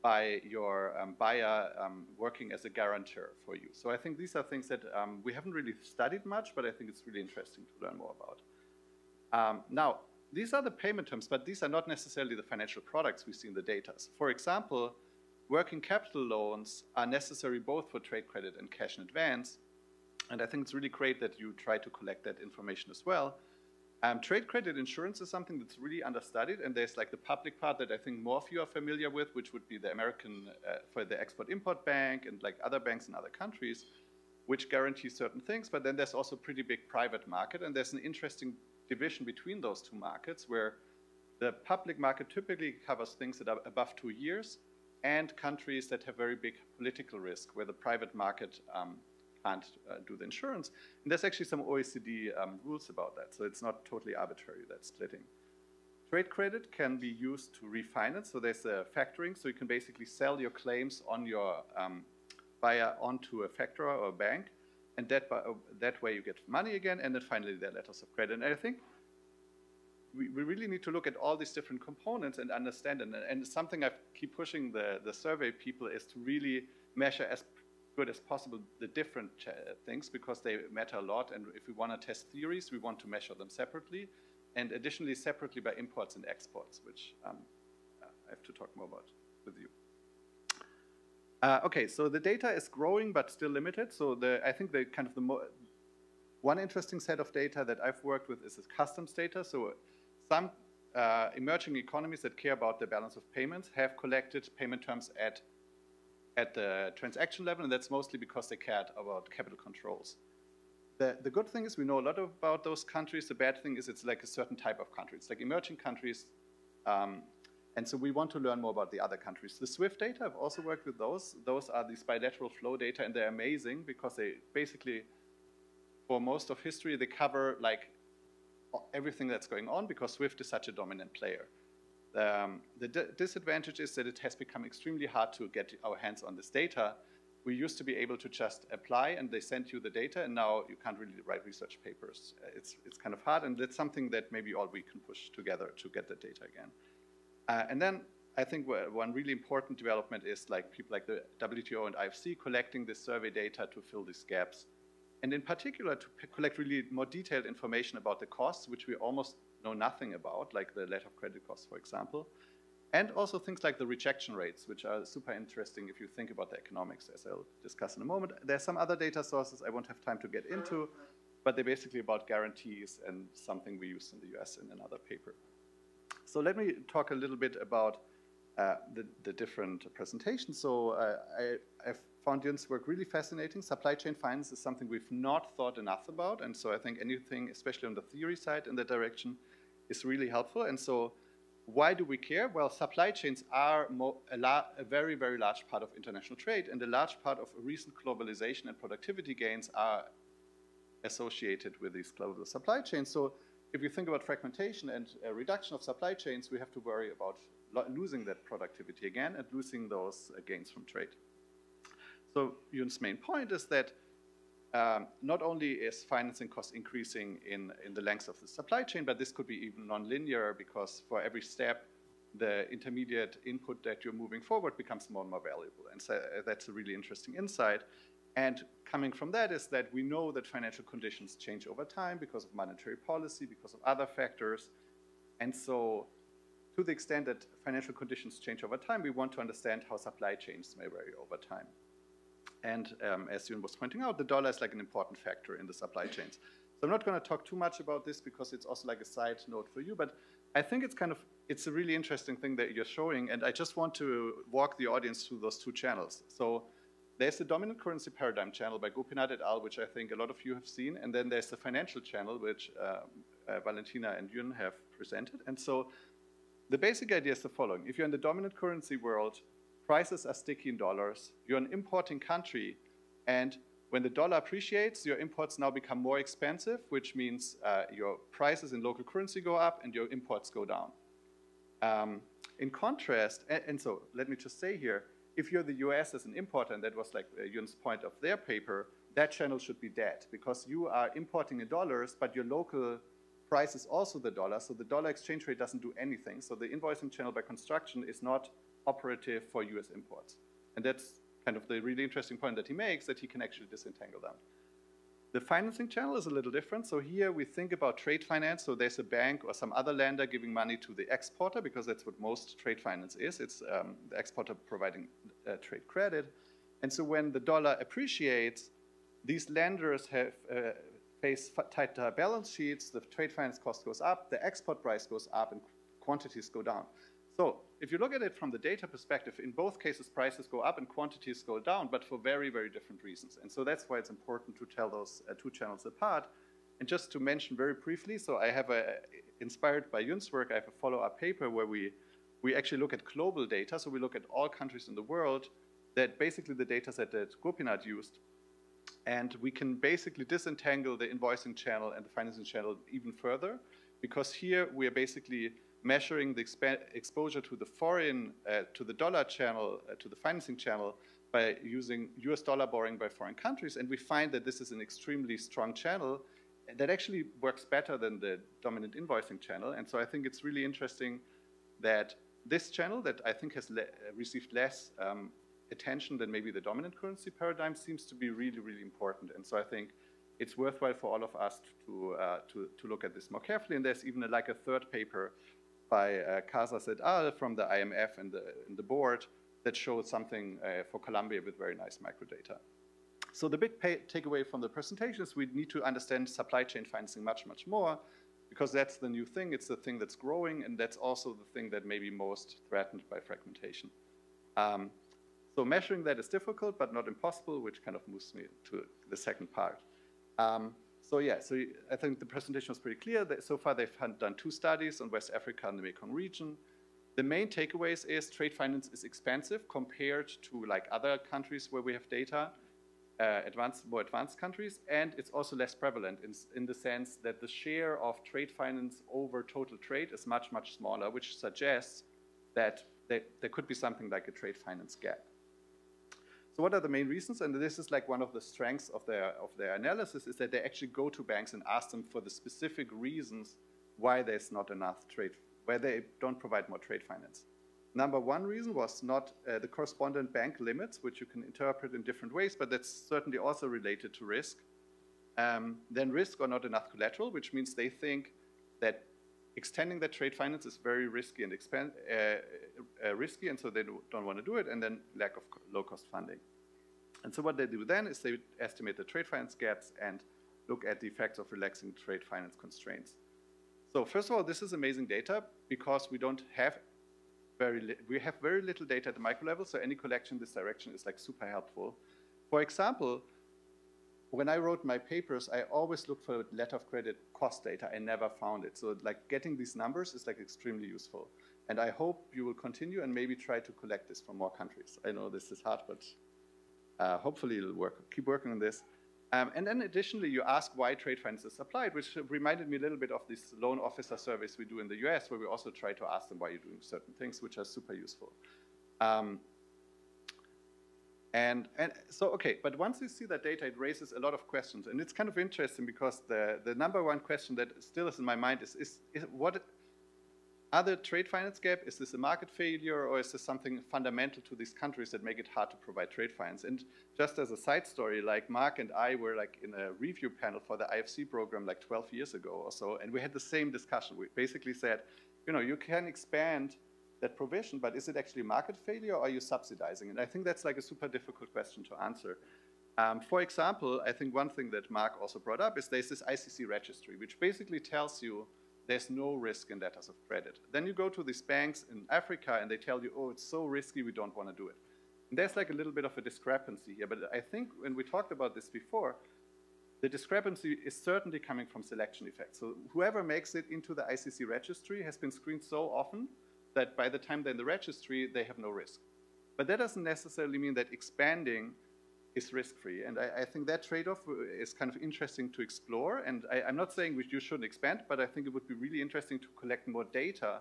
by your buyer working as a guarantor for you. So I think these are things that we haven't really studied much, but I think it's really interesting to learn more about. Now, these are the payment terms, but these are not necessarily the financial products we see in the data. So for example, working capital loans are necessary both for trade credit and cash in advance. And I think it's really great that you try to collect that information as well. Trade credit insurance is something that's really understudied, and there's like the public part that I think more of you are familiar with, which would be the American, for the Export-Import Bank and like other banks in other countries, which guarantee certain things. But then there's also a pretty big private market, and there's an interesting division between those two markets where the public market typically covers things that are above 2 years, and countries that have very big political risk, where the private market can't do the insurance. And there's actually some OECD rules about that, so it's not totally arbitrary, that splitting. Trade credit can be used to refinance, so there's a factoring, so you can basically sell your claims on your buyer onto a factorer or a bank, and that way you get money again, and then finally there are letters of credit. And I think we really need to look at all these different components and understand it. And something I keep pushing the survey people is to really measure as good as possible the different things, because they matter a lot. And if we want to test theories, we want to measure them separately, and additionally separately by imports and exports, which I have to talk more about with you. Okay, so the data is growing but still limited. So I think one interesting set of data that I've worked with is this customs data. So some emerging economies that care about the balance of payments have collected payment terms at the transaction level, and that's mostly because they cared about capital controls. The good thing is we know a lot about those countries. The bad thing is it's like a certain type of country. It's like emerging countries, and so we want to learn more about the other countries. The SWIFT data, I've also worked with those. Those are these bilateral flow data, and they're amazing because they basically, for most of history, they cover like everything that's going on because SWIFT is such a dominant player. The disadvantage is that it has become extremely hard to get our hands on this data. We used to be able to just apply and they sent you the data, and now you can't really write research papers. It's kind of hard, and that's something that maybe all we can push together to get the data again. And then I think one really important development is like people like the WTO and IFC collecting this survey data to fill these gaps. And in particular, to collect really more detailed information about the costs, which we almost know nothing about, like the letter of credit costs, for example. And also things like the rejection rates, which are super interesting if you think about the economics, as I'll discuss in a moment. There's some other data sources I won't have time to get into, but they're basically about guarantees and something we used in the US in another paper. So let me talk a little bit about the different presentations. So I've found Yun's work really fascinating. Supply chain finance is something we've not thought enough about, and so I think anything, especially on the theory side in that direction, is really helpful. And so why do we care? Well, supply chains are a very, very large part of international trade, and a large part of recent globalization and productivity gains are associated with these global supply chains. So if you think about fragmentation and a reduction of supply chains, we have to worry about losing that productivity again and losing those gains from trade. So Yun's main point is that not only is financing cost increasing in the length of the supply chain, but this could be even non-linear, because for every step, the intermediate input that you're moving forward becomes more and more valuable. And so that's a really interesting insight. And coming from that is that we know that financial conditions change over time because of monetary policy, because of other factors. And so to the extent that financial conditions change over time, we want to understand how supply chains may vary over time. And as Yun was pointing out, the dollar is like an important factor in the supply chains. So I'm not going to talk too much about this because it's also like a side note for you, but I think it's a really interesting thing that you're showing, and I just want to walk the audience through those two channels. So there's the dominant currency paradigm channel by Gopinath et al., which I think a lot of you have seen, and then there's the financial channel, which Valentina and Yun have presented. And so the basic idea is the following. If you're in the dominant currency world, prices are sticky in dollars, you're an importing country, and when the dollar appreciates, your imports now become more expensive, which means your prices in local currency go up and your imports go down. In contrast, and so let me just say here, if you're the US as an importer, and that was like Yun's point of their paper, that channel should be dead because you are importing in dollars, but your local price is also the dollar, so the dollar exchange rate doesn't do anything. So the invoicing channel by construction is not operative for US imports. And that's kind of the really interesting point that he makes, that he can actually disentangle them. The financing channel is a little different. So here we think about trade finance. So there's a bank or some other lender giving money to the exporter, because that's what most trade finance is. It's the exporter providing trade credit. And so when the dollar appreciates, these lenders have face tighter balance sheets, the trade finance cost goes up, the export price goes up, and quantities go down. So if you look at it from the data perspective, in both cases, prices go up and quantities go down, but for very, very different reasons. And so that's why it's important to tell those two channels apart. And just to mention very briefly, so I have inspired by Yun's work, I have a follow-up paper where we actually look at global data. So we look at all countries in the world, that basically the data set that Gopinath used. And we can basically disentangle the invoicing channel and the financing channel even further, because here we are basically measuring the exposure to the foreign, to the dollar channel, to the financing channel by using US dollar borrowing by foreign countries. And we find that this is an extremely strong channel that actually works better than the dominant invoicing channel. And so I think it's really interesting that this channel that I think has received less attention than maybe the dominant currency paradigm seems to be really, really important. And so I think it's worthwhile for all of us to look at this more carefully. And there's even like a third paper by Casas et al. From the IMF and the board that showed something for Colombia with very nice microdata. So the big takeaway from the presentation is we need to understand supply chain financing much, much more, because that's the new thing. It's the thing that's growing, and that's also the thing that may be most threatened by fragmentation. So measuring that is difficult, but not impossible, which kind of moves me to the second part. So yeah, so I think the presentation was pretty clear. That so far they've done 2 studies on West Africa and the Mekong region. The main takeaways is trade finance is expensive compared to like other countries where we have data, more advanced countries, and it's also less prevalent in the sense that the share of trade finance over total trade is much, much smaller, which suggests that there could be something like a trade finance gap. So what are the main reasons? And this is like one of the strengths of their analysis, is that they actually go to banks and ask them for the specific reasons why there's not enough trade, why they don't provide more trade finance. Number one reason was not the correspondent bank limits, which you can interpret in different ways, but that's certainly also related to risk. Then risk or not enough collateral, which means they think that extending that trade finance is very risky and risky, and so they don't want to do it, and then lack of low-cost funding. And so what they do then is they estimate the trade finance gaps and look at the effects of relaxing trade finance constraints. So first of all, this is amazing data because we have very little data at the micro level, so any collection in this direction is like super helpful. For example, when I wrote my papers, I always looked for letter of credit cost data. I never found it. So like getting these numbers is like extremely useful. And I hope you will continue and maybe try to collect this from more countries. I know this is hard, but hopefully it'll work. Keep working on this. And then additionally, you ask why trade finance is applied, which reminded me a little bit of this loan officer surveys we do in the US, where we also try to ask them why you're doing certain things, which are super useful. And so, okay, but once you see that data, it raises a lot of questions. And it's kind of interesting because the number one question that still is in my mind is what are the trade finance gap? Is this a market failure, or is this something fundamental to these countries that make it hard to provide trade finance? And just as a side story, like Mark and I were like in a review panel for the IFC program like 12 years ago or so, and we had the same discussion. We basically said, you can expand that provision, but is it actually market failure or are you subsidizing? And I think that's like a super difficult question to answer. For example, I think one thing that Mark also brought up is there's this ICC registry, which basically tells you there's no risk in letters of credit. Then you go to these banks in Africa and they tell you, oh, it's so risky, we don't want to do it. And there's like a little bit of a discrepancy here, but I think when we talked about this before, the discrepancy is certainly coming from selection effects. So whoever makes it into the ICC registry has been screened so often that by the time they're in the registry, they have no risk. But that doesn't necessarily mean that expanding is risk-free. And I think that trade-off is kind of interesting to explore. And I'm not saying you shouldn't expand, but I think it would be really interesting to collect more data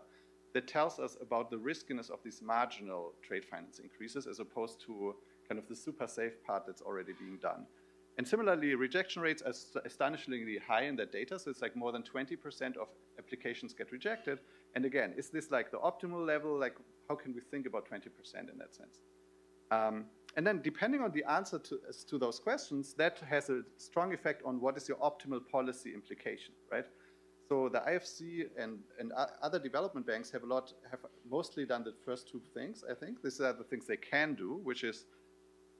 that tells us about the riskiness of these marginal trade finance increases as opposed to kind of the super safe part that's already being done. And similarly, rejection rates are astonishingly high in that data. So it's like more than 20% of applications get rejected. And again, is this like the optimal level? Like, how can we think about 20% in that sense? And then depending on the answer to those questions, that has a strong effect on what is your optimal policy implication, right? So the IFC and other development banks have mostly done the first two things, I think. These are the things they can do, which is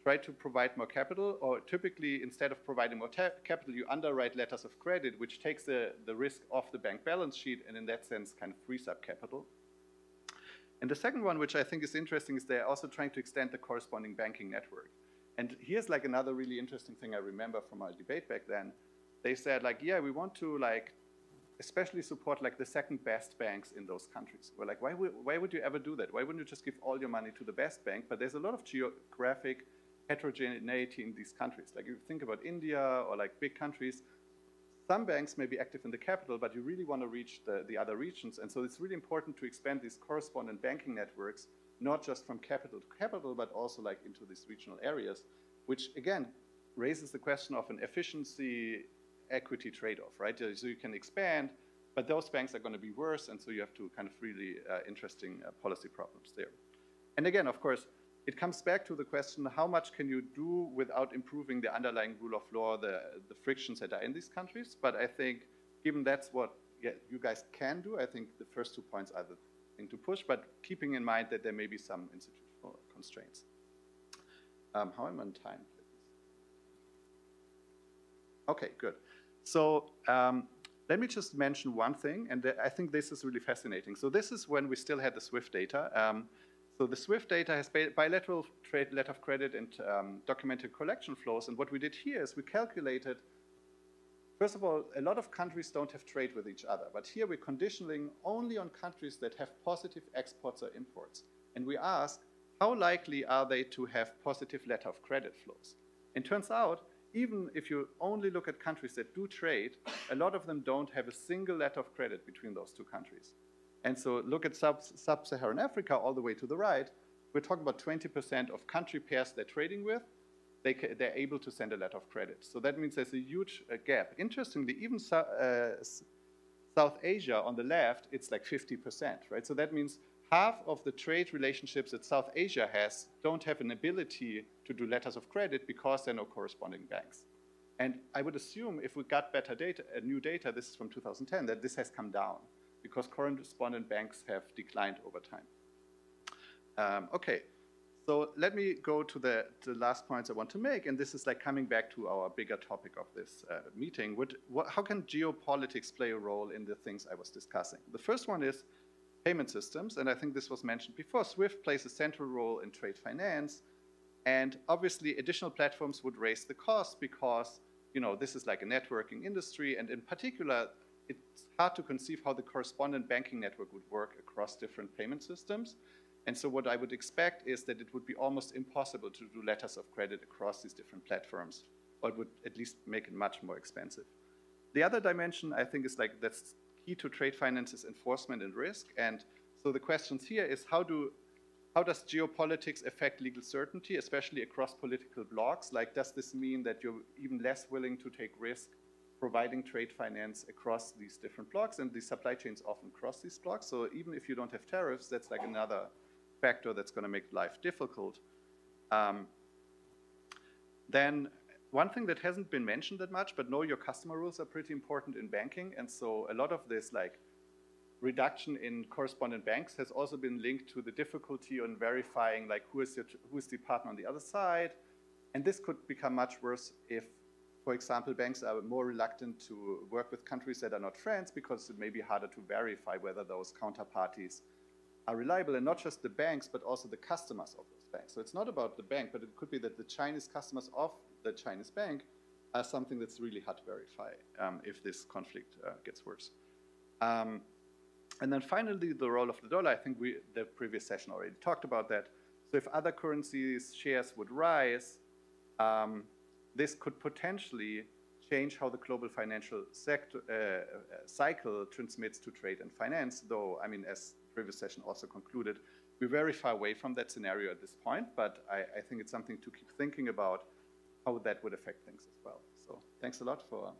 try to provide more capital, or typically instead of providing more capital, you underwrite letters of credit, which takes the risk off the bank balance sheet and in that sense kind of frees up capital. And the second one, which I think is interesting, is they're also trying to extend the corresponding banking network. And here's like another really interesting thing I remember from our debate back then. They said like, yeah, we want to like especially support like the second best banks in those countries. We're like, why would you ever do that? Why wouldn't you just give all your money to the best bank? But there's a lot of geographic heterogeneity in these countries. Like if you think about India or like big countries, some banks may be active in the capital, but you really want to reach the other regions. And so it's really important to expand these correspondent banking networks, not just from capital to capital, but also like into these regional areas, which again raises the question of an efficiency equity trade-off, right? So you can expand, but those banks are going to be worse. And so you have to kind of really interesting policy problems there. And again, of course, it comes back to the question, how much can you do without improving the underlying rule of law, the frictions that are in these countries? But I think, given that's what you guys can do, I think the first 2 points are the thing to push, but keeping in mind that there may be some institutional constraints. How am I on time? Okay, good. So let me just mention one thing, and I think this is really fascinating. So this is when we still had the SWIFT data. So the SWIFT data has bilateral trade, letter of credit, and documented collection flows. And what we did here is we calculated, first of all, a lot of countries don't have trade with each other. But here we're conditioning only on countries that have positive exports or imports. And we ask, how likely are they to have positive letter of credit flows? And turns out, even if you only look at countries that do trade, a lot of them don't have a single letter of credit between those two countries. And so look at sub-Saharan Africa all the way to the right. We're talking about 20% of country pairs they're trading with. They're able to send a letter of credit. So that means there's a huge gap. Interestingly, even South Asia on the left, it's like 50%, right? So that means half of the trade relationships that South Asia has don't have an ability to do letters of credit because there are no corresponding banks. And I would assume if we got better data, new data, this is from 2010, that this has come down, because correspondent banks have declined over time. Okay, so let me go to the last points I want to make, and this is like coming back to our bigger topic of this meeting. How can geopolitics play a role in the things I was discussing? The first one is payment systems, and I think this was mentioned before. SWIFT plays a central role in trade finance, and obviously additional platforms would raise the cost because this is like a networking industry, and in particular, it's hard to conceive how the correspondent banking network would work across different payment systems. And so what I would expect is that it would be almost impossible to do letters of credit across these different platforms, or it would at least make it much more expensive. The other dimension, I think, is like that's key to trade finance is enforcement and risk. And so the questions here is how does geopolitics affect legal certainty, especially across political blocs? Like, does this mean that you're even less willing to take risk providing trade finance across these different blocks, and the supply chains often cross these blocks. So even if you don't have tariffs, that's like another factor that's going to make life difficult. Then one thing that hasn't been mentioned that much, but know your customer rules are pretty important in banking. And so a lot of this like reduction in correspondent banks has also been linked to the difficulty on verifying like who's the partner on the other side. And this could become much worse if, for example, banks are more reluctant to work with countries that are not friends because it may be harder to verify whether those counterparties are reliable, and not just the banks, but also the customers of those banks. So it's not about the bank, but it could be that the Chinese customers of the Chinese bank are something that's really hard to verify if this conflict gets worse. And then finally, the role of the dollar. I think the previous session already talked about that. So if other currencies' shares would rise, this could potentially change how the global financial cycle transmits to trade and finance, though, I mean, as the previous session also concluded, we're very far away from that scenario at this point, but I think it's something to keep thinking about how that would affect things as well. So thanks a lot for...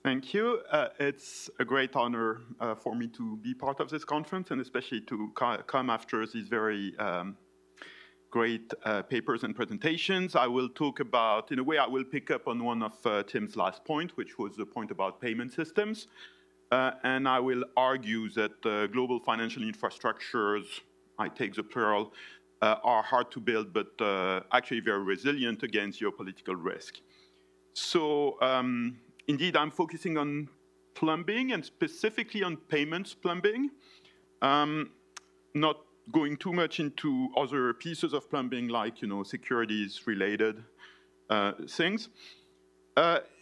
Thank you. It's a great honor for me to be part of this conference, and especially to come after these very great papers and presentations. I will talk about, in a way, I will pick up on one of Tim's last point, which was the point about payment systems. And I will argue that global financial infrastructures, I take the plural, are hard to build, but actually very resilient against geopolitical risk. So, indeed, I'm focusing on plumbing and specifically on payments plumbing, not going too much into other pieces of plumbing like, securities-related things.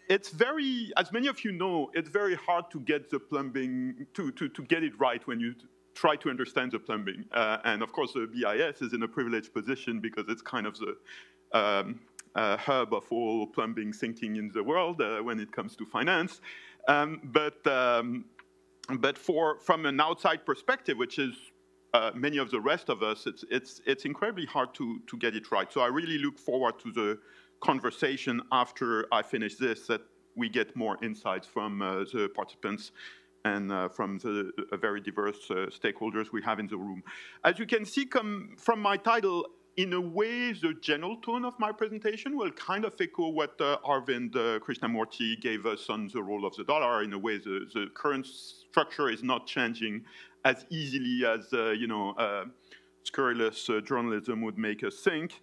It's very, as many of you know, it's very hard to get the plumbing, to get it right when you try to understand the plumbing. And of course, the BIS is in a privileged position because it's kind of the hub of all plumbing thinking in the world when it comes to finance. But from an outside perspective, which is many of the rest of us, it's incredibly hard to get it right. So I really look forward to the conversation after I finish this, that we get more insights from the participants and from the very diverse stakeholders we have in the room. As you can see from my title, in a way, the general tone of my presentation will kind of echo what Arvind Krishnamurti gave us on the role of the dollar. In a way, the current structure is not changing as easily as scurrilous journalism would make us think.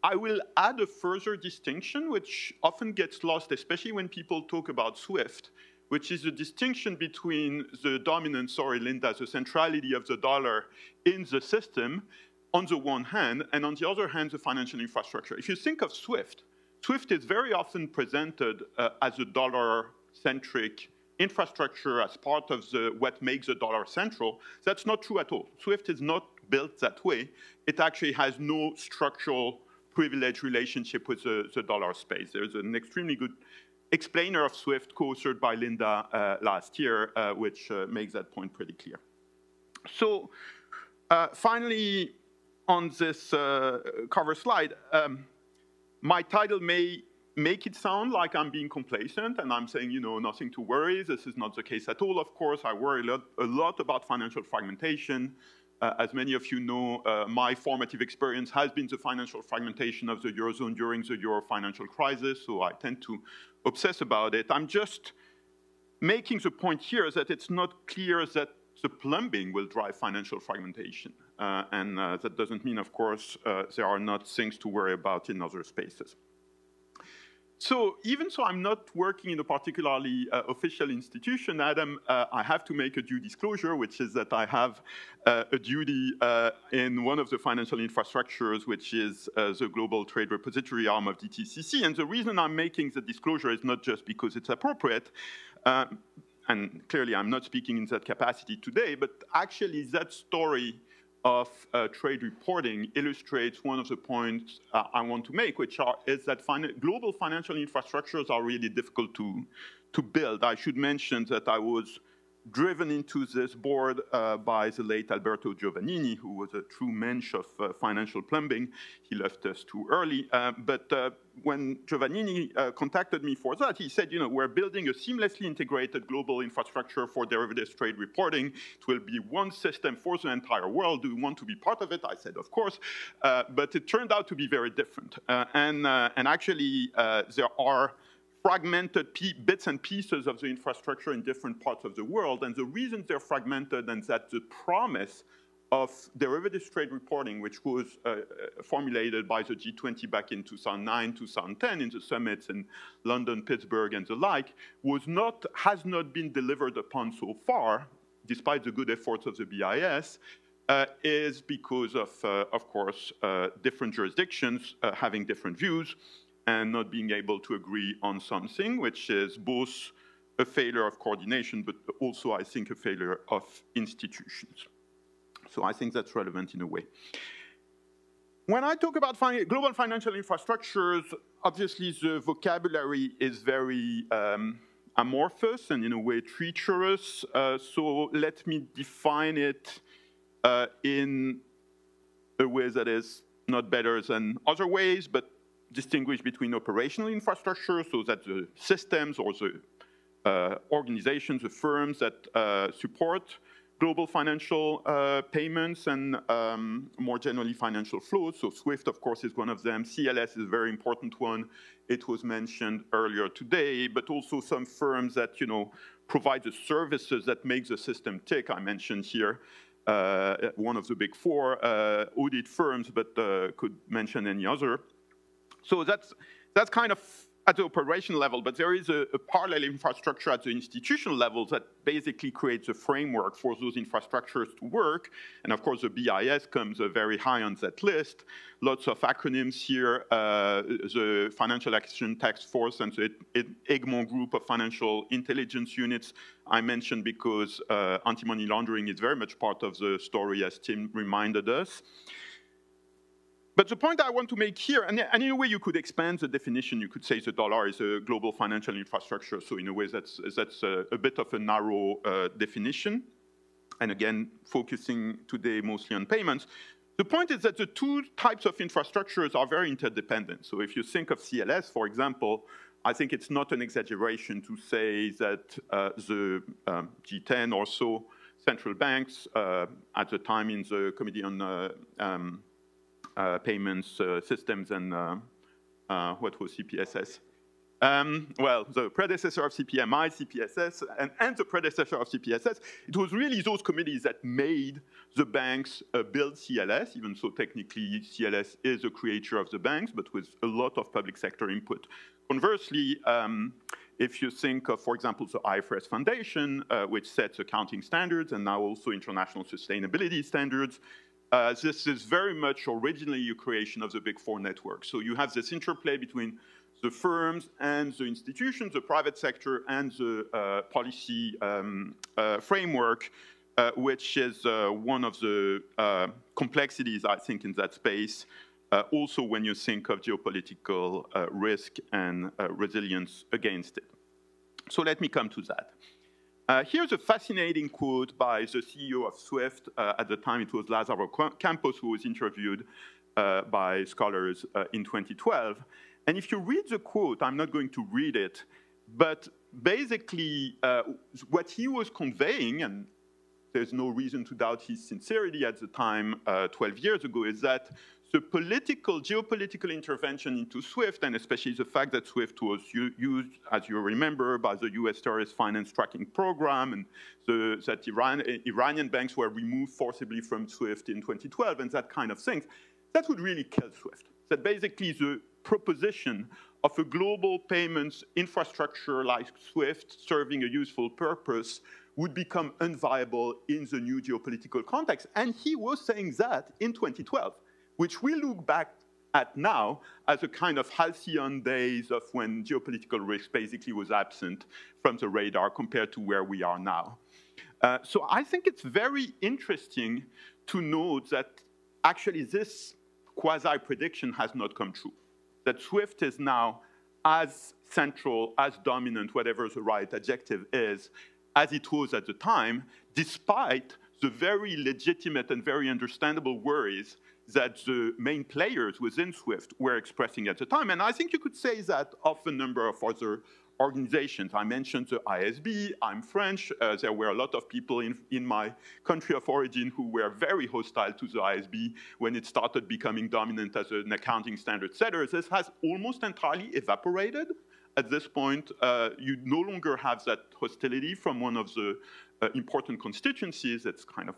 I will add a further distinction, which often gets lost, especially when people talk about SWIFT, which is the distinction between the dominance, sorry, Linda, the centrality of the dollar in the system, on the one hand, and on the other hand, the financial infrastructure. If you think of SWIFT, SWIFT is very often presented as a dollar-centric infrastructure as part of what makes the dollar central. That's not true at all. SWIFT is not built that way. It actually has no structural privileged relationship with the dollar space. There's an extremely good explainer of SWIFT co-authored by Linda last year, which makes that point pretty clear. So finally, on this cover slide, my title may make it sound like I'm being complacent and I'm saying, nothing to worry. This is not the case at all, of course. I worry a lot about financial fragmentation. As many of you know, my formative experience has been the financial fragmentation of the Eurozone during the Euro financial crisis, so I tend to obsess about it. I'm just making the point here that it's not clear that the plumbing will drive financial fragmentation. And that doesn't mean, of course, there are not things to worry about in other spaces. So even so I'm not working in a particularly official institution, Adam, I have to make a due disclosure, which is that I have a duty in one of the financial infrastructures, which is the Global Trade Repository arm of DTCC. And the reason I'm making the disclosure is not just because it's appropriate, and clearly I'm not speaking in that capacity today, but actually that story of trade reporting illustrates one of the points I want to make, which is that global financial infrastructures are really difficult to build. I should mention that I was driven into this board by the late Alberto Giovannini, who was a true mensch of financial plumbing. He left us too early. But when Giovannini contacted me for that, he said, we're building a seamlessly integrated global infrastructure for derivatives trade reporting. It will be one system for the entire world. Do you want to be part of it? I said, of course. But it turned out to be very different. And actually, there are fragmented bits and pieces of the infrastructure in different parts of the world. And the reason they're fragmented and that the promise of derivatives trade reporting, which was formulated by the G20 back in 2009, 2010 in the summits in London, Pittsburgh, and the like, has not been delivered upon so far, despite the good efforts of the BIS, is because of course, different jurisdictions having different views and not being able to agree on something, which is both a failure of coordination, but also, I think, a failure of institutions. So I think that's relevant in a way. When I talk about global financial infrastructures, obviously the vocabulary is very amorphous and in a way treacherous. So let me define it in a way that is not better than other ways, but distinguish between operational infrastructure, so that the systems or the organizations, the firms that support global financial payments and more generally financial flows. So SWIFT, of course, is one of them. CLS is a very important one. It was mentioned earlier today, but also some firms that provide the services that make the system tick. I mentioned here one of the big four audit firms, but could mention any other. So that's kind of at the operational level, but there is a parallel infrastructure at the institutional level that basically creates a framework for those infrastructures to work. And of course, the BIS comes very high on that list. Lots of acronyms here, the Financial Action Task Force and the Egmont Group of Financial Intelligence Units I mentioned because anti-money laundering is very much part of the story, as Tim reminded us. But the point I want to make here, and in a way you could expand the definition, you could say the dollar is a global financial infrastructure, so in a way that's a bit of a narrow definition, and again, focusing today mostly on payments. The point is that the two types of infrastructures are very interdependent. So if you think of CLS, for example, I think it's not an exaggeration to say that the G10 or so central banks, at the time in the Committee on Payments, Systems, and what was CPSS? Well, the predecessor of CPMI, CPSS, and the predecessor of CPSS, it was really those committees that made the banks build CLS, even so technically CLS is a creature of the banks, but with a lot of public sector input. Conversely, if you think of, for example, the IFRS Foundation, which sets accounting standards and now also international sustainability standards, this is very much originally a creation of the Big Four network. So you have this interplay between the firms and the institutions, the private sector, and the policy framework, which is one of the complexities, I think, in that space. Also, when you think of geopolitical risk and resilience against it. So let me come to that. Here's a fascinating quote by the CEO of SWIFT. At the time, it was Lázaro Campos, who was interviewed by scholars in 2012. And if you read the quote, I'm not going to read it, but basically what he was conveying, and there's no reason to doubt his sincerity at the time, 12 years ago, is that the geopolitical intervention into SWIFT, and especially the fact that SWIFT was used, as you remember, by the US terrorist finance tracking program, and that Iranian banks were removed forcibly from SWIFT in 2012, and that kind of thing, that would really kill SWIFT. That basically the proposition of a global payments infrastructure like SWIFT serving a useful purpose would become unviable in the new geopolitical context. And he was saying that in 2012. Which we look back at now as a kind of halcyon days of when geopolitical risk basically was absent from the radar compared to where we are now. So I think it's very interesting to note that actually this quasi-prediction has not come true. That SWIFT is now as central, as dominant, whatever the right adjective is, as it was at the time, despite the very legitimate and very understandable worries that the main players within SWIFT were expressing at the time. And I think you could say that of a number of other organizations. I mentioned the ISB, I'm French. There were a lot of people in my country of origin who were very hostile to the ISB when it started becoming dominant as an accounting standard setter. This has almost entirely evaporated. At this point, you no longer have that hostility from one of the important constituencies that's kind of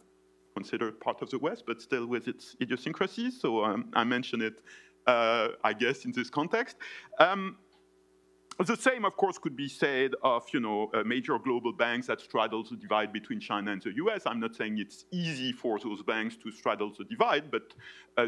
considered part of the West, but still with its idiosyncrasies. So I mention it, I guess, in this context. The same, of course, could be said of major global banks that straddle the divide between China and the US. I'm not saying it's easy for those banks to straddle the divide, but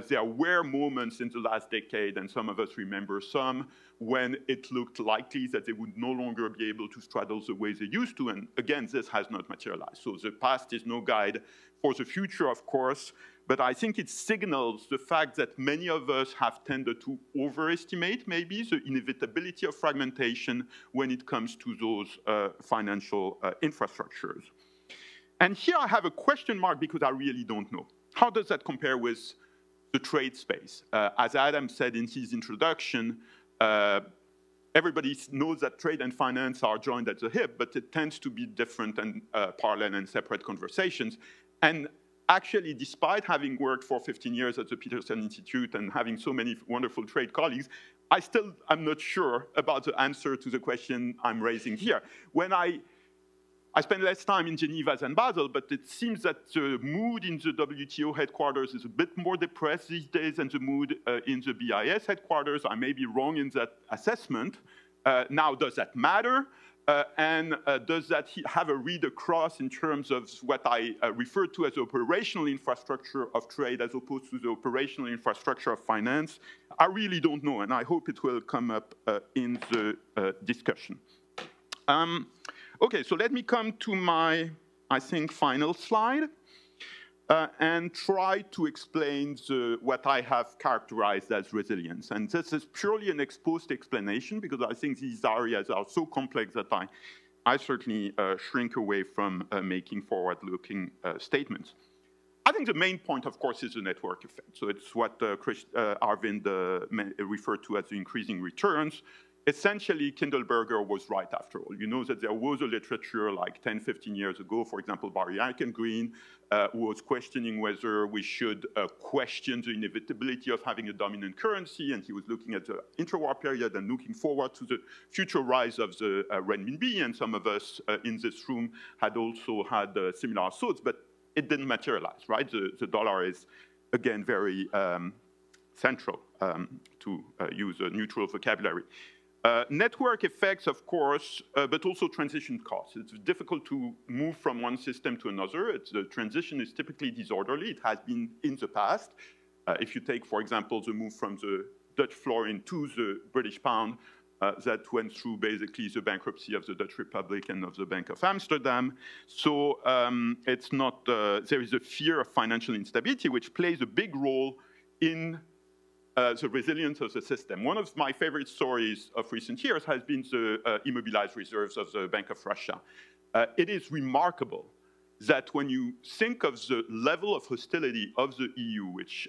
there were moments in the last decade, and some of us remember some, when it looked likely that they would no longer be able to straddle the way they used to. And again, this has not materialized. So the past is no guide for the future, of course. But I think it signals the fact that many of us have tended to overestimate maybe the inevitability of fragmentation when it comes to those financial infrastructures. And here I have a question mark because I really don't know. How does that compare with the trade space? As Adam said in his introduction, everybody knows that trade and finance are joined at the hip, but it tends to be different and parallel and separate conversations. And actually, despite having worked for 15 years at the Peterson Institute and having so many wonderful trade colleagues, I still am not sure about the answer to the question I'm raising here. When I spend less time in Geneva than Basel, but it seems that the mood in the WTO headquarters is a bit more depressed these days than the mood in the BIS headquarters. I may be wrong in that assessment. Now, does that matter? And does that have a read across in terms of what I refer to as the operational infrastructure of trade as opposed to the operational infrastructure of finance? I really don't know, and I hope it will come up in the discussion. Okay, so let me come to my, I think, final slide and try to explain what I have characterized as resilience. And this is purely an ex post explanation because I think these areas are so complex that I certainly shrink away from making forward-looking statements. I think the main point, of course, is the network effect. So it's what Arvind referred to as the increasing returns. Essentially, Kindleberger was right after all. You know that there was a literature like 10, 15 years ago, for example, Barry Eichengreen was questioning whether we should question the inevitability of having a dominant currency, and he was looking at the interwar period and looking forward to the future rise of the renminbi, and some of us in this room had also had similar thoughts, but it didn't materialize, right? The dollar is, again, very central, to use a neutral vocabulary. Network effects, of course, but also transition costs. It's difficult to move from one system to another. The transition is typically disorderly. It has been in the past. If you take, for example, the move from the Dutch florin to the British pound, that went through basically the bankruptcy of the Dutch Republic and of the Bank of Amsterdam. So it's not, there is a fear of financial instability, which plays a big role in the resilience of the system. One of my favorite stories of recent years has been the immobilized reserves of the Bank of Russia. It is remarkable that when you think of the level of hostility of the EU, which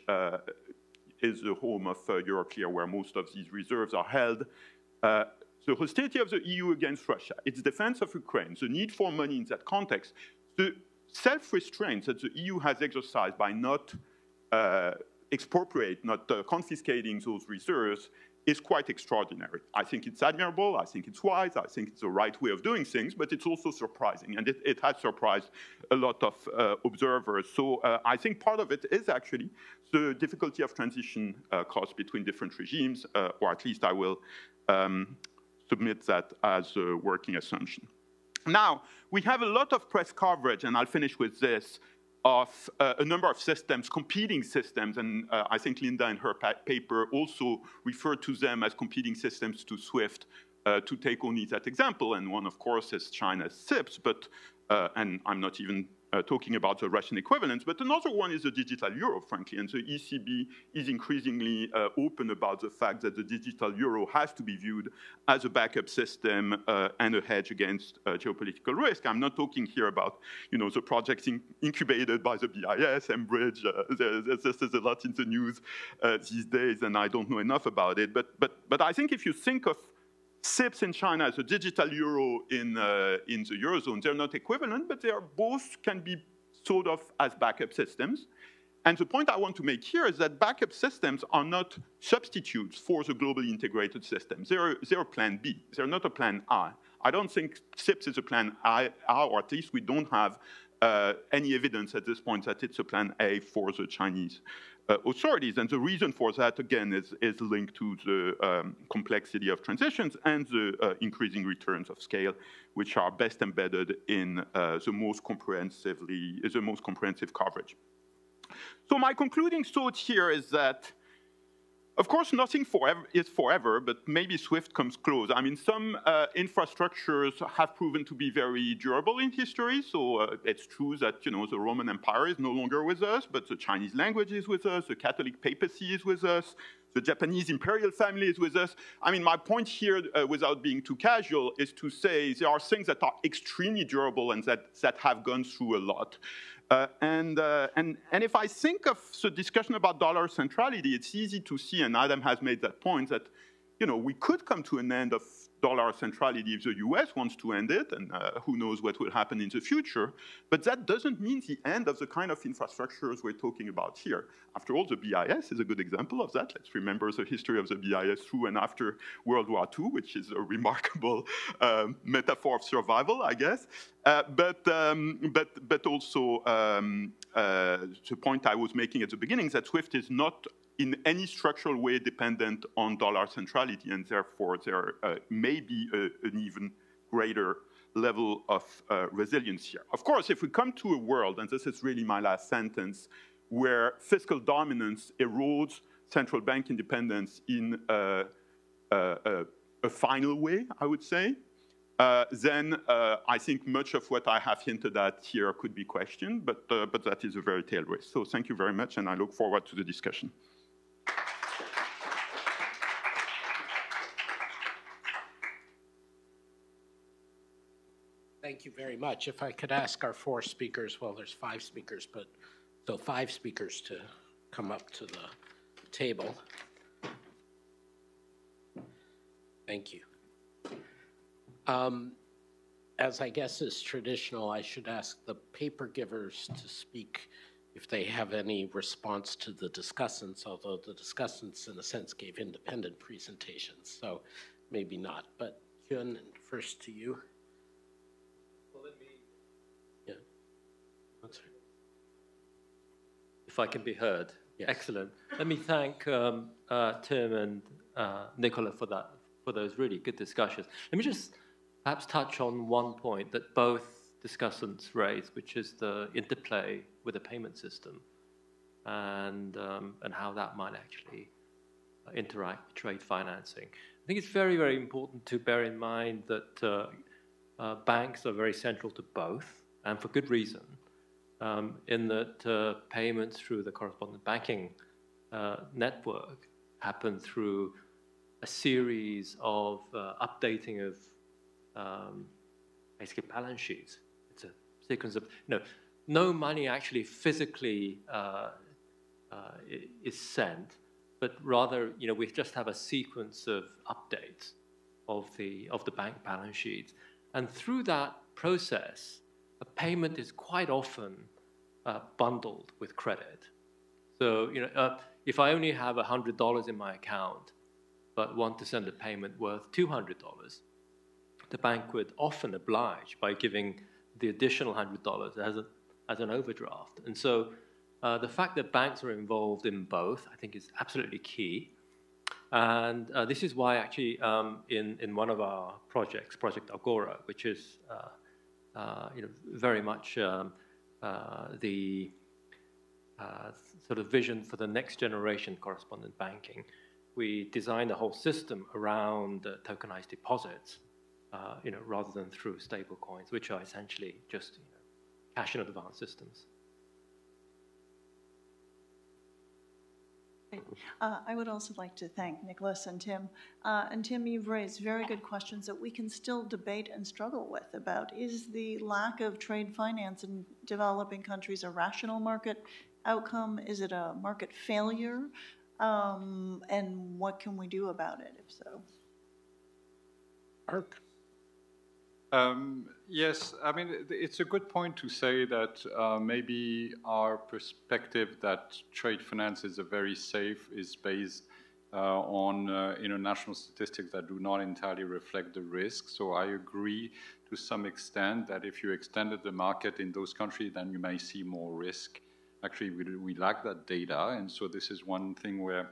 is the home of Euroclear, where most of these reserves are held, the hostility of the EU against Russia, its defense of Ukraine, the need for money in that context, the self-restraint that the EU has exercised by not confiscating those reserves is quite extraordinary. I think it's admirable, I think it's wise, I think it's the right way of doing things, but it's also surprising, and it has surprised a lot of observers. So I think part of it is actually the difficulty of transition costs between different regimes, or at least I will submit that as a working assumption. Now, we have a lot of press coverage, and I'll finish with this, of a number of systems, competing systems, and I think Linda in her paper also referred to them as competing systems to SWIFT, to take only that example. And one, of course, is China's CIPS, but, and I'm not even talking about the Russian equivalents, but another one is the digital euro, frankly, and the ECB is increasingly open about the fact that the digital euro has to be viewed as a backup system and a hedge against geopolitical risk. I'm not talking here about, the projects incubated by the BIS, Enbridge. There's a lot in the news these days, and I don't know enough about it. But I think if you think of SIPs in China as a digital euro in the Eurozone, they're not equivalent, but they are both can be thought of as backup systems. And the point I want to make here is that backup systems are not substitutes for the globally integrated system. They're a plan B. They're not a plan I. I don't think SIPs is a plan I, or at least we don't have any evidence at this point that it's a plan A for the Chinese authorities. And the reason for that, again, is linked to the complexity of transitions and the increasing returns of scale, which are best embedded in the most comprehensive coverage. So my concluding thought here is that, of course, nothing is forever, but maybe SWIFT comes close. I mean, some infrastructures have proven to be very durable in history. So it's true that, the Roman Empire is no longer with us, but the Chinese language is with us, the Catholic papacy is with us, the Japanese imperial family is with us. I mean, my point here, without being too casual, is to say there are things that are extremely durable and that have gone through a lot. And if I think of the discussion about dollar centrality, it's easy to see, and Adam has made that point, that we could come to an end of dollar centrality if the US wants to end it, and who knows what will happen in the future. But that doesn't mean the end of the kind of infrastructures we're talking about here. After all, the BIS is a good example of that. Let's remember the history of the BIS through and after World War II, which is a remarkable metaphor of survival, I guess. But also the point I was making at the beginning is that SWIFT is not in any structural way dependent on dollar centrality, and therefore there may be an even greater level of resilience here. Of course, if we come to a world, and this is really my last sentence, where fiscal dominance erodes central bank independence in a final way, I would say, then I think much of what I have hinted at here could be questioned, but that is a very tail risk. So thank you very much, and I look forward to the discussion. Thank you very much. If I could ask our four speakers, well, there's 5 speakers, but so 5 speakers to come up to the table. Thank you. As I guess is traditional, I should ask the paper givers to speak if they have any response to the discussants, although the discussants, in a sense, gave independent presentations, so maybe not. But Hyun, first to you. If I can be heard. Yes. Excellent. Let me thank Tim and Nicola for those really good discussions. Let me just perhaps touch on one point that both discussants raised, which is the interplay with the payment system and how that might actually interact with trade financing. I think it's very, very important to bear in mind that banks are very central to both, and for good reason. In that payments through the correspondent banking network happen through a series of updating of basically balance sheets. It's a sequence of, no money actually physically is sent, but rather, we just have a sequence of updates of the bank balance sheets. And through that process, a payment is quite often bundled with credit. So, if I only have $100 in my account, but want to send a payment worth $200, the bank would often oblige by giving the additional $100 as an overdraft. And so the fact that banks are involved in both, I think, is absolutely key. And this is why, actually, in one of our projects, Project Agora, which is very much the sort of vision for the next generation correspondent banking. We designed a whole system around tokenized deposits, rather than through stable coins, which are essentially just cash in advance systems. I would also like to thank Nicholas and Tim. And Tim, you've raised very good questions that we can still debate and struggle with about, is the lack of trade finance in developing countries a rational market outcome? Is it a market failure? And what can we do about it, if so? Mark? Yes, I mean, it's a good point to say that maybe our perspective that trade finance is very safe is based on international statistics that do not entirely reflect the risk. So I agree to some extent that if you extended the market in those countries, then you may see more risk. Actually, we lack that data, and so this is one thing where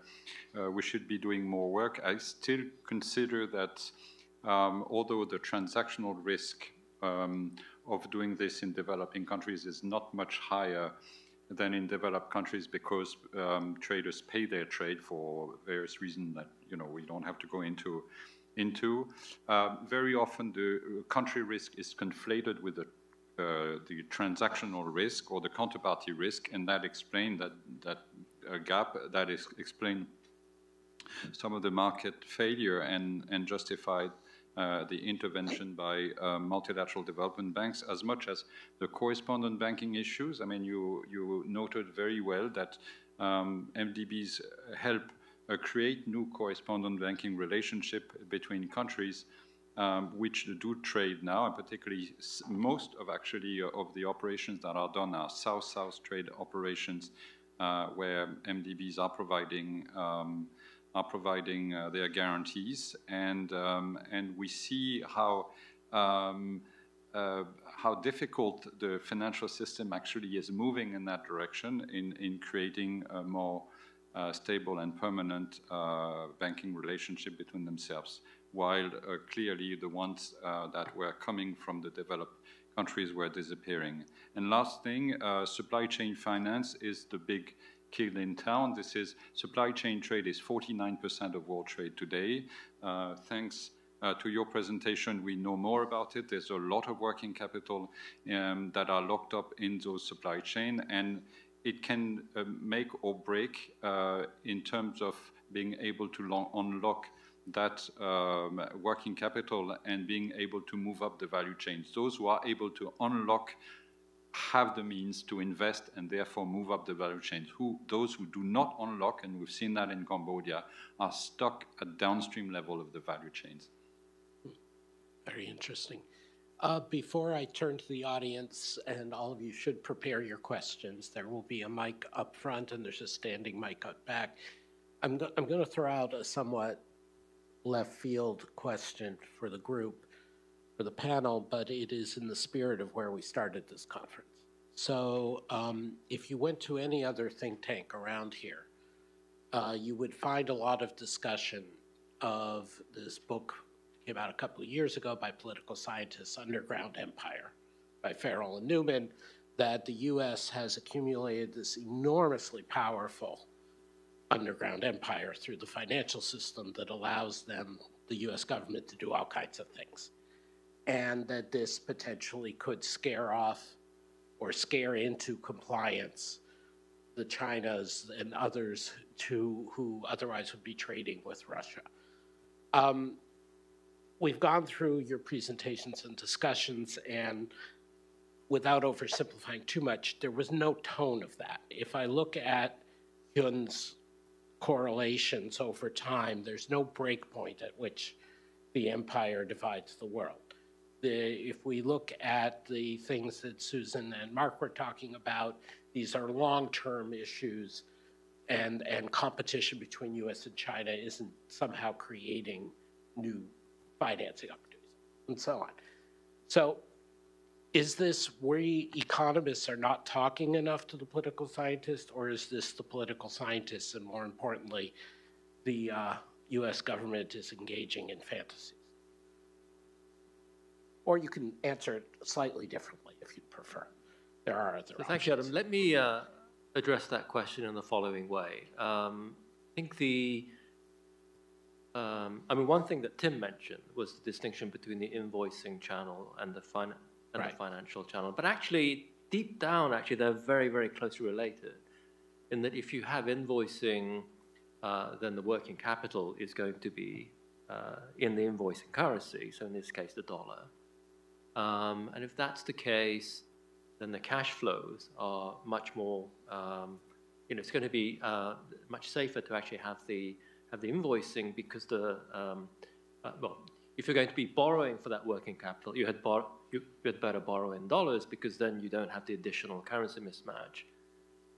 we should be doing more work. I still consider that although the transactional risk of doing this in developing countries is not much higher than in developed countries because traders pay their trade for various reasons that we don't have to go into. Very often the country risk is conflated with the transactional risk or the counterparty risk, and that explains that gap, that is explain some of the market failure and justified the intervention by multilateral development banks as much as the correspondent banking issues. I mean, you noted very well that MDBs help create new correspondent banking relationship between countries which do trade now, and particularly most of the operations that are done are South-South trade operations where MDBs are providing their guarantees, and we see how difficult the financial system actually is moving in that direction in creating a more stable and permanent banking relationship between themselves, while clearly the ones that were coming from the developed countries were disappearing. And last thing, supply chain finance is the big kill in town. This is supply chain trade is 49% of world trade today. Thanks to your presentation, we know more about it. There's a lot of working capital that are locked up in those supply chain, and it can make or break in terms of being able to unlock that working capital and being able to move up the value chains. Those who are able to unlock have the means to invest and therefore move up the value chains. Those who do not unlock, and we've seen that in Cambodia, are stuck at downstream level of the value chains. Very interesting. Before I turn to the audience, and all of you should prepare your questions, there will be a mic up front and there's a standing mic up back. I'm going to throw out a somewhat left field question for the group, for the panel, but it is in the spirit of where we started this conference. So if you went to any other think tank around here, you would find a lot of discussion of this book came out a couple of years ago by political scientists, Underground Empire, by Farrell and Newman, that the US has accumulated this enormously powerful underground empire through the financial system that allows them, the US government, to do all kinds of things. And that this potentially could scare off or scare into compliance the Chinas and others who otherwise would be trading with Russia. We've gone through your presentations and discussions, and without oversimplifying too much, there was no tone of that. If I look at Hyun's correlations over time, there's no break point at which the empire divides the world. If we look at the things that Susan and Mark were talking about, these are long-term issues, and competition between US and China isn't somehow creating new financing opportunities, and so on. So is this we economists are not talking enough to the political scientists, or is this the political scientists, and more importantly, the US government is engaging in fantasies? Or you can answer it slightly differently if you prefer. There are other options. Thank you, Adam. Let me address that question in the following way. I think one thing that Tim mentioned was the distinction between the invoicing channel and the financial channel. But actually, deep down, actually, they're very, very closely related in that if you have invoicing, then the working capital is going to be in the invoicing currency, so in this case, the dollar. And if that's the case, then the cash flows are much more, it's going to be much safer to actually have the invoicing because if you're going to be borrowing for that working capital, you had better borrow in dollars because then you don't have the additional currency mismatch.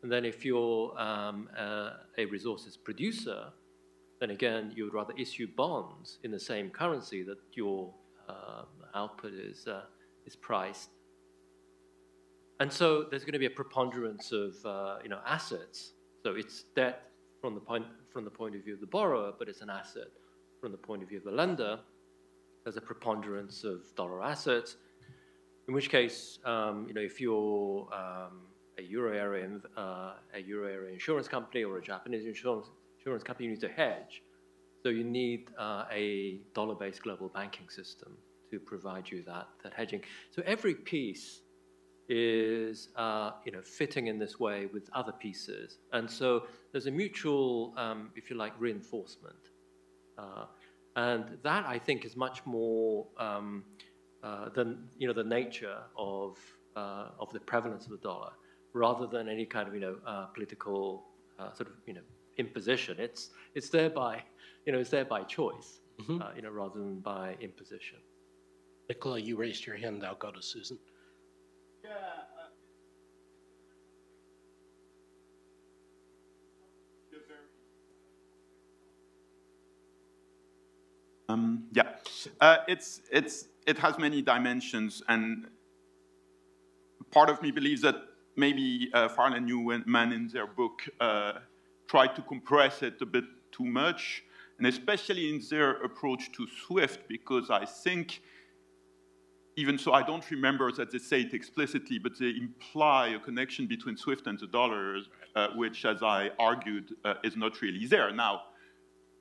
And then if you're a resources producer, then again, you would rather issue bonds in the same currency that your output is priced. And so there's going to be a preponderance of assets. So it's debt from the point of view of the borrower, but it's an asset from the point of view of the lender. There's a preponderance of dollar assets. In which case, if you're a euro area insurance company or a Japanese insurance company, you need to hedge. So you need a dollar-based global banking system to provide you that hedging. So every piece is fitting in this way with other pieces, and so there's a mutual, if you like, reinforcement, and that I think is much more than the nature of the prevalence of the dollar, rather than any kind of political sort of imposition. It's there by choice, rather than by imposition. Nicola, you raised your hand. I'll go to Susan. It has many dimensions, and part of me believes that maybe Farrell and Newman in their book tried to compress it a bit too much, and especially in their approach to SWIFT, because I think, even so I don't remember that they say it explicitly, but they imply a connection between SWIFT and the dollars, which, as I argued, is not really there. Now,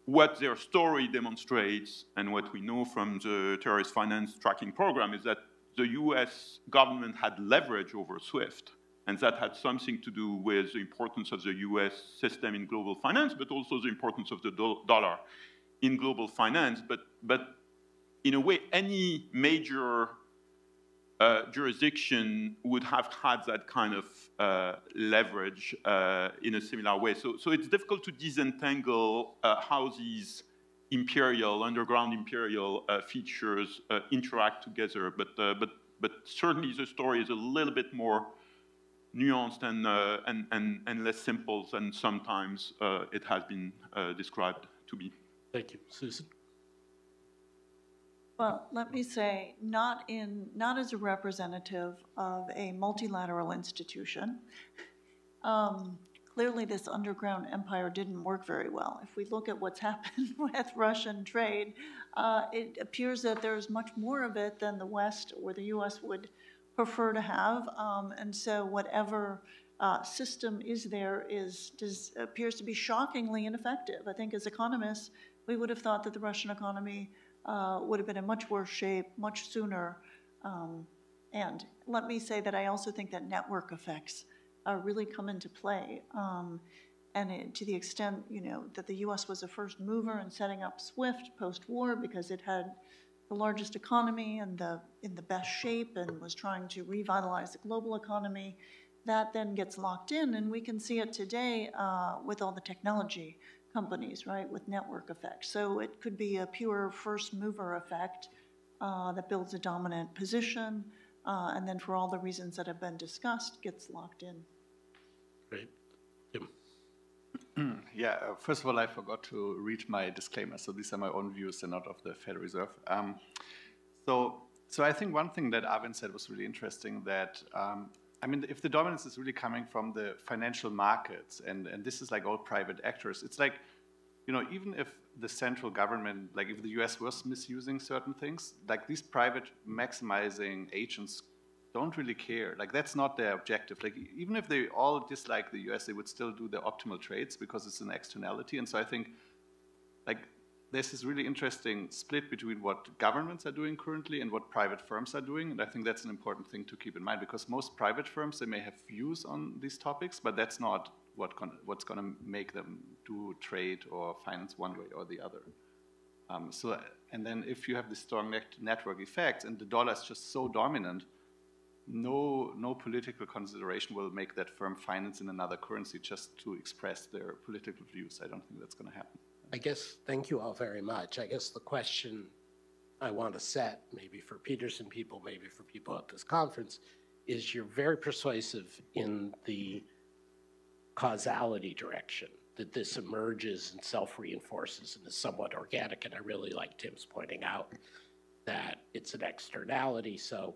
what their story demonstrates, and what we know from the terrorist finance tracking program, is that the US government had leverage over SWIFT, and that had something to do with the importance of the US system in global finance, but also the importance of the dollar in global finance. But in a way, any major jurisdiction would have had that kind of leverage in a similar way. So it's difficult to disentangle how these underground imperial features interact together. But certainly the story is a little bit more nuanced and less simple than sometimes it has been described to be. Thank you. Susan? Well, let me say, not as a representative of a multilateral institution. Clearly, this underground empire didn't work very well. If we look at what's happened with Russian trade, it appears that there's much more of it than the West or the US would prefer to have. And so whatever system is there appears to be shockingly ineffective. I think as economists, we would have thought that the Russian economy would have been in much worse shape much sooner. And let me say that I also think that network effects really come into play. And to the extent, that the US was a first mover in setting up SWIFT post-war because it had the largest economy and in the best shape and was trying to revitalize the global economy, that then gets locked in. And we can see it today with all the technology companies, right, with network effects. So it could be a pure first mover effect that builds a dominant position, and then for all the reasons that have been discussed, gets locked in. Great. Jim. Yeah, first of all, I forgot to read my disclaimer, so these are my own views and not of the Federal Reserve. So I think one thing that Arvind said was really interesting, that I mean, if the dominance is really coming from the financial markets, and this is like all private actors, it's like, even if the central government, like if the US was misusing certain things, like these private maximizing agents don't really care. Like that's not their objective. Like even if they all dislike the US, they would still do the optimal trades because it's an externality. And so I think like there's this really interesting split between what governments are doing currently and what private firms are doing. And I think that's an important thing to keep in mind, because most private firms, they may have views on these topics, but that's not what's going to make them do trade or finance one way or the other. And then if you have this strong network effect and the dollar is just so dominant, no political consideration will make that firm finance in another currency just to express their political views. I don't think that's going to happen. I guess, thank you all very much. I guess the question I want to set, maybe for Peterson people, maybe for people at this conference, is you're very persuasive in the causality direction, that this emerges and self-reinforces and is somewhat organic. And I really like Tim's pointing out that it's an externality. So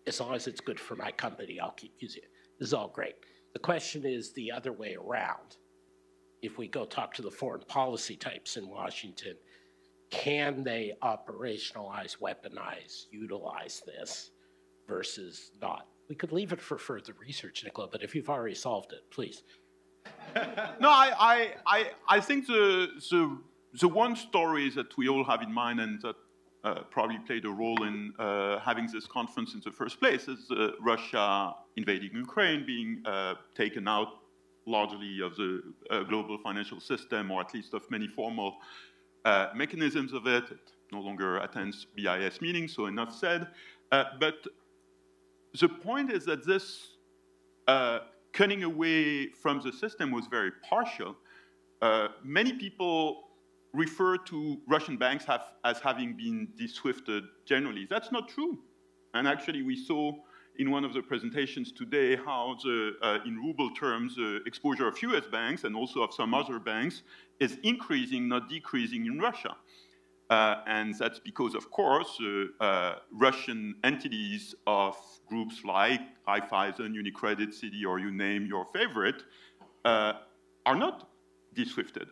as long as it's good for my company, I'll keep using it. This is all great. The question is the other way around. If we go talk to the foreign policy types in Washington, can they operationalize, weaponize, utilize this versus not? We could leave it for further research, Nicola, but if you've already solved it, please. No, I think the one story that we all have in mind and that probably played a role in having this conference in the first place is Russia invading Ukraine, being taken out largely of the global financial system, or at least of many formal mechanisms of it. It no longer attends BIS meetings, so enough said. But the point is that this cutting away from the system was very partial. Many people refer to Russian banks as having been de-SWIFted generally. That's not true. And actually, we saw in one of the presentations today how in ruble terms, the exposure of US banks and also of some other banks is increasing, not decreasing in Russia. And that's because, of course, Russian entities of groups like Raiffeisen, UniCredit, Citi, or you name your favorite, are not de-SWIFted,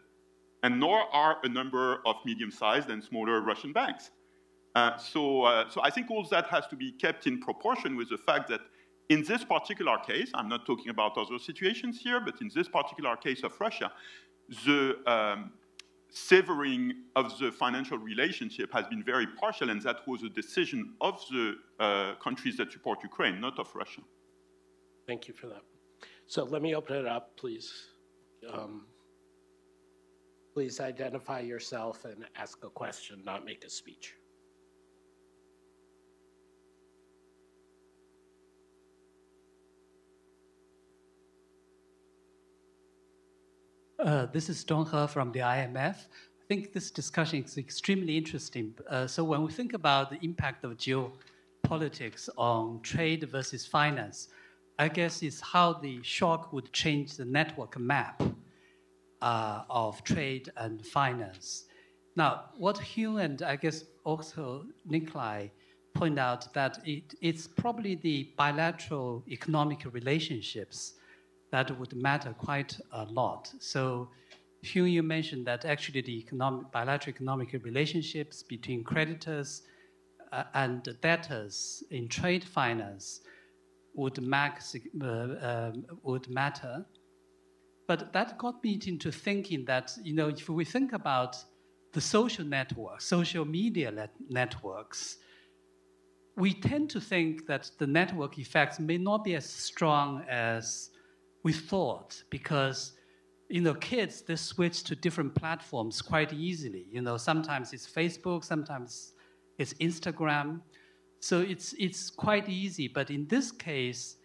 and nor are a number of medium-sized and smaller Russian banks. So I think all that has to be kept in proportion with the fact that in this particular case, I'm not talking about other situations here, but in this particular case of Russia, the severing of the financial relationship has been very partial, and that was a decision of the countries that support Ukraine, not of Russia. Thank you for that. So let me open it up, please. Please identify yourself and ask a question, not make a speech. This is Dong He from the IMF. I think this discussion is extremely interesting. So when we think about the impact of geopolitics on trade versus finance, I guess it's how the shock would change the network map of trade and finance. Now, what Hugh and I guess also Nikolai point out that it's probably the bilateral economic relationships that would matter quite a lot. So, Hugh, you mentioned that actually the bilateral economic relationships between creditors and debtors in trade finance would matter. But that got me into thinking that, you know, if we think about the social networks, social media networks, we tend to think that the network effects may not be as strong as we thought, because, you know, kids, they switch to different platforms quite easily. You know, sometimes it's Facebook, sometimes it's Instagram. So it's quite easy. But in this case,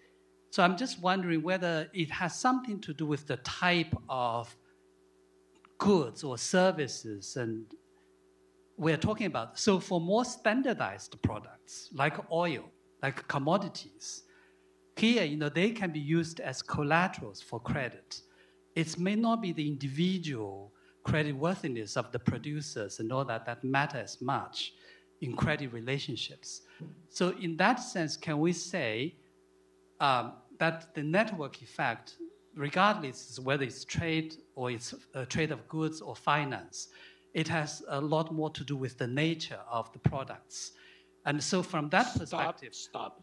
so I'm just wondering whether it has something to do with the type of goods or services and we're talking about. So for more standardized products, like oil, like commodities, here, you know, they can be used as collaterals for credit. It may not be the individual creditworthiness of the producers and all that matters much in credit relationships. So in that sense, can we say that the network effect, regardless of whether it's trade or it's a trade of goods or finance, it has a lot more to do with the nature of the products. And so from that perspective... Stop.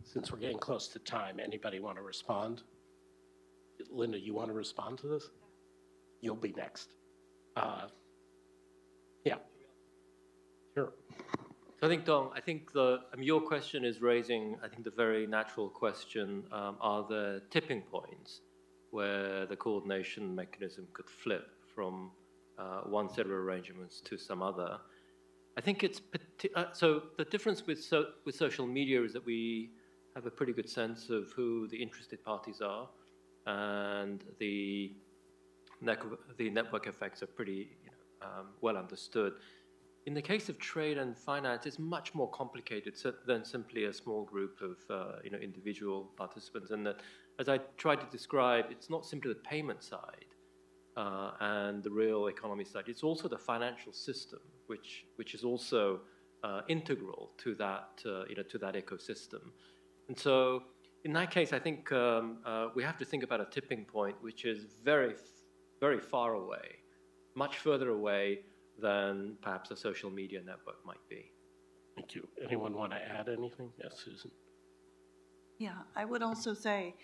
Since we're getting close to time, anybody want to respond? Linda, you want to respond to this? you'll be next. Yeah, sure. So I think, Dong, your question is raising, I think, the very natural question, are there tipping points where the coordination mechanism could flip from one set of arrangements to some other? I think it's, so the difference with social media is that we have a pretty good sense of who the interested parties are, and the network effects are pretty well understood. In the case of trade and finance, it's much more complicated than simply a small group of individual participants. And that, as I tried to describe, it's not simply the payment side and the real economy side. It's also the financial system, which is also integral to that to that ecosystem. And so, in that case, I think we have to think about a tipping point, which is very, very far away, much further away than perhaps a social media network might be. Thank you. Anyone want to add anything? Yes, Susan. Yeah, I would also say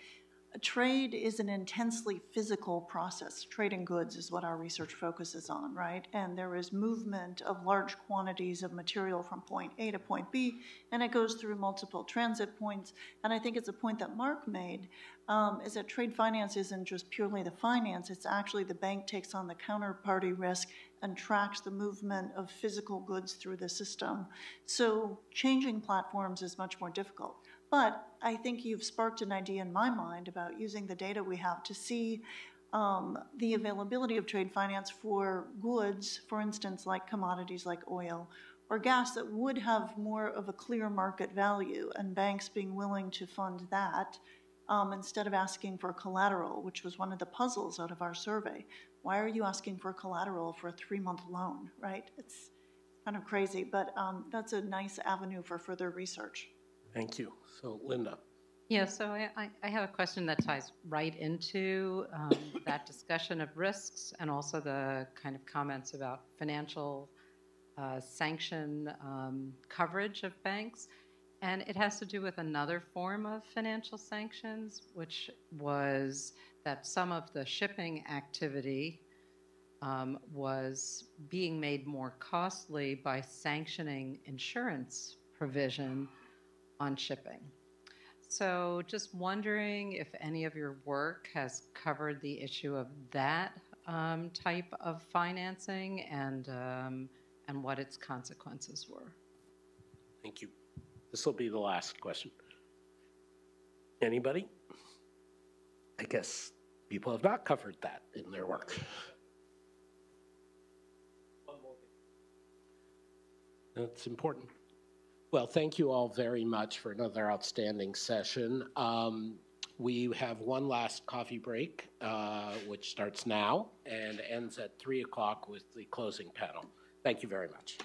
a trade is an intensely physical process. Trade in goods is what our research focuses on, right? And there is movement of large quantities of material from point A to point B, and it goes through multiple transit points. And I think it's a point that Mark made, is that trade finance isn't just purely the finance, it's actually the bank takes on the counterparty risk and tracks the movement of physical goods through the system. So changing platforms is much more difficult. But I think you've sparked an idea in my mind about using the data we have to see the availability of trade finance for goods, for instance, like commodities like oil or gas that would have more of a clear market value, and banks being willing to fund that instead of asking for collateral, which was one of the puzzles out of our survey. Why are you asking for collateral for a 3-month loan, right? It's kind of crazy, but that's a nice avenue for further research. Thank you. So, Linda. Yeah, so I have a question that ties right into that discussion of risks and also the kind of comments about financial sanction coverage of banks. And it has to do with another form of financial sanctions, which was that some of the shipping activity was being made more costly by sanctioning insurance provision on shipping. So just wondering if any of your work has covered the issue of that type of financing and what its consequences were. Thank you. This will be the last question. Anybody? I guess people have not covered that in their work. One more thing. That's important. Well, thank you all very much for another outstanding session. We have one last coffee break, which starts now and ends at 3 o'clock with the closing panel. Thank you very much.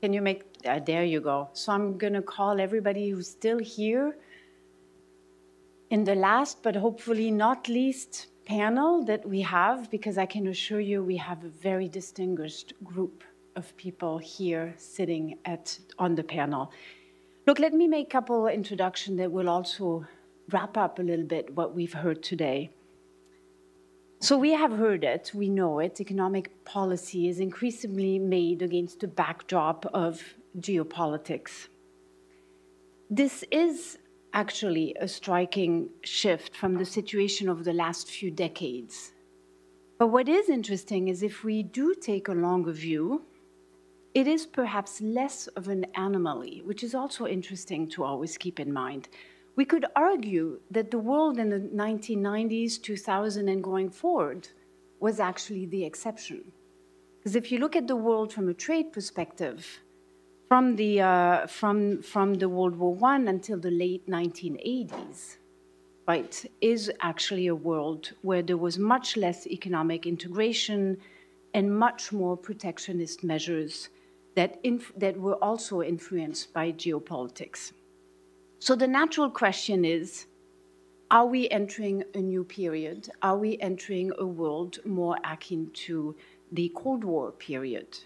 Can you make, there you go. So I'm going to call everybody who's still here in the last, but hopefully not least, panel that we have, because I can assure you we have a very distinguished group of people here sitting on the panel. Look, let me make a couple introductions that will also wrap up a little bit what we've heard today. So we have heard it, we know it, economic policy is increasingly made against the backdrop of geopolitics. This is actually a striking shift from the situation of the last few decades. But what is interesting is if we do take a longer view, it is perhaps less of an anomaly, which is also interesting to always keep in mind. We could argue that the world in the 1990s, 2000, and going forward was actually the exception. Because if you look at the world from a trade perspective, from the World War I until the late 1980s, right, is actually a world where there was much less economic integration and much more protectionist measures that were also influenced by geopolitics. So the natural question is, are we entering a new period? Are we entering a world more akin to the Cold War period?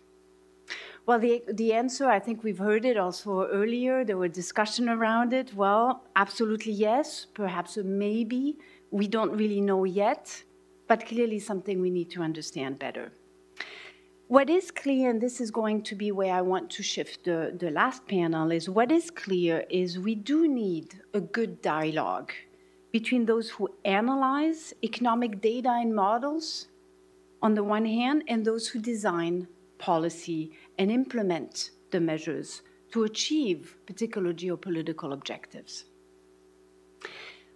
Well, the answer, I think we've heard it also earlier. There were discussion around it. Well, absolutely yes, perhaps a maybe. We don't really know yet, but clearly something we need to understand better. What is clear, and this is going to be where I want to shift the last panel, is what is clear is we do need a good dialogue between those who analyze economic data and models on the one hand, and those who design policy and implement the measures to achieve particular geopolitical objectives.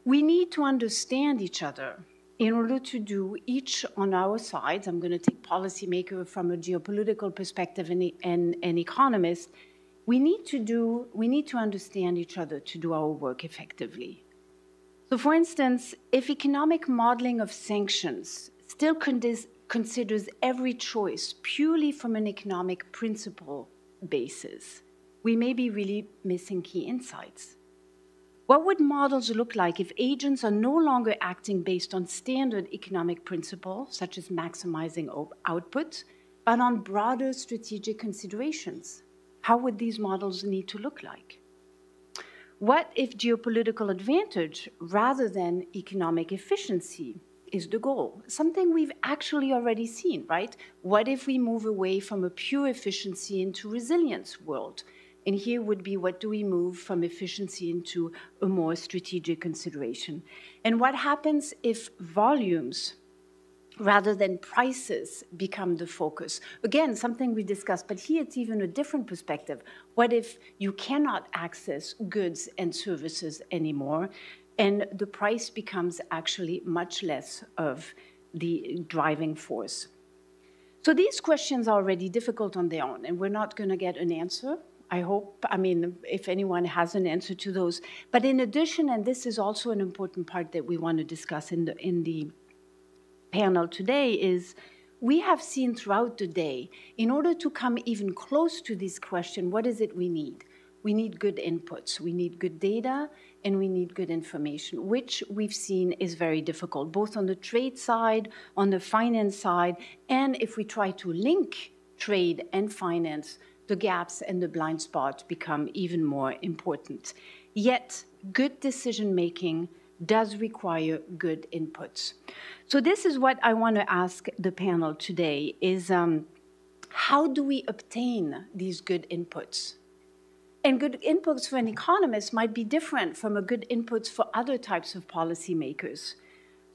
We need to understand each other in order to do each on our sides. I'm going to take policymaker from a geopolitical perspective and an economist. We need to understand each other to do our work effectively. So for instance, if economic modeling of sanctions still considers every choice purely from an economic principle basis, we may be really missing key insights. What would models look like if agents are no longer acting based on standard economic principles, such as maximizing output, but on broader strategic considerations? How would these models need to look like? What if geopolitical advantage rather than economic efficiency is the goal? Something we've actually already seen, right? What if we move away from a pure efficiency into resilience world? And here would be, what do we move from efficiency into a more strategic consideration? And what happens if volumes rather than prices become the focus? Again, something we discussed, but here it's even a different perspective. What if you cannot access goods and services anymore, and the price becomes actually much less of the driving force? So these questions are already difficult on their own, and we're not going to get an answer. I hope, I mean, if anyone has an answer to those. But in addition, and this is also an important part that we want to discuss in the panel today, is we have seen throughout the day, in order to come even close to this question, what is it we need? We need good inputs, we need good data, and we need good information, which we've seen is very difficult, both on the trade side, on the finance side, and if we try to link trade and finance, the gaps and the blind spots become even more important. Yet, good decision-making does require good inputs. So this is what I want to ask the panel today, is how do we obtain these good inputs? And good inputs for an economist might be different from a good inputs for other types of policymakers.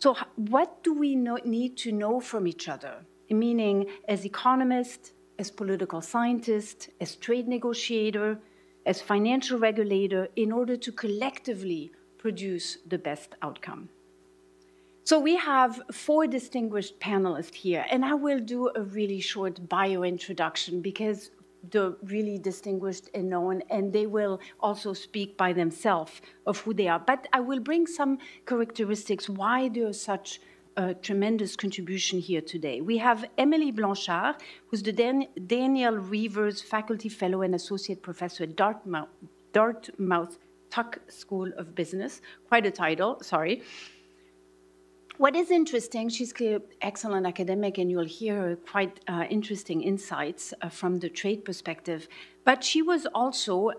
So what do we need to know from each other? Meaning, as economists, as political scientist, as trade negotiator, as financial regulator, in order to collectively produce the best outcome. So we have 4 distinguished panelists here, and I will do a really short bio introduction because they're really distinguished and known, and they will also speak by themselves of who they are. But I will bring some characteristics why they're such a tremendous contribution here today. We have Emily Blanchard, who's the Daniel Reevers Faculty Fellow and Associate Professor at Dartmouth Tuck School of Business. Quite a title, sorry. What is interesting, she's clearly excellent academic, and you'll hear quite interesting insights from the trade perspective. But she was also,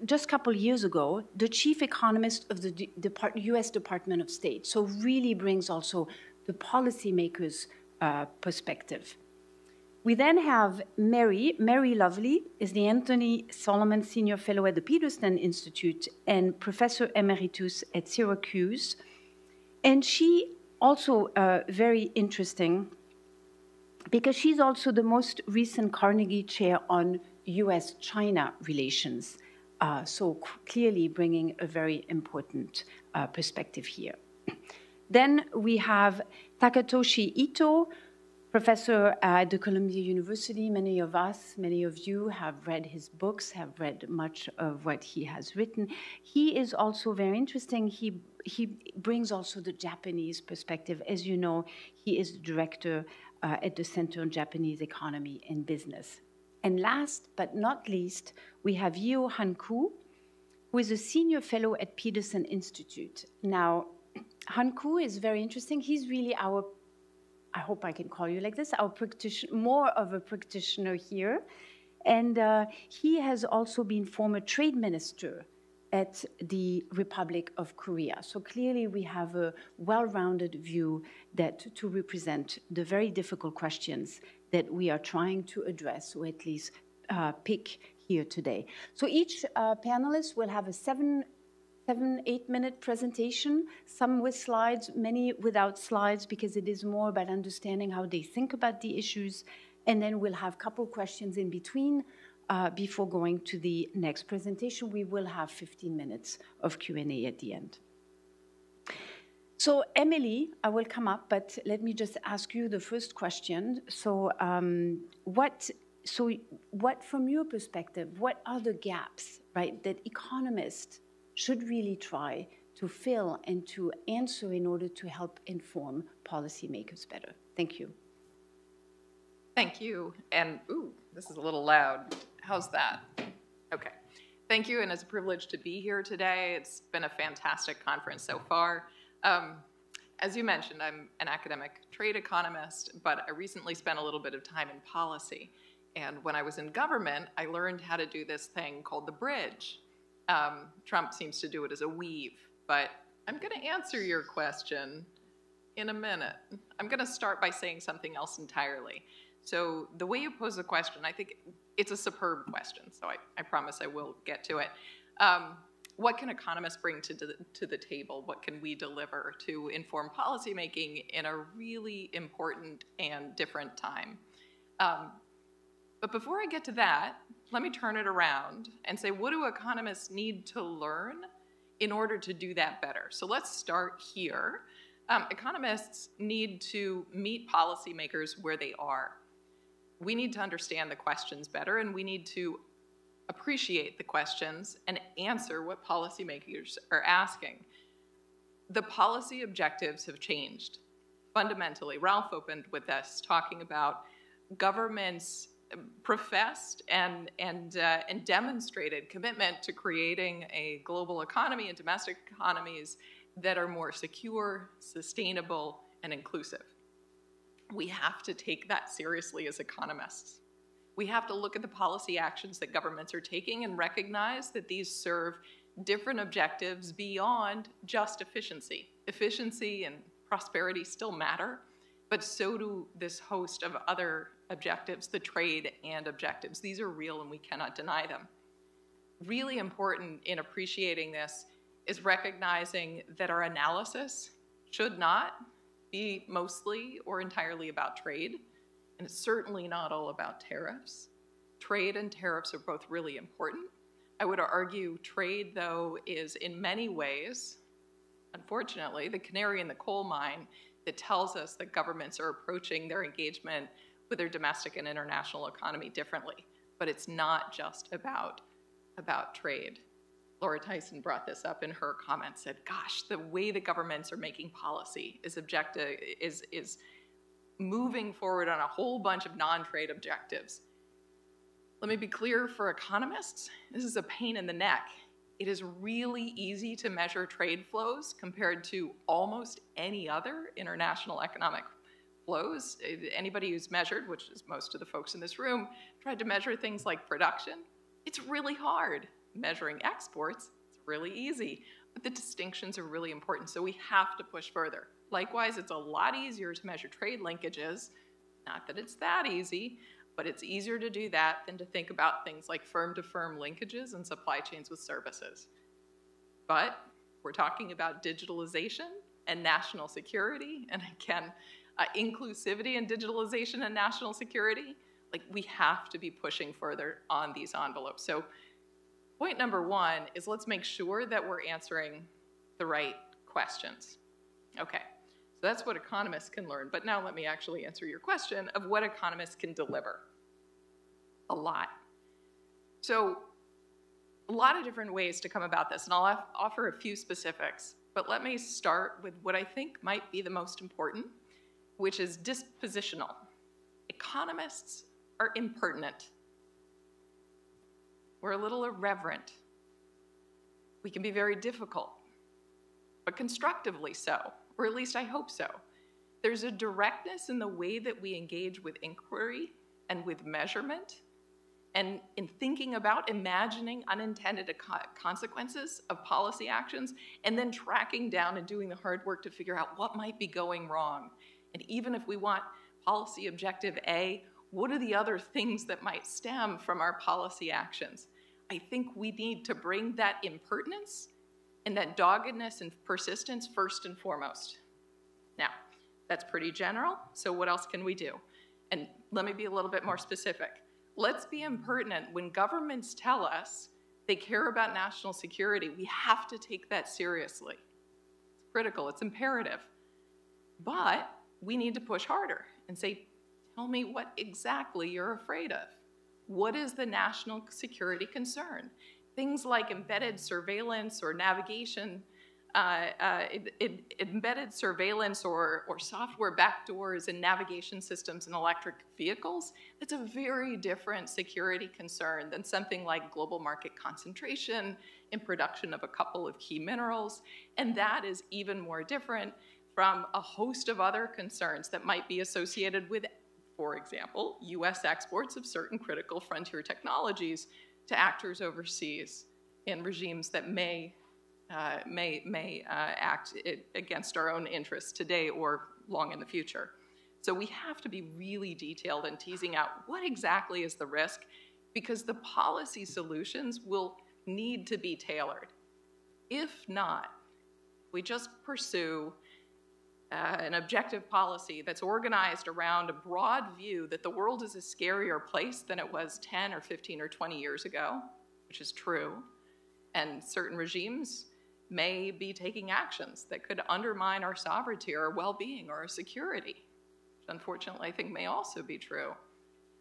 just a couple years ago, the chief economist of the US Department of State. So really brings also the policymakers' perspective. We then have Mary. Mary Lovely is the Anthony Solomon Senior Fellow at the Peterson Institute and Professor Emeritus at Syracuse. And she also very interesting because she's also the most recent Carnegie Chair on US-China relations. So clearly bringing a very important perspective here. Then we have Takatoshi Ito, professor at the Columbia University. Many of us, many of you have read his books, have read much of what he has written. He is also very interesting. He brings also the Japanese perspective. As you know, he is the director at the Center on Japanese Economy and Business. And last but not least, we have Yeo Han Koo, who is a senior fellow at Peterson Institute. Now, Han Koo is very interesting. He's really our, I hope I can call you like this, our practitioner, more of a practitioner here. And he has also been former trade minister at the Republic of Korea. So clearly we have a well-rounded view that to represent the very difficult questions that we are trying to address, or at least pick here today. So each panelist will have a 7-8 minute presentation, some with slides, many without slides, because it is more about understanding how they think about the issues. And then we'll have a couple questions in between before going to the next presentation. We will have 15 minutes of Q&A at the end. So Emily, I will come up, but let me just ask you the first question. So what from your perspective, what are the gaps, right, that economists should really try to fill and to answer in order to help inform policymakers better? Thank you. Thank you. And, ooh, this is a little loud. How's that? Okay. Thank you, and it's a privilege to be here today. It's been a fantastic conference so far. As you mentioned, I'm an academic trade economist, but I recently spent a little bit of time in policy. And when I was in government, I learned how to do this thing called the bridge. Trump seems to do it as a weave, but I'm going to answer your question in a minute. I'm going to start by saying something else entirely. So the way you pose the question, I think it's a superb question, so I promise I will get to it. What can economists bring to the table? What can we deliver to inform policymaking in a really important and different time? But before I get to that, let me turn it around and say, what do economists need to learn in order to do that better? So let's start here. Economists need to meet policymakers where they are. We need to understand the questions better, and we need to appreciate the questions and answer what policymakers are asking. The policy objectives have changed fundamentally. Ralph opened with us talking about governments' professed and demonstrated commitment to creating a global economy and domestic economies that are more secure, sustainable, and inclusive. We have to take that seriously as economists. We have to look at the policy actions that governments are taking and recognize that these serve different objectives beyond just efficiency. Efficiency and prosperity still matter, but so do this host of other objectives, the trade and objectives. These are real and we cannot deny them. Really important in appreciating this is recognizing that our analysis should not be mostly or entirely about trade, and it's certainly not all about tariffs. Trade and tariffs are both really important. I would argue trade, though, is in many ways, unfortunately, the canary in the coal mine that tells us that governments are approaching their engagement with their domestic and international economy differently. But it's not just about trade. Laura Tyson brought this up in her comments, said, gosh, the way the governments are making policy is moving forward on a whole bunch of non-trade objectives. Let me be clear for economists, this is a pain in the neck. It is really easy to measure trade flows compared to almost any other international economic flows. Anybody who's measured, which is most of the folks in this room, tried to measure things like production. It's really hard. Measuring exports, it's really easy, but the distinctions are really important, so we have to push further. Likewise, it's a lot easier to measure trade linkages. Not that it's that easy, but it's easier to do that than to think about things like firm-to-firm linkages and supply chains with services. But we're talking about digitalization and national security, and again, inclusivity and digitalization and national security. Like, we have to be pushing further on these envelopes. So point number one is let's make sure that we're answering the right questions. Okay, so that's what economists can learn, but now let me actually answer your question of what economists can deliver. A lot. So a lot of different ways to come about this, and I'll offer a few specifics, but let me start with what I think might be the most important, which is dispositional. Economists are impertinent. We're a little irreverent. We can be very difficult, but constructively so, or at least I hope so. There's a directness in the way that we engage with inquiry and with measurement, and in thinking about imagining unintended consequences of policy actions, and then tracking down and doing the hard work to figure out what might be going wrong. And even if we want policy objective A, what are the other things that might stem from our policy actions? I think we need to bring that impertinence and that doggedness and persistence first and foremost. Now, that's pretty general, so what else can we do? And let me be a little bit more specific. Let's be impertinent. When governments tell us they care about national security, we have to take that seriously. It's critical, it's imperative. But we need to push harder and say, tell me what exactly you're afraid of. What is the national security concern? Things like embedded surveillance or navigation, embedded surveillance or software backdoors in navigation systems in electric vehicles, that's a very different security concern than something like global market concentration in production of a couple of key minerals. And that is even more different from a host of other concerns that might be associated with, for example, US exports of certain critical frontier technologies to actors overseas in regimes that may act against our own interests today or long in the future. So we have to be really detailed in teasing out what exactly is the risk, because the policy solutions will need to be tailored. If not, we just pursue an objective policy that's organized around a broad view that the world is a scarier place than it was 10 or 15 or 20 years ago, which is true, and certain regimes may be taking actions that could undermine our sovereignty or our well-being or our security, which unfortunately I think may also be true.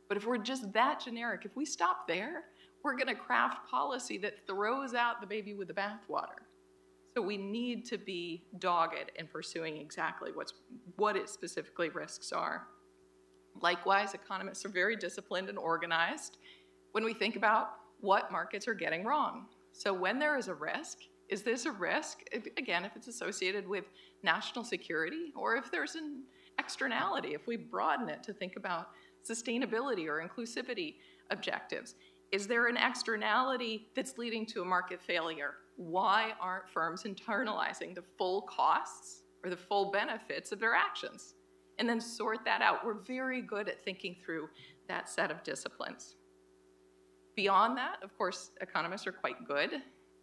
But if we're just that generic, if we stop there, we're going to craft policy that throws out the baby with the bathwater. So we need to be dogged in pursuing exactly what its specifically risks are. Likewise, economists are very disciplined and organized when we think about what markets are getting wrong. So when there is a risk, is this a risk, again, if it's associated with national security, or if there's an externality, if we broaden it to think about sustainability or inclusivity objectives? Is there an externality that's leading to a market failure? Why aren't firms internalizing the full costs or the full benefits of their actions? And then sort that out. We're very good at thinking through that set of disciplines. Beyond that, of course, economists are quite good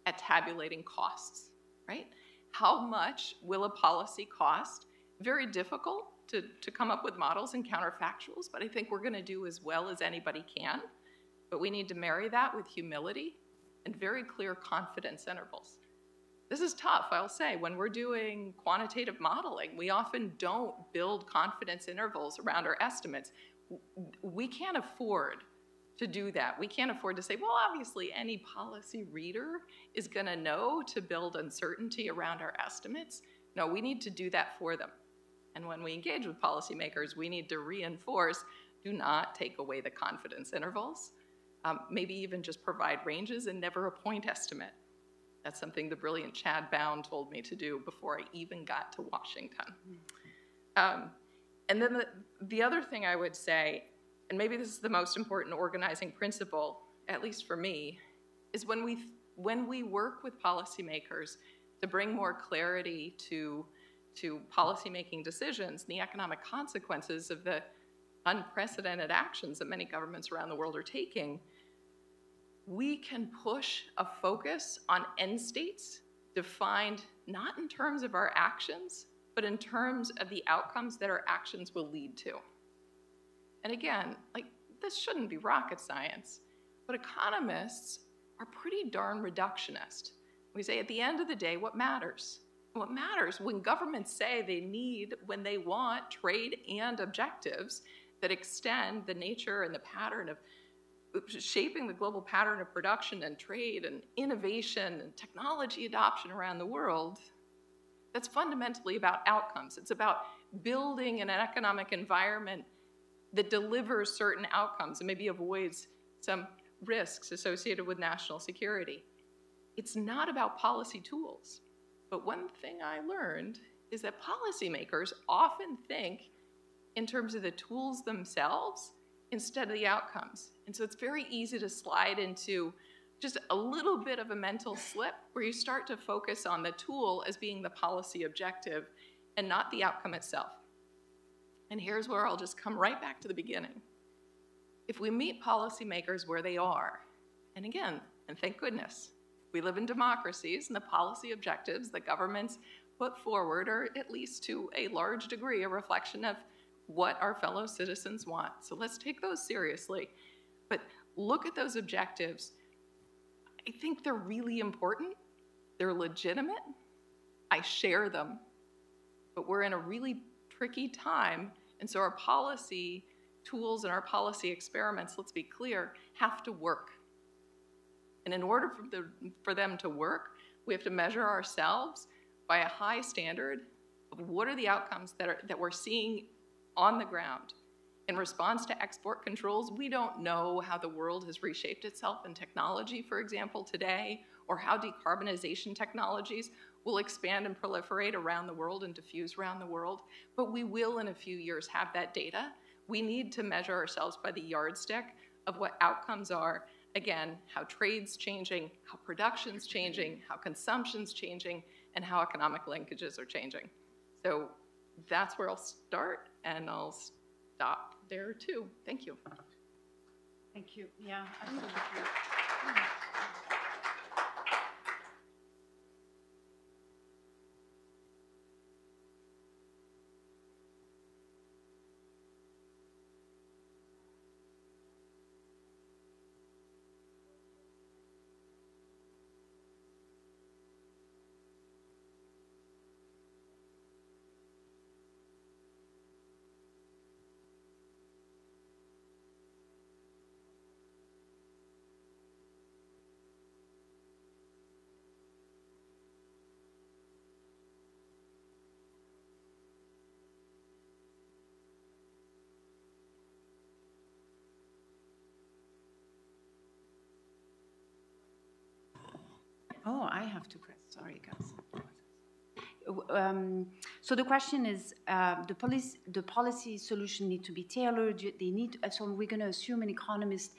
at tabulating costs, right? How much will a policy cost? Very difficult to come up with models and counterfactuals, but I think we're going to do as well as anybody can. But we need to marry that with humility and very clear confidence intervals. This is tough, I'll say. When we're doing quantitative modeling, we often don't build confidence intervals around our estimates. We can't afford to do that. We can't afford to say, well, obviously any policy reader is going to know to build uncertainty around our estimates. No, we need to do that for them. And when we engage with policymakers, we need to reinforce, do not take away the confidence intervals. Maybe even just provide ranges and never a point estimate. That's something the brilliant Chad Bown told me to do before I even got to Washington. And then the other thing I would say, and maybe this is the most important organizing principle, at least for me, is when we work with policymakers to bring more clarity to policymaking decisions and the economic consequences of the unprecedented actions that many governments around the world are taking, we can push a focus on end states defined not in terms of our actions, but in terms of the outcomes that our actions will lead to. And again, like, this shouldn't be rocket science, but economists are pretty darn reductionist. We say at the end of the day, what matters? What matters when governments say they need, when they want trade and objectives that extend the nature and the pattern of shaping the global pattern of production and trade and innovation and technology adoption around the world, that's fundamentally about outcomes. It's about building an economic environment that delivers certain outcomes and maybe avoids some risks associated with national security. It's not about policy tools. But one thing I learned is that policymakers often think in terms of the tools themselves instead of the outcomes. And so it's very easy to slide into just a little bit of a mental slip where you start to focus on the tool as being the policy objective and not the outcome itself. And here's where I'll just come right back to the beginning. If we meet policymakers where they are, and again, and thank goodness, we live in democracies, and the policy objectives that governments put forward are, at least to a large degree, a reflection of what our fellow citizens want. So let's take those seriously. But look at those objectives. I think they're really important. They're legitimate. I share them. But we're in a really tricky time, and so our policy tools and our policy experiments, let's be clear, have to work. And in order for them to work, we have to measure ourselves by a high standard of what are the outcomes that we're seeing on the ground. In response to export controls, we don't know how the world has reshaped itself in technology, for example, today, or how decarbonization technologies will expand and proliferate around the world and diffuse around the world, but we will in a few years have that data. We need to measure ourselves by the yardstick of what outcomes are. Again, how trade's changing, how production's changing, how consumption's changing, and how economic linkages are changing. So that's where I'll start, and I'll stop there too. Thank you. Thank you. Yeah, absolutely. Oh, I have to press. Sorry, guys. So the question is, the policy solution need to be tailored. They need. So we're going to assume an economist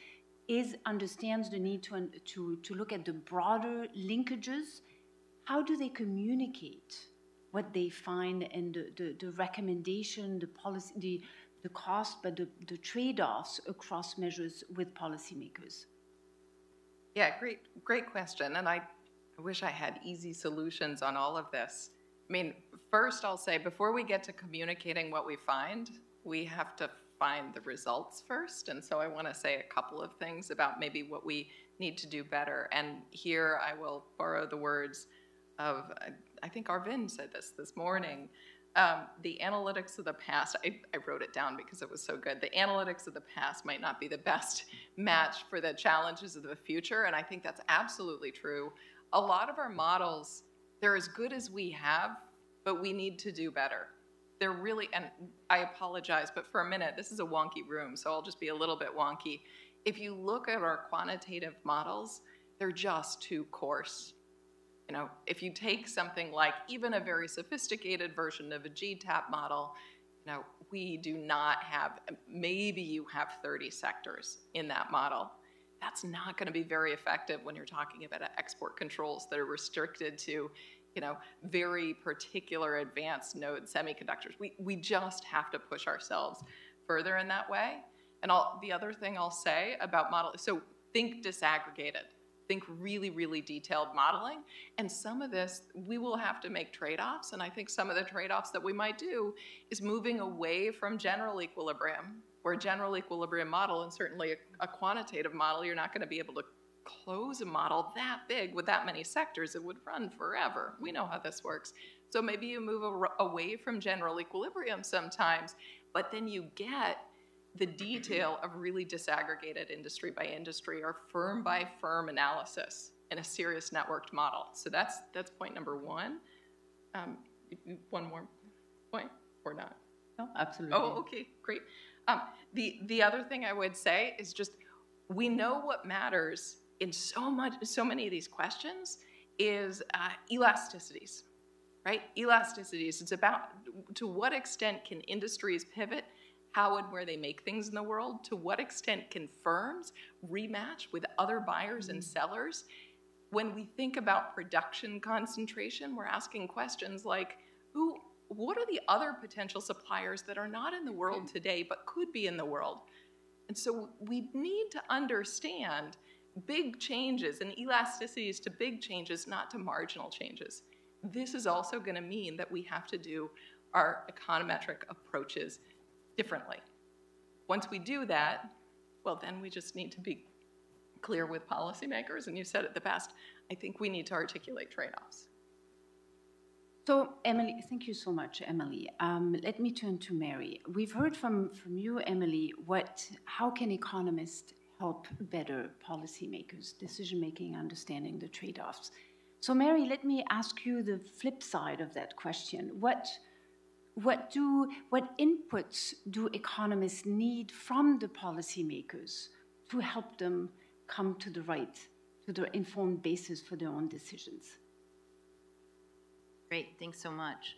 understands the need to look at the broader linkages. How do they communicate what they find and the recommendation, the policy, the cost, but the trade-offs across measures with policymakers? Yeah, great question. And I wish I had easy solutions on all of this. I mean, first I'll say, before we get to communicating what we find, we have to find the results first. And so I want to say a couple of things about maybe what we need to do better. And here I will borrow the words of, I think Arvind said this morning, The analytics of the past, I wrote it down because it was so good. The analytics of the past might not be the best match for the challenges of the future, and I think that's absolutely true. A lot of our models, they're as good as we have, but we need to do better. They're really, and I apologize, but for a minute, this is a wonky room, so I'll just be a little bit wonky. If you look at our quantitative models, they're just too coarse. You know, if you take something like even a very sophisticated version of a GTAP model, you know, we do not have, maybe you have 30 sectors in that model. That's not going to be very effective when you're talking about export controls that are restricted to, you know, very particular advanced node semiconductors. We just have to push ourselves further in that way. And the other thing I'll say about model, so think disaggregated. Think really, really detailed modeling. And some of this, we will have to make trade-offs. And I think some of the trade-offs that we might do is moving away from general equilibrium, where a general equilibrium model, and certainly a quantitative model, you're not going to be able to close a model that big with that many sectors. It would run forever. We know how this works. So maybe you move away from general equilibrium sometimes, but then you get the detail of really disaggregated industry by industry or firm by firm analysis in a serious networked model. So that's point number one. One more point or not? No, absolutely. Oh, okay, great. The other thing I would say is just we know what matters in so many of these questions is elasticities, right? Elasticities. It's about to what extent can industries pivot, how and where they make things in the world, to what extent can firms rematch with other buyers and sellers. When we think about production concentration, we're asking questions like, what are the other potential suppliers that are not in the world today but could be in the world? And so we need to understand big changes and elasticities to big changes, not to marginal changes. This is also going to mean that we have to do our econometric approaches differently. Once we do that, well, then we just need to be clear with policymakers, and you said it the best. I think we need to articulate trade-offs. So, Emily, thank you so much, Emily. Let me turn to Mary. We've heard from you, Emily, how can economists help better policymakers, decision-making, understanding the trade-offs? So, Mary, let me ask you the flip side of that question. What inputs do economists need from the policymakers to help them come to the informed basis for their own decisions? Great, thanks so much.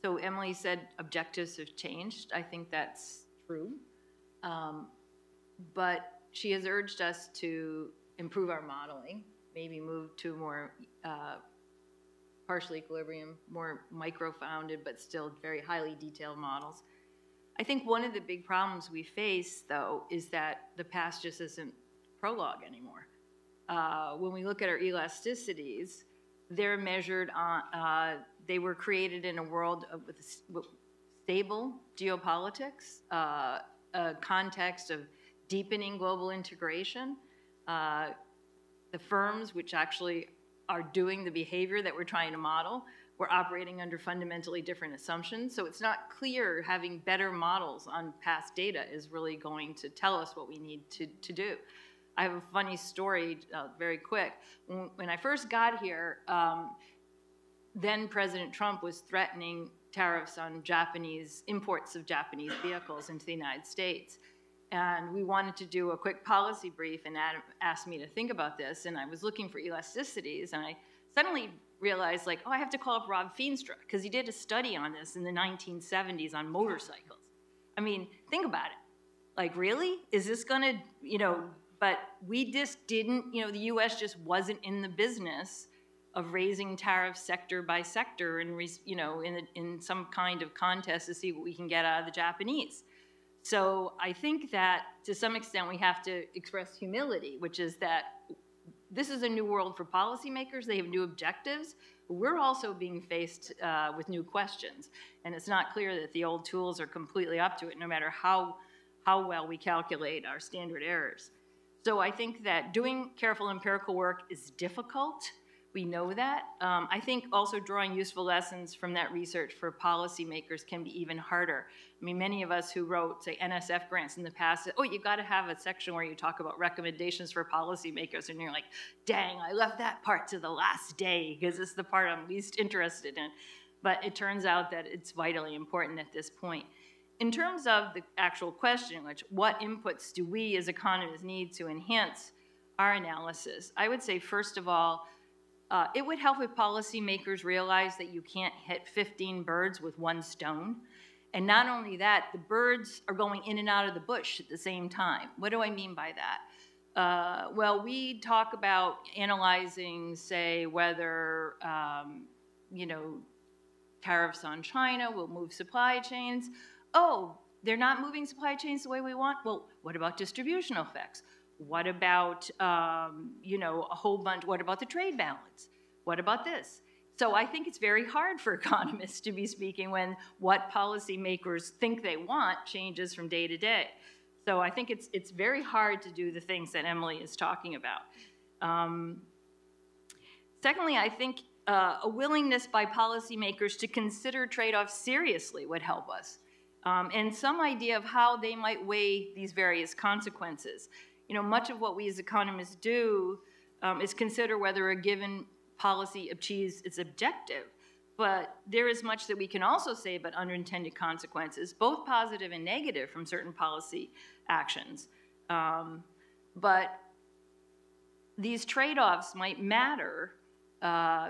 So Emily said objectives have changed. I think that's true. But she has urged us to improve our modeling, maybe move to more partial equilibrium, more micro-founded, but still very highly detailed models. I think one of the big problems we face, though, is that the past just isn't prologue anymore. When we look at our elasticities, they're measured on, they were created in a world with stable geopolitics, a context of deepening global integration. The firms, which actually are doing the behavior that we're trying to model, we're operating under fundamentally different assumptions. So it's not clear having better models on past data is really going to tell us what we need to do. I have a funny story, very quick. When I first got here, then President Trump was threatening tariffs on Japanese imports of Japanese vehicles into the United States. And we wanted to do a quick policy brief, and Adam asked me to think about this, and I was looking for elasticities, and I suddenly realized, like, oh, I have to call up Rob Feenstra, because he did a study on this in the 1970s on motorcycles. I mean, think about it. Like, really? Is this gonna, but we just didn't, the US just wasn't in the business of raising tariffs sector by sector and, in some kind of contest to see what we can get out of the Japanese. So I think that to some extent we have to express humility, which is that this is a new world for policymakers. They have new objectives. We're also being faced with new questions. And it's not clear that the old tools are completely up to it, no matter how well we calculate our standard errors. So I think that doing careful empirical work is difficult, We know that. I think also drawing useful lessons from that research for policymakers can be even harder. I mean, many of us who wrote, say, NSF grants in the past said, oh, you got to have a section where you talk about recommendations for policymakers, and you're like, dang, I left that part to the last day because it's the part I'm least interested in. But it turns out that it's vitally important at this point. In terms of the actual question, which what inputs do we as economists need to enhance our analysis, I would say, first of all, it would help if policymakers realize that you can't hit 15 birds with one stone. And not only that, the birds are going in and out of the bush at the same time. What do I mean by that? Well, we talk about analyzing, say, whether, you know, tariffs on China will move supply chains. Oh, they're not moving supply chains the way we want? Well, what about distributional effects? What about, you know, a whole bunch, what about the trade balance? What about this? So I think it's very hard for economists to be speaking when what policymakers think they want changes from day to day. So I think it's very hard to do the things that Emily is talking about. Secondly, I think a willingness by policymakers to consider trade-offs seriously would help us. And some idea of how they might weigh these various consequences. You know, much of what we as economists do is consider whether a given policy achieves its objective. But there is much that we can also say about unintended consequences, both positive and negative from certain policy actions. But these trade-offs might matter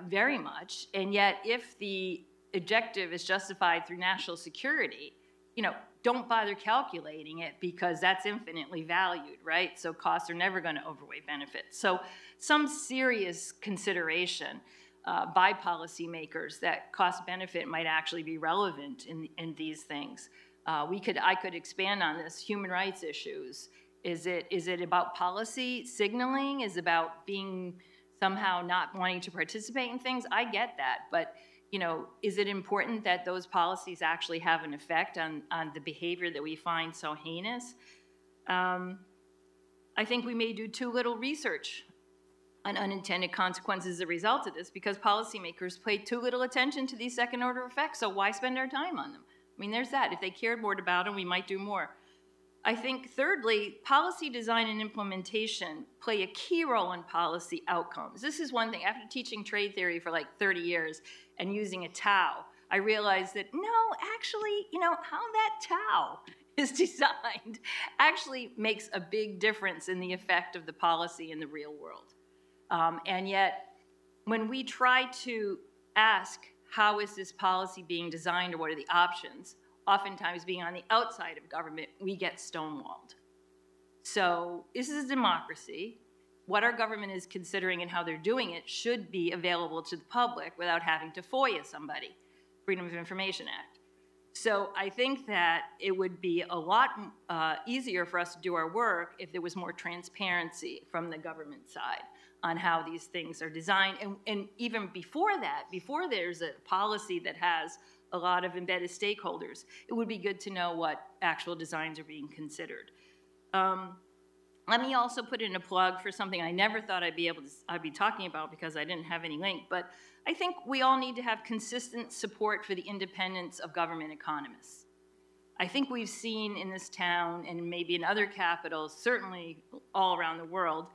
very much, and yet if the objective is justified through national security, you know, don't bother calculating it because that's infinitely valued, right? So costs are never going to overweigh benefits. So some serious consideration by policymakers that cost benefit might actually be relevant in these things. I could expand on this. Human rights issues. Is it about policy signaling? Is it about being somehow not wanting to participate in things? I get that, but you know, is it important that those policies actually have an effect on the behavior that we find so heinous? I think we may do too little research on unintended consequences as a result of this because policymakers pay too little attention to these second-order effects, so why spend our time on them? I mean, there's that. If they cared more about them, we might do more. I think, thirdly, policy design and implementation play a key role in policy outcomes. This is one thing. After teaching trade theory for like 30 years and using a Tau, I realized that, no, actually, you know, how that Tau is designed actually makes a big difference in the effect of the policy in the real world. And yet, when we try to ask, how is this policy being designed or what are the options, oftentimes being on the outside of government, we get stonewalled. So this is a democracy. What our government is considering and how they're doing it should be available to the public without having to FOIA somebody, Freedom of Information Act. So I think that it would be a lot easier for us to do our work if there was more transparency from the government side on how these things are designed. And even before that, before there's a policy that has a lot of embedded stakeholders, it would be good to know what actual designs are being considered. Let me also put in a plug for something I never thought I'd be talking about because I didn't have any link, but I think we all need to have consistent support for the independence of government economists. I think we've seen in this town and maybe in other capitals, certainly all around the world,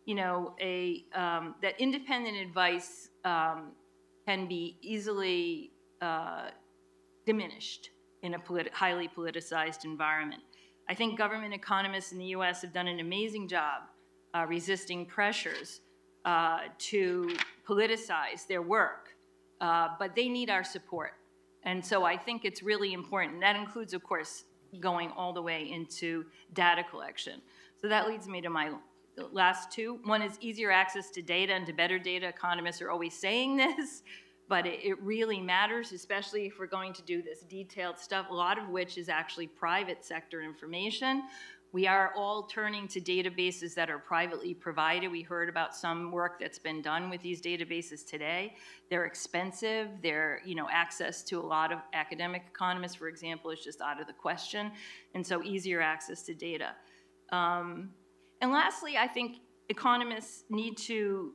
you know, that independent advice can be easily diminished in a highly politicized environment. I think government economists in the US have done an amazing job resisting pressures to politicize their work, but they need our support. And so I think it's really important. That includes, of course, going all the way into data collection. So that leads me to my last two. One is easier access to data and to better data. Economists are always saying this, but it really matters, especially if we're going to do this detailed stuff, a lot of which is actually private sector information. We are all turning to databases that are privately provided. We heard about some work that's been done with these databases today. They're expensive. They're, you know, access to a lot of academic economists, for example, is just out of the question. And so easier access to data. And lastly, I think economists need to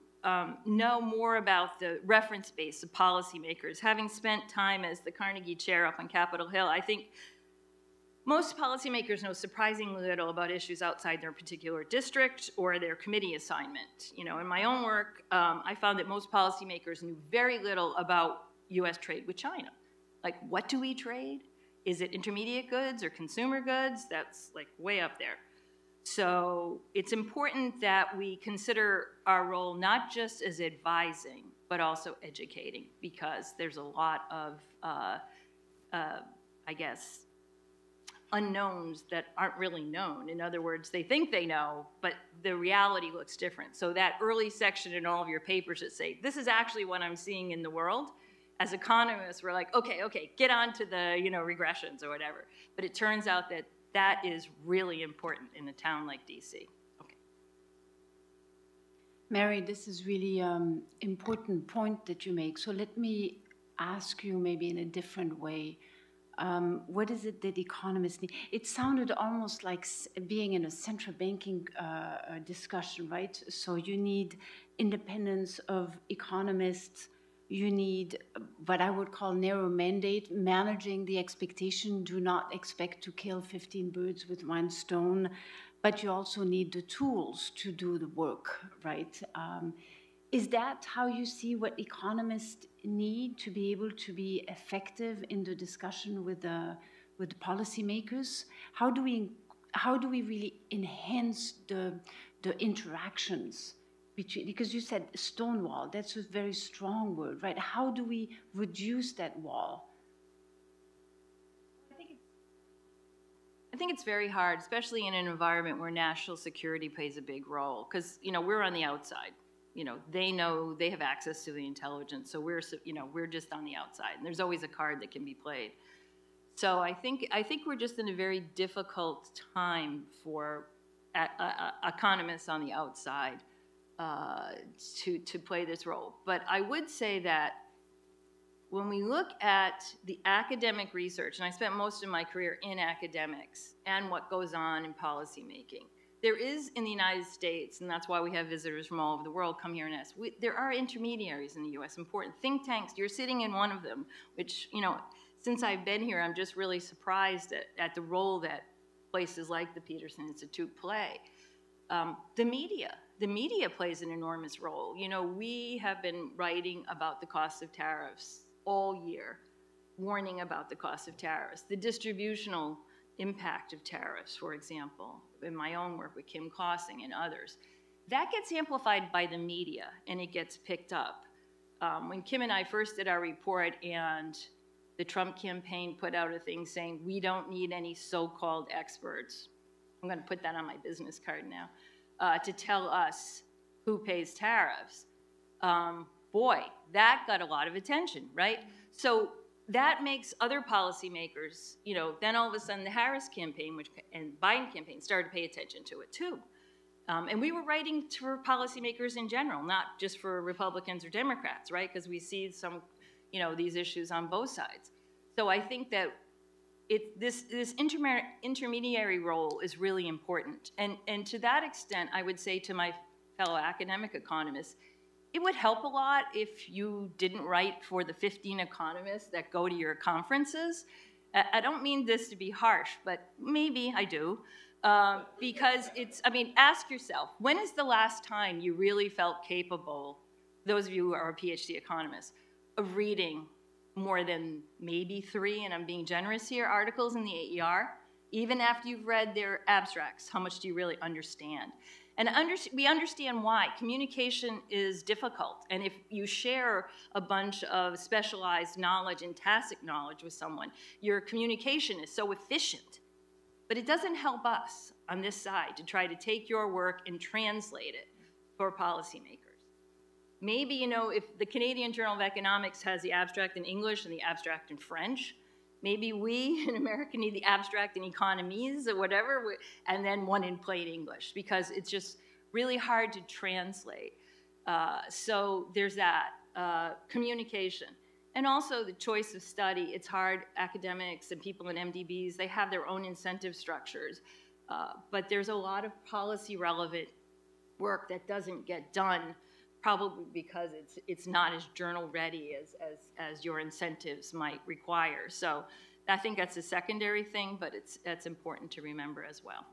know more about the reference base of policymakers. Having spent time as the Carnegie Chair up on Capitol Hill, I think most policymakers know surprisingly little about issues outside their particular district or their committee assignment. You know, in my own work, I found that most policymakers knew very little about US trade with China. Like, what do we trade? Is it intermediate goods or consumer goods? That's like way up there. So it's important that we consider our role not just as advising, but also educating, because there's a lot of, I guess, unknowns that aren't really known. In other words, they think they know, but the reality looks different. So that early section in all of your papers that say, this is actually what I'm seeing in the world, as economists, we're like, okay, get on to the, you know, regressions or whatever. But it turns out that that is really important in a town like DC. Okay. Mary, this is really important point that you make. So let me ask you maybe in a different way. What is it that economists need? It sounded almost like being in a central banking discussion, right? So you need independence of economists. You need what I would call narrow mandate, managing the expectation. Do not expect to kill 15 birds with one stone, but you also need the tools to do the work, right? Is that how you see what economists need to be able to be effective in the discussion with the policymakers? How do we really enhance the interactions between, because you said stonewall, that's a very strong word, right? How do we reduce that wall? I think it's very hard, especially in an environment where national security plays a big role, because, you know, we're on the outside. You know, they have access to the intelligence, so we're just on the outside, and there's always a card that can be played. So I think we're just in a very difficult time for economists on the outside to play this role. But I would say that when we look at the academic research, and I spent most of my career in academics and what goes on in policymaking, there is in the United States, and that's why we have visitors from all over the world come here and ask, there are intermediaries in the US, important think tanks. You're sitting in one of them, which, you know, since I've been here, I'm just really surprised at the role that places like the Peterson Institute play. The media plays an enormous role. You know, we have been writing about the cost of tariffs all year, warning about the cost of tariffs, the distributional impact of tariffs, for example, in my own work with Kim Klossing and others. That gets amplified by the media, and it gets picked up. When Kim and I first did our report and the Trump campaign put out a thing saying, we don't need any so-called experts, I'm going to put that on my business card now, to tell us who pays tariffs. Boy, that got a lot of attention, right? So that makes other policymakers, you know, then all of a sudden the Harris campaign and Biden campaign started to pay attention to it too. And we were writing for policymakers in general, not just for Republicans or Democrats, right? Because we see some, you know, these issues on both sides. So I think that this intermediary role is really important. And to that extent, I would say to my fellow academic economists, it would help a lot if you didn't write for the 15 economists that go to your conferences. I don't mean this to be harsh, but maybe I do. Because it's, I mean, ask yourself, when is the last time you really felt capable, those of you who are PhD economists, of reading more than maybe 3, and I'm being generous here, articles in the AER? Even after you've read their abstracts, how much do you really understand? And we understand why. Communication is difficult. And if you share a bunch of specialized knowledge and tacit knowledge with someone, your communication is so efficient. But it doesn't help us on this side to try to take your work and translate it for policymakers. Maybe, you know, if the Canadian Journal of Economics has the abstract in English and the abstract in French, maybe we in America need the abstract in economies or whatever, and then one in plain English, because it's just really hard to translate. So there's that, communication. And also the choice of study. It's hard. Academics and people in MDBs, they have their own incentive structures. But there's a lot of policy relevant work that doesn't get done probably because it's not as journal ready as your incentives might require. So I think that's a secondary thing, but that's important to remember as well.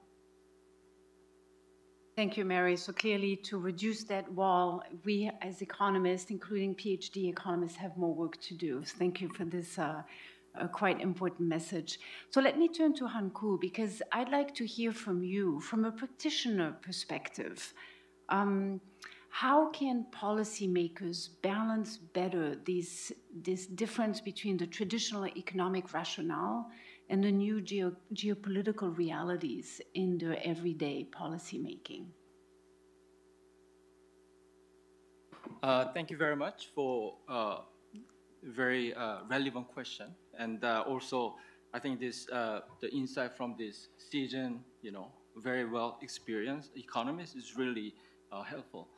Thank you, Mary. So clearly, to reduce that wall, we as economists, including PhD economists, have more work to do. So thank you for this quite important message. So let me turn to Han-Ku, because I'd like to hear from you, from a practitioner perspective. How can policymakers balance better this difference between the traditional economic rationale and the new geopolitical realities in their everyday policymaking? Thank you very much for a very relevant question. And also, I think this the insight from this seasoned, very well experienced economist is really helpful.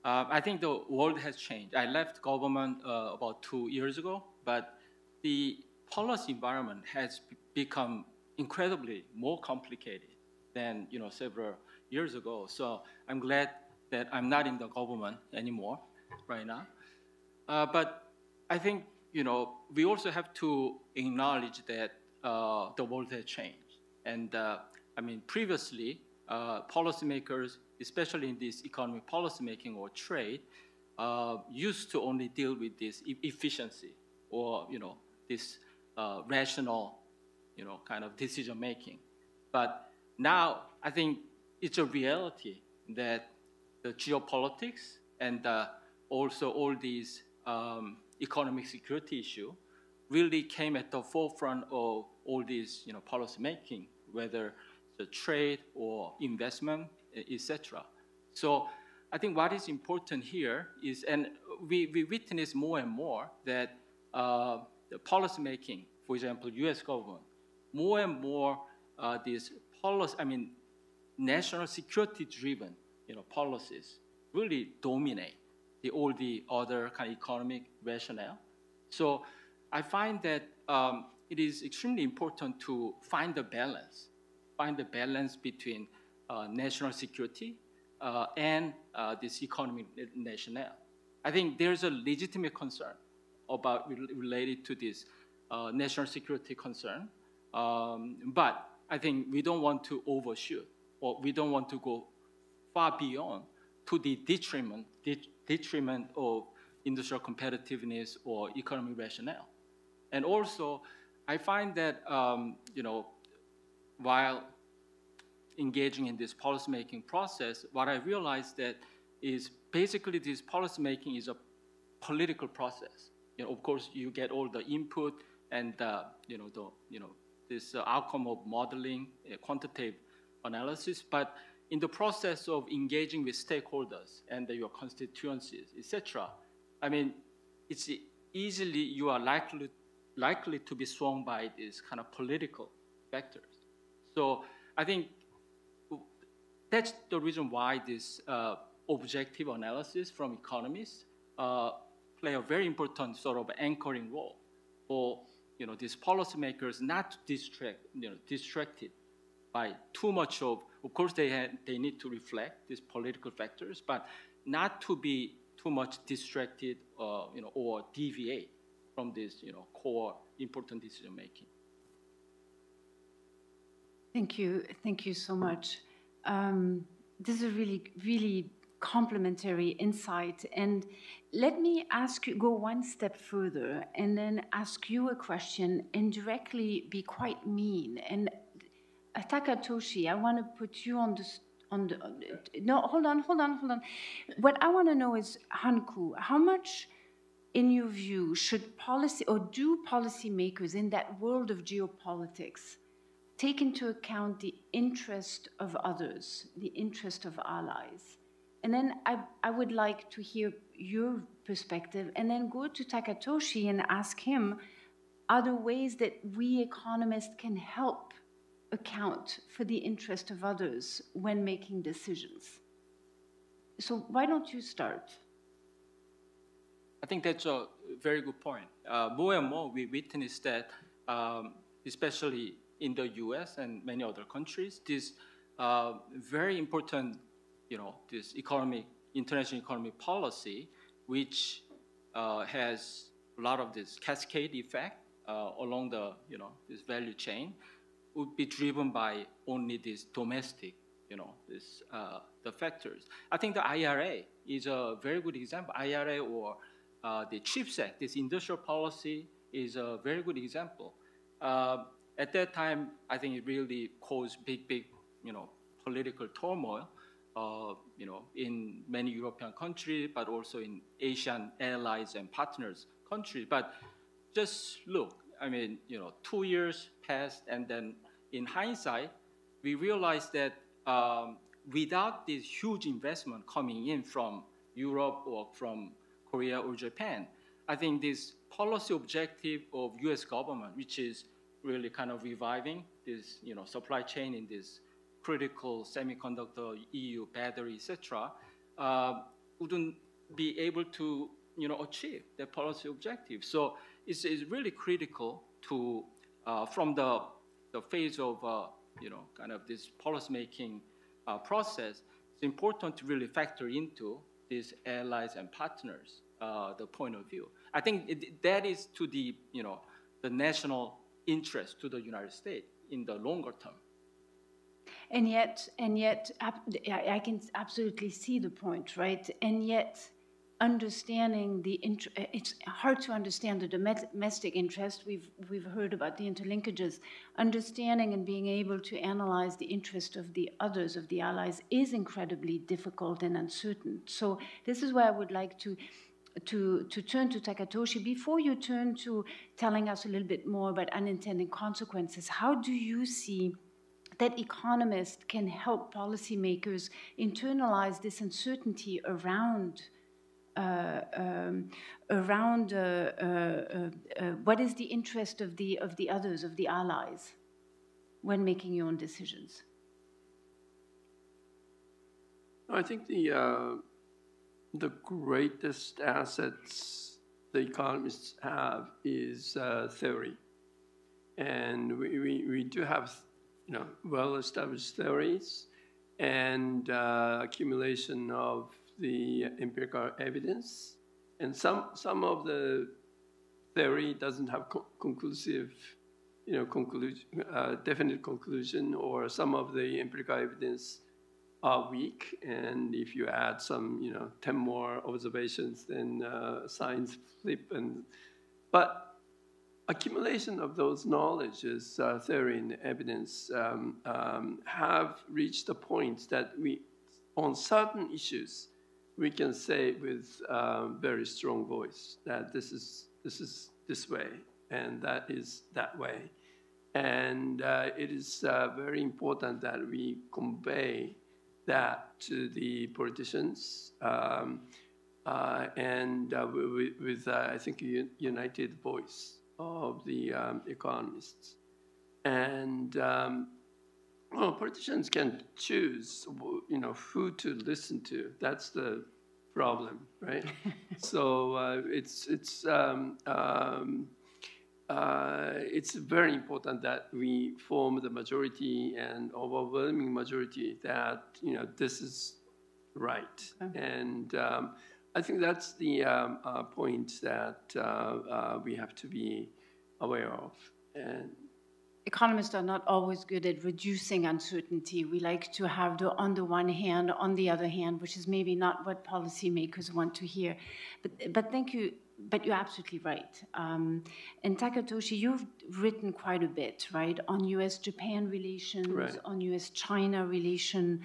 I think the world has changed. I left government about 2 years ago, but the policy environment has become incredibly more complicated than several years ago. So I'm glad that I'm not in the government anymore right now. But I think we also have to acknowledge that the world has changed. And I mean, previously, policymakers, especially in this economic policymaking or trade, used to only deal with this efficiency or this rational kind of decision making. But now I think it's a reality that the geopolitics and also all these economic security issue really came at the forefront of all these policy making, whether the trade or investment, etc. So I think what is important here is, and we witness more and more that the policy making, for example, U.S. government, more and more these policy, national security-driven policies really dominate all the other kind of economic rationale. So I find that it is extremely important to find the balance between national security and this economic rationale. I think there's a legitimate concern related to this national security concern, but I think we don't want to overshoot, or we don't want to go far beyond to the detriment of industrial competitiveness or economic rationale. And also, I find that while engaging in this policymaking process, what I realized that is basically this policymaking is a political process. Of course, you get all the input and this outcome of modeling, quantitative analysis, but in the process of engaging with stakeholders and your constituencies, etc., it's easily you are likely to be swung by these kind of political factors. So I think that's the reason why this objective analysis from economists play a very important sort of anchoring role for these policymakers not to distracted by too much of course they need to reflect these political factors, but not to be too much distracted or deviate from this core important decision making. Thank you so much. This is a really complementary insight. And let me go one step further and then ask you a question and directly be quite mean. And Takatoshi, I want to put you on the no, hold on. What I want to know is, Han-Ku, how much, in your view, should do policymakers in that world of geopolitics take into account the interest of others, the interest of allies? And then I would like to hear your perspective, and then go to Takatoshi and ask him, are there ways that we economists can help account for the interest of others when making decisions? So why don't you start? I think that's a very good point. More and more we witness that, especially in the US and many other countries, this very important, this economic international economic policy, which has a lot of this cascade effect along the, this value chain, would be driven by only this domestic, the factors. I think the IRA is a very good example. IRA or the CHIPS Act, this industrial policy, is a very good example. At that time, I think it really caused big, political turmoil, in many European countries, but also in Asian allies and partners countries. But just look, 2 years passed, and then in hindsight, we realized that without this huge investment coming in from Europe or from Korea or Japan, I think this policy objective of US government, which is really kind of reviving this, supply chain in this critical semiconductor, EU battery, etc., wouldn't be able to, achieve the policy objective. So it's really critical to, from the phase of, kind of this policymaking process, it's important to really factor into these allies and partners, the point of view. I think that is to the, the national interest to the United States in the longer term. And yet, I can absolutely see the point, right? And yet, understanding it's hard to understand the domestic interest. We've heard about the interlinkages. Understanding and being able to analyze the interest of the others, of the allies, is incredibly difficult and uncertain. So this is where I would like to turn to Takatoshi. Before you turn to telling us a little bit more about unintended consequences, how do you see that economists can help policymakers internalize this uncertainty around what is the interest of the others, of the allies, when making your own decisions? I think the greatest assets the economists have is theory, and we do have well-established theories and accumulation of the empirical evidence, and some of the theory doesn't have conclusive, definite conclusion, or some of the empirical evidence are weak, and if you add some, 10 more observations, then signs flip. But accumulation of those knowledges, theory and evidence, have reached the point that on certain issues, we can say with very strong voice that this is this way, and that is that way. And it is very important that we convey that to the politicians, and with I think, united voice of the economists. And politicians can choose, who to listen to. That's the problem, right? So it's very important that we form the majority and overwhelming majority that this is right. And I think that's the point that we have to be aware of. And economists are not always good at reducing uncertainty. We like to have the on the one hand, on the other hand, which is maybe not what policymakers want to hear. But thank you. But you're absolutely right. And Takatoshi, you've written quite a bit, right, on US-Japan relations, right, on US-China relation.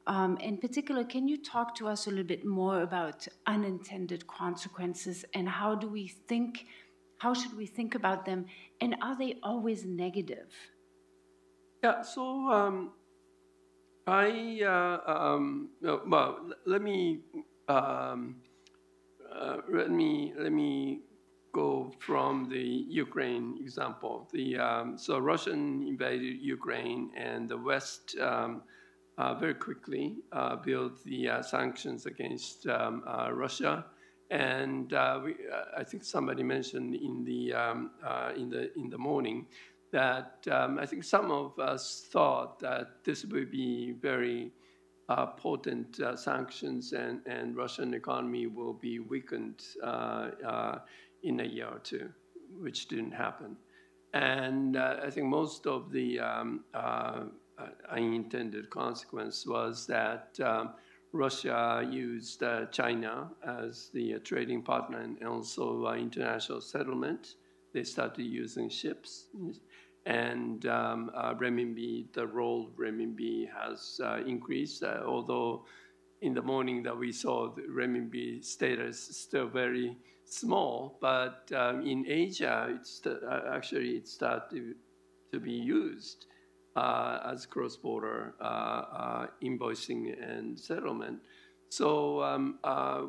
In particular, can you talk to us a little bit more about unintended consequences, and how should we think about them, and are they always negative? Yeah, so let me go from the Ukraine example. So Russian invaded Ukraine, and the West very quickly built the sanctions against Russia. And I think somebody mentioned in the morning that I think some of us thought that this would be very potent sanctions, and Russian economy will be weakened in a year or two, which didn't happen. And I think most of the unintended consequence was that Russia used China as the trading partner and also international settlement. They started using ships. And renminbi, the role of renminbi has increased, although in the morning that we saw the renminbi status still very small, but in Asia, it started to be used as cross-border invoicing and settlement. So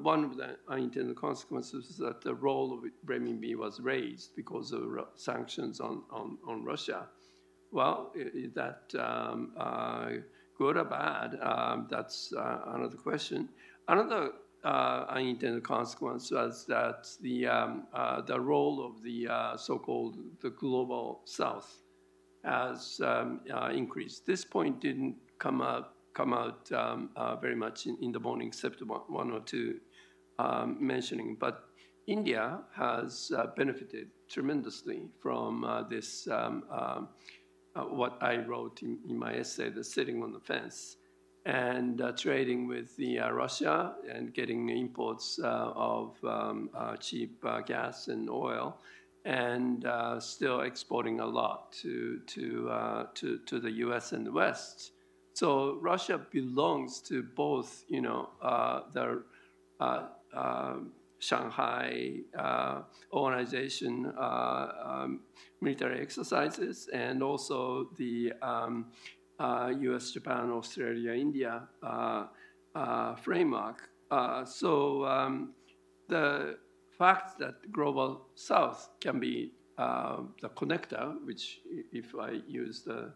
one of the unintended consequences is that the role of renminbi was raised because of sanctions on Russia. Well, is that good or bad? That's another question. Another unintended consequence was that the role of the so-called the global South has increased. This point didn't come out very much in the morning, except one or two mentioning. But India has benefited tremendously from this, what I wrote in my essay, the sitting on the fence, and trading with Russia and getting imports of cheap gas and oil, and still exporting a lot to the U.S. and the West. So Russia belongs to both, the Shanghai organization military exercises, and also the U.S., Japan, Australia, India framework. So the fact that the global South can be the connector, which if I use the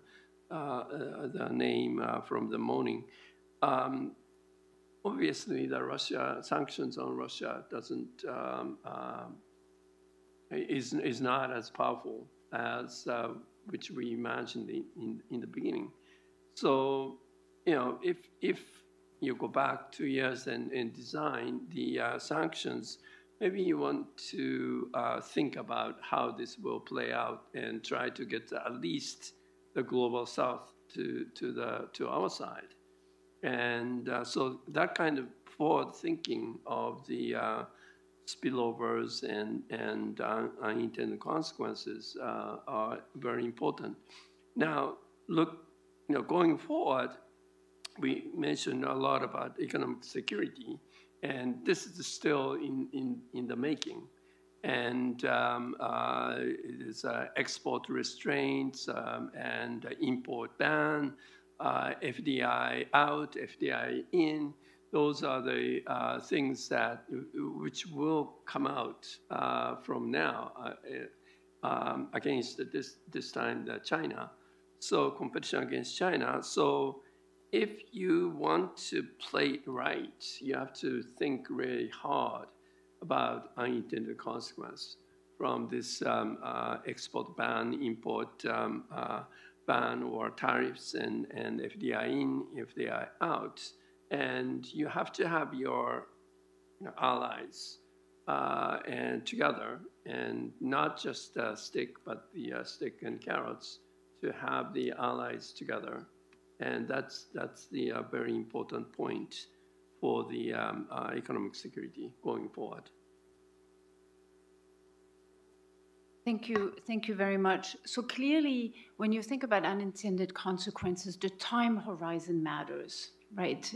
name from the morning, obviously the sanctions on Russia is not as powerful as which we imagined in the beginning. So, if you go back 2 years and design the sanctions, maybe you want to think about how this will play out and try to get at least the global South to our side. And so that kind of forward thinking of the spillovers and unintended consequences are very important. Now, look, going forward, we mentioned a lot about economic security, and this is still in the making. And it is export restraints and import ban, FDI out, FDI in. Those are the things which will come out from now against this time China. So competition against China. So if you want to play it right, you have to think really hard about unintended consequence from this export ban, import ban, or tariffs and FDI in, FDI out. And you have to have your allies and together, and not just the stick, but the stick and carrots, to have the allies together. And that's the very important point for the economic security going forward. Thank you very much. So clearly, when you think about unintended consequences, the time horizon matters, right?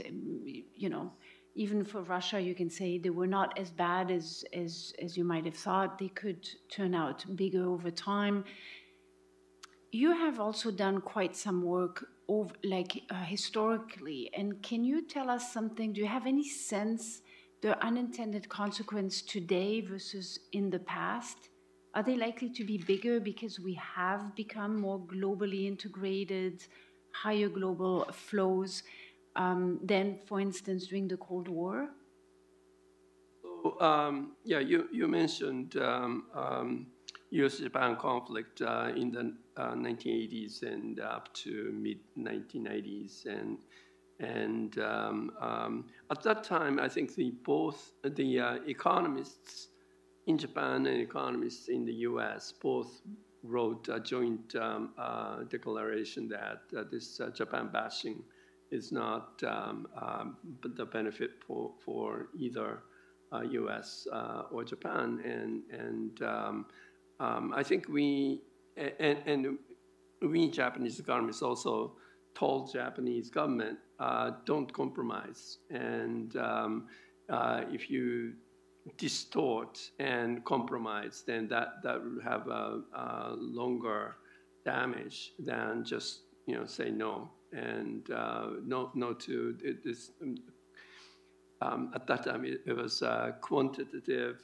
Even for Russia, you can say they were not as bad as you might have thought. They could turn out bigger over time. You have also done quite some work historically, and can you tell us something? Do you have any sense the unintended consequence today versus in the past? Are they likely to be bigger because we have become more globally integrated, higher global flows than, for instance, during the Cold War? So, yeah, you mentioned U.S.-Japan conflict in the 1980s and up to mid-1990s, And at that time, I think both the economists in Japan and economists in the US both wrote a joint declaration that this Japan bashing is not the benefit for either US or Japan. And I think we Japanese economists also told Japanese government, don't compromise. And if you distort and compromise, then that will have a longer damage than just say no and no to this. At that time, it was quantitative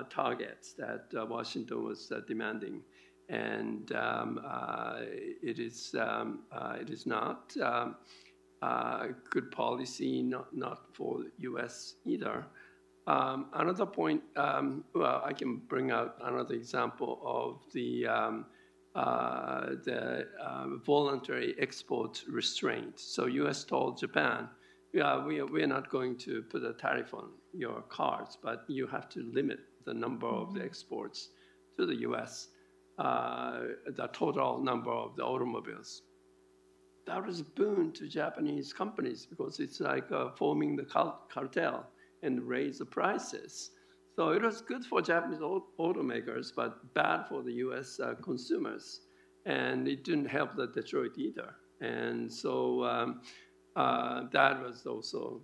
targets that Washington was demanding, and it is not good policy, not for the U.S. either. Another point, well, I can bring out another example of the voluntary export restraint. So U.S. told Japan, yeah, we're not going to put a tariff on your cars, but you have to limit the number of the exports to the U.S., the total number of the automobiles. That was a boon to Japanese companies because it's like forming the cartel and raise the prices. So it was good for Japanese automakers, but bad for the U.S. Consumers. And it didn't help the Detroit either. And so that was also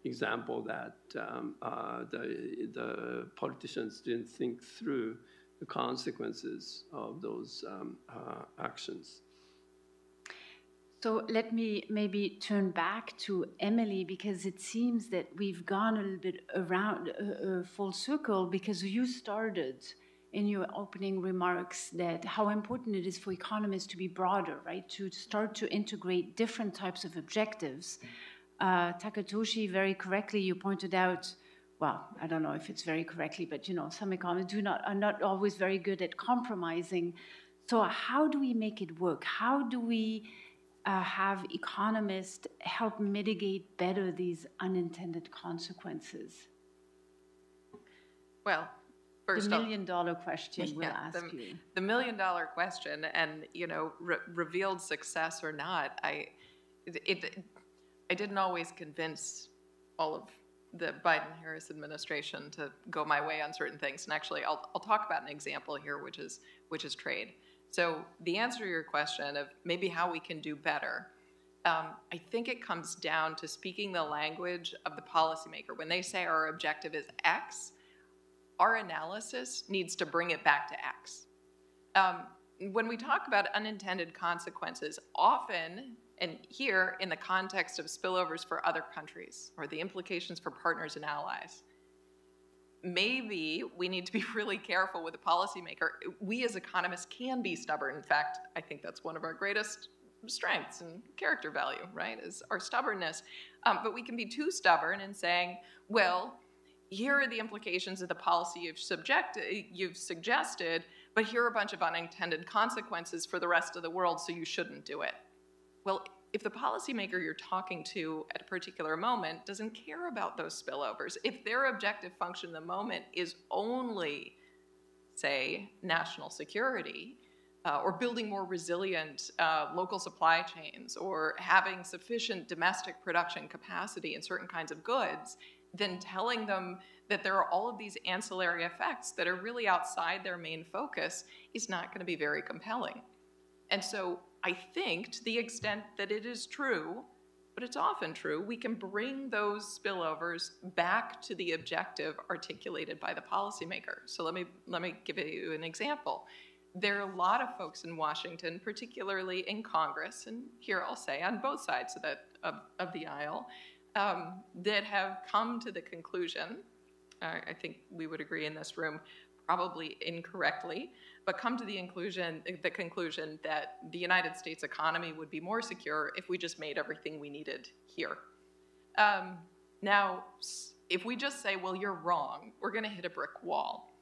example that the politicians didn't think through the consequences of those actions. So let me maybe turn back to Emily, because it seems that we've gone a little bit around full circle, because you started in your opening remarks that how important it is for economists to be broader, right? To start to integrate different types of objectives. Takatoshi, very correctly, you pointed out, well, I don't know if it's very correctly, but some economists are not always very good at compromising. So how do we make it work? How do we have economists help mitigate better these unintended consequences? Well, first the $1,000,000 question we'll ask you. The $1,000,000 question, and revealed success or not, I didn't always convince all of the Biden-Harris administration to go my way on certain things. And actually, I'll talk about an example here, which is trade. So the answer to your question of maybe how we can do better, I think it comes down to speaking the language of the policymaker. When they say our objective is X, our analysis needs to bring it back to X. When we talk about unintended consequences, often, and here in the context of spillovers for other countries or the implications for partners and allies, maybe we need to be really careful with the policymaker. We as economists can be stubborn. In fact, I think that's one of our greatest strengths and character value, right, is our stubbornness. But we can be too stubborn in saying, well, here are the implications of the policy you've suggested, but here are a bunch of unintended consequences for the rest of the world, so you shouldn't do it. Well, if the policymaker you're talking to at a particular moment doesn't care about those spillovers, if their objective function in the moment is only, say, national security, or building more resilient local supply chains, or having sufficient domestic production capacity in certain kinds of goods, then telling them that there are all of these ancillary effects that are really outside their main focus is not going to be very compelling. And so I think, to the extent that it is true, but it's often true, we can bring those spillovers back to the objective articulated by the policymaker. So let me give you an example. There are a lot of folks in Washington, particularly in Congress, and here I'll say on both sides of the aisle, that have come to the conclusion, I think we would agree in this room, probably incorrectly, but come to the conclusion that the United States economy would be more secure if we just made everything we needed here. Now, if we just say, well, you're wrong, we're going to hit a brick wall.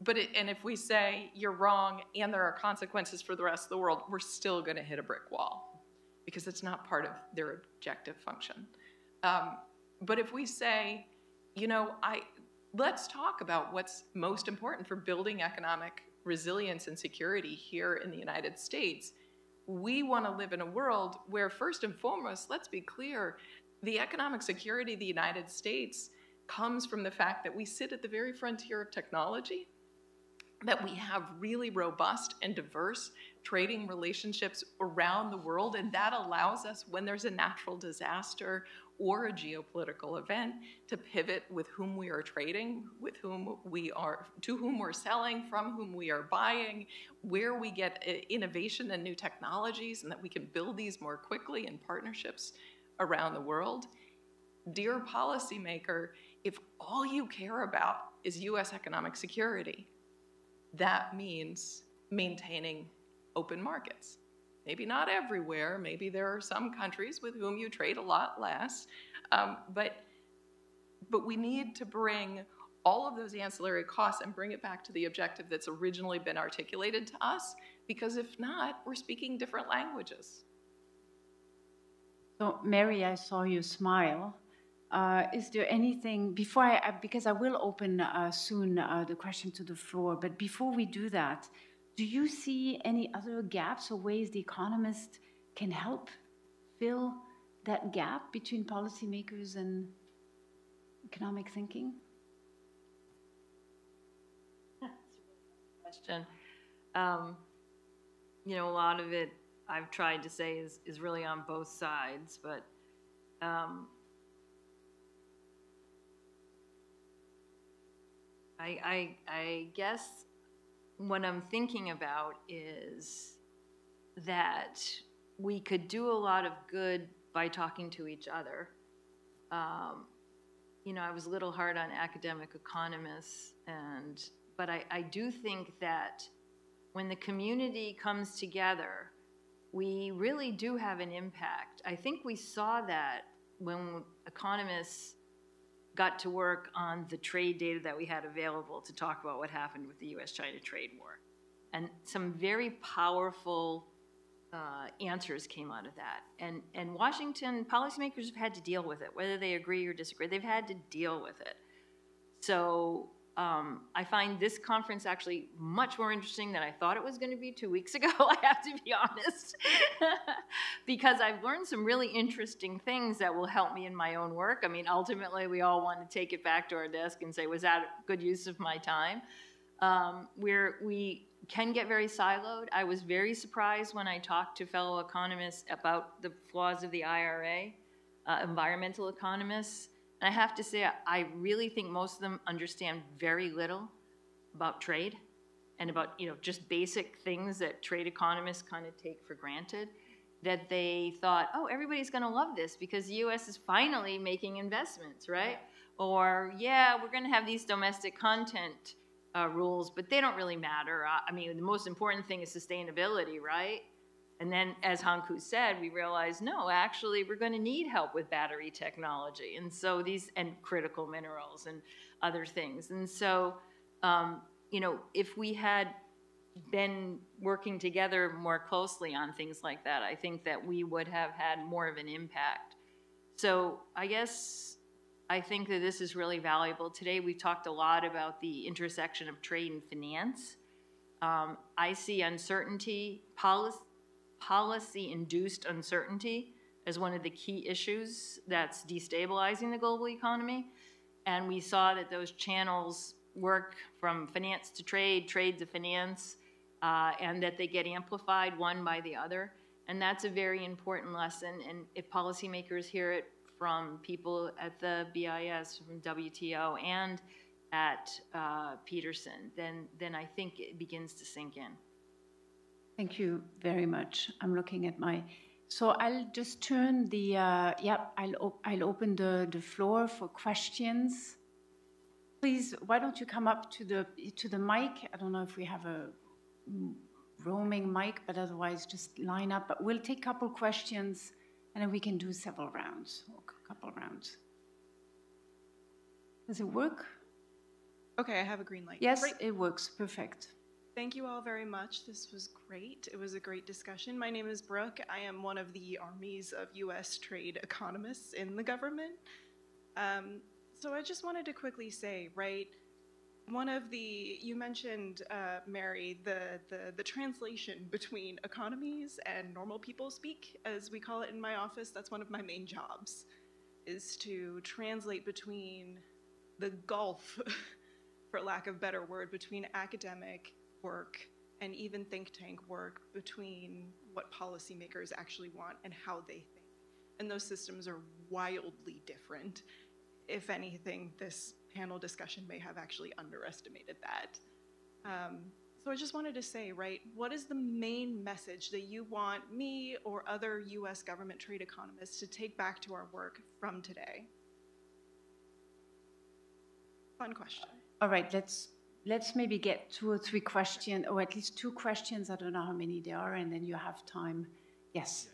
And if we say you're wrong and there are consequences for the rest of the world, we're still going to hit a brick wall. because it's not part of their objective function. But if we say, you know, let's talk about what's most important for building economic resilience and security here in the United States, we want to live in a world where, first and foremost, let's be clear, the economic security of the United States comes from the fact that we sit at the very frontier of technology, that we have really robust and diverse trading relationships around the world, and that allows us, when there's a natural disaster or a geopolitical event, to pivot with whom we are trading, with whom we are, to whom we're selling, from whom we are buying, where we get innovation and new technologies, and that we can build these more quickly in partnerships around the world. Dear policymaker, if all you care about is US economic security, that means maintaining open markets. Maybe not everywhere, maybe there are some countries with whom you trade a lot less, but we need to bring all of those ancillary costs and bring it back to the objective that's originally been articulated to us, because if not, we're speaking different languages. So, Mary, I saw you smile. Is there anything, before because I will open soon the question to the floor, but before we do that, do you see any other gaps or ways the economists can help fill that gap between policymakers and economic thinking? Question. You know, a lot of it I've tried to say is really on both sides, but I guess what I'm thinking about is that we could do a lot of good by talking to each other. You know, I was a little hard on academic economists, but I do think that when the community comes together, we really do have an impact. I think we saw that when economists got to work on the trade data that we had available to talk about what happened with the US-China trade war. And some very powerful answers came out of that. And Washington policymakers have had to deal with it, whether they agree or disagree. They've had to deal with it. So I find this conference actually much more interesting than I thought it was going to be 2 weeks ago, I have to be honest, because I've learned some really interesting things that will help me in my own work. I mean, ultimately, we all want to take it back to our desk and say, was that a good use of my time? We can get very siloed. I was very surprised when I talked to fellow economists about the flaws of the IRA, environmental economists. And I have to say, I really think most of them understand very little about trade and about, you know, just basic things that trade economists kind of take for granted, that they thought, oh, everybody's going to love this because the U.S. is finally making investments, right? Or, yeah, we're going to have these domestic content rules, but they don't really matter. I mean, the most important thing is sustainability, right? And then, as Hanku said, we realized, no, actually, we're going to need help with battery technology. And so and critical minerals and other things. And so, you know, if we had been working together more closely on things like that, I think that we would have had more of an impact. So I guess I think that this is really valuable. Today, we talked a lot about the intersection of trade and finance. I see uncertainty, policy-induced uncertainty as one of the key issues that's destabilizing the global economy. And we saw that those channels work from finance to trade, trade to finance, and that they get amplified one by the other. And that's a very important lesson. And if policymakers hear it from people at the BIS, from WTO, and at Peterson, then I think it begins to sink in. Thank you very much. I'm looking at my, so I'll just turn the, I'll open the floor for questions. Please, why don't you come up to the mic? I don't know if we have a roaming mic, but otherwise just line up. But we'll take a couple questions, and then we can do several rounds, or a couple of rounds. Does it work? Okay, I have a green light. Yes, it works. Perfect. Thank you all very much. This was great. It was a great discussion. My name is Brooke. I am one of the armies of U.S. trade economists in the government. So I just wanted to quickly say, right, you mentioned, Mary, the translation between economies and normal people speak, as we call it in my office. That's one of my main jobs, is to translate between the gulf, for lack of a better word, between academic work and even think tank work, between what policymakers actually want and how they think. And those systems are wildly different. If anything, this panel discussion may have actually underestimated that. So I just wanted to say, right, what is the main message that you want me or other US government trade economists to take back to our work from today? Fun question. All right, let's maybe get 2 or 3 questions, or at least 2 questions. I don't know how many there are, and then you have time. Yes.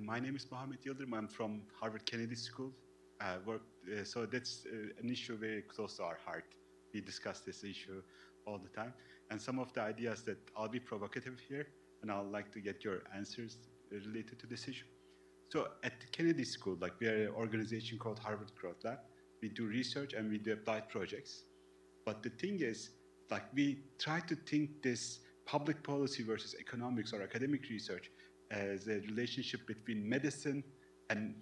My name is Mohammed Yildirim. I'm from Harvard Kennedy School. So that's an issue very close to our heart. We discuss this issue all the time. And some of the ideas that I'll be provocative here, and I'd like to get your answers related to this issue. So at the Kennedy School, like, we are an organization called Harvard Growth Lab. We do research and we do applied projects. But the thing is, like, we try to think this public policy versus economics or academic research as a relationship between medicine and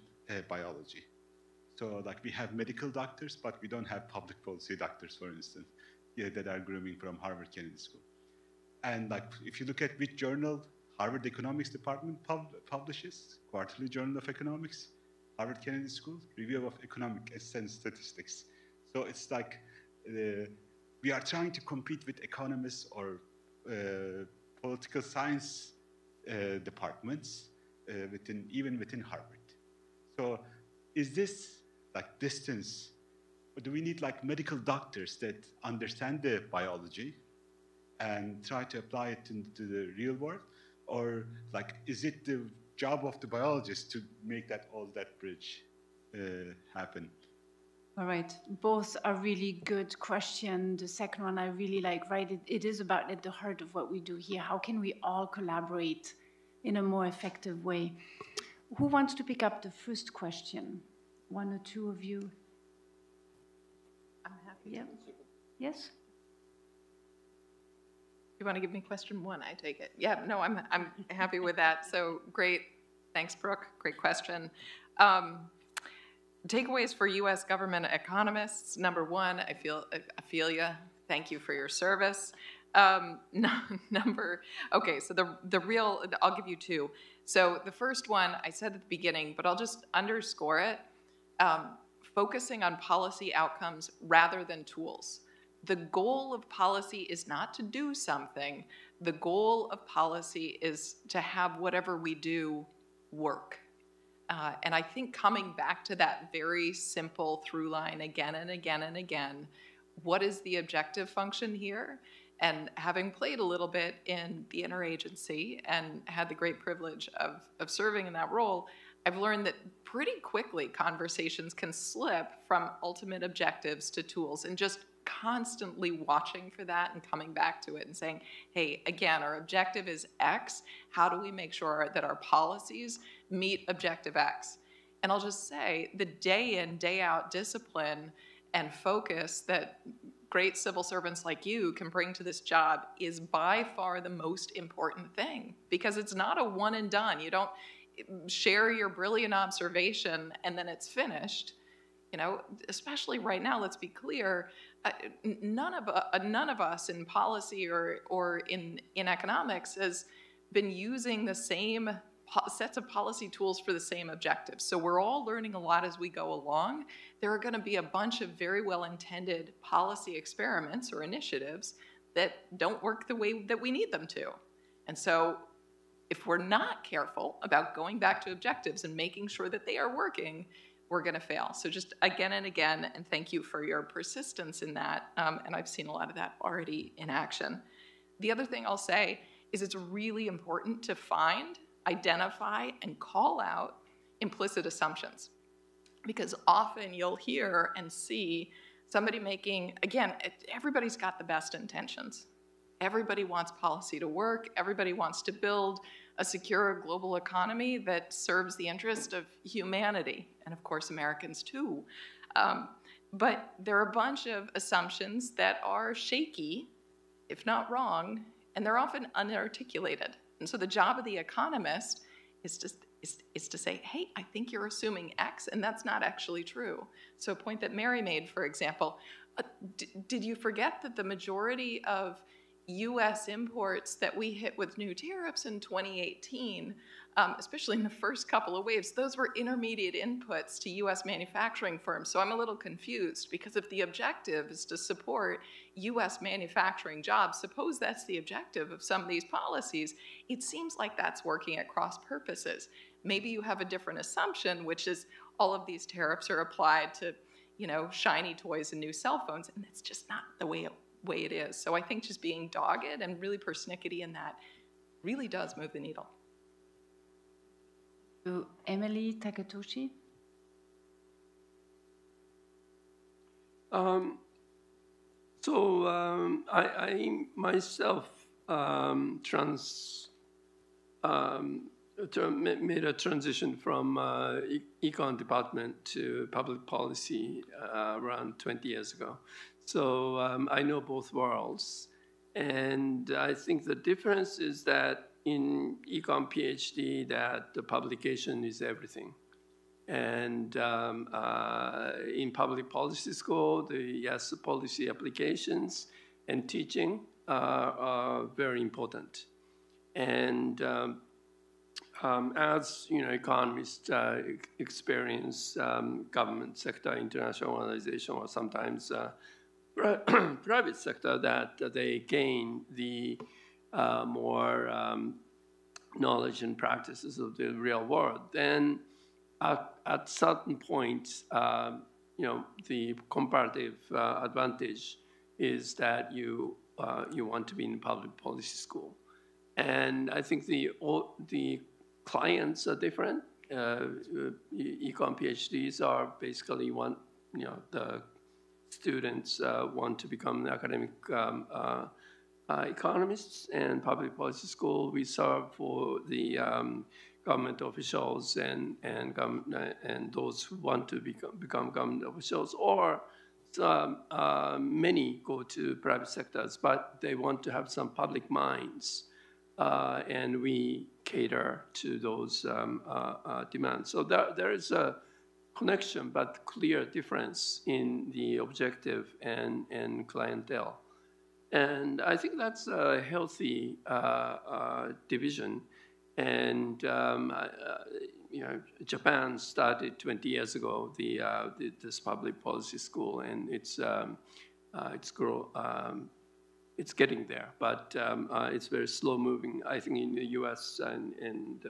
biology. So, like, we have medical doctors, but we don't have public policy doctors, for instance, that are grooming from Harvard Kennedy School. And, like, if you look at which journal Harvard Economics Department publishes, Quarterly Journal of Economics, Harvard Kennedy School, Review of Economic and Statistics. So it's like, we are trying to compete with economists or political science departments even within Harvard. So is this like distance, or do we need like medical doctors that understand the biology and try to apply it into the real world? Or like, is it the job of the biologist to make all that bridge happen? All right, both are really good questions. The second one I really like, right? It is about at the heart of what we do here. How can we all collaborate in a more effective way? Who wants to pick up the first question? 1 or 2 of you? I'm happy. Yeah. Yes? You want to give me question 1, I take it. Yeah, no, I'm happy with that. So great. Thanks, Brooke. Great question. Takeaways for U.S. government economists. Number 1, I feel you. Thank you for your service. Okay, so the real, I'll give you 2. So the first one I said at the beginning, but I'll just underscore it. Focusing on policy outcomes rather than tools. The goal of policy is not to do something. The goal of policy is to have whatever we do work. And I think coming back to that very simple through line again and again and again, what is the objective function here? And having played a little bit in the interagency and had the great privilege of serving in that role, I've learned that pretty quickly conversations can slip from ultimate objectives to tools, and just constantly watching for that and coming back to it and saying, hey, again, our objective is X. How do we make sure that our policies meet objective X? And I'll just say the day in, day out discipline and focus that great civil servants like you can bring to this job is by far the most important thing, because it's not a one and done. You don't share your brilliant observation and then it's finished. You know, especially right now, let's be clear, none of us in policy or in economics has been using the same sets of policy tools for the same objectives. So we're all learning a lot as we go along. There are going to be a bunch of very well-intended policy experiments or initiatives that don't work the way that we need them to. And so if we're not careful about going back to objectives and making sure that they are working, we're going to fail. So just again and again, and thank you for your persistence in that. And I've seen a lot of that already in action. The other thing I'll say is it's really important to find, identify, and call out implicit assumptions. Because often you'll hear and see somebody making, again, everybody's got the best intentions. Everybody wants policy to work. Everybody wants to build a secure global economy that serves the interest of humanity, and of course Americans too. But there are a bunch of assumptions that are shaky, if not wrong, and they're often unarticulated. And so the job of the economist is to say, hey, I think you're assuming X, and that's not actually true. So a point that Mary made, for example, did you forget that the majority of US imports that we hit with new tariffs in 2018, especially in the first couple of waves, those were intermediate inputs to US manufacturing firms. So I'm a little confused, because if the objective is to support US manufacturing jobs, suppose that's the objective of some of these policies, it seems like that's working at cross purposes. Maybe you have a different assumption, which is all of these tariffs are applied to, shiny toys and new cell phones, and it's just not the way it is. So I think just being dogged and really persnickety in that really does move the needle. So Emily Takatoshi. I myself made a transition from econ department to public policy around 20 years ago. So I know both worlds. And I think the difference is that in econ PhD, that the publication is everything. And in public policy school, the policy applications and teaching are very important. And as economists experience government sector, international organization, or sometimes private sector, that they gain the more knowledge and practices of the real world. Then at certain points, the comparative advantage is that you want to be in public policy school. And I think the clients are different. Econ PhDs are basically the students want to become academic economists, and public policy school, we serve for the government officials and those who want to become government officials, or many go to private sectors, but they want to have some public minds, and we cater to those demands. So there is a connection, but clear difference in the objective and clientele. And I think that's a healthy division. And Japan started 20 years ago this public policy school, and it's getting there, but it's very slow moving. I think in the U.S. and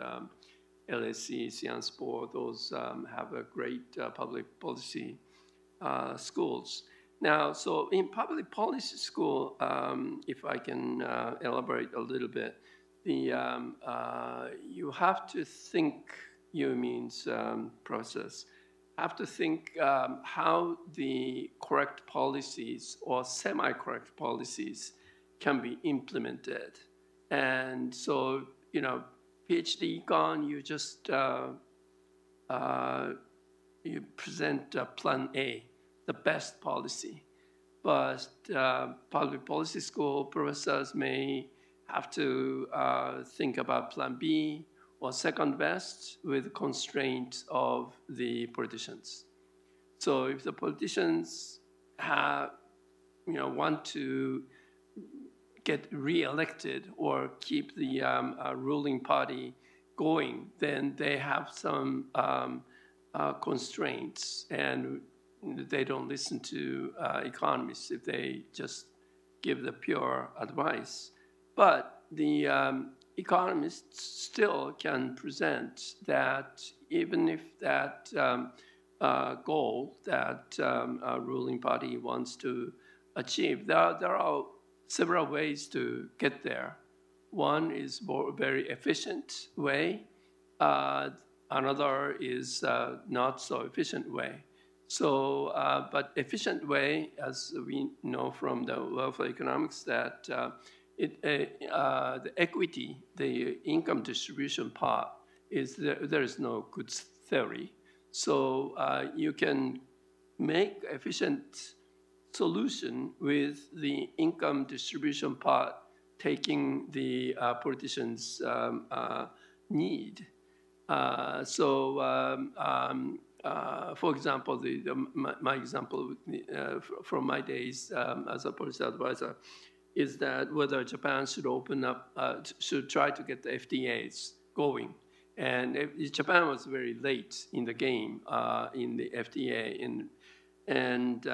LSE, Sciences Po, those have a great public policy schools. Now, so in public policy school, if I can elaborate a little bit, you have to think, process, have to think how the correct policies or semi-correct policies can be implemented. And so, PhD econ, you just you present plan A, the best policy. But public policy school professors may have to think about plan B or second best with constraints of the politicians. So if the politicians want to get re-elected or keep the ruling party going, then they have some constraints, and they don't listen to economists if they just give the pure advice. But the economists still can present that even if that goal that a ruling party wants to achieve, there are several ways to get there. One is a very efficient way. Another is not so efficient way. So, but efficient way, as we know from the welfare economics, that the equity, the income distribution part, there is no good theory. So you can make efficient solution with the income distribution part taking the politicians' need. For example, my example from my days as a policy advisor is that whether Japan should open up, should try to get the FTAs going. And Japan was very late in the game in the FTA, and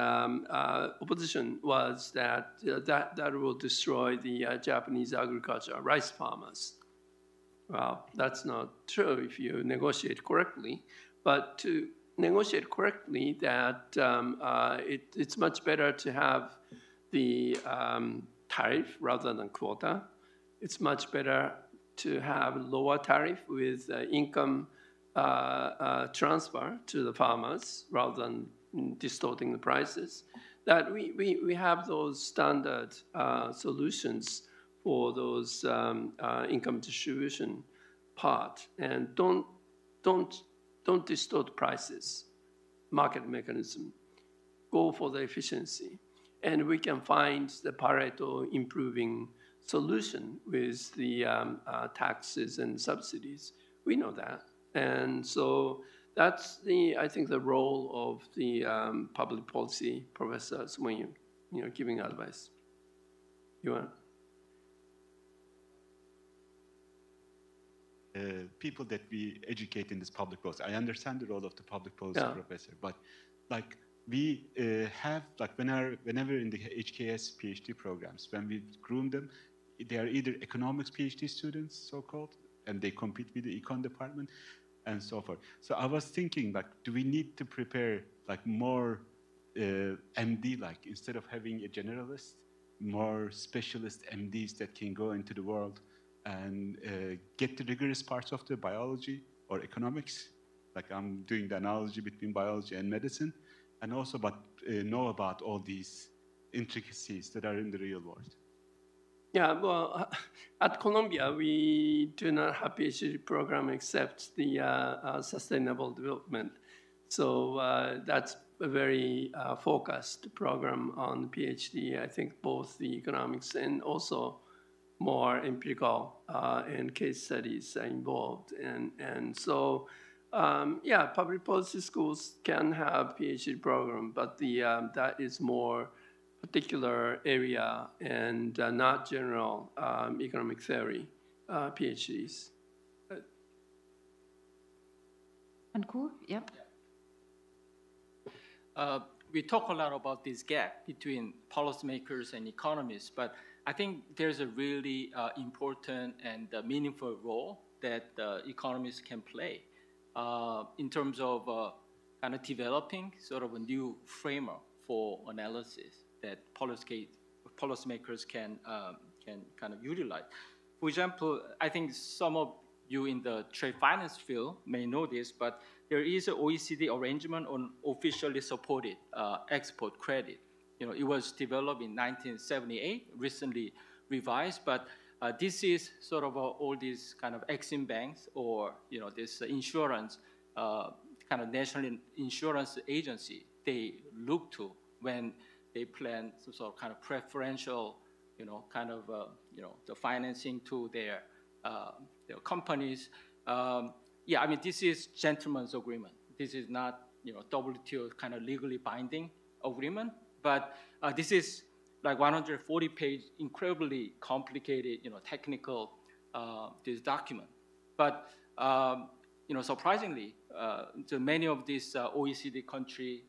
opposition was that that will destroy the Japanese agriculture, rice farmers. Well, that's not true if you negotiate correctly, but to negotiate correctly, that it's much better to have the tariff rather than quota. It's much better to have lower tariff with income transfer to the farmers rather than distorting the prices. That we have those standard solutions for those income distribution part, and don't distort prices, market mechanism. Go for the efficiency. And we can find the Pareto improving solution with the taxes and subsidies. We know that. And so that's I think the role of the public policy professors when you're giving advice. You want? People that we educate in this public policy. I understand the role of the public policy professor, but like we have, like whenever in the HKS PhD programs, when we groom them, they are either economics PhD students, so-called, and they compete with the econ department, and so forth. So I was thinking, like, do we need to prepare like more MD, like instead of having a generalist, more specialist MDs that can go into the world and get the rigorous parts of the biology or economics, like I'm doing the analogy between biology and medicine, and also know about all these intricacies that are in the real world. Yeah, well, at Columbia, we do not have PhD program except the sustainable development. So that's a very focused program on PhD. I think both the economics and also more empirical and case studies are involved. And so, yeah, public policy schools can have PhD program, but that is more particular area and not general economic theory PhDs. And cool, yep. We talk a lot about this gap between policymakers and economists, but I think there's a really important and meaningful role that economists can play in terms of kind of developing sort of a new framework for analysis that policymakers can kind of utilize. For example, I think some of you in the trade finance field may know this, but there is an OECD arrangement on officially supported export credit. You know, it was developed in 1978, recently revised, but this is sort of all these kind of Exim banks or, you know, this insurance, kind of national insurance agency, they look to when they plan some sort of kind of preferential, you know, kind of, you know, the financing to their companies. Yeah, I mean, this is gentleman's agreement. This is not, you know, WTO kind of legally binding agreement. But this is like 140-page, incredibly complicated, you know, technical this document. But you know, surprisingly, to many of these OECD country,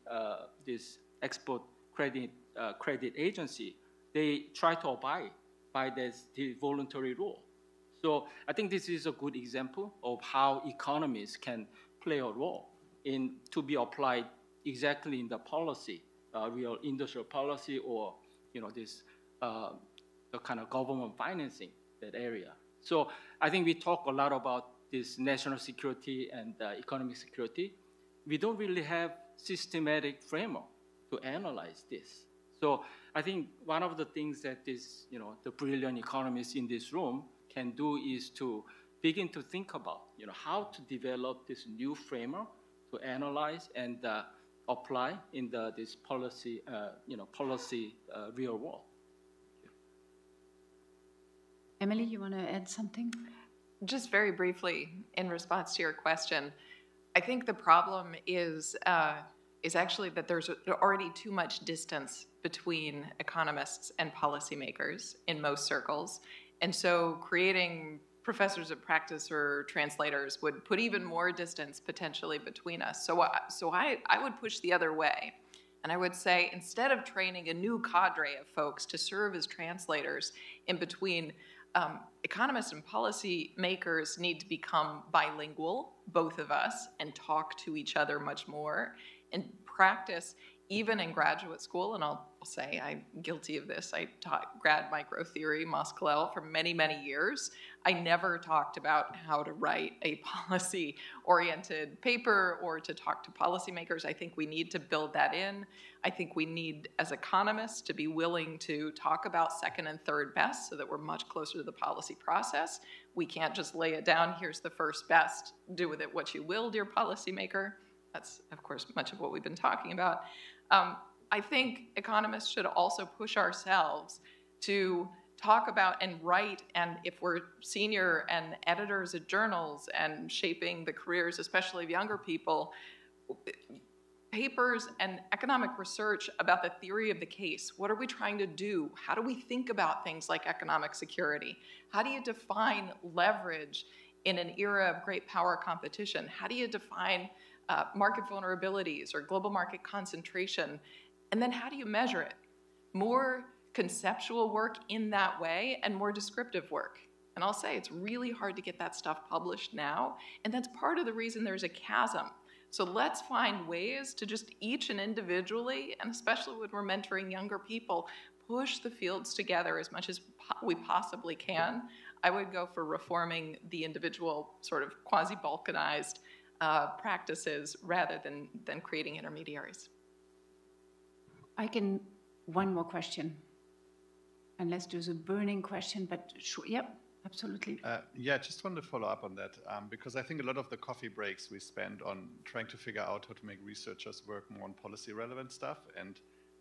this export credit agency, they try to abide by the voluntary rule. So I think this is a good example of how economists can play a role to be applied exactly in the policy. Real industrial policy or, you know, this the kind of government financing that area. So I think we talk a lot about this national security and economic security. We don't really have systematic framework to analyze this. So I think one of the things that this, the brilliant economists in this room can do is to begin to think about, how to develop this new framework to analyze and apply in this policy, real world. Emily, you want to add something? Just very briefly, in response to your question, I think the problem is actually that there's already too much distance between economists and policymakers in most circles. And so creating professors of practice or translators would put even more distance potentially between us. So I would push the other way. And I would say, instead of training a new cadre of folks to serve as translators in between, economists and policy makers need to become bilingual, both of us, and talk to each other much more and practice even in graduate school. And I'll say I'm guilty of this. I taught grad microtheory, Mosclel, for many, many years. I never talked about how to write a policy-oriented paper or to talk to policymakers. I think we need to build that in. I think we need, as economists, to be willing to talk about second and third best so that we're much closer to the policy process. We can't just lay it down, here's the first best, do with it what you will, dear policymaker. That's, of course, much of what we've been talking about. I think economists should also push ourselves to talk about and write, and if we're senior and editors at journals and shaping the careers, especially of younger people, papers and economic research about the theory of the case. What are we trying to do? How do we think about things like economic security? How do you define leverage in an era of great power competition? How do you define market vulnerabilities or global market concentration? And then how do you measure it? More conceptual work in that way and more descriptive work. And I'll say it's really hard to get that stuff published now, and that's part of the reason there's a chasm. So let's find ways to just each and individually, and especially when we're mentoring younger people, push the fields together as much as we possibly can. I would go for reforming the individual sort of quasi-balkanized practices rather than creating intermediaries. One more question. Unless there's a burning question, but sure, yep, absolutely. Yeah, just wanted to follow up on that, because I think a lot of the coffee breaks we spend on trying to figure out how to make researchers work more on policy relevant stuff, and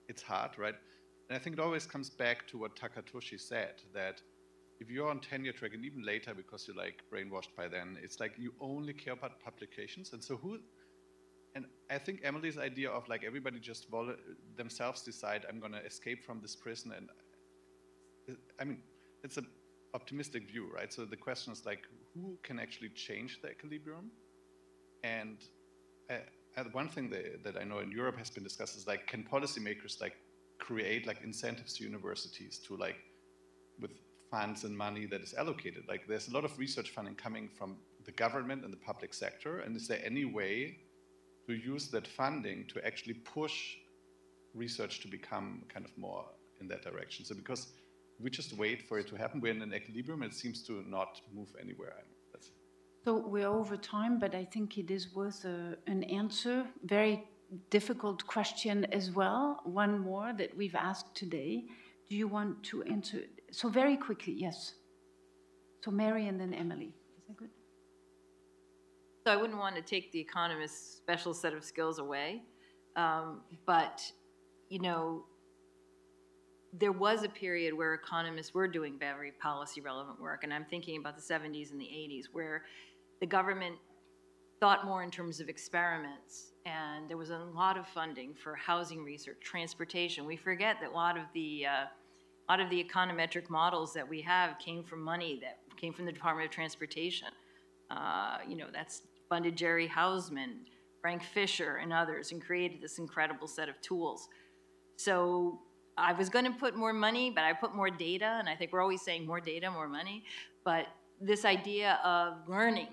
it's hard, right? And I think it always comes back to what Takatoshi said, that if you're on tenure track, and even later because you're like brainwashed by then, it's like you only care about publications. And so and I think Emily's idea of like everybody just themselves decide, I'm gonna escape from this prison, and I mean, it's an optimistic view, right? So the question is like, who can actually change the equilibrium? And one thing that I know in Europe has been discussed is like, can policymakers like create like incentives to universities to like, with funds and money that is allocated? Like there's a lot of research funding coming from the government and the public sector. And is there any way to use that funding to actually push research to become kind of more in that direction? So because we just wait for it to happen, we're in an equilibrium, it seems to not move anywhere. So we're over time, but I think it is worth an answer. Very difficult question as well. One more that we've asked today. Do you want to answer? So very quickly, yes. So Mary and then Emily. Is that good? So I wouldn't want to take the economist's special set of skills away, but, you know, there was a period where economists were doing very policy relevant work, and I'm thinking about the 70s and the 80s, where the government thought more in terms of experiments, and there was a lot of funding for housing research, transportation. We forget that a lot of the econometric models that we have came from money that came from the Department of Transportation. You know, that's funded Jerry Hausman, Frank Fisher, and others, and created this incredible set of tools. So I was going to put more money, but I put more data, and I think we're always saying more data, more money. But this idea of learning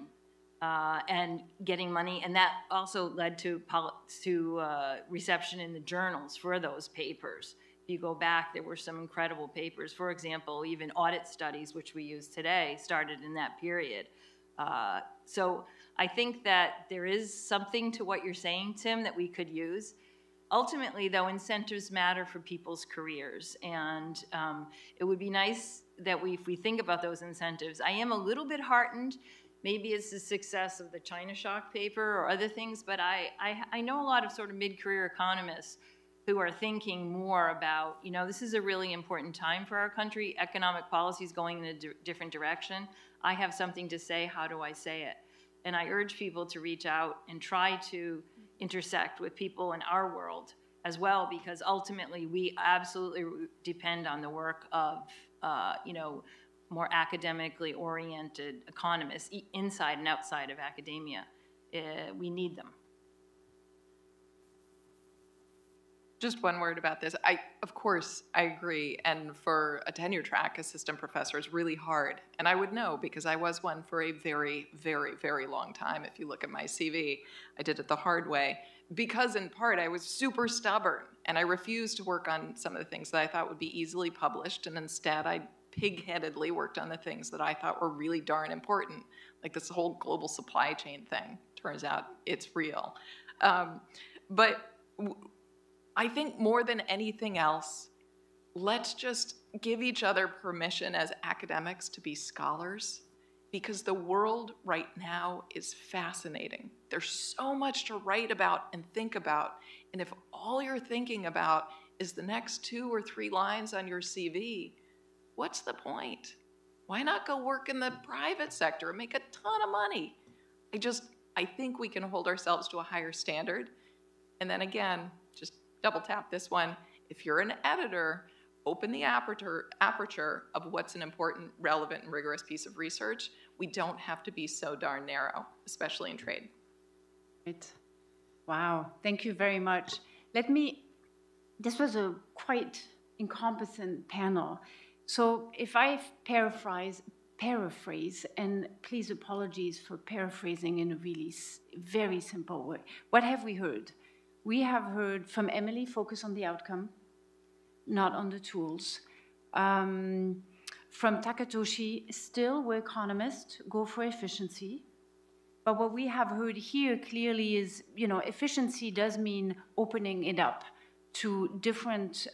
and getting money, and that also led to reception in the journals for those papers. If you go back, there were some incredible papers. For example, even audit studies, which we use today, started in that period. So I think that there is something to what you're saying, Tim, that we could use. ultimately, though, incentives matter for people's careers, and it would be nice that if we think about those incentives. I am a little bit heartened. Maybe it's the success of the China shock paper or other things, but I know a lot of sort of mid-career economists who are thinking more about, you know, this is a really important time for our country. Economic policy is going in a different direction. I have something to say. How do I say it? And I urge people to reach out and try to intersect with people in our world as well, because ultimately we absolutely depend on the work of, you know, more academically oriented economists inside and outside of academia. We need them. Just one word about this. Of course, I agree. And for a tenure track assistant professor, it's really hard. And I would know because I was one for a very, very, very long time. If you look at my CV, I did it the hard way. Because in part, I was super stubborn and I refused to work on some of the things that I thought would be easily published. And instead, I pig-headedly worked on the things that I thought were really darn important, like this whole global supply chain thing. Turns out it's real. But I think more than anything else, let's just give each other permission as academics to be scholars, because the world right now is fascinating. There's so much to write about and think about, and if all you're thinking about is the next 2 or 3 lines on your CV, what's the point? Why not go work in the private sector and make a ton of money? I think we can hold ourselves to a higher standard. And then again, just double tap this one. If you're an editor, open the aperture of what's an important, relevant, and rigorous piece of research. We don't have to be so darn narrow, especially in trade. Right. Wow, thank you very much. This was a quite encompassing panel. So if I paraphrase, and please apologies for paraphrasing in a really very simple way. What have we heard? We have heard from Emily, focus on the outcome, not on the tools. From Takatoshi, still, we're economists, go for efficiency. But what we have heard here clearly is, you know, efficiency does mean opening it up to different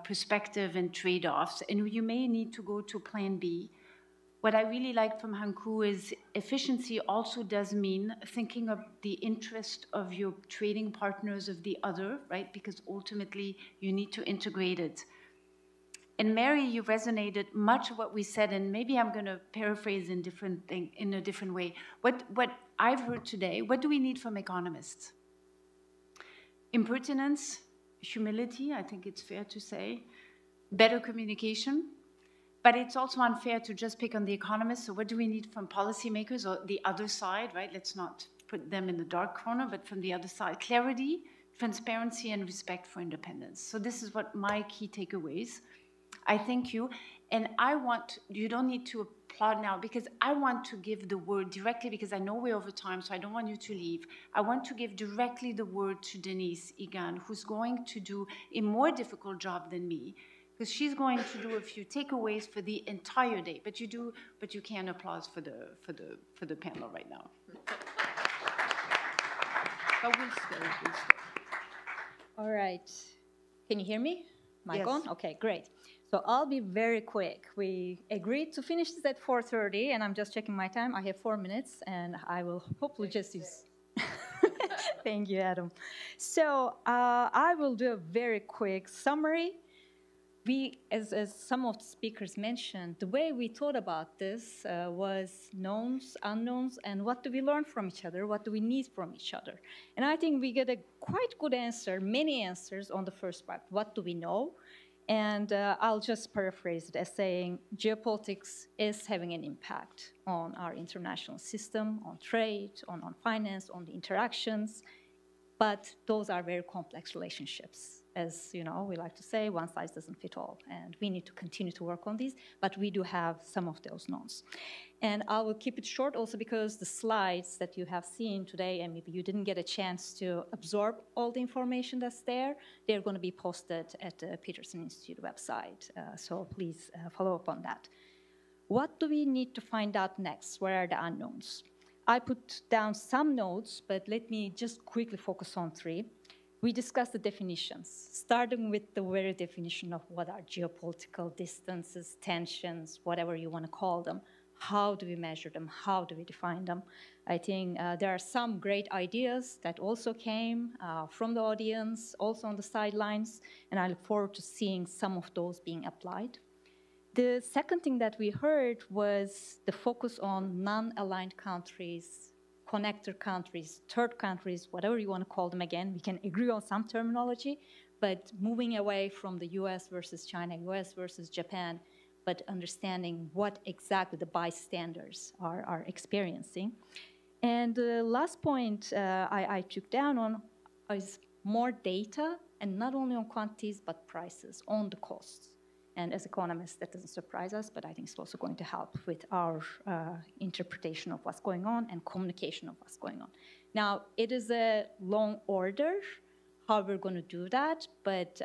perspective and trade-offs, and you may need to go to plan B. What I really like from Hanku is efficiency also does mean thinking of the interest of your trading partners of the other, right? Because ultimately you need to integrate it. And Mary, you resonated much of what we said, and maybe I'm going to paraphrase in a different way. What I've heard today, what do we need from economists? Impertinence, humility, I think it's fair to say, better communication. But it's also unfair to just pick on the economists. So what do we need from policymakers or the other side, right? Let's not put them in the dark corner, but from the other side. Clarity, transparency, and respect for independence. So this is what my key takeaways. I thank you. And you don't need to applaud now, because I want to give the word directly, because I know we're over time, so I don't want you to leave. I want to give directly the word to Denise Egan, who's going to do a more difficult job than me, because she's going to do a few takeaways for the entire day. But you can applause for the panel right now. But we'll stay. All right. Can you hear me? Mic Yes. on? Okay, great. So I'll be very quick. We agreed to finish this at 4:30, and I'm just checking my time. I have 4 minutes, and I will hopefully just use... Thank you, Adam. So I will do a very quick summary. As some of the speakers mentioned, the way we thought about this was knowns, unknowns, and what do we learn from each other, what do we need from each other. And I think we get a quite good answer, many answers on the first part. What do we know? And I'll just paraphrase it as saying geopolitics is having an impact on our international system, on trade, on finance, on the interactions, but those are very complex relationships. As you know, we like to say, one size doesn't fit all, and we need to continue to work on these, but we do have some of those knowns. And I will keep it short also because the slides that you have seen today, and maybe you didn't get a chance to absorb all the information that's there, they're going to be posted at the Peterson Institute website, so please follow up on that. What do we need to find out next? Where are the unknowns? I put down some notes, but let me just quickly focus on 3. we discussed the definitions, starting with the very definition of what are geopolitical distances, tensions, whatever you want to call them. How do we measure them? How do we define them? I think there are some great ideas that also came from the audience, also on the sidelines, and I look forward to seeing some of those being applied. The second thing that we heard was the focus on non-aligned countries, connector countries, third countries, whatever you want to call them again. We can agree on some terminology, but moving away from the US versus China, US versus Japan, but understanding what exactly the bystanders are experiencing. And the last point I took down on is more data, and not only on quantities, but prices, on the costs. And as economists, that doesn't surprise us, but I think it's also going to help with our interpretation of what's going on and communication of what's going on. Now, it is a long order how we're going to do that, but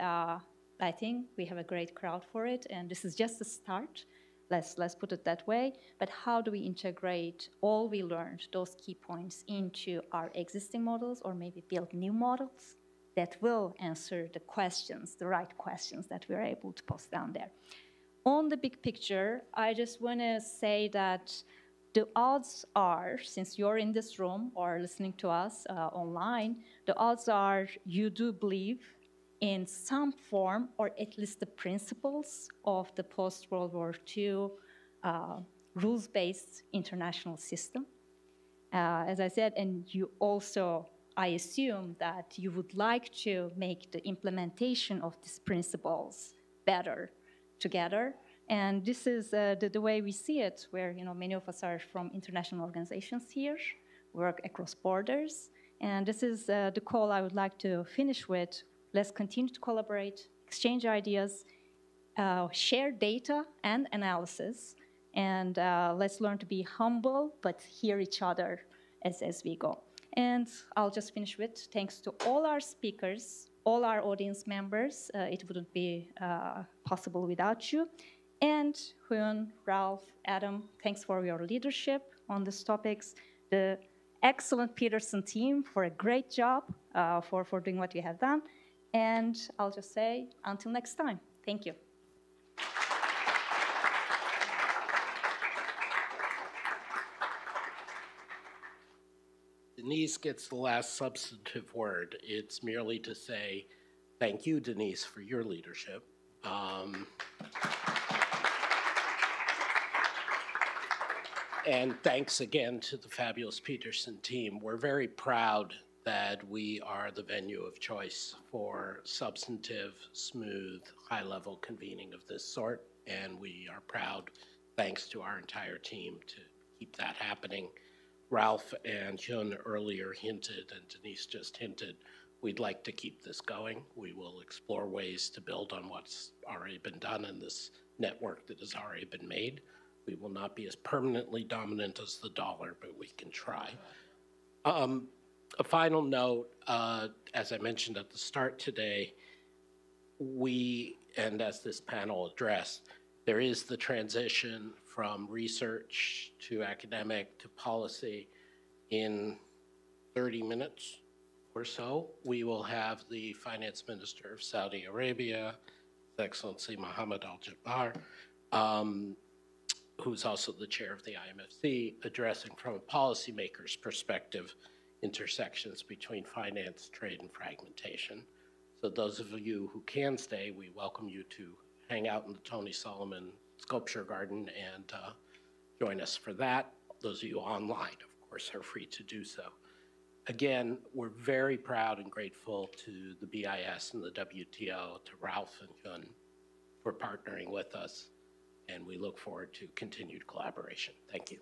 I think we have a great crowd for it, and this is just the start. Let's put it that way. But how do we integrate all we learned, those key points, into our existing models, or maybe build new models that will answer the questions, the right questions that we're able to post down there. On the big picture, I just want to say that the odds are, since you're in this room or listening to us online, the odds are you do believe in some form, or at least the principles of the post-World War II rules-based international system. As I said, and you also, I assume that you would like to make the implementation of these principles better together. And this is the way we see it, where many of us are from international organizations here, work across borders. And this is the call I would like to finish with. Let's continue to collaborate, exchange ideas, share data and analysis, and let's learn to be humble, but hear each other as we go. And I'll just finish with thanks to all our speakers, all our audience members. It wouldn't be possible without you. And Hyun, Ralph, Adam, thanks for your leadership on these topics. The excellent Peterson team for a great job for doing what you have done. And I'll just say, until next time, thank you. Denise gets the last substantive word. It's merely to say, thank you, Denise, for your leadership. And thanks again to the fabulous Peterson team. We're very proud that we are the venue of choice for substantive, smooth, high-level convening of this sort, and we are proud, thanks to our entire team, to keep that happening. Ralph and Hyun earlier hinted, and Denise just hinted, we'd like to keep this going. We will explore ways to build on what's already been done in this network that has already been made. We will not be as permanently dominant as the dollar, but we can try. A final note, as I mentioned at the start today, and as this panel addressed, there is the transition from research to academic to policy. In 30 minutes or so, we will have the Finance Minister of Saudi Arabia, His Excellency Mohammed Al-Jabbar, who's also the chair of the IMFC, addressing from a policymaker's perspective intersections between finance, trade, and fragmentation. So those of you who can stay, we welcome you to hang out in the Tony Solomon Sculpture Garden and join us for that. Those of you online, of course, are free to do so. Again, we're very proud and grateful to the BIS and the WTO, to Ralph and Hyun for partnering with us, and we look forward to continued collaboration. Thank you.